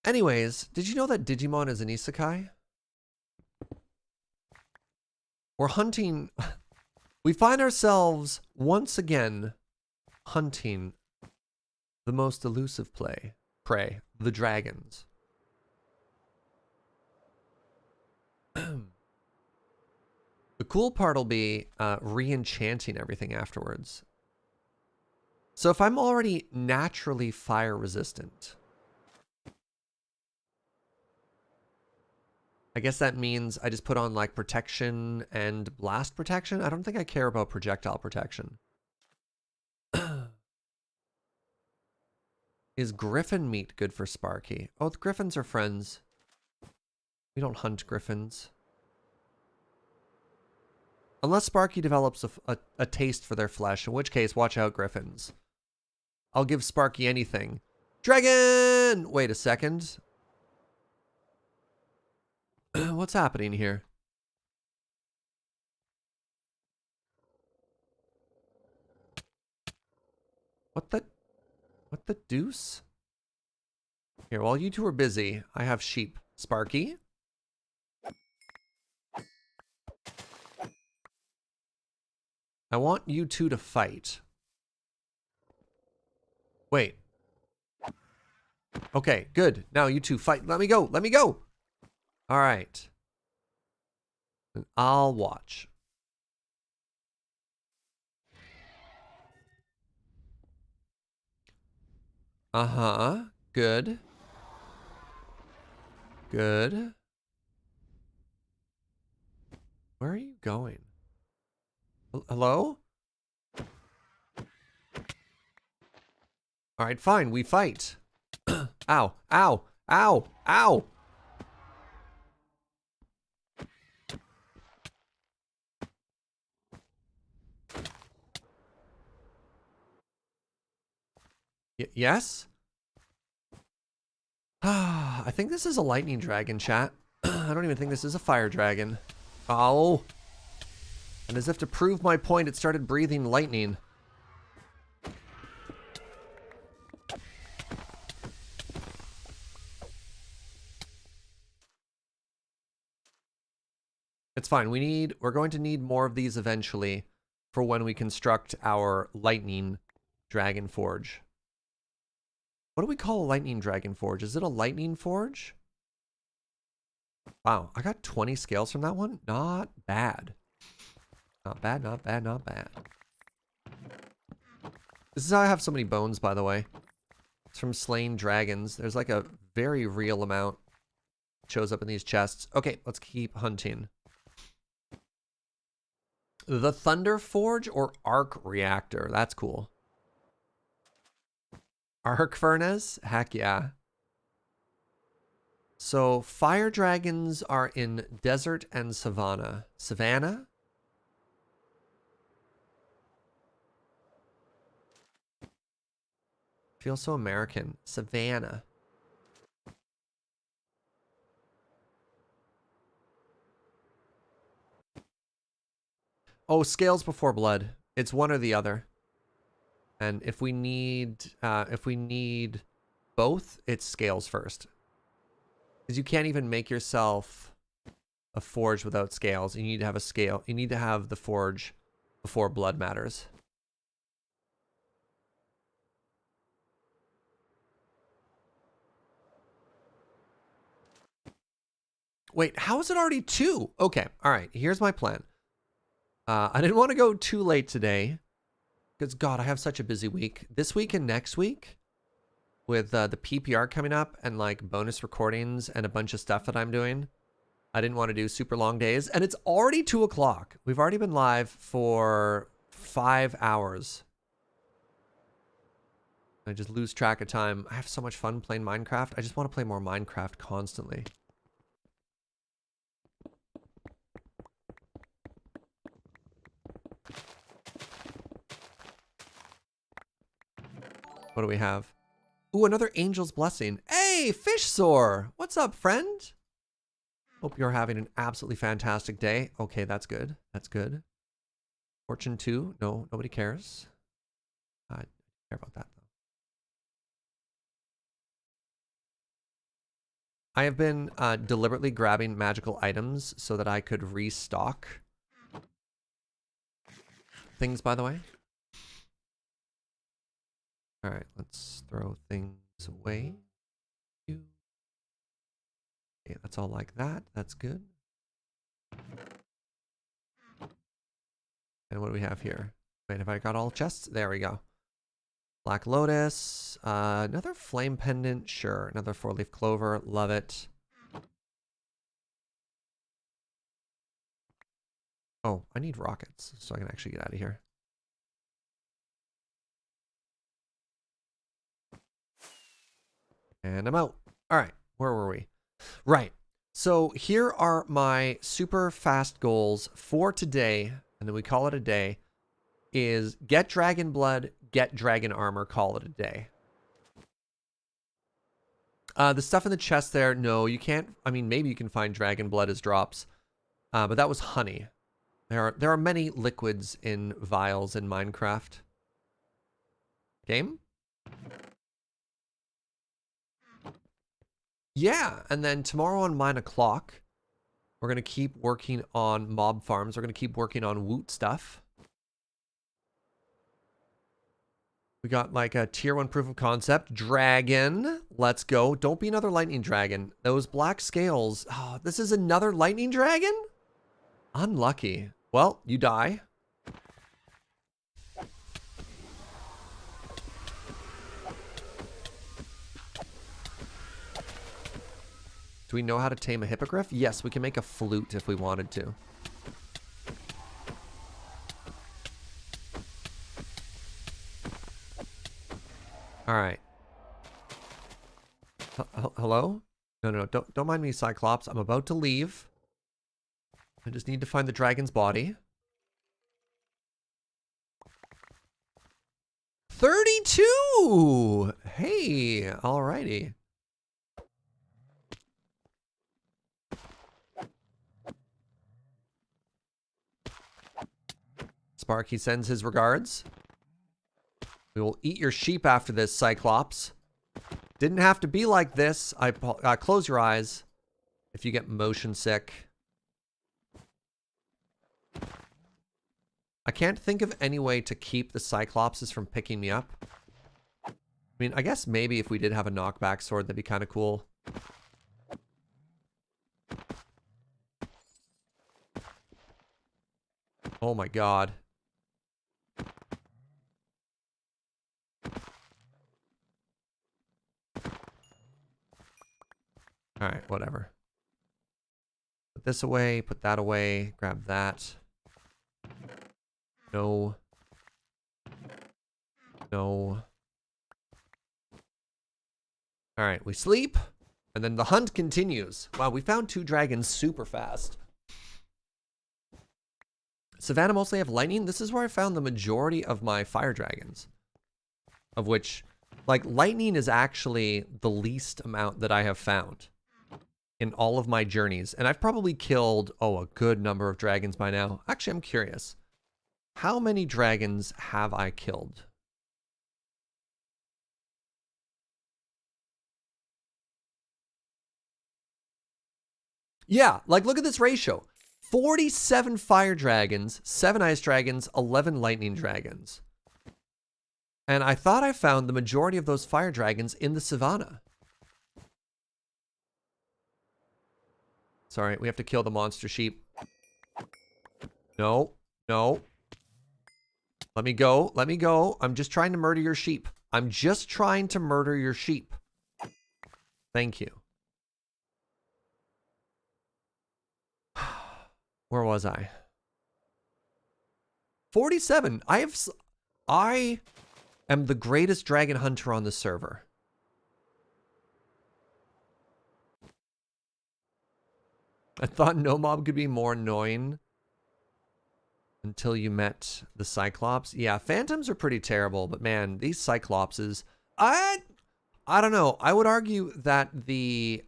Anyways, did you know that Digimon is an isekai? We're hunting. We find ourselves once again hunting the most elusive prey, the dragons. The cool part will be re-enchanting everything afterwards. So if I'm already naturally fire resistant, I guess that means I just put on like protection and blast protection. I don't think I care about projectile protection. Is griffin meat good for Sparky? Oh, the griffins are friends. We don't hunt griffins. Unless Sparky develops a taste for their flesh, in which case, watch out, griffins. I'll give Sparky anything. Dragon! Wait a second. What's happening here? What the deuce? Here, while you two are busy, I have sheep. Sparky? I want you two to fight. Wait. Okay, good. Now you two fight. Let me go. Let me go. All right. I'll watch. Uh-huh. Good. Good. Where are you going? Hello? All right, fine. We fight. Ow. Ow. Ow. Ow. Yes? I think this is a lightning dragon, chat. I don't even think this is a fire dragon. Oh. And as if to prove my point, it started breathing lightning. It's fine. We're going to need more of these eventually for when we construct our lightning dragon forge. What do we call a lightning dragon forge? Is it a lightning forge? Wow, I got 20 scales from that one. Not bad. Not bad, not bad, not bad. This is how I have so many bones, by the way. It's from slaying dragons. There's like a very real amount shows up in these chests. Okay, let's keep hunting. The Thunder Forge or Arc Reactor. That's cool. Arc Furnace? Heck yeah. So fire dragons are in desert and savanna. Savannah? Feels so American. Savannah. Oh, scales before blood. It's one or the other. And if we need both, it's scales first. Because you can't even make yourself a forge without scales. You need to have a scale. You need to have the forge before blood matters. Wait, how is it already 2? Okay, all right. Here's my plan. I didn't want to go too late today because, God, I have such a busy week. This week and next week with the PPR coming up and like bonus recordings and a bunch of stuff that I'm doing. I didn't want to do super long days. And it's already 2 o'clock. We've already been live for 5 hours. I just lose track of time. I have so much fun playing Minecraft. I just want to play more Minecraft constantly. What do we have? Ooh, another angel's blessing. Hey, fish sore. What's up, friend? Hope you're having an absolutely fantastic day. Okay, that's good. That's good. Fortune 2. No, nobody cares. I don't care about that, though. I have been deliberately grabbing magical items so that I could restock things, by the way. All right, let's throw things away. Okay, that's all like that. That's good. And what do we have here? Wait, have I got all chests? There we go. Black Lotus. Another flame pendant. Sure. Another 4-leaf clover. Love it. Oh, I need rockets so I can actually get out of here. And I'm out. All right. Where were we? Right. So here are my super fast goals for today. And then we call it a day. Is get dragon blood, get dragon armor, call it a day. The stuff in the chest there, no, you can't. I mean, maybe you can find dragon blood as drops, but that was honey. There are many liquids in vials in Minecraft. Game? Yeah, and then tomorrow on 9 o'clock, we're going to keep working on mob farms. We're going to keep working on woot stuff. We got like a tier 1 proof of concept. Dragon. Let's go. Don't be another lightning dragon. Those black scales. Oh, this is another lightning dragon? Unlucky. Well, you die. Do we know how to tame a hippogriff? Yes, we can make a flute if we wanted to. All right. Hello? No, don't mind me, Cyclops. I'm about to leave. I just need to find the dragon's body. 32! Hey, alrighty. Sparky sends his regards. We will eat your sheep after this, Cyclops. Didn't have to be like this. Close your eyes if you get motion sick. I can't think of any way to keep the Cyclopses from picking me up. I mean, I guess maybe if we did have a knockback sword, that'd be kind of cool. Oh my god. Alright, whatever. Put this away, put that away, grab that. No. No. Alright, we sleep, and then the hunt continues. Wow, we found 2 dragons super fast. Savannah mostly have lightning. This is where I found the majority of my fire dragons. Of which, like, lightning is actually the least amount that I have found in all of my journeys. And I've probably killed, oh, a good number of dragons by now. Actually, I'm curious. How many dragons have I killed? Yeah, like look at this ratio. 47 fire dragons, 7 ice dragons, 11 lightning dragons. And I thought I found the majority of those fire dragons in the savannah. Sorry, we have to kill the monster sheep. No, no. Let me go, let me go. I'm just trying to murder your sheep. I'm just trying to murder your sheep. Thank you. Where was I? 47. I am the greatest dragon hunter on the server. I thought no mob could be more annoying until you met the Cyclops. Yeah, phantoms are pretty terrible, but man, these Cyclopses, I don't know. I would argue that the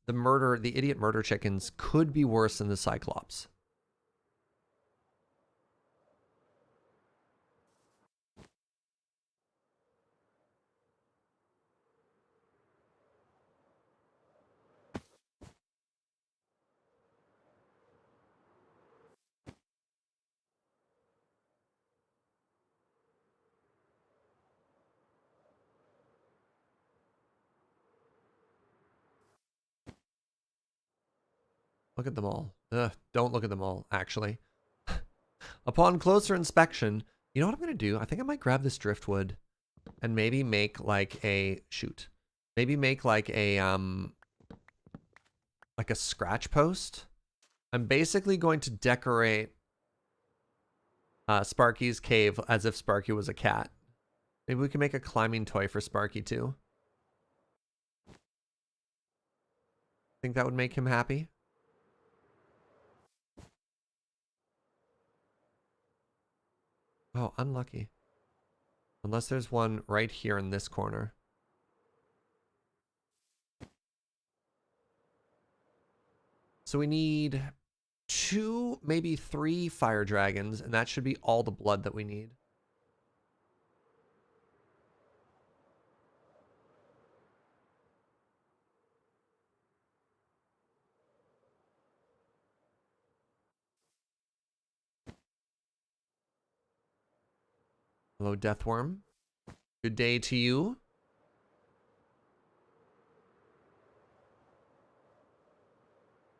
idiot murder chickens could be worse than the Cyclops. Look at them all. Ugh, don't look at them all, actually. Upon closer inspection, you know what I'm going to do? I think I might grab this driftwood and maybe make like a, shoot. Maybe make like a scratch post. I'm basically going to decorate Sparky's cave as if Sparky was a cat. Maybe we can make a climbing toy for Sparky too. Think that would make him happy? Oh, unlucky. Unless there's one right here in this corner. So we need 2, maybe 3 fire dragons, and that should be all the blood that we need. Hello, Deathworm. Good day to you.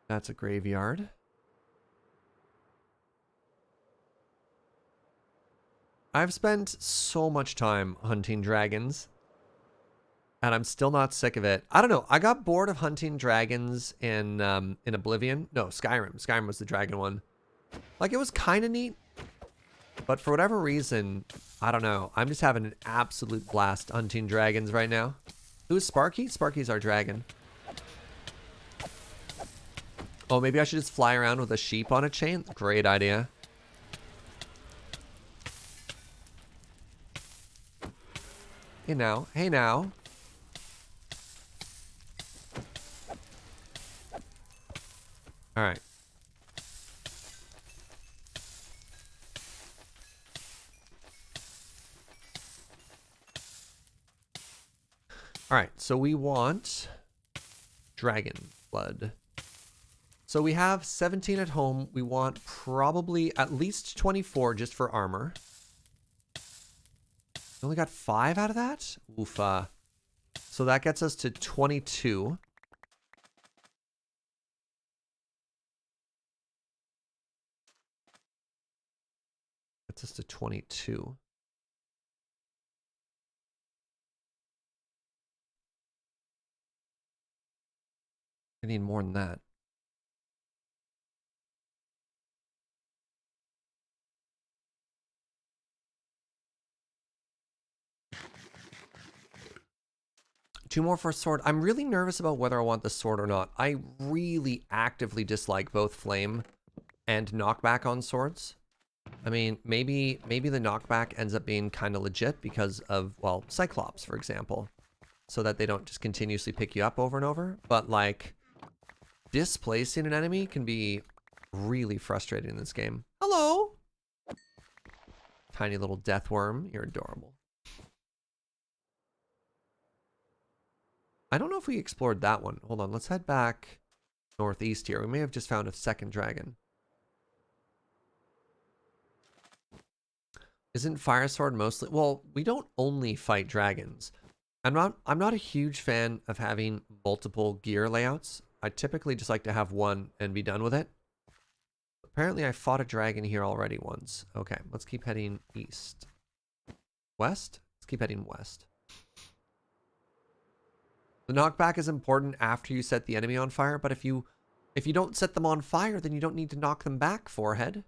That's a graveyard. I've spent so much time hunting dragons, and I'm still not sick of it. I don't know. I got bored of hunting dragons in Oblivion. No, Skyrim. Skyrim was the dragon one. Like, it was kind of neat, but for whatever reason, I don't know. I'm just having an absolute blast hunting dragons right now. Who's Sparky? Sparky's our dragon. Oh, maybe I should just fly around with a sheep on a chain? Great idea. Hey now. Hey now. All right. All right, so we want dragon blood. So we have 17 at home. We want probably at least 24 just for armor. We only got 5 out of that? Oofa. So that gets us to 22. Gets us to 22. I need more than that. Two more for a sword. I'm really nervous about whether I want the sword or not. I really actively dislike both flame and knockback on swords. I mean, maybe the knockback ends up being kind of legit because of, well, Cyclops, for example. So that they don't just continuously pick you up over and over. But, like, displacing an enemy can be really frustrating in this game. Hello! Tiny little death worm. You're adorable. I don't know if we explored that one. Hold on, let's head back northeast here. We may have just found a second dragon. Isn't Fire Sword mostly... Well, we don't only fight dragons. I'm not a huge fan of having multiple gear layouts. I typically just like to have one and be done with it. Apparently I fought a dragon here already once. Okay, let's keep heading east. West? Let's keep heading west. The knockback is important after you set the enemy on fire, but if you don't set them on fire, then you don't need to knock them back, forehead.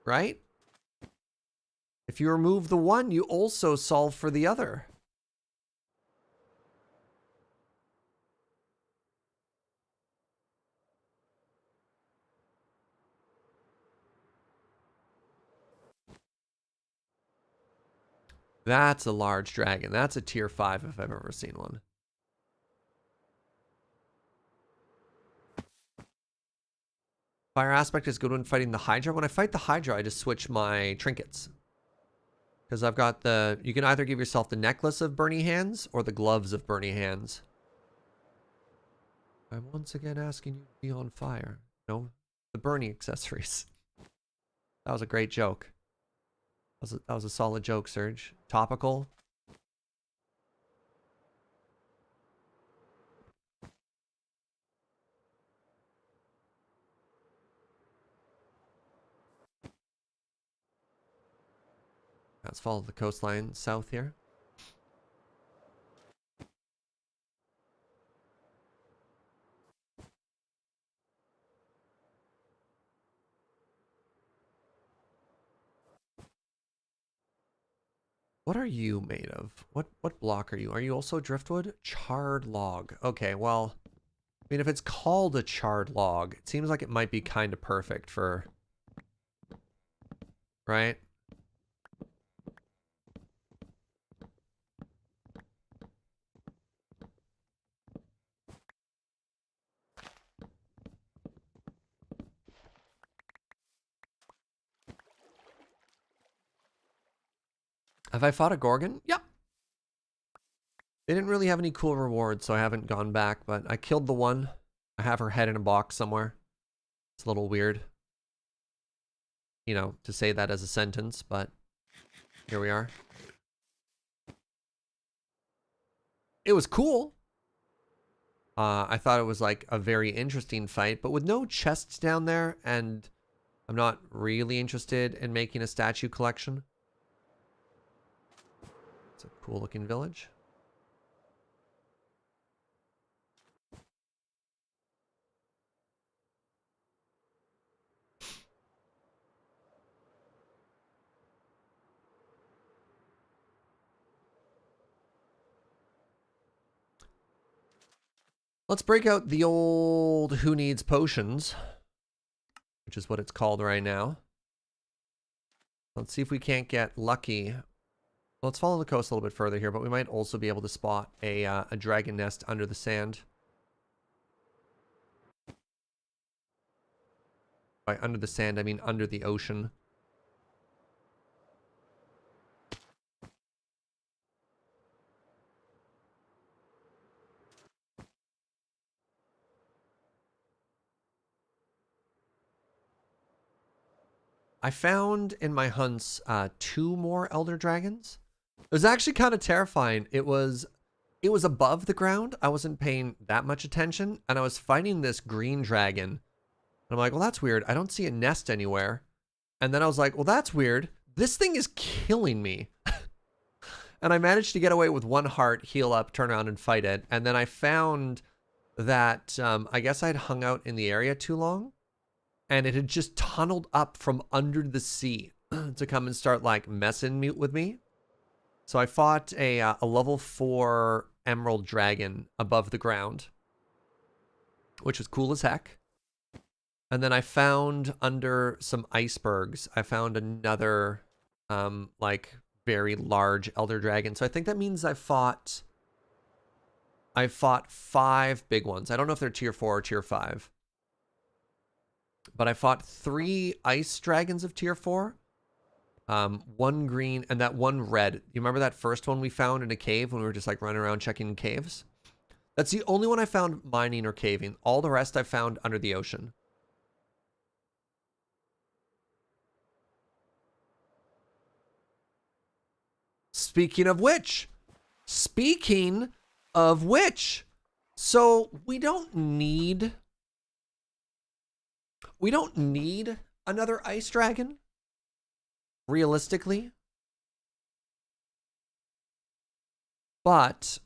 Right? If you remove the one, you also solve for the other. That's a large dragon. That's a tier 5 if I've ever seen one. Fire aspect is good when fighting the Hydra. When I fight the Hydra, I just switch my trinkets. Because I've got the... You can either give yourself the necklace of Burning Hands or the gloves of Burning Hands. I'm once again asking you to be on fire. No, the burning accessories. That was a great joke. That was a solid joke, Serge. Topical. Let's follow the coastline south here. What are you made of? What block are you? Are you also driftwood? Charred log. Okay, well, I mean, if it's called a charred log, it seems like it might be kind of perfect for... Right? Have I fought a Gorgon? Yep. They didn't really have any cool rewards, so I haven't gone back, but I killed the one. I have her head in a box somewhere. It's a little weird, you know, to say that as a sentence, but here we are. It was cool. I thought it was like a very interesting fight, but with no chests down there, and I'm not really interested in making a statue collection. It's a cool looking village. Let's break out the old Who Needs Potions, which is what it's called right now. Let's see if we can't get lucky. Let's follow the coast a little bit further here, but we might also be able to spot a dragon nest under the sand. By under the sand, I mean under the ocean. I found in my hunts 2 more elder dragons. It was actually kind of terrifying. It was above the ground. I wasn't paying that much attention, and I was fighting this green dragon. And I'm like, well, that's weird. I don't see a nest anywhere. And then I was like, well, that's weird. This thing is killing me. And I managed to get away with 1 heart, heal up, turn around and fight it. And then I found that I guess I'd hung out in the area too long. And it had just tunneled up from under the sea to come and start like messing with me. So I fought a level 4 emerald dragon above the ground, which was cool as heck. And then I found under some icebergs, I found another like very large elder dragon. So I think that means I fought 5 big ones. I don't know if they're tier 4 or tier 5. But I fought 3 ice dragons of tier 4 One green and that one red. You remember that first one we found in a cave when we were just like running around checking caves? That's the only one I found mining or caving. All the rest I found under the ocean. Speaking of which, so we don't need another ice dragon, realistically. But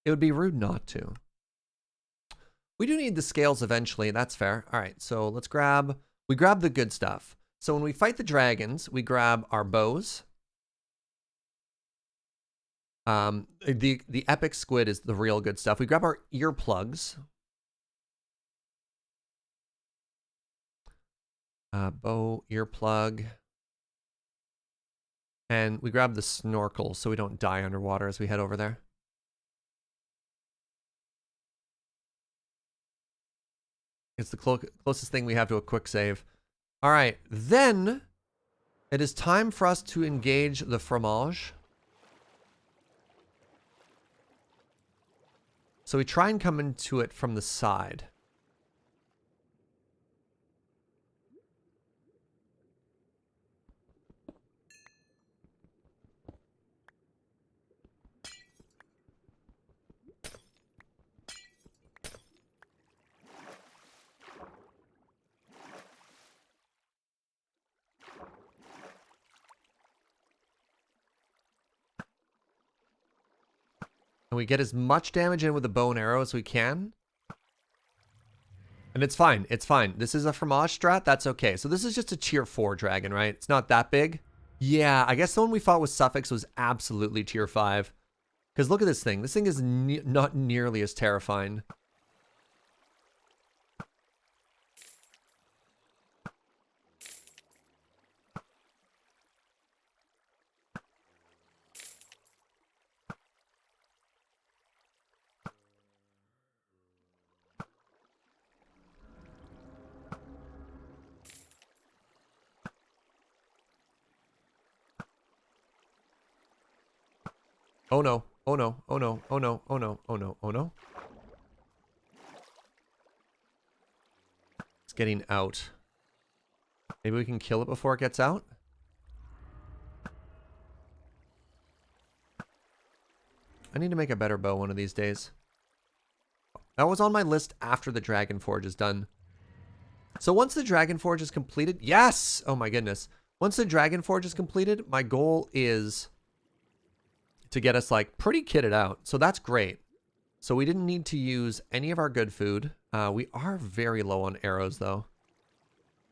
it would be rude not to. We do need the scales eventually, that's fair. All right, so let's grab the good stuff. So when we fight the dragons, we grab our bows. The epic squid is the real good stuff. We grab our earplugs. Bow, earplug. And we grab the snorkel so we don't die underwater as we head over there. It's the closest thing we have to a quick save. All right, then it is time for us to engage the fromage. So we try and come into it from the side. And we get as much damage in with the bow and arrow as we can. And it's fine. It's fine. This is a fromage strat. That's okay. So this is just a tier 4 dragon, right? It's not that big. Yeah, I guess the one we fought with Suffix was absolutely tier 5. Because look at this thing. This thing is not nearly as terrifying. Oh no. Oh no. Oh no. Oh no. Oh no. Oh no. Oh no. It's getting out. Maybe we can kill it before it gets out? I need to make a better bow one of these days. That was on my list after the Dragon Forge is done. So once the Dragon Forge is completed, yes! Oh my goodness. Once the Dragon Forge is completed, my goal is to get us like pretty kitted out. So that's great. So we didn't need to use any of our good food. We are very low on arrows though,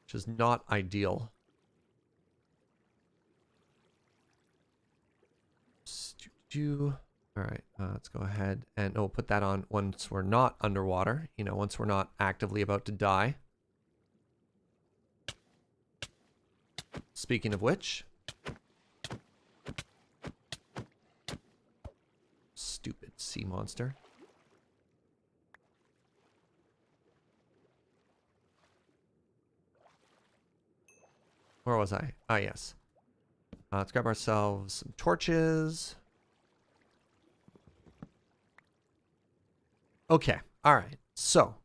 which is not ideal. All right, let's go ahead and we'll put that on once we're not underwater, you know, once we're not actively about to die. Speaking of which, stupid sea monster. Where was I? Ah, yes. Let's grab ourselves some torches. Okay, all right, so.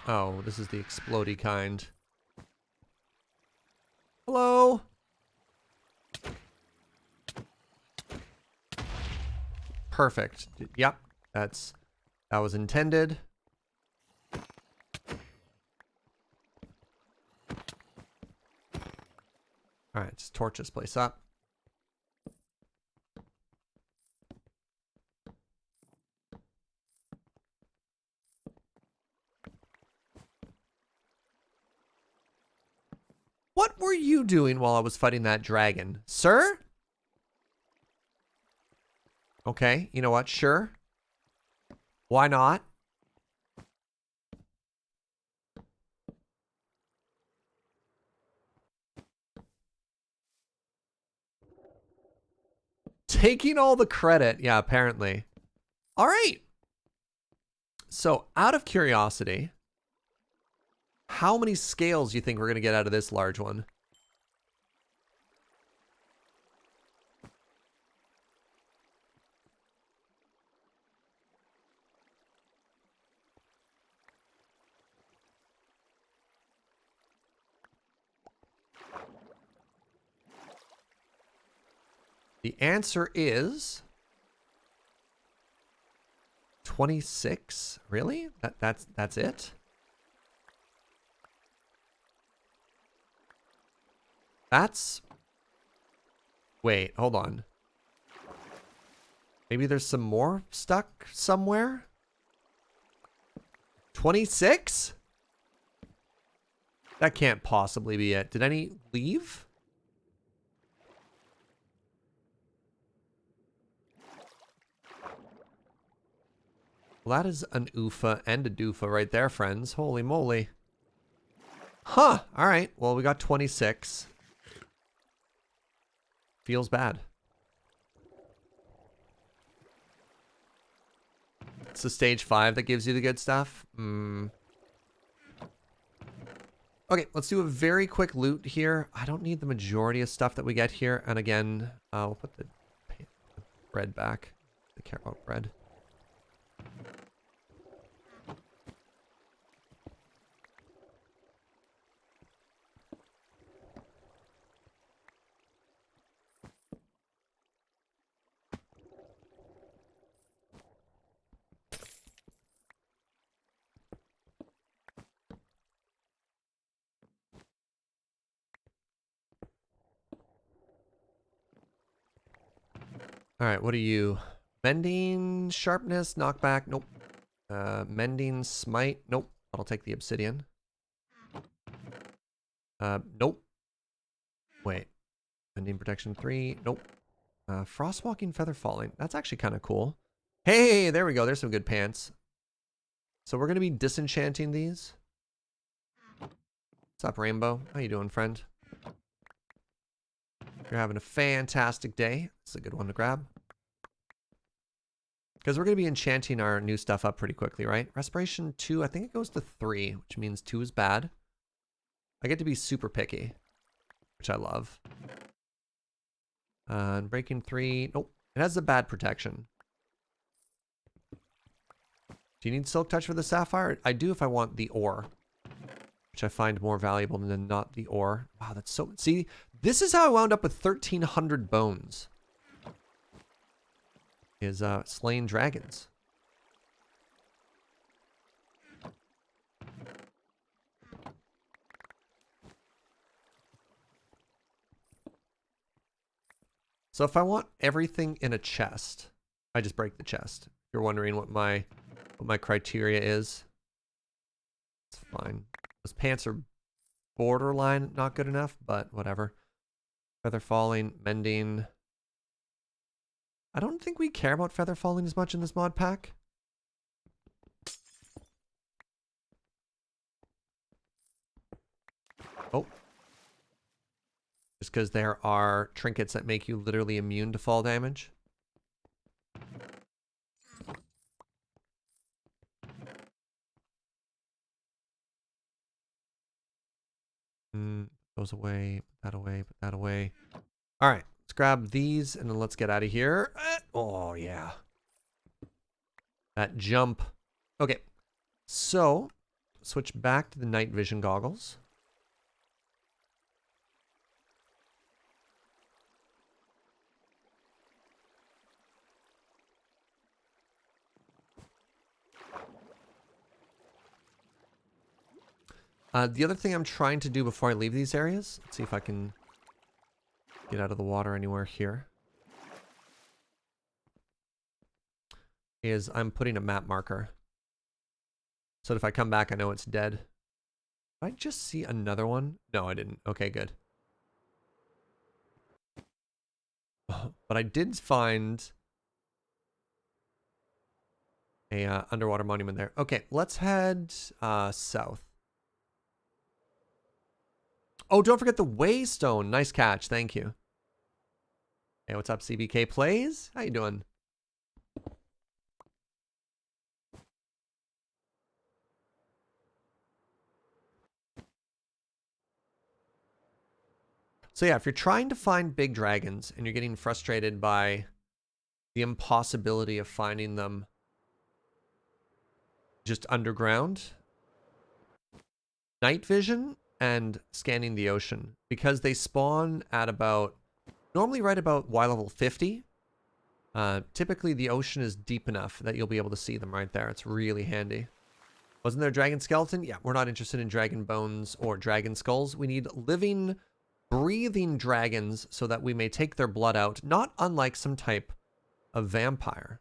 Oh, this is the explodey kind. Hello? Perfect. Yep, that was intended. All right, let's torch this place up. What were you doing while I was fighting that dragon, sir? Okay, you know what? Sure. Why not? taking all the credit. Yeah, apparently. All right. So out of curiosity, how many scales do you think we're going to get out of this large one? The answer is 26. Really? That's it? That's... Wait, hold on. Maybe there's some more stuck somewhere? 26? That can't possibly be it. Did any leave? Well, that is an oofa and a doofa right there, friends. Holy moly. Huh. All right. Well, we got 26. Feels bad. It's the stage 5 that gives you the good stuff. Okay, let's do a very quick loot here. I don't need the majority of stuff that we get here. And again, we'll put the bread back. I care about bread. All right, what are you? Mending, sharpness, knockback. Nope. Mending, smite. Nope. I'll take the obsidian. Nope. Wait. Mending protection 3. Nope. Frostwalking, feather falling. That's actually kind of cool. Hey, there we go. There's some good pants. So we're going to be disenchanting these. What's up, Rainbow? How you doing, friend? You're having a fantastic day. It's a good one to grab. Because we're going to be enchanting our new stuff up pretty quickly, right? Respiration 2, I think it goes to 3, which means 2 is bad. I get to be super picky, which I love. And breaking 3, nope. It has the bad protection. Do you need Silk Touch for the Sapphire? I do if I want the ore, which I find more valuable than not the ore. Wow, that's so... See, this is how I wound up with 1,300 bones. Is slaying dragons. So if I want everything in a chest, I just break the chest. If you're wondering what my criteria is, it's fine. Those pants are borderline not good enough, but whatever. Feather falling, mending. I don't think we care about feather falling as much in this mod pack. Oh. Just because there are trinkets that make you literally immune to fall damage. Those away, put that away, put that away. All right, let's grab these and then let's get out of here. Oh, yeah. That jump. Okay, so switch back to the night vision goggles. The other thing I'm trying to do before I leave these areas, let's see if I can get out of the water anywhere here, is I'm putting a map marker. So that if I come back, I know it's dead. Did I just see another one? No, I didn't. Okay, good. But I did find a underwater monument there. Okay, let's head south. Oh, don't forget the Waystone. Nice catch. Thank you. Hey, what's up, CBK Plays? How you doing? So yeah, if you're trying to find big dragons and you're getting frustrated by the impossibility of finding them just underground, night vision and scanning the ocean, because they spawn at about, normally right about Y level 50. Typically the ocean is deep enough that you'll be able to see them right there. It's really handy. Wasn't there a dragon skeleton? Yeah, we're not interested in dragon bones or dragon skulls. We need living, breathing dragons so that we may take their blood out, not unlike some type of vampire.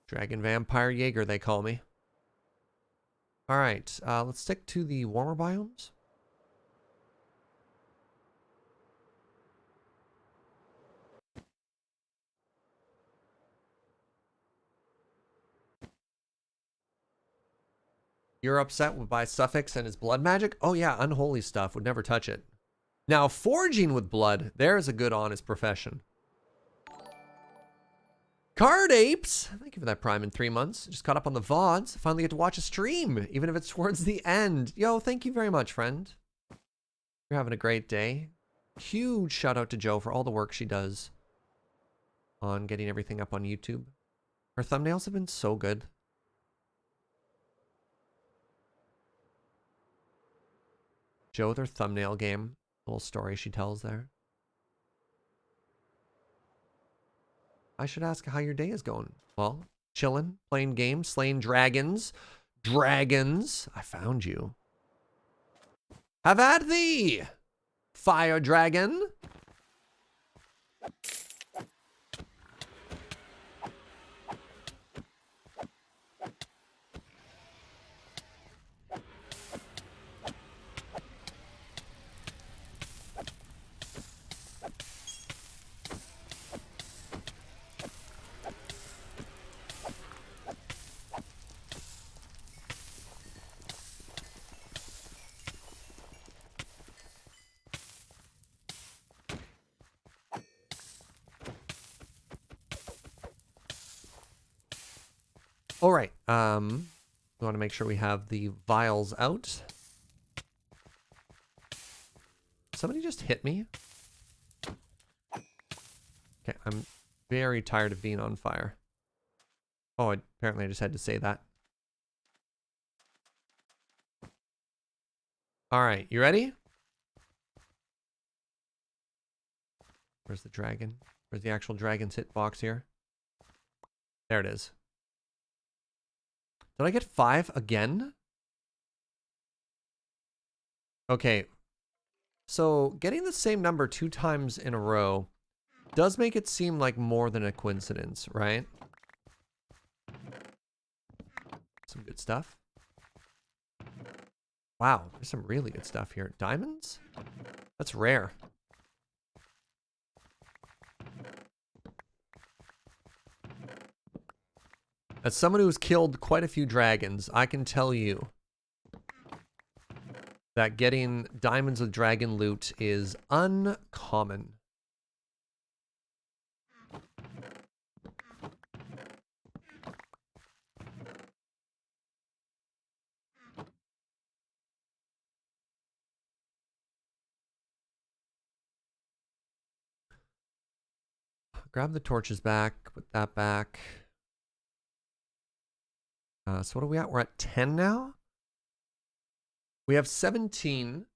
Dragon Vampire Jaeger, they call me. All right, let's stick to the warmer biomes. You're upset by Suffix and his blood magic? Oh yeah, unholy stuff. Would never touch it. Now, forging with blood, there's a good, honest profession. Card Apes! Thank you for that Prime in 3 months. Just caught up on the VODs. Finally get to watch a stream, even if it's towards the end. Yo, thank you very much, friend. You're having a great day. Huge shout out to Joe for all the work she does on getting everything up on YouTube. Her thumbnails have been so good. Joe, their thumbnail game. Little story she tells there. I should ask how your day is going. Well, chilling, playing games, slaying dragons. Dragons! I found you. Have at thee, fire dragon! All right. We want to make sure we have the vials out. Somebody just hit me. Okay, I'm very tired of being on fire. Oh, apparently I just had to say that. All right, you ready? Where's the dragon? Where's the actual dragon's hitbox here? There it is. Did I get 5 again? Okay. So getting the same number 2 times in a row does make it seem like more than a coincidence, right? Some good stuff. Wow, there's some really good stuff here. Diamonds? That's rare. As someone who's killed quite a few dragons, I can tell you that getting diamonds with dragon loot is uncommon. Grab the torches back, put that back. So what are we at? We're at 10 now? We have 17.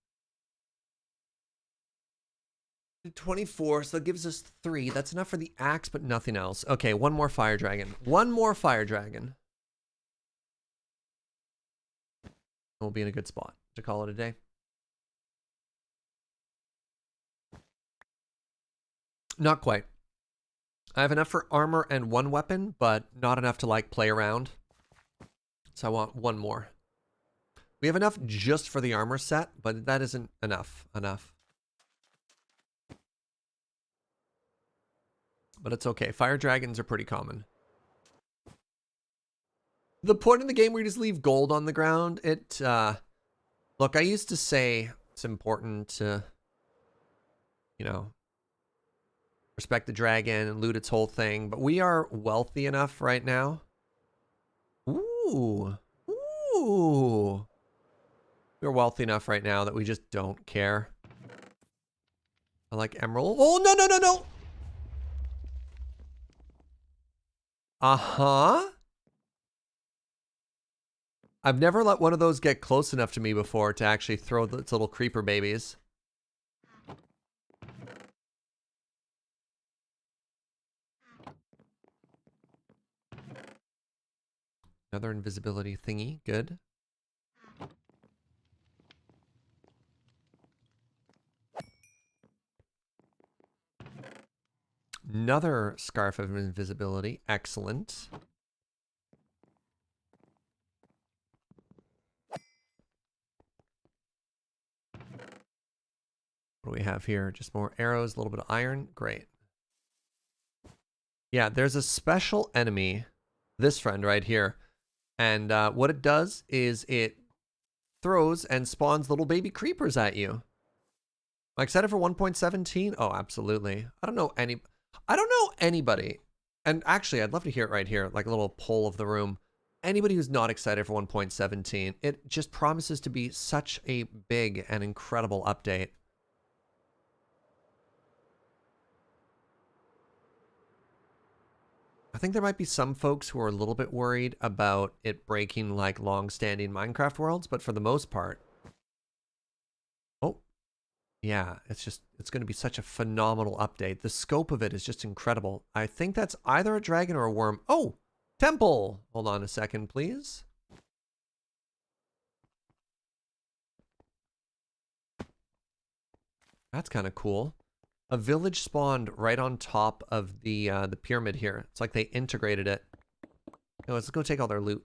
24, so that gives us 3. That's enough for the axe, but nothing else. Okay, one more fire dragon. One more fire dragon. We'll be in a good spot to call it a day. Not quite. I have enough for armor and 1 weapon, but not enough to, like, play around. So I want 1 more. We have enough just for the armor set, but that isn't enough. But it's okay. Fire dragons are pretty common. The point in the game where you just leave gold on the ground, look, I used to say it's important to, you know, respect the dragon and loot its whole thing, but we are wealthy enough right now. Ooh. Ooh. We're wealthy enough right now that we just don't care. I like emerald. Oh, no, no, no, no. Uh-huh. I've never let one of those get close enough to me before to actually throw its little creeper babies. Another invisibility thingy. Good. Another scarf of invisibility. Excellent. What do we have here? Just more arrows, a little bit of iron. Great. Yeah, there's a special enemy, this friend right here. And what it does is it throws and spawns little baby creepers at you. Am I excited for 1.17? Oh, absolutely. I don't know anybody. And actually, I'd love to hear it right here, like a little poll of the room. Anybody who's not excited for 1.17, it just promises to be such a big and incredible update. I think there might be some folks who are a little bit worried about it breaking like long-standing Minecraft worlds, but for the most part, oh, yeah, it's going to be such a phenomenal update. The scope of it is just incredible. I think that's either a dragon or a worm. Oh, temple. Hold on a second, please. That's kind of cool. A village spawned right on top of the pyramid here. It's like they integrated it. Oh, let's go take all their loot.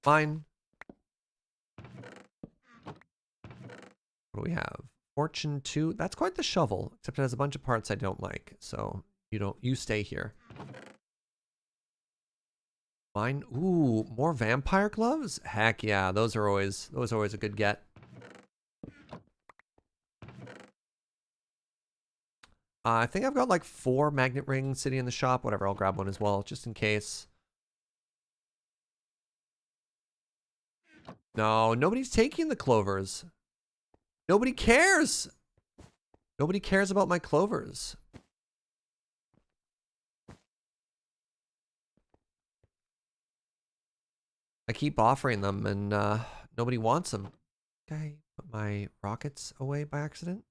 Fine. What do we have? Fortune 2. That's quite the shovel, except it has a bunch of parts I don't like. So you stay here. Mine. Ooh, more vampire gloves? Heck yeah, those are always a good get. I think I've got like 4 magnet rings sitting in the shop. Whatever, I'll grab one as well, just in case. No, nobody's taking the clovers. Nobody cares. Nobody cares about my clovers. I keep offering them and nobody wants them. Did I put my rockets away by accident?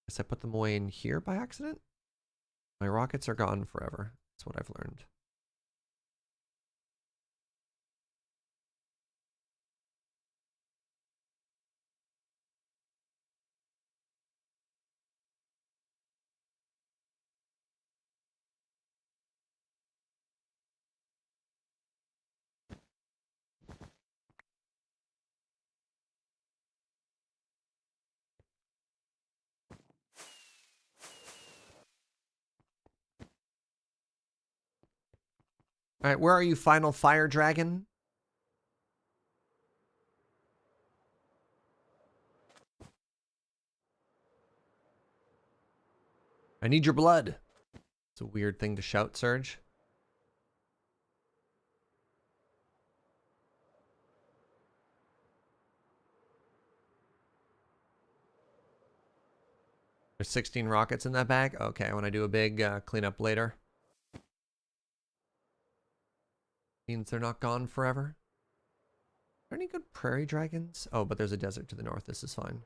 Guess I put them away in here by accident? My rockets are gone forever. That's what I've learned. All right, where are you, final fire dragon? I need your blood. It's a weird thing to shout, Surge. There's 16 rockets in that bag? Okay, I want to do a big cleanup later. Means they're not gone forever. Are there any good prairie dragons? Oh, but there's a desert to the north. This is fine.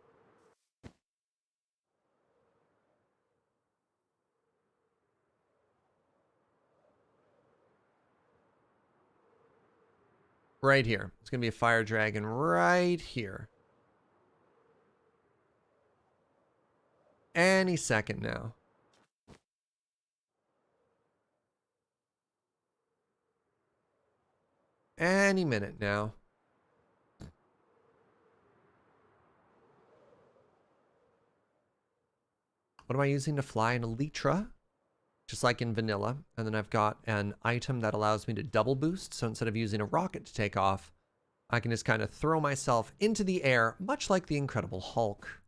Right here. It's going to be a fire dragon right here. Any second now. Any minute now. What am I using to fly? An elytra, just like in vanilla. And then I've got an item that allows me to double boost. So instead of using a rocket to take off, I can just kind of throw myself into the air, much like the Incredible Hulk.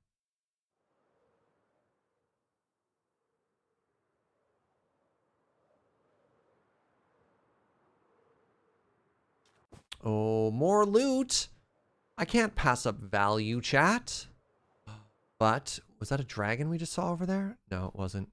Oh, more loot. I can't pass up value, chat. But was that a dragon we just saw over there? No, it wasn't.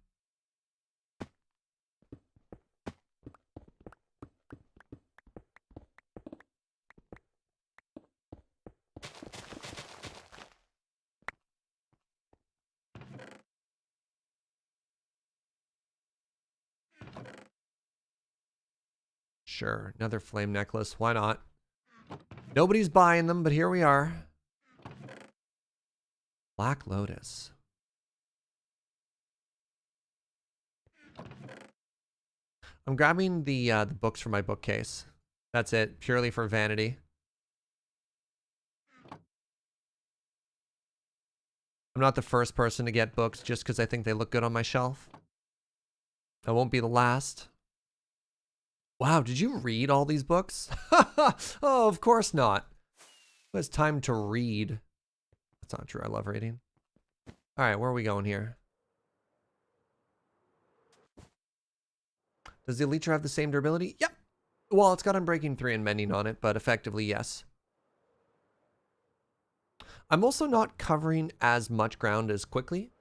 Sure, another flame necklace. Why not? Nobody's buying them, but here we are. Black Lotus. I'm grabbing the books from my bookcase. That's it, purely for vanity. I'm not the first person to get books just because I think they look good on my shelf. I won't be the last. Wow, did you read all these books? Oh, of course not. It was time to read. That's not true. I love reading. All right, where are we going here? Does the Elytra have the same durability? Yep. Well, it's got Unbreaking 3 and Mending on it, but effectively, yes. I'm also not covering as much ground as quickly.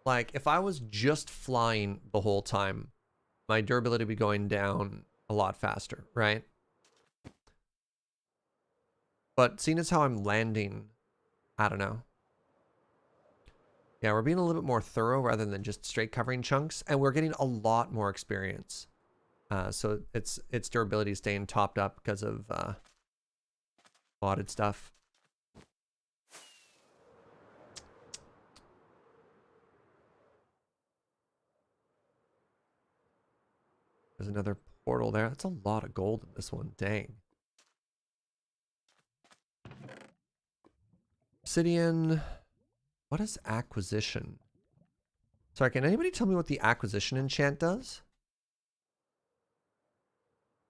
Like, if I was just flying the whole time, my durability would be going down a lot faster, right? But seeing as how I'm landing, I don't know. Yeah, we're being a little bit more thorough rather than just straight covering chunks, and we're getting a lot more experience. So its durability is staying topped up because of modded stuff. There's another portal there. That's a lot of gold in this one. Dang. Obsidian. What is acquisition? Sorry, can anybody tell me what the acquisition enchant does?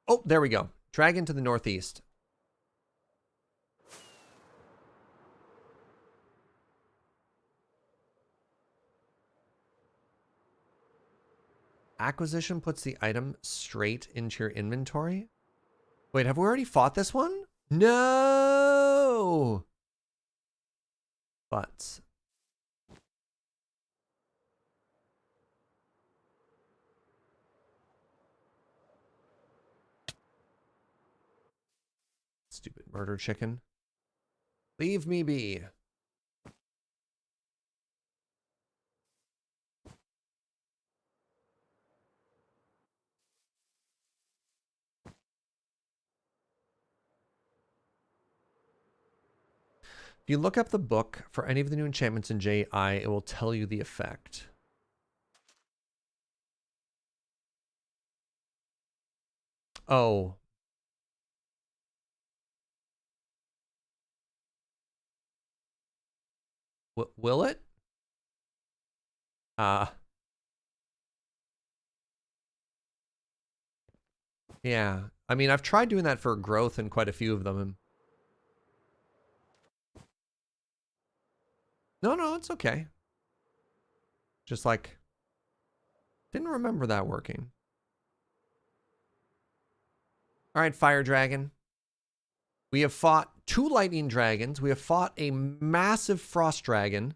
Oh, there we go. Dragon to the northeast. Acquisition puts the item straight into your inventory. Wait, have we already fought this one? No! But stupid murder chicken. Leave me be. If you look up the book for any of the new enchantments in JI, it will tell you the effect. Oh. Will it? Yeah. I mean, I've tried doing that for growth in quite a few of them. No, it's okay. Just like, didn't remember that working. All right, fire dragon. We have fought 2 lightning dragons. We have fought a massive frost dragon.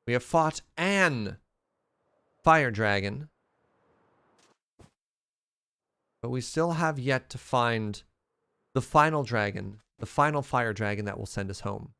We have fought an fire dragon. But we still have yet to find the final dragon, the final fire dragon that will send us home.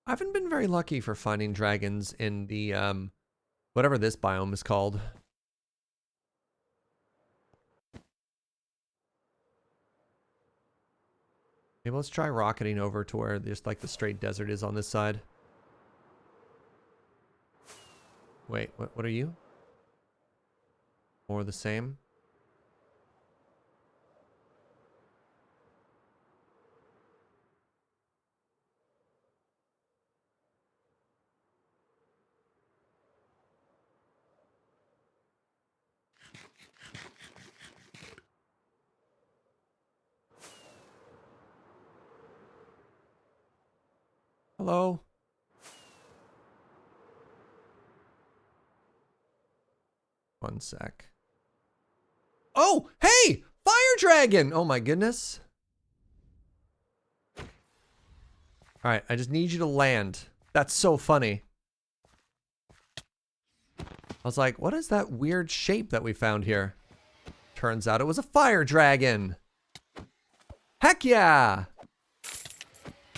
I haven't been very lucky for finding dragons in the, whatever this biome is called. Maybe let's try rocketing over to where just like the straight desert is on this side. Wait, what are you? More of the same? Hello? One sec. Oh, hey! Fire dragon! Oh my goodness. Alright, I just need you to land. That's so funny. I was like, what is that weird shape that we found here? Turns out it was a fire dragon. Heck yeah!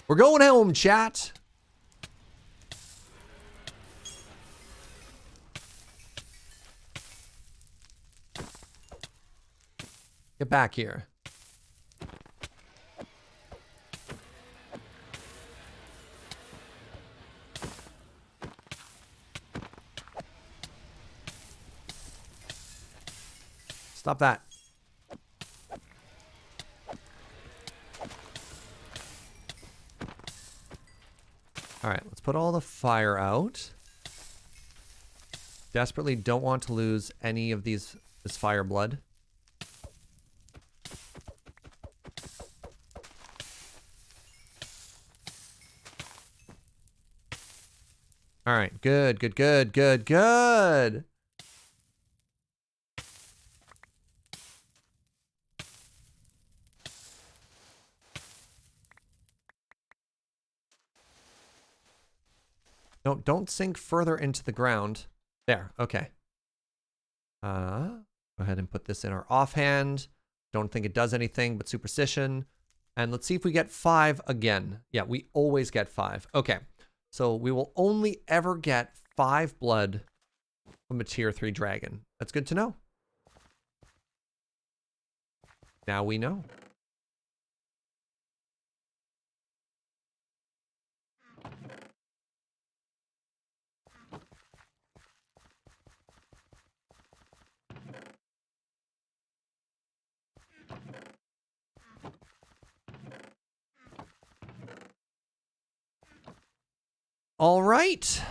We're going home, chat. Get back here. Stop that. All right, let's put all the fire out. Desperately don't want to lose any of this fire blood. All right, good, good, good, good, good. No, don't sink further into the ground. There, okay. Go ahead and put this in our offhand. Don't think it does anything but superstition. And let's see if we get 5 again. Yeah, we always get 5. Okay, so we will only ever get 5 blood from a tier 3 dragon. That's good to know. Now we know. All right.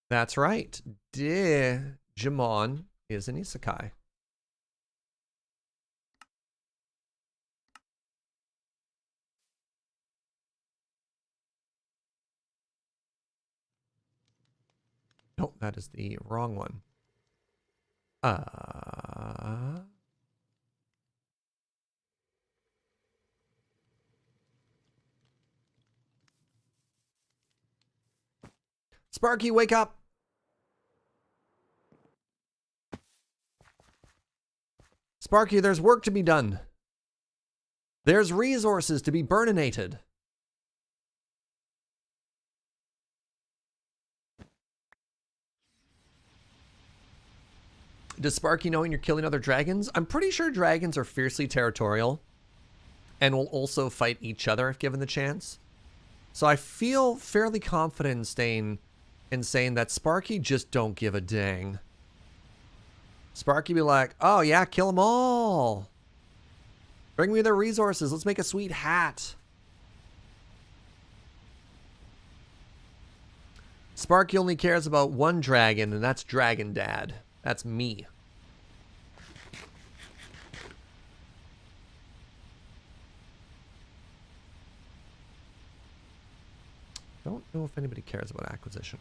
That's right. Digimon is an isekai. Nope, that is the wrong one. Sparky, wake up! Sparky, there's work to be done. There's resources to be burninated. Does Sparky know when you're killing other dragons? I'm pretty sure dragons are fiercely territorial and will also fight each other if given the chance. So I feel fairly confident in saying that Sparky just don't give a dang. Sparky be like, oh yeah, kill them all. Bring me their resources. Let's make a sweet hat. Sparky only cares about one dragon, and that's Dragon Dad. That's me. Don't know if anybody cares about acquisition.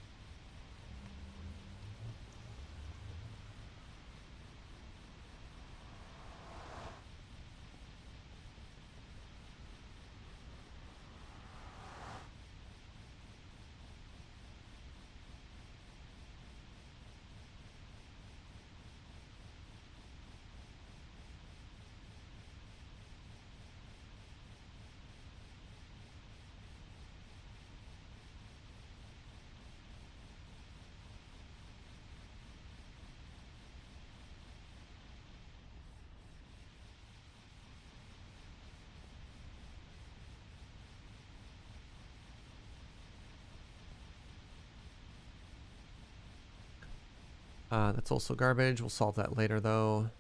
That's also garbage. We'll solve that later, though.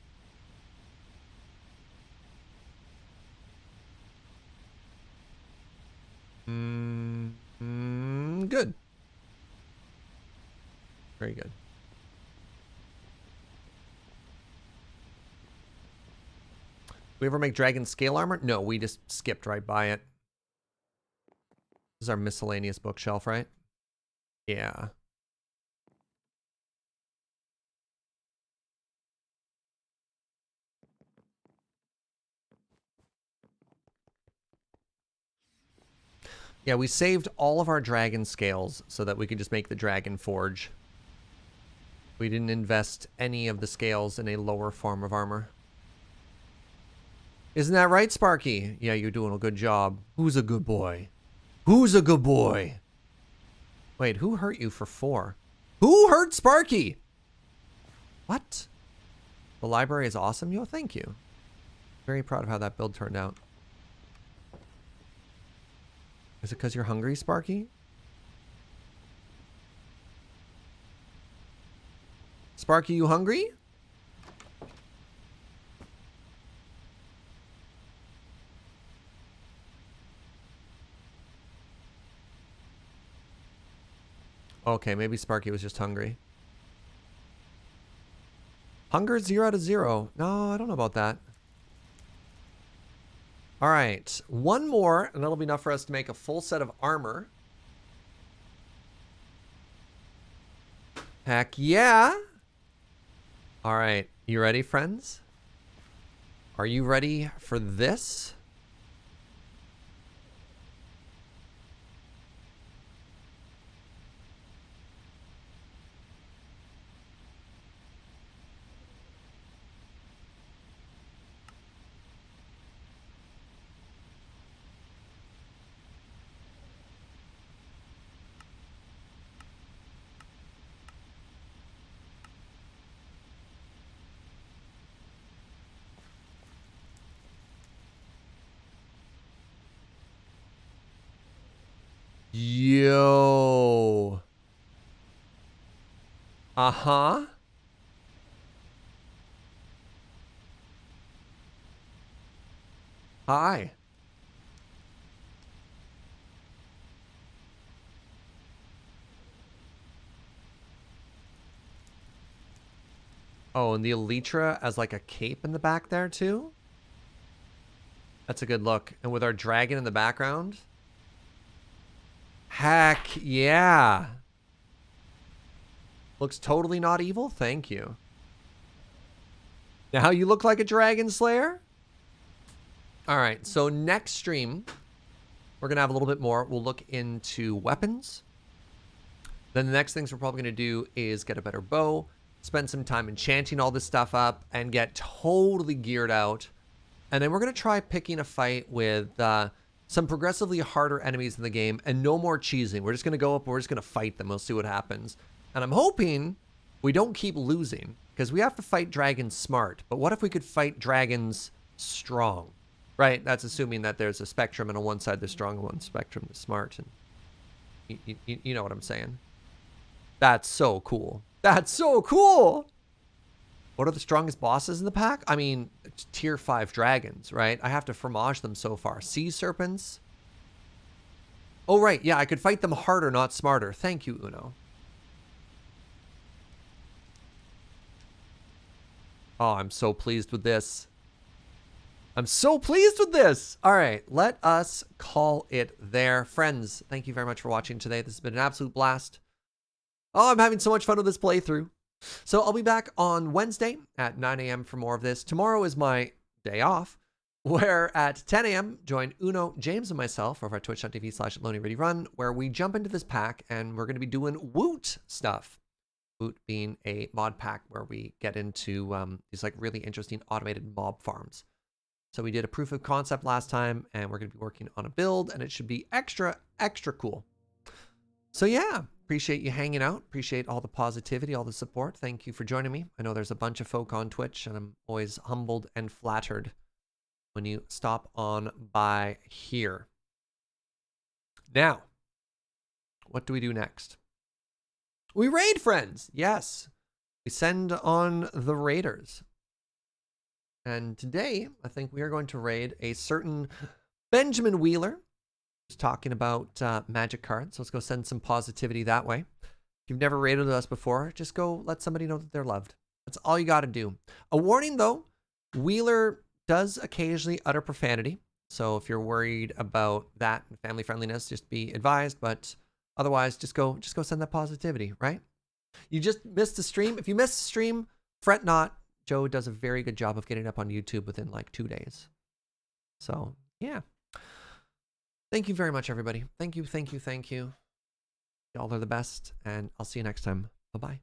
Good. Very good. We ever make dragon scale armor? No, we just skipped right by it. This is our miscellaneous bookshelf, right? Yeah. Yeah, we saved all of our dragon scales so that we could just make the dragon forge. We didn't invest any of the scales in a lower form of armor. Isn't that right, Sparky? Yeah, you're doing a good job. Who's a good boy? Who's a good boy? Wait, who hurt you for 4? Who hurt Sparky? What? The library is awesome, yo. Thank you. Very proud of how that build turned out. Is it because you're hungry, Sparky? Sparky, you hungry? Okay, maybe Sparky was just hungry. Hunger 0 out of 0. No, I don't know about that. All right, one more, and that'll be enough for us to make a full set of armor. Heck yeah. All right, you ready, friends? Are you ready for this? Yo. Uh-huh. Hi. Oh, and the elytra as like a cape in the back there too? That's a good look. And with our dragon in the background? Heck yeah. Looks totally not evil. Thank you. Now you look like a dragon slayer? All right, so next stream, we're going to have a little bit more. We'll look into weapons. Then the next things we're probably going to do is get a better bow, spend some time enchanting all this stuff up, and get totally geared out. And then we're going to try picking a fight with some progressively harder enemies in the game and no more cheesing. We're just going to go up, we're just going to fight them. We'll see what happens. And I'm hoping we don't keep losing because we have to fight dragons smart. But what if we could fight dragons strong? Right? That's assuming that there's a spectrum and on one side they're strong and one spectrum is smart. And you know what I'm saying? That's so cool. That's so cool. What are the strongest bosses in the pack? I mean, tier 5 dragons, right? I have to fromage them so far. Sea serpents. Oh, right. Yeah, I could fight them harder, not smarter. Thank you, Uno. Oh, I'm so pleased with this. I'm so pleased with this. All right, let us call it there. Friends, thank you very much for watching today. This has been an absolute blast. Oh, I'm having so much fun with this playthrough. So I'll be back on Wednesday at 9 a.m. for more of this. Tomorrow is my day off, where at 10 a.m. join Uno, James, and myself over at twitch.tv/LoneyReadyRun, where we jump into this pack and we're going to be doing Woot stuff. Woot being a mod pack where we get into these like really interesting automated mob farms. So we did a proof of concept last time, and we're going to be working on a build, and it should be extra, extra cool. So yeah, appreciate you hanging out. Appreciate all the positivity, all the support. Thank you for joining me. I know there's a bunch of folk on Twitch, and I'm always humbled and flattered when you stop on by here. Now, what do we do next? We raid, friends. Yes. We send on the raiders. And today, I think we are going to raid a certain Benjamin Wheeler. Who's talking about magic cards. So let's go send some positivity that way. If you've never raided us before, just go let somebody know that they're loved. That's all you got to do. A warning though, Wheeler does occasionally utter profanity. So if you're worried about that and family friendliness, just be advised. But otherwise, just go send that positivity, right? You just missed the stream. If you missed the stream, fret not. Joe does a very good job of getting up on YouTube within like 2 days. So yeah. Thank you very much, everybody. Thank you. Y'all are the best, and I'll see you next time. Bye-bye.